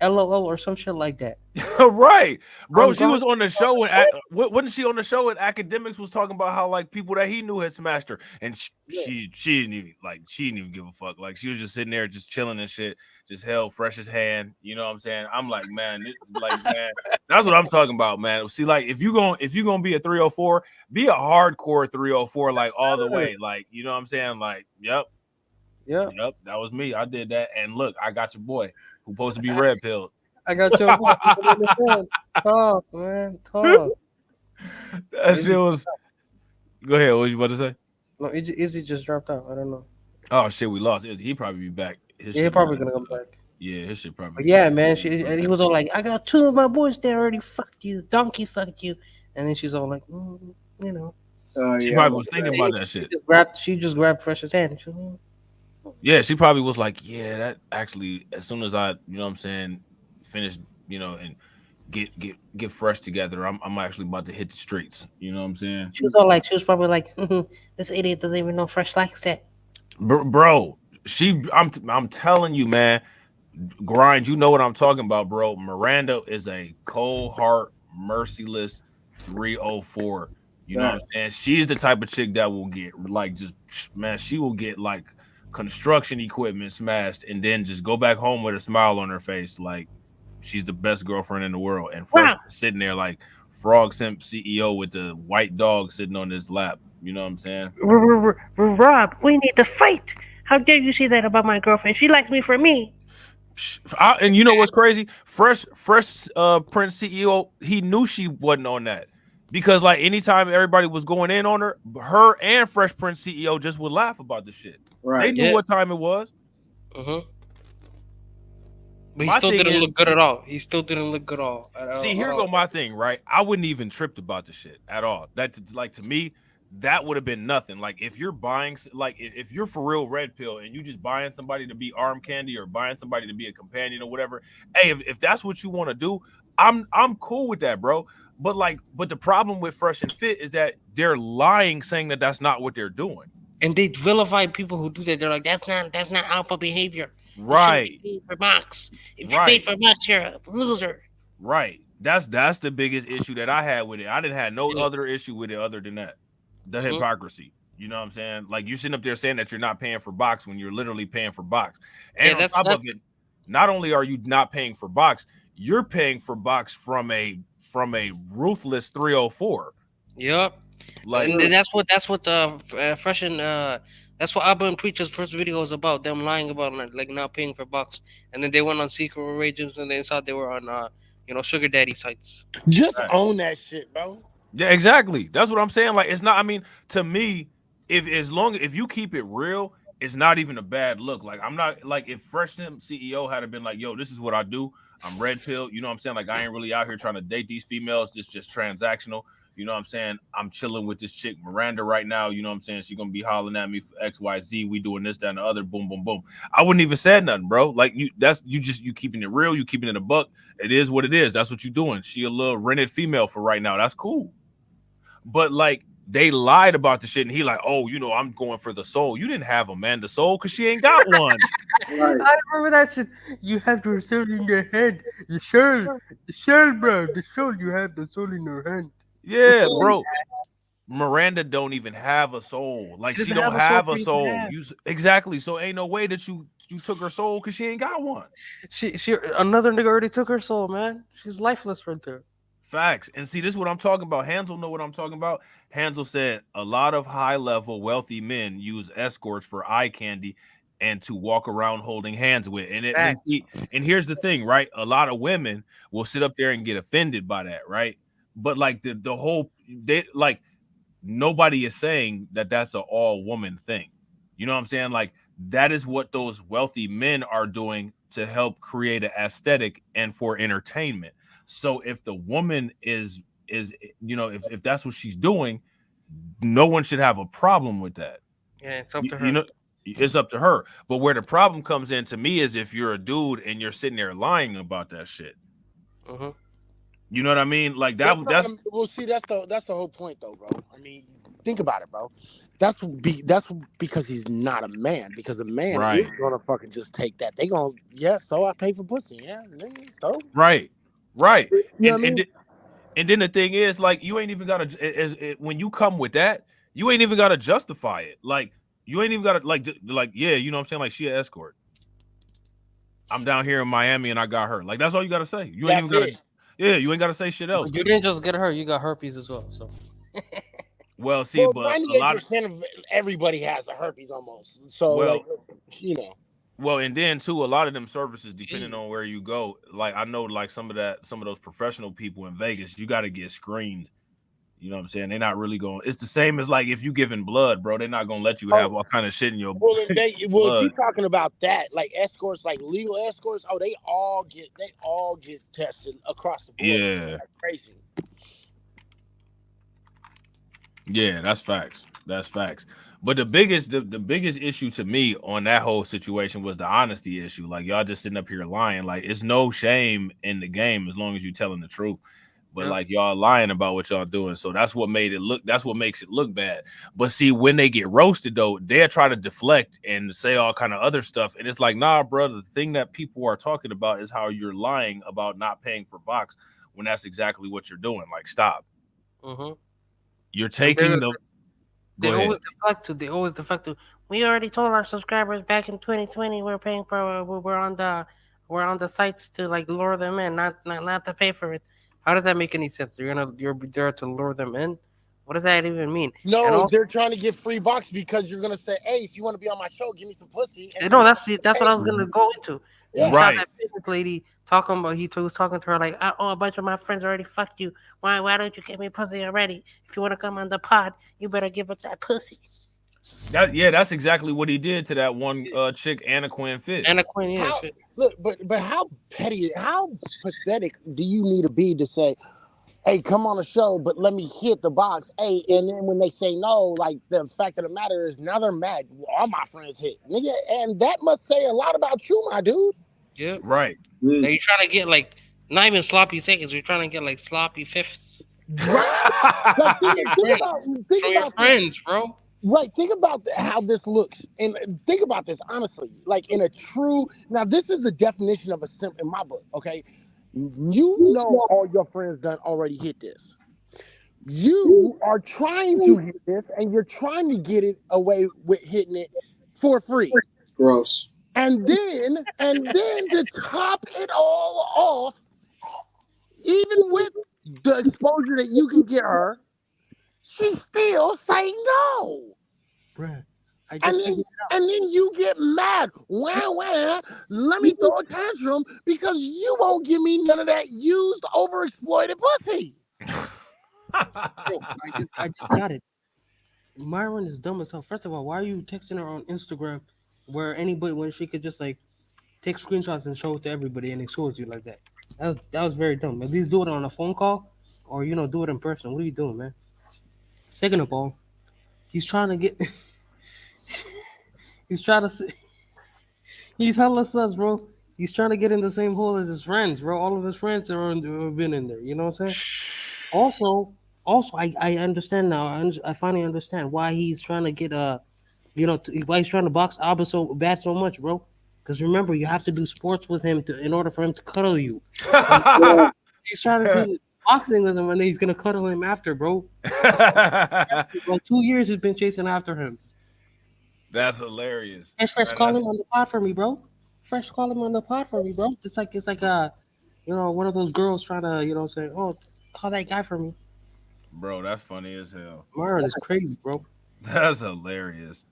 LOL or some shit like that. Right, bro. I'm She was glad- on the show when wasn't she on the show when Academics was talking about how like people that he knew had smashed her, and she didn't even give a fuck. Like she was just sitting there just chilling and shit, just held Fresh's hand. You know what I'm saying? I'm like, man, man, that's what I'm talking about, man. See, like if you gonna be a 304, be a hardcore 304, like all the way, like you know what I'm saying? Like, yep, that was me. I did that, and look, I got your boy who's supposed to be red pilled. I got your voice. Talk, man, talk. That shit was. Go ahead. What was you about to say? No, Izzy just dropped out. I don't know. Oh shit, we lost. He probably be back. Yeah, he probably gonna come back. Yeah, his shit probably. But yeah, man, he was all like, "I got two of my boys that already fucked you, donkey fucked you," and then she's all like, you know. She probably was thinking about that shit. She just grabbed Fresh's hand. She was, Yeah, she probably was like, yeah, that actually, as soon as I, you know what I'm saying, finish, you know, and get Fresh together, I'm actually about to hit the streets. You know what I'm saying? she was probably like, this idiot doesn't even know Fresh likes that. Bro, I'm telling you, man, Grind, you know what I'm talking about, bro. Miranda is a cold heart, merciless 304. You know what I'm saying? She's the type of chick that will get like just man, she will get like construction equipment smashed and then just go back home with a smile on her face, like she's the best girlfriend in the world. And Fresh sitting there like Frog Simp CEO with the white dog sitting on his lap. You know what I'm saying? Rob, we need to fight. How dare you say that about my girlfriend? She likes me for me. And you know what's crazy? Fresh Prince CEO, he knew she wasn't on that. Because like anytime everybody was going in on her and Fresh Prince CEO just would laugh about the shit. They knew what time it was. But he still didn't look good at all. He still didn't look good at all. Here go my thing, right? I wouldn't even tripped about the shit at all. That's like, to me, that would have been nothing. Like if you're buying, like if you're for real red pill and you just buying somebody to be arm candy or buying somebody to be a companion or whatever, hey, if that's what you want to do, I'm cool with that, bro. But the problem with Fresh and Fit is that they're lying, saying that that's not what they're doing. And they vilify people who do that. They're like, that's not alpha behavior. Right. You pay for box. If you pay for box, you're a loser. Right. That's the biggest issue that I had with it. I didn't have no other issue with it other than that. The hypocrisy. You know what I'm saying? Like you sitting up there saying that you're not paying for box when you're literally paying for box. And on top of it, not only are you not paying for box, you're paying for box from a ruthless 304. Yep. Like, and that's what Fresh and that's what Abba and Preacher's first video was about. Them lying about like not paying for box, and then they went on secret arrangements and they saw they were on sugar daddy sites. Just own that shit, bro. Yeah, exactly. That's what I'm saying. Like, it's not. I mean, to me, if you keep it real, it's not even a bad look. Like, I'm not like if Fresh Simp CEO had been like, "Yo, this is what I do. I'm red pill." You know what I'm saying? Like, I ain't really out here trying to date these females. This just transactional. You know what I'm saying? I'm chilling with this chick Miranda right now. You know what I'm saying? She's gonna be hollering at me for XYZ. We doing this, that, and the other. Boom, boom, boom. I wouldn't even say nothing, bro. Like you keeping it real. You keeping it a buck. It is what it is. That's what you doing. She a little rented female for right now. That's cool. But like they lied about the shit, and he like, oh, I'm going for the soul. You didn't have Amanda Soul because she ain't got one. Right. I remember that shit. You have the soul in your head. The soul, bro. The soul. You have the soul in your hand. Yeah, bro. Miranda don't even have a soul. Like she don't have a soul. Exactly. So ain't no way that you took her soul because she ain't got one. She another nigga already took her soul, man. She's lifeless right there. Facts. And see, this is what I'm talking about. Hansel know what I'm talking about. Hansel said a lot of high-level wealthy men use escorts for eye candy and to walk around holding hands with. And here's the thing, right? A lot of women will sit up there and get offended by that, right? But like the whole nobody is saying that that's an all woman thing. You know what I'm saying? Like that is what those wealthy men are doing to help create an aesthetic and for entertainment. So if the woman is if that's what she's doing, no one should have a problem with that. Yeah, it's up to her. It's up to her. But where the problem comes in to me is if you're a dude and you're sitting there lying about that shit. Mm-hmm. You know what I mean? Like that's well, see, that's the whole point, though, bro. I mean, think about it, bro. That's because he's not a man. Because a man is gonna fucking just take that. They gonna so I pay for pussy, so right. You know what I mean? And then the thing is, like, you ain't even gotta when you come with that, you ain't even gotta justify it. Like, you ain't even gotta like yeah, you know what I'm saying? Like, she an escort. I'm down here in Miami and I got her. Like, that's all you gotta say. You ain't even gotta. Yeah, you ain't got to say shit else. You didn't just get her; you got herpes as well. So, well, see, but 98% of everybody has a herpes almost. So, Well, and then too, a lot of them services, depending on where you go, like I know, like some of those professional people in Vegas, you got to get screened. You know what I'm saying? They're not really going. It's the same as like if you giving blood, bro. They're not gonna let you have all kind of shit in your. Well, if you're talking about that, like escorts, like legal escorts, they all get tested across the board. Yeah, like crazy. Yeah, that's facts. That's facts. But the biggest issue to me on that whole situation was the honesty issue. Like y'all just sitting up here lying. Like it's no shame in the game as long as you're telling the truth. But like y'all lying about what y'all doing. So that's what makes it look bad. But see, when they get roasted though, they'll try to deflect and say all kind of other stuff. And it's like, nah, brother, the thing that people are talking about is how you're lying about not paying for box when that's exactly what you're doing. Like, stop. You're taking the. They Go ahead. always deflect to. They always deflect to. We already told our subscribers back in 2020 we're paying for. We're on the sites to like lure them in, not to pay for it. How does that make any sense? You're there to lure them in. What does that even mean? No, they're trying to get free box because you're gonna say, "Hey, if you want to be on my show, give me some pussy." No, that's what I was gonna go into. Yeah. You saw Right. that business lady talking about. He was talking to her like, "Oh, a bunch of my friends already fucked you. Why don't you give me pussy already? If you want to come on the pod, you better give up that pussy." That's exactly what he did to that one chick, Anna Quinn Fit. Anna Quinn, yeah. How, look, but how petty, how pathetic do you need to be to say, "Hey, come on the show, but let me hit the box." Hey, and then when they say no, like the fact of the matter is now they're mad. All my friends hit, nigga, and that must say a lot about you, my dude. Yeah. Right. Now you're trying to get like not even sloppy seconds. You're trying to get like sloppy fifths. Like, think Show your about friends, bro. Right, think about how this looks, and think about this honestly. Like in a true, now this is the definition of a simp in my book. Okay, you know all your friends done already hit this. You are trying to hit this, and you're trying to get it away with hitting it for free. Gross. And then to top it all off, even with the exposure that you can get her, she still say no. Bruh, And then you get mad. Wah, let me throw a tantrum because you won't give me none of that used, overexploited pussy. I just got it. Myron is dumb as hell. First of all, why are you texting her on Instagram where anybody when she could just like take screenshots and show it to everybody and expose you like that? That was very dumb. At least do it on a phone call or do it in person. What are you doing, man? Second of all, he's trying to get he's hella sus, bro. He's trying to get in the same hole as his friends, bro. All of his friends have been in there. You know what I'm saying? Also, I understand now. I finally understand why he's trying to get why he's trying to box Abba so bad so much, bro. Because remember, you have to do sports with him in order for him to cuddle you. He's trying to do boxing with him, and he's gonna cuddle him after, bro. Like 2 years, he's been chasing after him. That's hilarious. Fresh, call him on the pod for me, bro. Fresh, call him on the pod for me, bro. It's like one of those girls trying to say, "Oh, call that guy for me." Bro, that's funny as hell. Myron is crazy, bro. That's hilarious.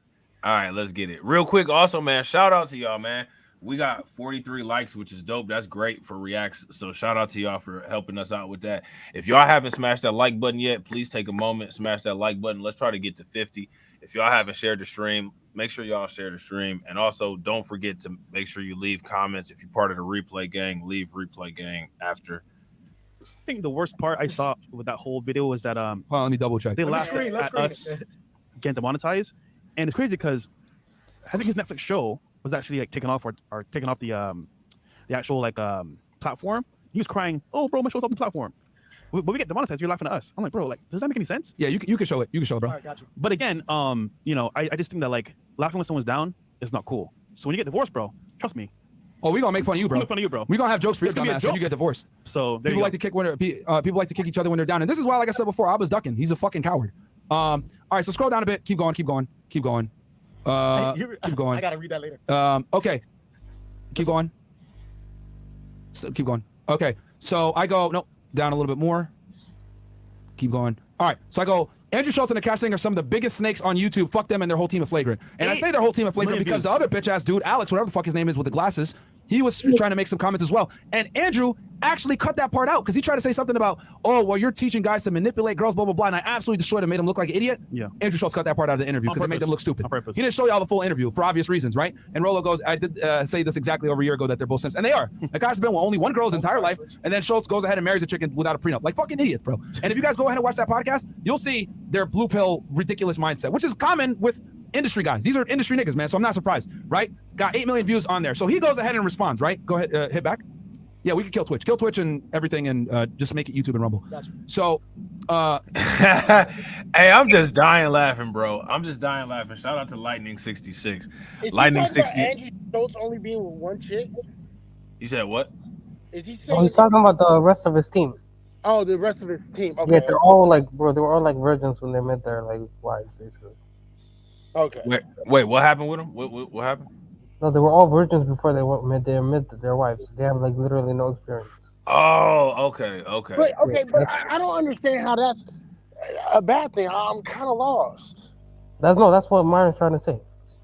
All right, let's get it. Real quick, also, man, shout out to y'all, man. We got 43 likes, which is dope. That's great for reacts. So shout out to y'all for helping us out with that. If y'all haven't smashed that like button yet, please take a moment, smash that like button. Let's try to get to 50. If y'all haven't shared the stream, make sure y'all share the stream. And also, don't forget to make sure you leave comments. If you're part of the replay gang, leave replay gang after. I think the worst part I saw with that whole video was that Hold on, let me double check. they laughed at us getting demonetized, and it's crazy because I think his Netflix show was actually like taken off or taken off the actual platform. He was crying, "Oh, bro, my show's off the platform." But we get demonetized. You're laughing at us. I'm like, bro, does that make any sense? Yeah, you can show it. You can show it, bro. All right, got you. But again, I just think that laughing when someone's down is not cool. So when you get divorced, bro, trust me. Oh, we gonna make fun of you, bro. Make fun of you, bro. We gonna have jokes for you, It's gonna be a dumbass, when joke. you get divorced. So there people you like to kick people like to kick each other when they're down, and this is why, like I said before, Abba's ducking. He's a fucking coward. All right, so scroll down a bit. Keep going. Keep going. Keep going. I gotta read that later. Okay. Keep going. Keep going. Okay. So I go down a little bit more. Keep going. All right. So I go. Andrew Schultz and the casting are some of the biggest snakes on YouTube. Fuck them and their whole team of Flagrant. And I say their whole team of Flagrant because the other bitch ass dude, Alex, whatever the fuck his name is with the glasses, he was trying to make some comments as well. And Andrew actually cut that part out because he tried to say something about, oh, well, you're teaching guys to manipulate girls, blah, blah, blah. And I absolutely destroyed him, made him look like an idiot. Yeah. Andrew Schultz cut that part out of the interview because it made them look stupid. On purpose. He didn't show you all the full interview for obvious reasons, right? And Rolo goes, I did say this exactly over a year ago that they're both simps. And they are. A guy's been with only one girl his entire life. And then Schultz goes ahead and marries a chicken without a prenup. Like fucking idiots, bro. And if you guys go ahead and watch that podcast, you'll see their blue pill ridiculous mindset, which is common with industry guys. These are industry niggas, man. So I'm not surprised, right? Got 8 million views on there. So he goes ahead and responds, right? Go ahead, hit back. Yeah, we could kill Twitch and everything, and just make it YouTube and Rumble. Gotcha. So, hey, I'm just dying laughing, bro. I'm just dying laughing. Shout out to Lightning 66. Lightning 60. Andrew Schultz only being with one chick? You said what? Is he saying? Oh, he's talking about the rest of his team. Oh, the rest of his team. Yeah, Okay. they're all like, bro, they were all like virgins when they met their like wives, basically. Okay. Wait, what happened with him? What happened? No, they were all virgins before they met their wives. They have like literally no experience. Oh, okay. But I don't understand how that's a bad thing. I'm kind of lost. That's what Myron's trying to say.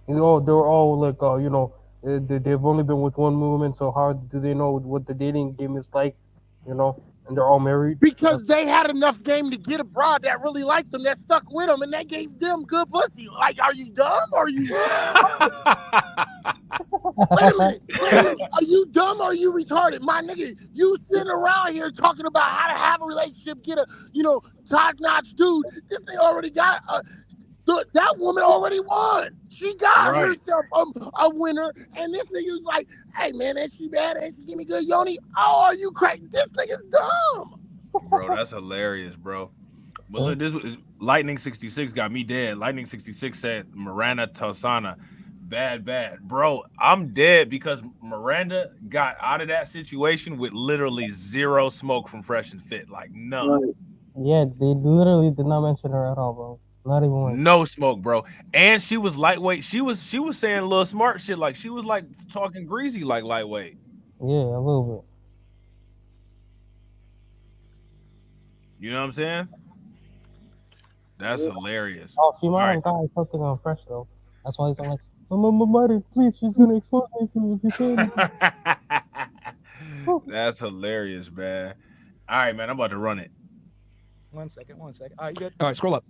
You know, they were all like, you know, they've only been with one woman, so how do they know what the dating game is like? You know, and they're all married. Because they had enough game to get a broad that really liked them, that stuck with them, and that gave them good pussy. Like, are you dumb? Or are you? Wait a minute. Are you dumb or are you retarded? My nigga, you sitting around here talking about how to have a relationship, get a, you know, top-notch dude. This thing already got, that woman already won. She got herself a winner, and this nigga was like, hey, man, ain't she bad? Ain't she give me good yoni? Oh, are you crazy? This nigga's dumb. Bro, that's hilarious, bro. But look, this was Lightning 66 got me dead. Lightning 66 said Miranda Tosana, bad. Bro, I'm dead because Miranda got out of that situation with literally zero smoke from Fresh and Fit. Like none. Yeah, they literally did not mention her at all, bro. Not even one. No smoke, bro. And she was lightweight. She was saying a little smart shit. Like she was like talking greasy like lightweight. Yeah, a little You know what I'm saying? That's hilarious. Oh, she might have got something on Fresh though. That's why he's like, Mama, please, she's gonna expose me if you say anything. That's hilarious, man. All right, man. I'm about to run it. 1 second. All right, good. All right, scroll up.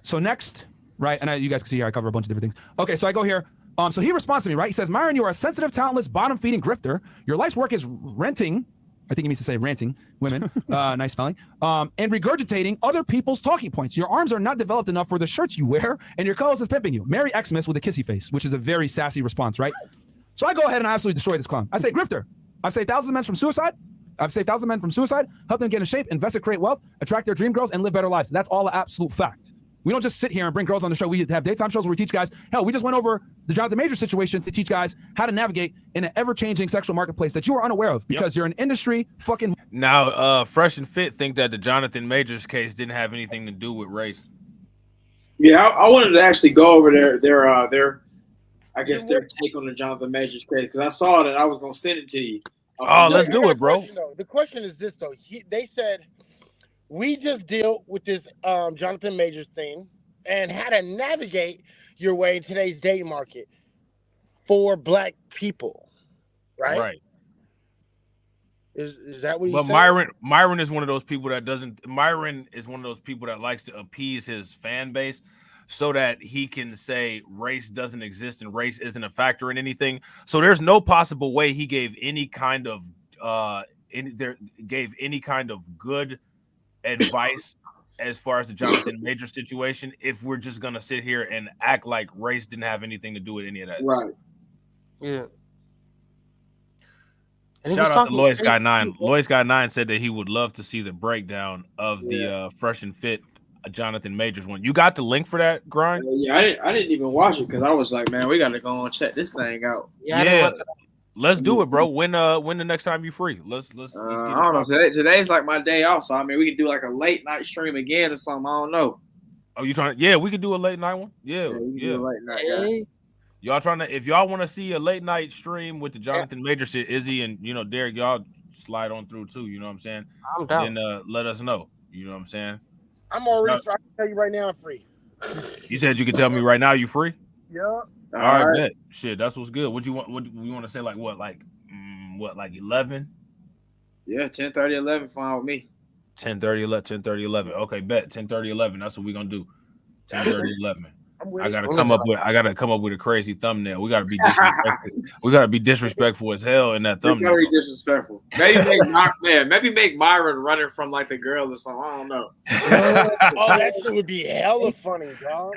So next, right, and you guys can see here I cover a bunch of different things. Okay, so I go here. So he responds to me, right? He says, Myron, you are a sensitive, talentless, bottom-feeding grifter. Your life's work is renting. I think he means to say ranting women. Nice spelling. And regurgitating other people's talking points. Your arms are not developed enough for the shirts you wear, and your co-host is pimping you. Merry Xmas with a kissy face, which is a very sassy response, right? So I go ahead and I absolutely destroy this clown. I say, grifter, I've saved thousands of men from suicide. Help them get in shape, invest to create wealth, attract their dream girls, and live better lives. That's all an absolute fact. We don't just sit here and bring girls on the show. We have daytime shows where we teach guys. Hell, we just went over the Jonathan Majors situation to teach guys how to navigate in an ever-changing sexual marketplace that you are unaware of because you're an industry fucking. Now, Fresh and Fit think that the Jonathan Majors case didn't have anything to do with race. Yeah, I wanted to actually go over their I guess their take on the Jonathan Majors case because I saw it and I was gonna send it to you. Oh, let's do it, bro. The question is this though. They said we just deal with this Jonathan Majors thing and how to navigate your way in today's dating market for black people, right? Right. Is that what you But said? Myron is one of those people that doesn't. Myron is one of those people that likes to appease his fan base so that he can say race doesn't exist and race isn't a factor in anything. So there's no possible way he gave any kind of good advice as far as the Jonathan Major situation if we're just gonna sit here and act like race didn't have anything to do with any of that. Right. Yeah. Shout out to Lois Guy 9. Lois Guy 9 said that he would love to see the breakdown of the Fresh and Fit Jonathan Majors one. You got the link for that, Grind? Yeah, I didn't even watch it because I was like, man, we got to go and check this thing out. Yeah, let's do it, bro. When the next time you free? Let's get it. I don't know. Today's like my day off, so I mean, we could do like a late night stream again or something. I don't know. Oh, you trying to? Yeah, we could do a late night one. Yeah. Do a late night. Yeah. Y'all trying to? If y'all want to see a late night stream with the Jonathan Major shit, Izzy and Derek, y'all slide on through too. You know what I'm saying? I'm down. Then let us know. You know what I'm saying? I'm already. I can tell you right now, I'm free. You said you could tell me right now you free? Yeah. All right, bet. Shit, that's what's good. What you want? What we want to say? Like what? Like 11? Yeah, 10:30, 11, fine with me. 10:30, 11. Okay, bet 10:30, 11. That's what we're gonna do. 10:30, 11. I gotta come up with a crazy thumbnail. We gotta be disrespectful. We gotta be disrespectful as hell in that It's thumbnail. gotta be disrespectful. Maybe make Myron running from like the girl or something. I don't know. Oh, that shit would be hella funny, dog.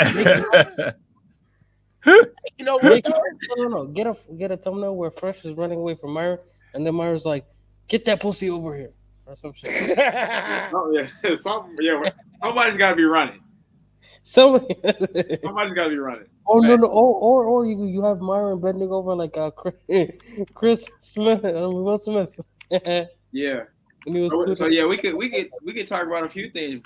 You know what? No. Get a thumbnail where Fresh is running away from Myron, and then Myron's like, "Get that pussy over here," or some shit. Somebody's gotta be running. Somebody's gotta be running. Oh no! Or you have Myron bending over like Chris Smith, Will Smith. Yeah. So yeah, we could talk about a few things.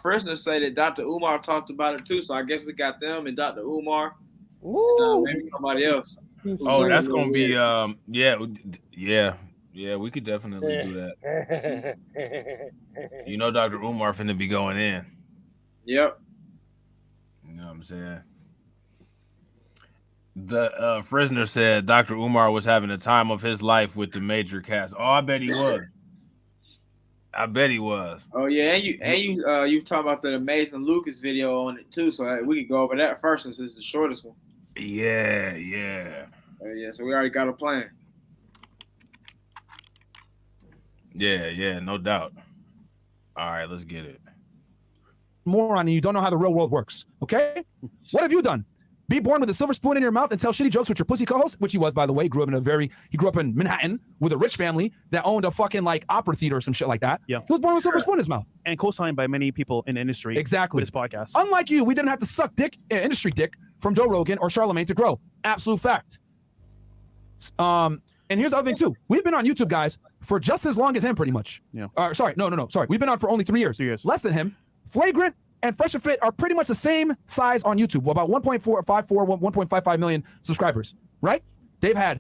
Fresno say that Dr. Umar talked about it too, so I guess we got them and Dr. Umar. Maybe somebody else. Oh, that's gonna be yeah. We could definitely do that. You know, Dr. Umar finna be going in. Yep. You know what I'm saying? The Fresner said Dr. Umar was having the time of his life with the major cast. Oh, I bet he was. I bet he was. Oh yeah, and you talking about the Amazing Lucas video on it too, so we could go over that first since it's the shortest one. Yeah. Yeah, so we already got a plan. Yeah, no doubt. All right, let's get it. Moron, and you don't know how the real world works. Okay? What have you done? Be born with a silver spoon in your mouth and tell shitty jokes with your pussy co-host, which he was, by the way. He grew up in Manhattan with a rich family that owned a fucking like opera theater or some shit like that. Yeah. He was born with a silver spoon in his mouth. And co-signed by many people in the industry. Exactly. With his podcast. Unlike you, we didn't have to suck industry dick from Joe Rogan or Charlemagne to grow. Absolute fact. And here's the other thing too. We've been on YouTube, guys, for just as long as him, pretty much. Yeah. Sorry. We've been on for only 3 years. 3 years. Less than him. Flagrant and Fresh and Fit are pretty much the same size on YouTube. About 1.55 million subscribers, right? They've had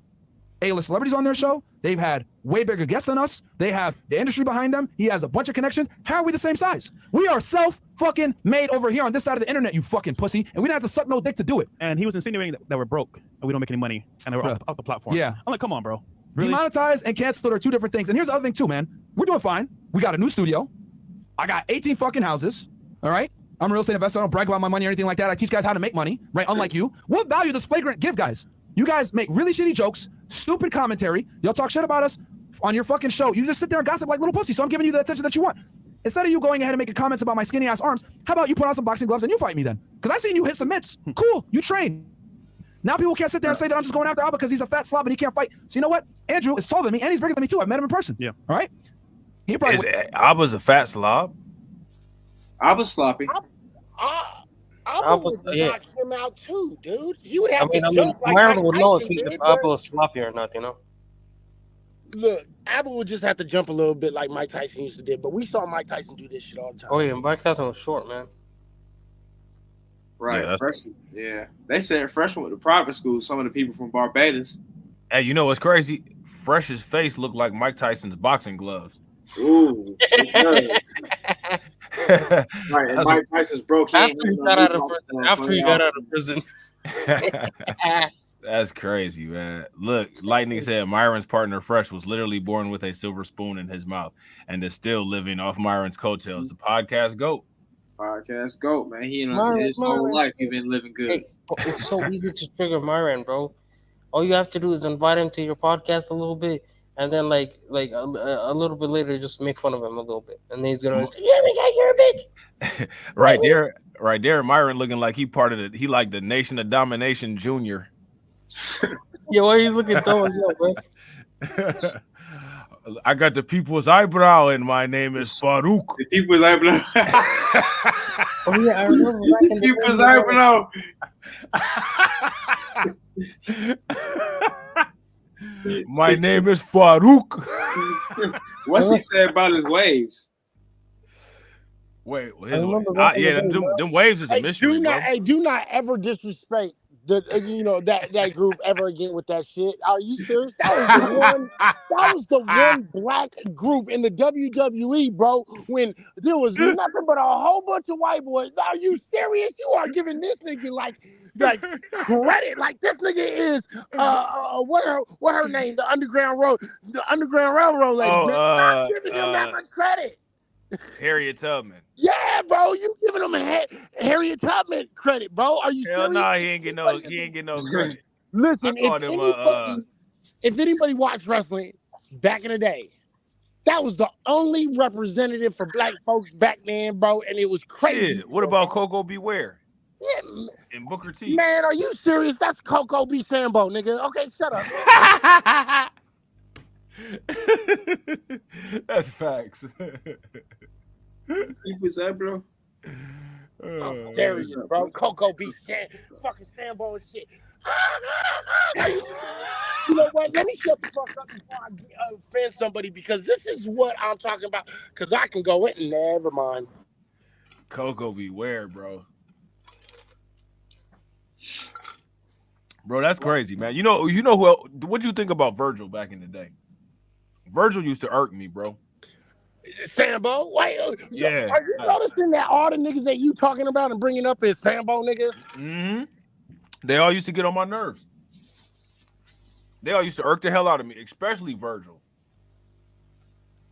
A-list celebrities on their show. They've had way bigger guests than us. They have the industry behind them. He has a bunch of connections. How are we the same size? We are self-fucking made over here on this side of the internet, you fucking pussy, and we don't have to suck no dick to do it. And he was insinuating that we're broke and we don't make any money and we're off the platform. Yeah. I'm like, come on, bro. Really? Demonetized and canceled are two different things. And here's the other thing too, man. We're doing fine. We got a new studio. I got 18 fucking houses. All right. I'm a real estate investor. I don't brag about my money or anything like that. I teach guys how to make money, right? Unlike you. What value does Flagrant give, guys? You guys make really shitty jokes, stupid commentary. Y'all talk shit about us on your fucking show. You just sit there and gossip like little pussy. So I'm giving you the attention that you want. Instead of you going ahead and making comments about my skinny ass arms, how about you put on some boxing gloves and you fight me then? Because I seen you hit some mitts. Cool. You train. Now people can't sit there and say that I'm just going after Abba because he's a fat slob and he can't fight. So you know what? Andrew is taller than me and he's bigger than me too. I've met him in person. Yeah. All right. Abba's a fat slob. Abba's sloppy. Abba would knock him out too, dude. He would have to I mean, jump like Myron Mike would know Tyson if did, Abba bro. was sloppy or not, you know? Look, Abba would just have to jump a little bit like Mike Tyson used to do, but we saw Mike Tyson do this shit all the time. Oh, yeah, Mike Tyson was short, man. Right. Yeah, Yeah. They said freshman with the private school, some of the people from Barbados. Hey, you know what's crazy? Fresh's face looked like Mike Tyson's boxing gloves. Ooh. Right, and Mike Tyson's broke. After he got out of prison. That's crazy, man. Look, Lightning said Myron's partner Fresh was literally born with a silver spoon in his mouth and is still living off Myron's coattails. The podcast GOAT. Podcast GOAT, man. He in Myron, his whole life, he been living good. Hey, it's so easy to trigger Myron, bro. All you have to do is invite him to your podcast a little bit, and then like a little bit later, just make fun of him a little bit, and then he's gonna say, "Yeah, we got your bitch." Right there, Myron looking like he part of it. He like the Nation of Domination Junior. Yeah, why are you looking dumb as hell, bro? I got the people's eyebrow, and my name is Farouk. The people's eyebrow. Oh yeah, I remember back in the People's day, eyebrow. My name is Farouk. What's he say about his waves? Wait, them waves is a mystery. Do not ever disrespect that group ever again with that shit. Are you serious? That was the one black group in the WWE, bro, when there was nothing but a whole bunch of white boys. Are you serious? You are giving this nigga like credit. Like this nigga is what her name? The Underground Railroad lady. Oh, man. Not giving him that much credit. Harriet Tubman. Yeah, bro, you giving him Harriet Tubman credit, bro? Are you Hell serious? no, he ain't get no credit. Listen, I called if anybody watched wrestling back in the day, that was the only representative for black folks back then, bro, and it was crazy. Shit, what about Coco Beware? Yeah, and Booker T? Man, are you serious? That's Coco B. Sambo, nigga. Okay, shut up. That's facts. People's eyebrow. How dare you, bro? Coco B. Fucking Sambo and shit. You know what? Let me shut the fuck up before I offend somebody because this is what I'm talking about. Because I can go in. Never mind. Coco beware, bro. Bro, that's crazy, man. You know what'd you think about Virgil back in the day? Virgil used to irk me, bro. Sambo? Wait, Yeah. are you noticing that all the niggas that you talking about and bringing up is Sambo niggas? Mm-hmm. They all used to get on my nerves. They all used to irk the hell out of me, especially Virgil.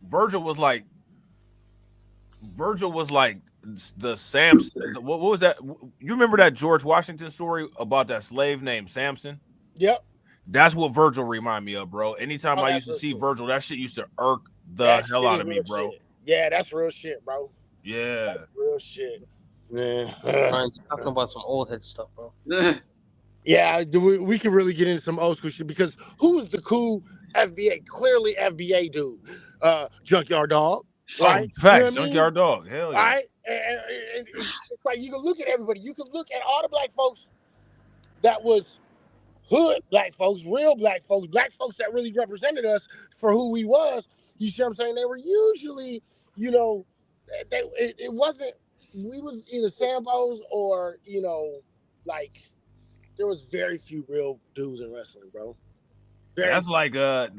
Virgil was like the Samson. What was that? You remember that George Washington story about that slave named Samson? Yep. That's what Virgil remind me of, bro. Anytime I used to see Virgil, that shit used to irk the hell out of me, bro. Shit. Yeah, that's real shit, bro. Yeah. That's real shit. Yeah. Ryan's talking about some old head stuff, bro. Yeah, we can really get into some old school shit because who is the cool FBA? Clearly FBA dude. Junkyard Dog. Right? Oh, facts, You know what I mean? Junkyard Dog. Hell yeah. All right. And it's like you can look at everybody. You can look at all the black folks that was hood black folks, real black folks that really represented us for who we was. You see what I'm saying? They were usually, you know, it wasn't, we was either Sambos or, you know, like there was very few real dudes in wrestling, bro. That's like I'm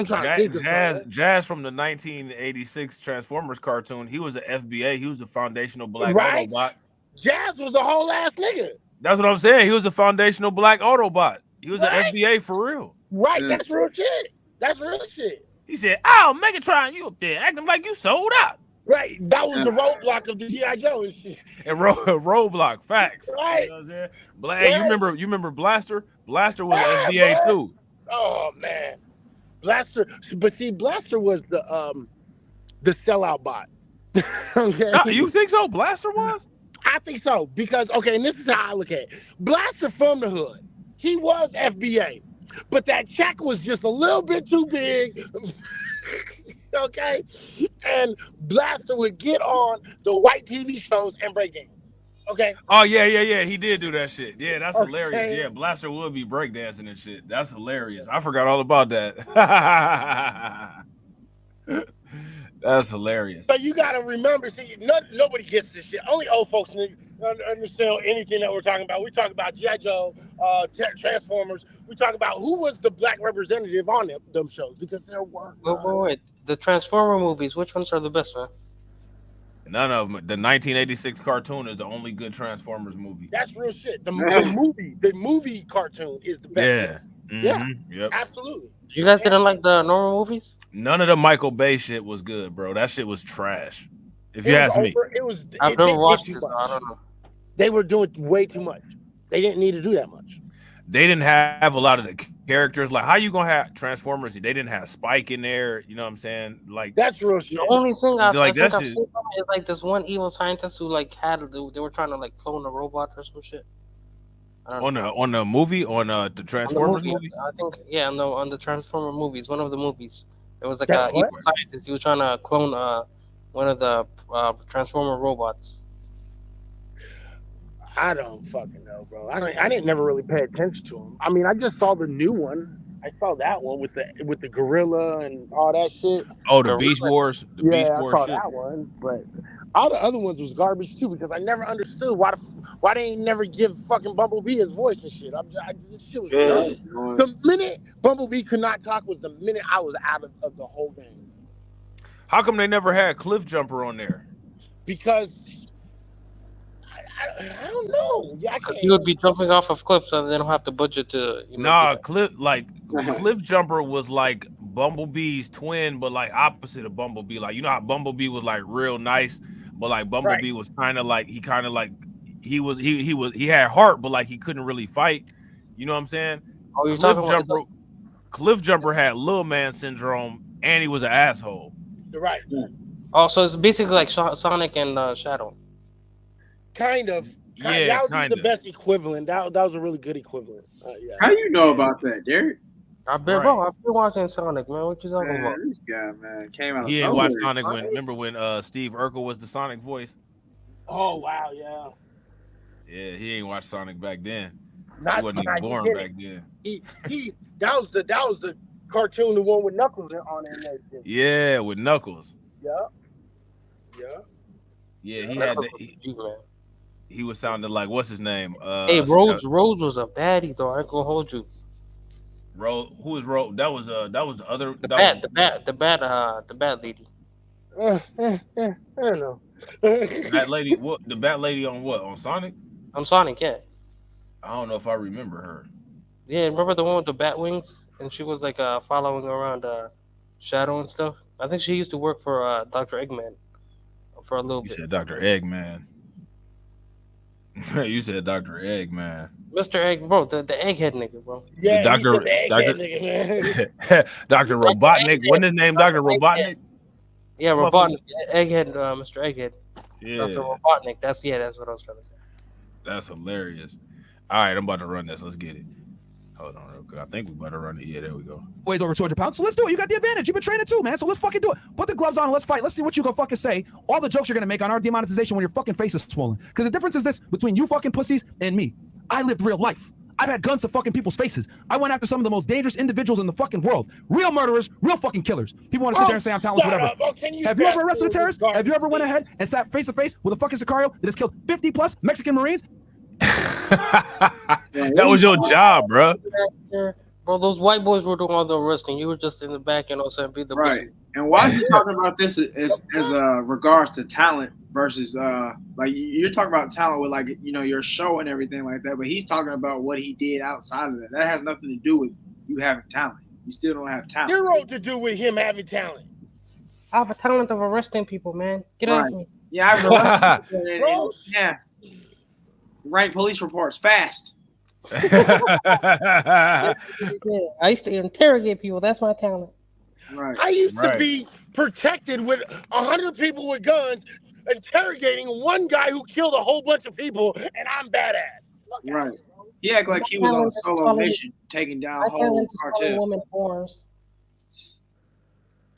trying to think of Jazz from the 1986 Transformers cartoon. He was an FBA. He was a foundational black Right? Autobot. Jazz was a whole ass nigga. That's what I'm saying. He was a foundational black Autobot. He was Right? an FBA for real. Right, that's real shit. That's real shit. He said, "Oh, Megatron, you up there acting like you sold out." Right, that was the roadblock of the G.I. Joe and shit. And Roadblock, facts. Right. You know what I'm saying? Hey, you remember Blaster? Blaster was an FBA bro. too. Oh man, Blaster. But see, Blaster was the sellout bot. Okay. You think so? Blaster was? I think so because and this is how I look at it. Blaster from the hood. He was FBA, but that check was just a little bit too big. Okay, and Blaster would get on the white TV shows and break dance. Okay. Oh yeah. He did do that shit. Yeah, that's Okay. hilarious. Yeah, Blaster would be breakdancing and shit. That's hilarious. I forgot all about that. That's hilarious. So you gotta remember, see, nobody gets this shit. Only old folks understand anything that we're talking about. We talk about G.I. Joe, Transformers. We talk about who was the black representative on them shows because there were. Wait. The Transformer movies, which ones are the best, man? None of them. The 1986 cartoon is the only good Transformers movie. That's real shit. The movie cartoon is the best. Yeah. Yeah. Mhm. Yep. Absolutely. You guys didn't like the normal movies? None of the Michael Bay shit was good, bro. That shit was trash. If you ask me. I've never watched it, so I don't know. They were doing way too much. They didn't need to do that much. They didn't have a lot of the characters. Like, how you gonna have Transformers? They didn't have Spike in there. You know what I'm saying? Like, that's real shit. The only thing I Like, think that I've shit- seen from it is like this one evil scientist who like they were trying to like clone a robot or some shit. on the movie, on the Transformers movie. I think on the Transformer movies, one of the movies, there was like That a evil what? scientist. He was trying to clone one of the Transformer robots. I don't fucking know, bro. I didn't never really pay attention to them. I mean, I just saw the new one. I saw that one with the gorilla and all that shit. Oh, the Beast Wars. The Beast I Wars saw shit. that one, but all the other ones was garbage too because I never understood why they ain't never give fucking Bumblebee his voice and shit. This shit was dumb. The minute Bumblebee could not talk was the minute I was out of the whole game How come they never had Cliff Jumper on there? because I don't know. Yeah, I Because can't. he would be jumping off of cliffs and they don't have the budget to. Nah, Cliff Jumper was like Bumblebee's twin, but like opposite of Bumblebee. Like, you know how Bumblebee was like real nice, but like Bumblebee was kind of like he had heart, but like he couldn't really fight. You know what I'm saying? Oh, you're talking about Cliff Jumper had little man syndrome, and he was an asshole. You're right. Oh, so it's basically like Sonic and Shadow. Kind of. Yeah, that would be kinda. the best equivalent. That was a really good equivalent. Yeah. How you know about that, Derek? I've been watching Sonic, man. What you talking about? This guy, man, came out. He of ain't watched nowhere. Sonic remember when Steve Urkel was the Sonic voice? Oh wow, yeah. Yeah, he ain't watched Sonic back then. Not wasn't nah, even you born get back it. then. That was the cartoon, the one with Knuckles on it and everything. Yeah, with Knuckles. Yeah. Yeah. Yeah, he had he was sounding like what's his name? Hey, Rose was a baddie though. I ain't gonna hold you. Who was Rose? That was the other The bat lady. I don't know. Bat lady. What the bat lady on what? On Sonic? I'm Sonic, yeah. I don't know if I remember her. Yeah, remember the one with the bat wings? And she was like following around Shadow and stuff. I think she used to work for Dr. Eggman for a little You bit. said Dr. Eggman. You said Dr. Eggman. Mr. Egg, bro, the egghead nigga, bro. Yeah, Dr. Dr. Nigga, man. Dr. Robotnik. What's his name? Dr. Robotnik? Yeah, Robotnik. Egghead, Mr. Egghead. Yeah. Dr. Robotnik. That's what I was trying to say. That's hilarious. All right, I'm about to run this. Let's get it. Hold on real quick. I think we about to run it. Yeah, there we go. Weighs over 200 pounds. So let's do it. You got the advantage. You've been training too, man. So let's fucking do it. Put the gloves on and let's fight. Let's see what you gonna fucking say. All the jokes you're gonna make on our demonetization when your fucking face is swollen. Because the difference is this between you fucking pussies and me. I lived real life. I've had guns to fucking people's faces. I went after some of the most dangerous individuals in the fucking world. Real murderers, real fucking killers. People want to sit there and say I'm talentless, whatever. Have you ever arrested a terrorist? Have you ever went ahead and sat face to face with a fucking Sicario that has killed 50 plus Mexican Marines? That was your job, bro. Bro, those white boys were doing all the arresting. You were just in the back and also beat the Right. pussy. And why is he talking about this as regards to talent versus like you're talking about talent with like your show and everything like that, but he's talking about what he did outside of that. That has nothing to do with you having talent. You still don't have talent. Zero to do with him having talent. I have a talent of arresting people, man. Get off Right. me. Yeah, I've arrested people and yeah. Write police reports fast. Yeah, I used to interrogate people. That's my talent. Right. I used to be protected with 100 people with guns, interrogating one guy who killed a whole bunch of people, and I'm badass. Right. He acted like he was on a solo mission, taking down whole cartel. Women forms.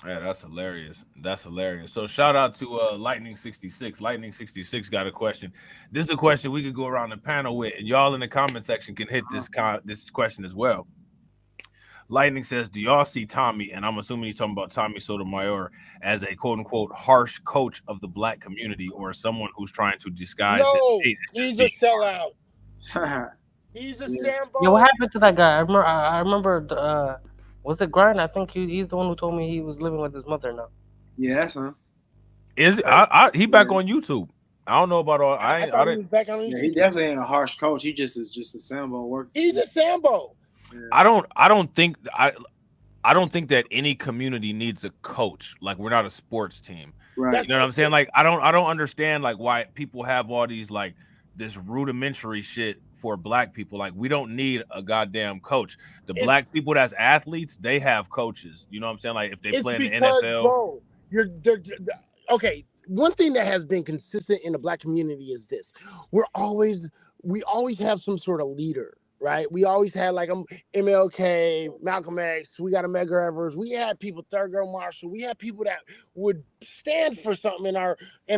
Yeah, that's hilarious. That's hilarious. So shout out to Lightning 66. Lightning 66 got a question. This is a question we could go around the panel with, and y'all in the comment section can hit this question as well. Lightning says, "Do y'all see Tommy?" And I'm assuming he's talking about Tommy Sotomayor as a quote unquote harsh coach of the black community, or someone who's trying to disguise No, his hate. he's a sellout. He's a Sambo. Yeah, what happened to that guy? I remember. Was it Grind? I think he's the one who told me he was living with his mother now. Yeah, that's him. Is it? He back on YouTube. I don't know about all. I didn't. Back on Yeah, he definitely ain't a harsh coach. He just is just a Sambo worker. He's a Sambo. I don't think that any community needs a coach. Like, we're not a sports team. Right. You know what I'm saying? Like, I don't understand like why people have all these like this rudimentary shit for black people. Like, we don't need a goddamn coach. The black people that's athletes, they have coaches. You know what I'm saying? Like, if they play in the NFL. Bro, okay. One thing that has been consistent in the black community is this: we always have some sort of leader, right? We always had like MLK, Malcolm X. We got a Medgar Evers. We had people, Thurgood Marshall. We had people that would stand for something in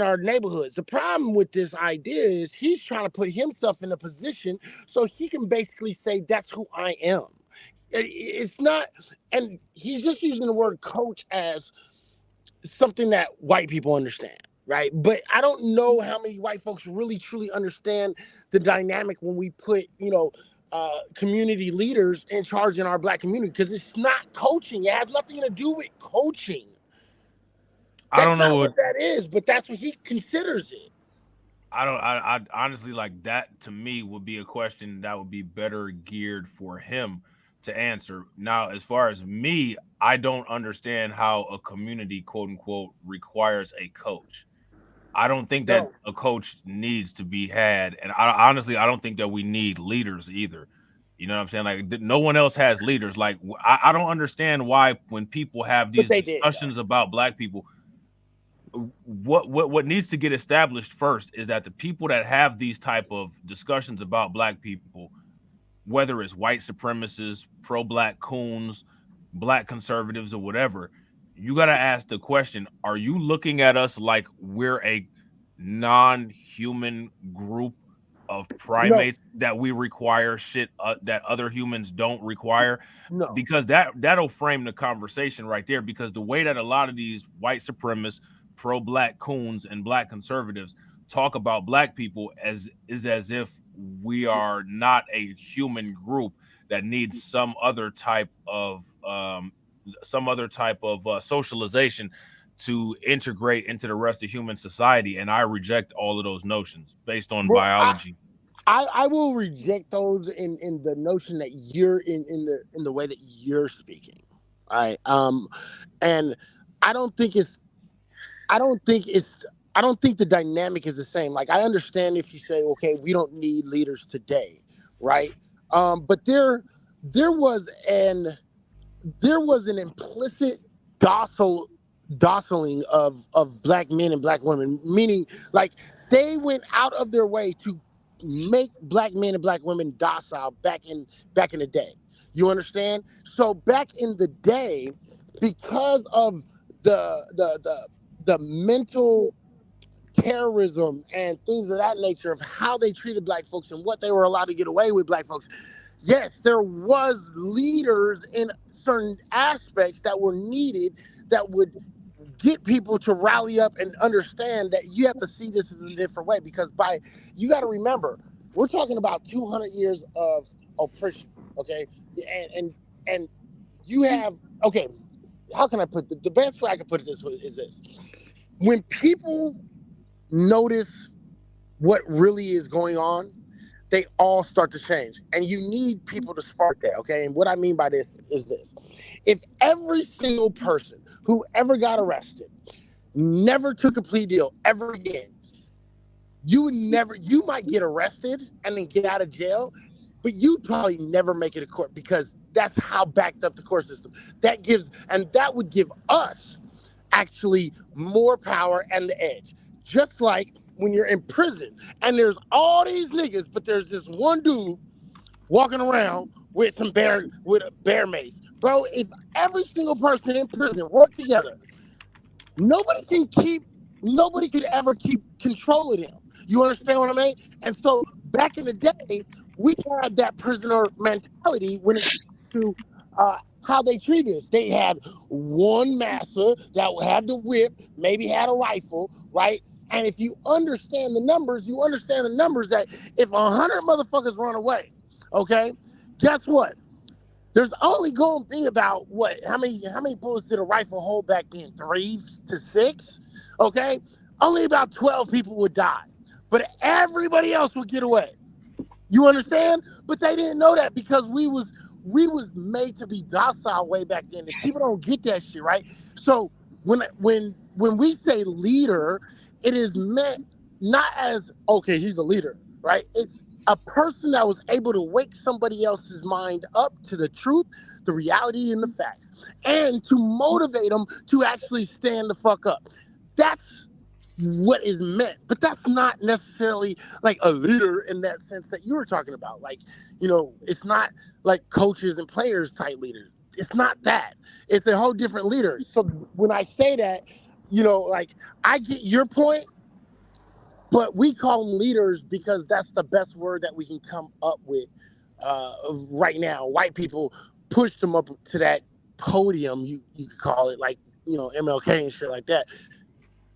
our neighborhoods. The problem with this idea is he's trying to put himself in a position so he can basically say, "That's who I am." It's not, and he's just using the word coach as something that white people understand, right? But I don't know how many white folks really truly understand the dynamic when we put, community leaders in charge in our black community, because it's not coaching. It has nothing to do with coaching. I don't know what that is, but that's what he considers it. I honestly, like, that to me would be a question that would be better geared for him to answer. Now, as far as me, I don't understand how a community, quote unquote, requires a coach. I don't think that a coach needs to be had. And I don't think that we need leaders either. You know what I'm saying? Like, no one else has leaders. Like, I don't understand why when people have these discussions about black people, what needs to get established first is that the people that have these type of discussions about black people, whether it's white supremacists, pro-black coons, black conservatives, or whatever, you got to ask the question, are you looking at us like we're a non-human group of primates that we require shit that other humans don't require? No. Because that'll frame the conversation right there, because the way that a lot of these white supremacists, pro-black coons and black conservatives talk about black people as if we are not a human group that needs some other type of socialization to integrate into the rest of human society. And I reject all of those notions based on biology. I will reject those in the notion that you're in the way that you're speaking. All right. And I don't think the dynamic is the same. Like, I understand if you say, okay, we don't need leaders today, right? But there was an implicit dociling of black men and black women, meaning like they went out of their way to make black men and black women docile back in the day. You understand? So back in the day, because of the mental terrorism and things of that nature of how they treated black folks and what they were allowed to get away with black folks, yes, there was leaders in certain aspects that were needed that would get people to rally up and understand that you have to see this as a different way, because you got to remember, we're talking about 200 years of oppression, okay? And you have, okay, how can I put the best way I can put it this way is this. When people notice what really is going on, they all start to change. And you need people to spark that, okay? And what I mean by this is this. If every single person who ever got arrested never took a plea deal ever again, you might get arrested and then get out of jail, but you'd probably never make it to court, because that's how backed up the court system. That would give us actually more power and the edge. Just like when you're in prison and there's all these niggas, but there's this one dude walking around with a bear mace. Bro, if every single person in prison worked together, nobody could ever keep control of them. You understand what I mean? And so back in the day, we had that prisoner mentality when it comes to how they treated us. They had one master that had the whip, maybe had a rifle, right? And if you understand the numbers, that if 100 motherfuckers run away, okay, guess what? There's only going to be about how many bullets did a rifle hold back then? 3 to 6, okay? Only about 12 people would die, but everybody else would get away. You understand? But they didn't know that, because we was made to be docile way back then. And people don't get that shit, right? So when we say leader, it is meant not as, okay, he's a leader, right? It's a person that was able to wake somebody else's mind up to the truth, the reality, and the facts, and to motivate them to actually stand the fuck up. That's what is meant. But that's not necessarily like a leader in that sense that you were talking about. Like, it's not like coaches and players type leaders. It's not that. It's a whole different leader. So when I say that, like, I get your point, but we call them leaders because that's the best word that we can come up with right now. White people pushed them up to that podium, you could call it, like, MLK and shit like that.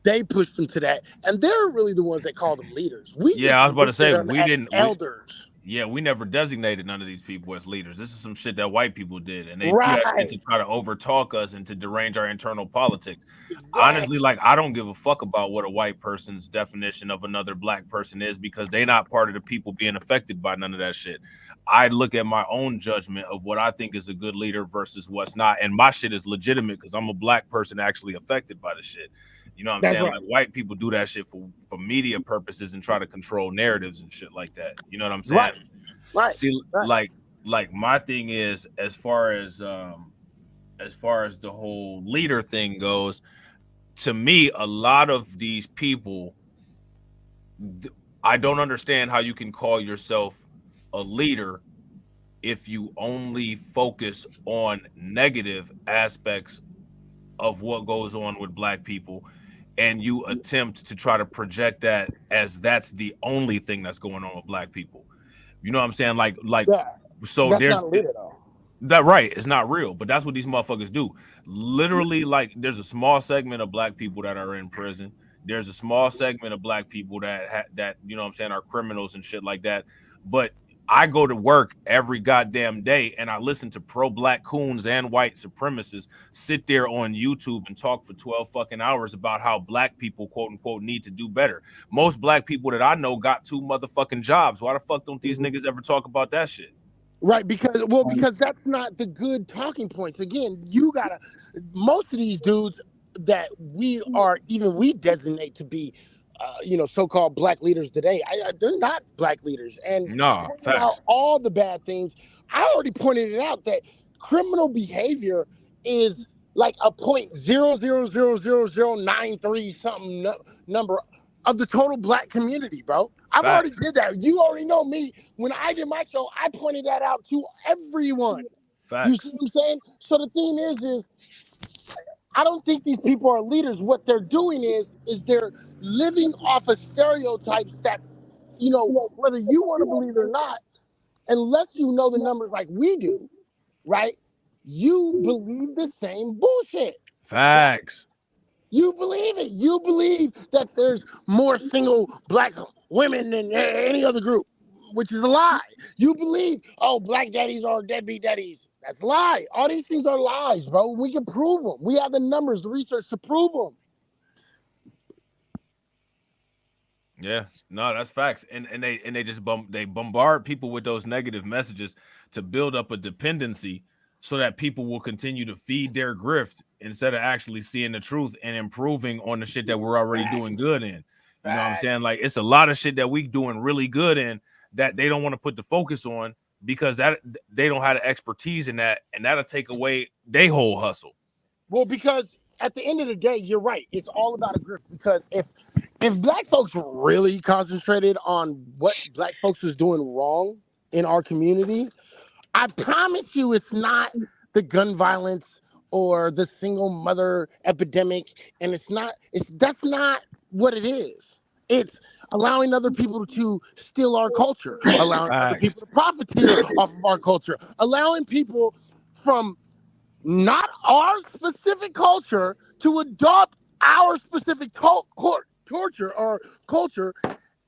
They pushed them to that, and they're really the ones that call them leaders. I was about to say, we didn't. Elders. We never designated none of these people as leaders. This is some shit that white people did, and they do that shit to try to overtalk us and to derange our internal politics. Exactly. Honestly, like, I don't give a fuck about what a white person's definition of another black person is, because they're not part of the people being affected by none of that shit. I look at my own judgment of what I think is a good leader versus what's not, and my shit is legitimate because I'm a black person actually affected by the shit. You know what I'm saying? Right. Like, white people do that shit for media purposes and try to control narratives and shit like that. You know what I'm saying? Right. See, like my thing is, as far as the whole leader thing goes, to me, a lot of these people, I don't understand how you can call yourself a leader if you only focus on negative aspects of what goes on with black people, and you attempt to try to project that as that's the only thing that's going on with black people. You know what I'm saying? Like so That's there's not leader, though. that right. It's not real, but that's what these motherfuckers do. Literally, like there's a small segment of black people that are in prison. There's a small segment of black people that you know what I'm saying are criminals and shit like that. But I go to work every goddamn day and I listen to pro-black coons and white supremacists sit there on YouTube and talk for 12 fucking hours about how black people, quote unquote, need to do better. Most black people that I know got 2 motherfucking jobs. Why the fuck don't these niggas ever talk about that shit? Right, because that's not the good talking points. Again, most of these dudes that we designate to be so-called black leaders today, they're not black leaders. And pointing out all the bad things, I already pointed it out that criminal behavior is like a 0.000093 something number of the total black community, bro. I've already did that. You already know me. When I did my show, I pointed that out to everyone. You see what I'm saying? So the thing is I don't think these people are leaders. What they're doing is they're living off of stereotypes that, whether you want to believe it or not, unless you know the numbers like we do, right? You believe the same bullshit. Facts. You believe it. You believe that there's more single black women than any other group, which is a lie. You believe, black daddies are deadbeat daddies. That's a lie. All these things are lies, bro. We can prove them. We have the numbers, the research to prove them. Yeah, no, that's facts. And they just bombard people with those negative messages to build up a dependency so that people will continue to feed their grift instead of actually seeing the truth and improving on the shit that we're already doing good in. You know what I'm saying? Like it's a lot of shit that we doing really good in that they don't want to put the focus on because that they don't have the expertise in that, and that'll take away their whole hustle. Well, because at the end of the day, you're right. It's all about a grift. Because if black folks really concentrated on what black folks was doing wrong in our community, I promise you it's not the gun violence or the single mother epidemic, and that's not what it is. It's allowing other people to steal our culture, allowing other people to profiteer off of our culture, allowing people from not our specific culture to adopt our specific torture or culture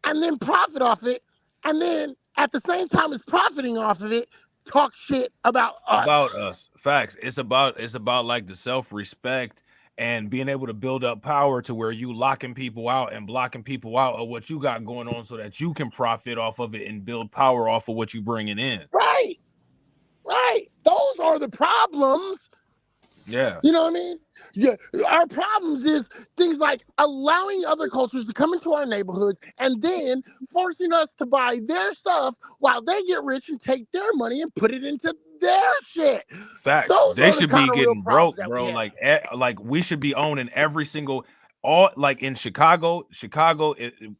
and then profit off it, and then at the same time as profiting off of it, talk shit about us. Facts. It's about like the self-respect and being able to build up power to where you locking people out and blocking people out of what you got going on so that you can profit off of it and build power off of what you bringing in. Right. Those are the problems. Yeah. You know what I mean? Yeah. Our problems is things like allowing other cultures to come into our neighborhoods and then forcing us to buy their stuff while they get rich and take their money and put it into their shit. Facts. Those They are the should be kind of real getting broke, problems that bro. we have. Like we should be owning every single like in Chicago,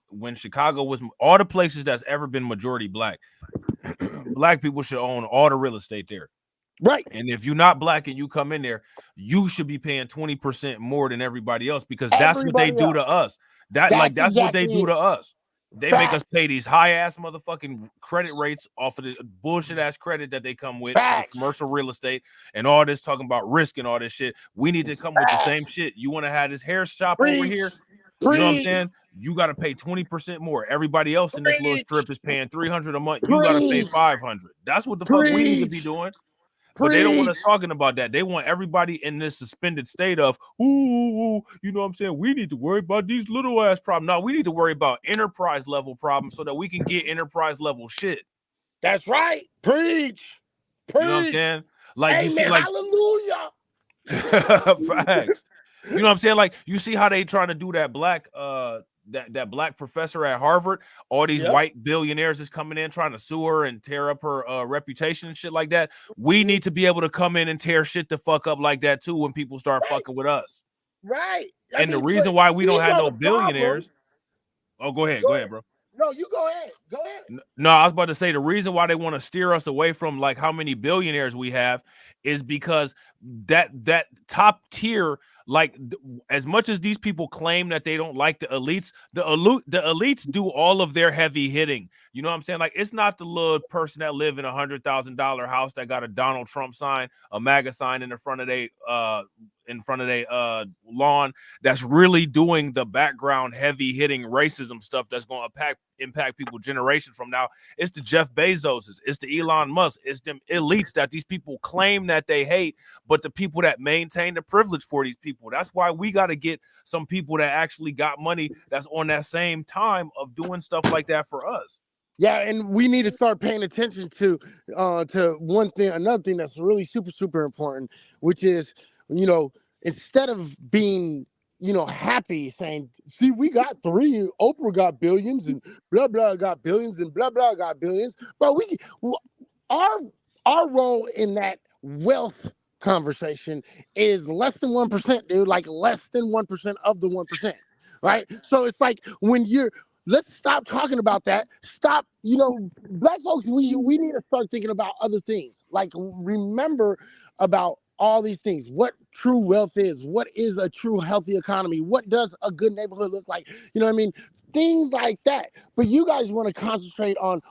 when Chicago was all the places that's ever been majority black, black people should own all the real estate there. Right. And if you're not black and you come in there, you should be paying 20% more than everybody else because that's what they do to us. That's what they do to us. They make us pay these high ass motherfucking credit rates off of this bullshit ass credit that they come with for commercial real estate and all this talking about risk and all this shit. We need to come with the same shit. You want to have this hair shop over here? You know what I'm saying? You got to pay 20% more. Everybody else in this little strip is paying $300 a month. You got to pay $500. That's what the fuck we need to be doing. But they don't want us talking about that. They want everybody in this suspended state of, you know what I'm saying? We need to worry about these little ass problems. No, we need to worry about enterprise level problems so that we can get enterprise level shit. That's right. Preach. You know what I'm saying? Like, Amen. you see, like, hallelujah. Facts. You know what I'm saying? Like, you see how they trying to do that black that black professor at Harvard, all these white billionaires is coming in trying to sue her and tear up her reputation and shit like that. We need to be able to come in and tear shit the fuck up like that too when people start fucking with us. Right. And the reason why we don't have no billionaires. Oh, go ahead, bro. No, you go ahead. Go ahead. No, I was about to say the reason why they want to steer us away from like how many billionaires we have is because that top tier, like as much as these people claim that they don't like the elites, the elites do all of their heavy hitting. You know what I'm saying? Like, it's not the little person that live in $100,000 house that got a Donald Trump sign, a MAGA sign in the front of their lawn that's really doing the background heavy hitting racism stuff that's going to impact people generations from now. It's the Jeff Bezoses, it's the Elon Musk, it's them elites that these people claim that they hate, but the people that maintain the privilege for these people. That's why we got to get some people that actually got money that's on that same time of doing stuff like that for us. Yeah, and we need to start paying attention to another thing that's really super important, which is, instead of being, happy saying, see, we got 3, Oprah got billions and blah blah got billions and blah blah got billions, but our role in that wealth conversation is less than 1%, dude, like less than 1% of the 1%, right? So it's like let's stop talking about that. Stop, black folks, we need to start thinking about other things. Like, remember about all these things, what true wealth is, what is a true healthy economy, what does a good neighborhood look like, things like that. But you guys want to concentrate on,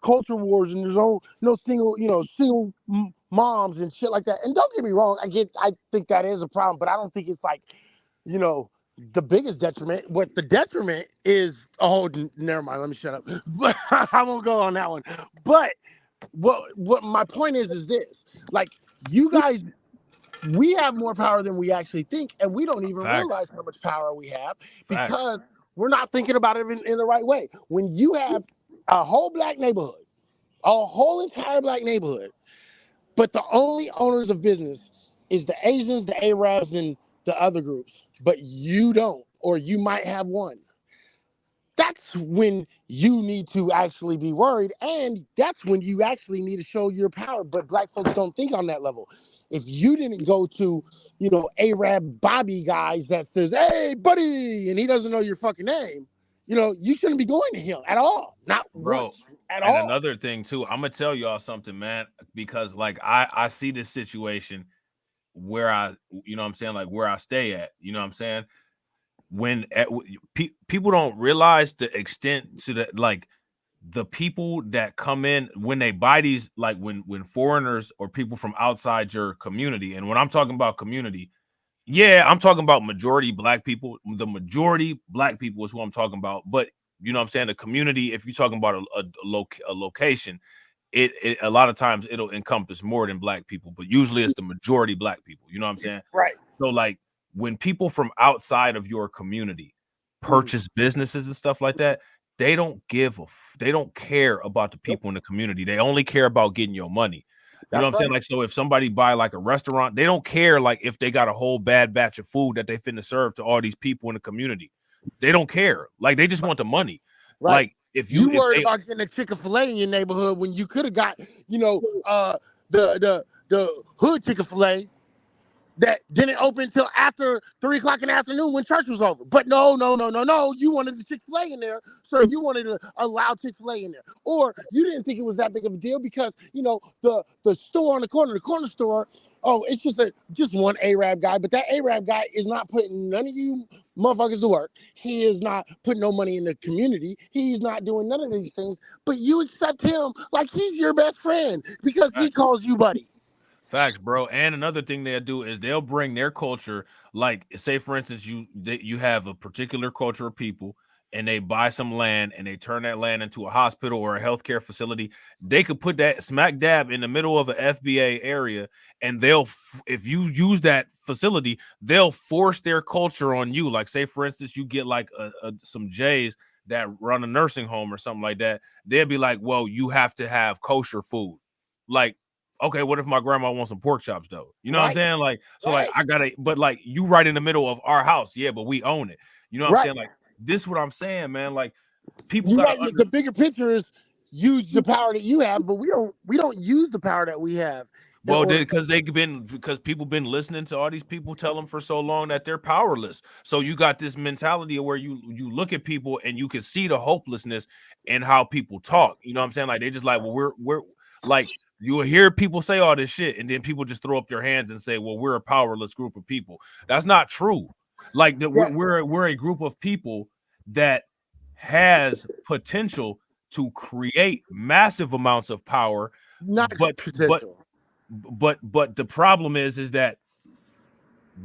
culture wars, and there's no single moms and shit like that. And don't get me wrong, I think that is a problem, but I don't think it's like, the biggest detriment. What the detriment is, never mind, let me shut up. But I won't go on that one. But what my point is this: like, you guys, we have more power than we actually think, and we don't even realize how much power we have because we're not thinking about it in the right way. When you have a whole black neighborhood, a whole entire black neighborhood, but the only owners of business is the Asians, the Arabs, and the other groups, but you don't, or you might have one. That's when you need to actually be worried, and that's when you actually need to show your power. But black folks don't think on that level. If you didn't go to, Arab Bobby guys that says, "Hey, buddy," and he doesn't know your fucking name, you shouldn't be going to him at all. Not once at all. And another thing too, I'm gonna tell y'all something, man, because like I see this situation where where I stay at, when people don't realize the extent to that, like the people that come in when they buy these, like when foreigners or people from outside your community, and when I'm talking about community, I'm talking about majority black people. The majority black people is who I'm talking about, but the community, if you're talking about a location, it a lot of times it'll encompass more than black people, but usually it's the majority black people. You know what I'm saying? Right. So like when people from outside of your community purchase businesses and stuff like that, they don't care about the people in the community. They only care about getting your money. You know what I'm saying? Like, so if somebody buy like a restaurant, they don't care like if they got a whole bad batch of food that they finna serve to all these people in the community. They don't care. Like, they just want the money. Right. Like, if you worried about getting a Chick-fil-A in your neighborhood when you could have got, the hood Chick-fil-A that didn't open until after 3 o'clock in the afternoon when church was over. But no, you wanted the Chick-fil-A in there, so you wanted to allow Chick-fil-A in there. Or you didn't think it was that big of a deal because, the store on the corner store, it's just one Arab guy, but that Arab guy is not putting none of you motherfuckers to work. He is not putting no money in the community. He's not doing none of these things, but you accept him like he's your best friend because he calls you buddy. Facts, bro. And another thing they'll do is they'll bring their culture. Like, say for instance, you have a particular culture of people and they buy some land and they turn that land into a hospital or a healthcare facility. They could put that smack dab in the middle of an FBA area, and if you use that facility, they'll force their culture on you. Like, say for instance, you get like some Jays that run a nursing home or something like that. They'll be like, well, you have to have kosher food. Like, okay, what if my grandma wants some pork chops though? You know what I'm saying? Like, so like I gotta, but like you right in the middle of our house, yeah, but we own it. You know what I'm saying? Like, this is what I'm saying, man. Like, people the bigger picture is use the power that you have, but we don't use the power that we have. Well, because people been listening to all these people tell them for so long that they're powerless. So you got this mentality of where you look at people and you can see the hopelessness in how people talk. You know what I'm saying? Like, they just like, well, we're like, You will hear people say all this shit, and then people just throw up their hands and say, "Well, we're a powerless group of people." That's not true. Like we're a group of people that has potential to create massive amounts of power. But the problem is that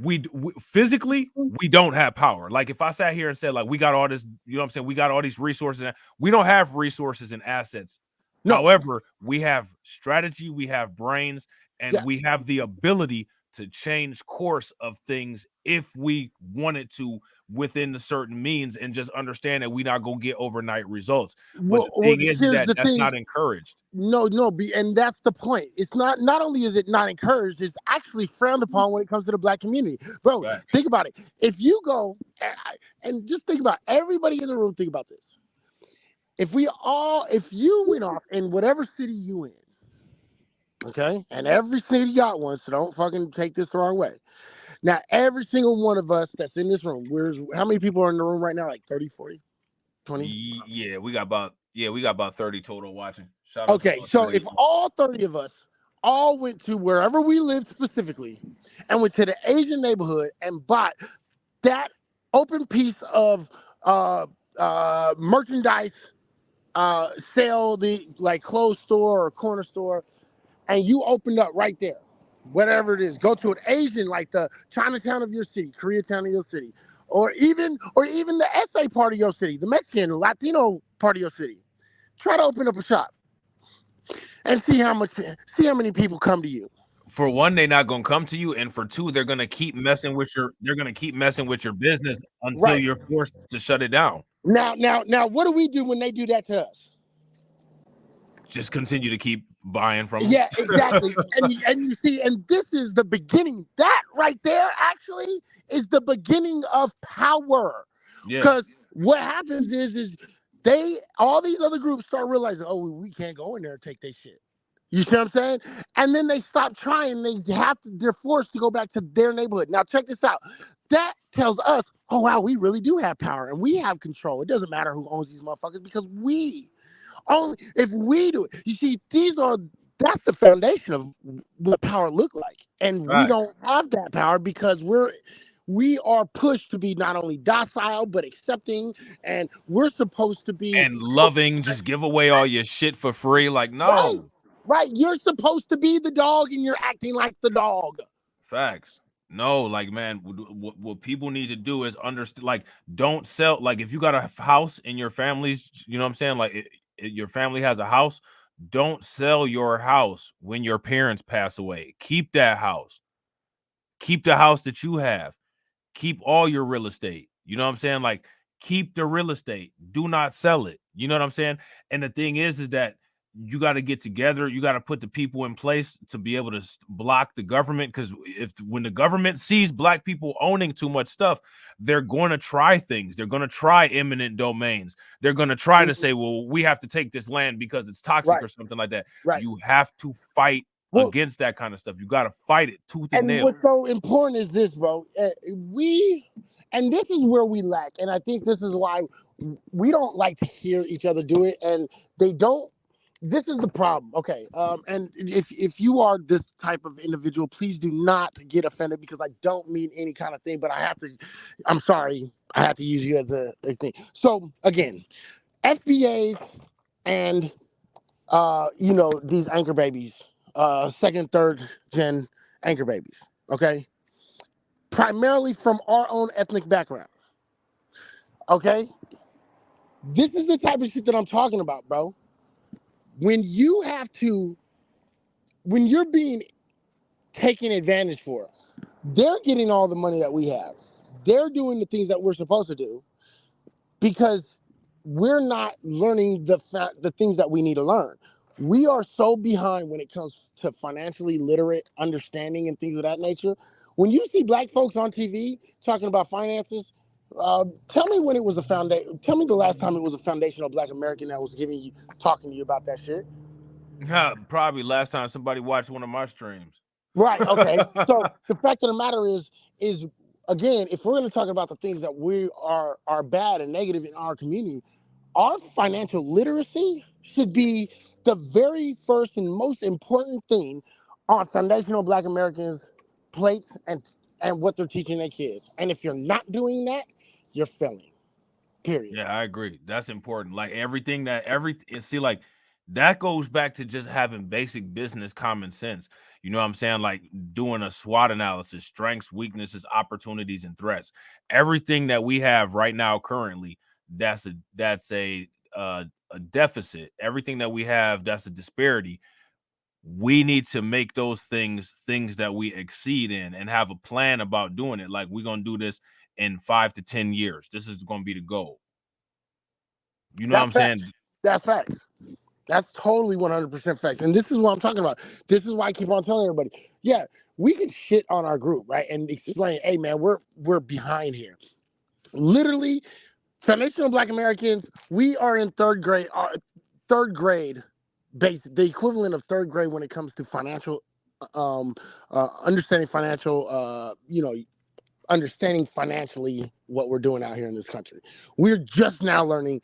we physically we don't have power. Like if I sat here and said like we got all this, you know what I'm saying, we got all these resources, and we don't have resources and assets. No. However, we have strategy, we have brains, and we have the ability to change course of things if we wanted to within the certain means, and just understand that we're not gonna get overnight results. But the thing is that that's not encouraged. No, and that's the point. It's not only is it not encouraged, it's actually frowned upon when it comes to the Black community. Bro, think about it. If you go and just think about everybody in the room, think about this. If you went off in whatever city you in, okay, and every city got one, so don't fucking take this the wrong way. Now, every single one of us that's in this room, how many people are in the room right now? Like 30, 40, 20? Yeah, we got about 30 total watching. Okay, so if all 30 of us all went to wherever we lived specifically and went to the Asian neighborhood and bought that open piece of merchandise, sale, the like clothes store or corner store, and you opened up right there, whatever it is, go to an Asian, like the Chinatown of your city, Koreatown of your city, or even the SA part of your city, the Mexican, Latino part of your city. Try to open up a shop and see how many people come to you. For one, they're not gonna come to you, and for two, they're gonna keep messing with your business until you're forced to shut it down. Now, what do we do when they do that to us? Just continue to keep buying from them. Yeah, exactly. and you see, and this is the beginning. That right there actually is the beginning of power. Because what happens is all these other groups start realizing, oh, we can't go in there and take their shit. You see what I'm saying? And then they stop trying. They're forced to go back to their neighborhood. Now check this out. That tells us, oh wow, we really do have power and we have control. It doesn't matter who owns these motherfuckers because only if we do it. You see, that's the foundation of what power look like. And we don't have that power because we are pushed to be not only docile but accepting, and we're supposed to be and loving, just give away all your shit for free. Like, no. Right. You're supposed to be the dog and you're acting like the dog. Facts. No, like, man, what people need to do is understand, like, don't sell. Like, if you got a house in your family's, you know what I'm saying? Like, your family has a house, don't sell your house when your parents pass away. Keep that house. Keep the house that you have. Keep all your real estate. You know what I'm saying? Like, keep the real estate. Do not sell it. You know what I'm saying? And the thing is that you got to get together. You got to put the people in place to be able to block the government. Because when the government sees Black people owning too much stuff, they're going to try things. They're going to try eminent domains. They're going to try to say, well, we have to take this land because it's toxic or something like that. You have to fight against that kind of stuff. You got to fight it tooth and nail. What's so important is this, bro. And this is where we lack. And I think this is why we don't like to hear each other do it. And they don't. This is the problem. Okay. And if you are this type of individual, please do not get offended because I don't mean any kind of thing, but I'm sorry. I have to use you as a thing. So again, FBAs and, these anchor babies, second, third gen anchor babies. Okay. Primarily from our own ethnic background. Okay. This is the type of shit that I'm talking about, bro. When you're being taken advantage for, they're getting all the money that we have. They're doing the things that we're supposed to do because we're not learning the things that we need to learn. We are so behind when it comes to financially literate understanding and things of that nature. When you see Black folks on TV talking about finances, tell me when it was tell me the last time it was a foundational Black American that was talking to you about that shit. Probably last time somebody watched one of my streams. Right. Okay. So the fact of the matter is again, if we're going to talk about the things that we are bad and negative in our community, our financial literacy should be the very first and most important thing on foundational Black Americans' plates and what they're teaching their kids. And if you're not doing that, you're failing. Period. Yeah, I agree. That's important. Like see, like that goes back to just having basic business common sense. You know what I'm saying? Like doing a SWOT analysis, strengths, weaknesses, opportunities, and threats. Everything that we have right now currently, that's a deficit. Everything that we have, that's a disparity. We need to make those things that we exceed in and have a plan about doing it. Like we're gonna do this in 5 to 10 years. This is gonna be the goal. You know what I'm saying? That's facts. That's totally 100% facts. And this is what I'm talking about. This is why I keep on telling everybody, yeah, we can shit on our group, right? And explain, hey man, we're behind here. Literally, foundational Black Americans, we are in third grade, basic, the equivalent of third grade when it comes to financial, understanding financial, understanding financially what we're doing out here in this country. We're just now learning,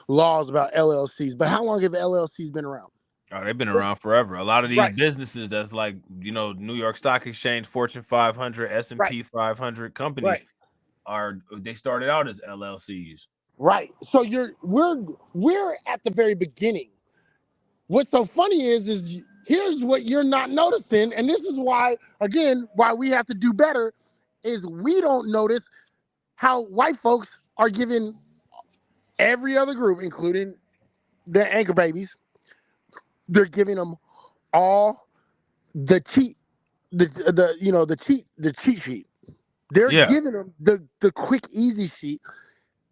laws about LLCs. But how long have LLCs been around? Oh, they've been around forever. A lot of these businesses that's like, New York Stock Exchange, Fortune 500, S&P 500 companies they started out as LLCs. Right. So we're at the very beginning. What's so funny is here's what you're not noticing, and this is why we have to do better, is we don't notice how white folks are giving every other group, including their anchor babies, they're giving them all the cheat sheet. They're giving them the quick, easy sheet,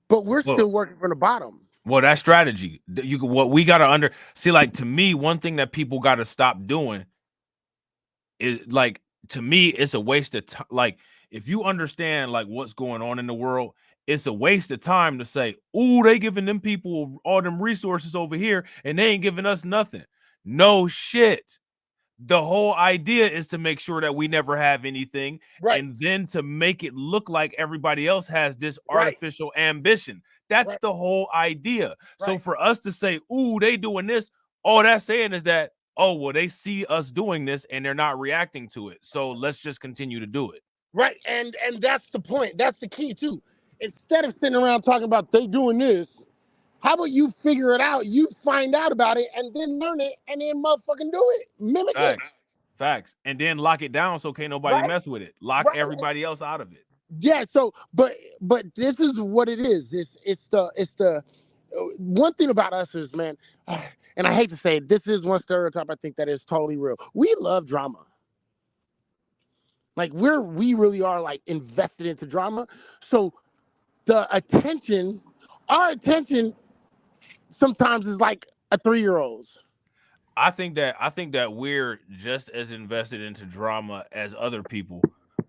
but we're still working from the bottom. Well, that strategy, what we got to see, like, to me, one thing that people got to stop doing is, like, to me, it's a waste of time. Like, if you understand, like, what's going on in the world, it's a waste of time to say, oh, they giving them people all them resources over here and they ain't giving us nothing. No shit. The whole idea is to make sure that we never have anything, and then to make it look like everybody else has this artificial ambition. That's the whole idea. So for us to say, ooh, they doing this, all that's saying is that, oh, well, they see us doing this and they're not reacting to it. So let's just continue to do it. Right. And that's the point. That's the key too. Instead of sitting around talking about they doing this, how about you figure it out? You find out about it and then learn it and then motherfucking do it. Mimic it. Facts. And then lock it down so can't nobody mess with it. Lock everybody else out of it. Yeah. So, but this is what it is. It's the one thing about us is, man, and I hate to say it, this is one stereotype I think that is totally real. We love drama. Like we really are like invested into drama. So our attention sometimes is like a 3-year-old's. I think that we're just as invested into drama as other people,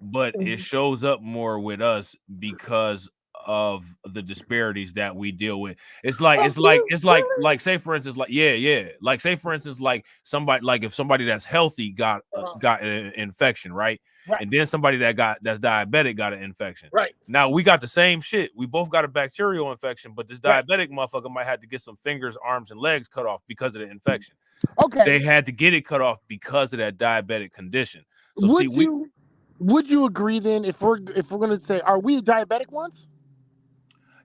but it shows up more with us because of the disparities that we deal with. It's like say for instance, like say for instance, like somebody, like if somebody that's healthy got an infection, right? And then somebody that's diabetic got an infection. Right. Now we got the same shit. We both got a bacterial infection, but this diabetic motherfucker might have to get some fingers, arms, and legs cut off because of the infection. Okay. They had to get it cut off because of that diabetic condition. So would you agree then if we're gonna say, are we diabetic ones?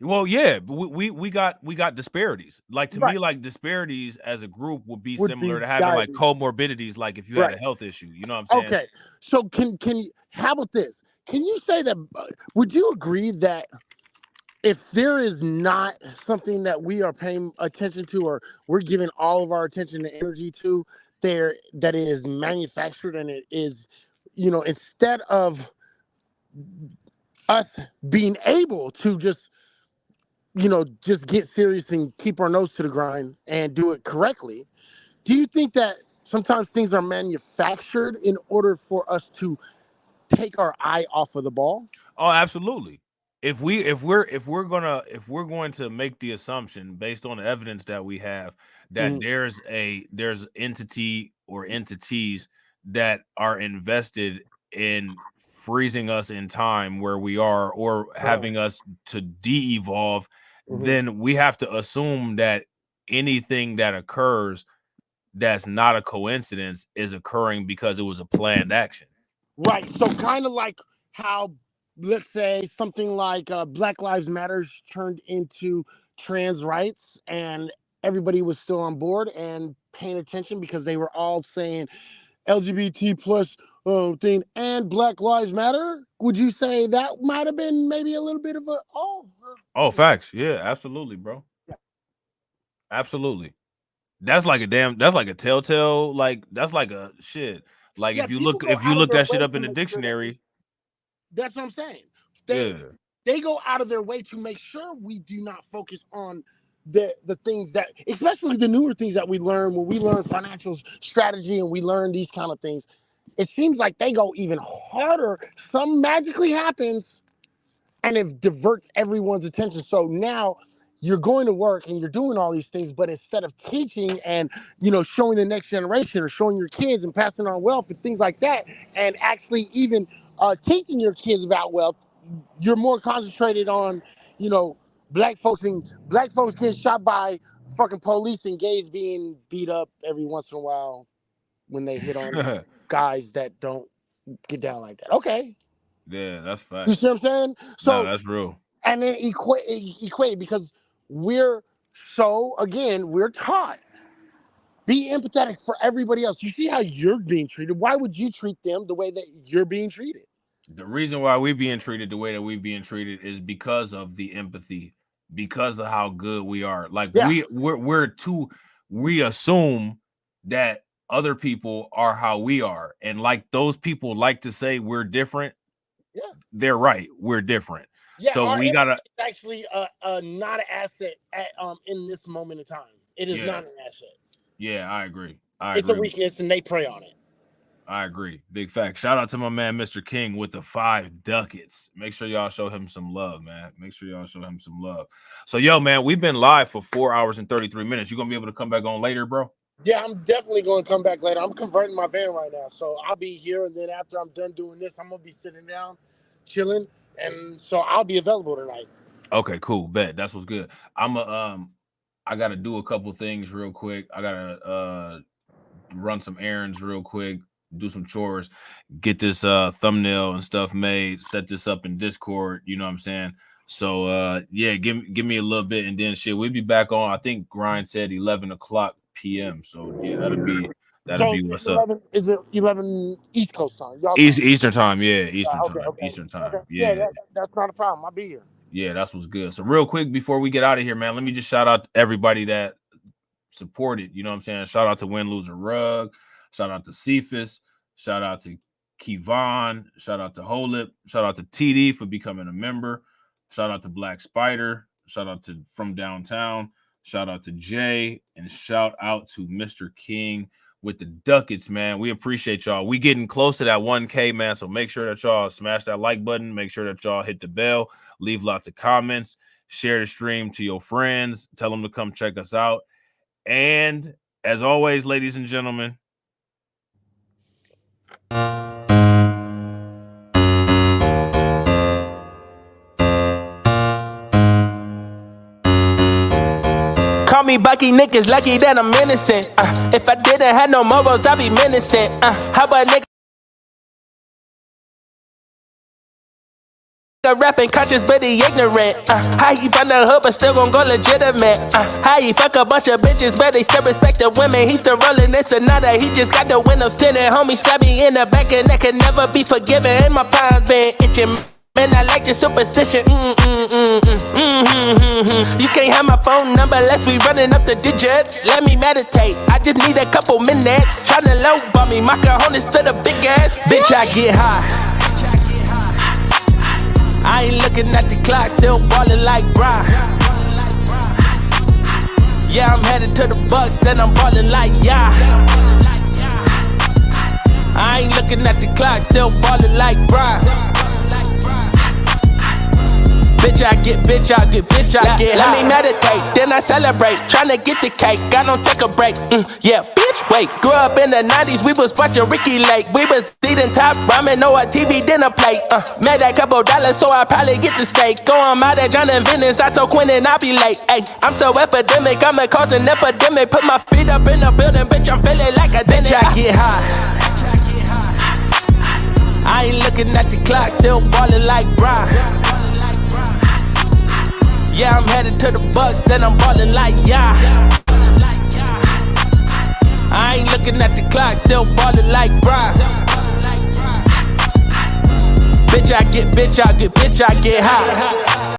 Well, yeah, but we got disparities. Like to me, like disparities as a group would be similar to having like comorbidities, like if you had a health issue. You know what I'm saying? Okay. So can you, how about this? Can you say that, would you agree that if there is not something that we are paying attention to, or we're giving all of our attention and energy to there, that it is manufactured and it is, instead of us being able to just get serious and keep our nose to the grind and do it correctly, do you think that sometimes things are manufactured in order for us to take our eye off of the ball? Oh, absolutely. If we're going to make the assumption based on the evidence that we have that there's entity or entities that are invested in freezing us in time where we are, or having us to de-evolve then we have to assume that anything that occurs that's not a coincidence is occurring because it was a planned action. Right. So kind of like how, let's say, something like Black Lives Matter turned into trans rights, and everybody was still on board and paying attention because they were all saying LGBT plus thing and Black Lives Matter. Would you say that might have been maybe a little bit of a Oh, facts. Yeah, absolutely, bro. Absolutely. That's like a telltale, that's like a shit. Like if you look that shit up in the dictionary. That's what I'm saying. They go out of their way to make sure we do not focus on the things that, especially the newer things that we learn when we learn financial strategy and we learn these kind of things. It seems like they go even harder. Something magically happens and it diverts everyone's attention. So now you're going to work and you're doing all these things, but instead of teaching and, showing the next generation or showing your kids and passing on wealth and things like that, and actually even teaching your kids about wealth, you're more concentrated on, black folks getting shot by fucking police and gays being beat up every once in a while when they hit on guys that don't get down like that. Okay. Yeah, that's fine. You see what I'm saying? So no, that's real. And then equate it because we're taught. Be empathetic for everybody else. You see how you're being treated. Why would you treat them the way that you're being treated? The reason why we're being treated the way that we're being treated is because of the empathy, because of how good we are. Like we assume that other people are how we are. And like those people like to say we're different. Yeah. They're right. We're different. Yeah, so we gotta actually not an asset in this moment in time. It is not an asset. Yeah, I agree. It's a weakness and they prey on it. I agree. Big fact. Shout out to my man, Mr. King, with the 5 ducats. Make sure y'all show him some love, man. Make sure y'all show him some love. So, yo, man, we've been live for 4 hours and 33 minutes. You gonna be able to come back on later, bro? Yeah, I'm definitely going to come back later. I'm converting my van right now, so I'll be here, and then after I'm done doing this, I'm gonna be sitting down, chilling, and so I'll be available tonight. Okay, cool. Bet. That's what's good. I gotta do a couple things real quick. I gotta run some errands real quick, do some chores, get this thumbnail and stuff made, set this up in Discord, you know what I'm saying? So yeah, give me a little bit, and then shit, we'll be back on. I think Grind said 11 o'clock p.m. So yeah, that'll be what's 11, up. Is it 11 East Coast time? Eastern time, yeah, Eastern time. Okay. Eastern time. Okay. Yeah, that's not a problem. I'll be here. Yeah, that's what's good. So real quick before we get out of here, man, let me just shout out to everybody that supported. You know what I'm saying? Shout out to Win Loser Rug. Shout out to Cephas. Shout out to Kevon. Shout out to Holip. Shout out to TD for becoming a member. Shout out to Black Spider. Shout out to From Downtown. Shout out to Jay. And shout out to Mr. King with the ducats, man. We appreciate y'all. We getting close to that 1K, man. So make sure that y'all smash that like button. Make sure that y'all hit the bell. Leave lots of comments. Share the stream to your friends. Tell them to come check us out. And as always, ladies and gentlemen, call me Bucky, niggas lucky that I'm innocent. If I didn't have no morals, I'd be menacing. How about nigga rapping conscious but he ignorant? How he from the hood but still gon' go legitimate? How he fuck a bunch of bitches but they still respect the women? He's still rolling in Sonata, he just got the windows tinted. Homie stabbed me in the back and that can never be forgiven. And my palms been itching. Man, I like the superstition. You can't have my phone number unless we running up the digits. Let me meditate, I just need a couple minutes. Tryna low by me, my cojones to the big ass. Bitch, I get high. I ain't looking at the clock, still ballin' like Brian. Yeah, I'm headed to the Bucks, then I'm ballin' like I ain't looking at the clock, still ballin' like Brian. Bitch, I get high. Let me meditate, then I celebrate. Tryna get the cake, I don't take a break. Yeah, bitch, wait. Grew up in the 90s, we was watching Ricky Lake. We was eating top ramen or a TV dinner plate. Made that couple dollars, so I probably get the steak. Going out at John and Venice, I told Quinn and I'll be late. Ay, I'm so epidemic, I'ma cause an epidemic. Put my feet up in the building, bitch, I'm feeling like a bitch. I get high. I ain't looking at the clock, still ballin' like Brian. Yeah, I'm headed to the Bucks, then I'm ballin' like yeah. I ain't looking at the clock, still ballin' like Brian. Bitch, I get high.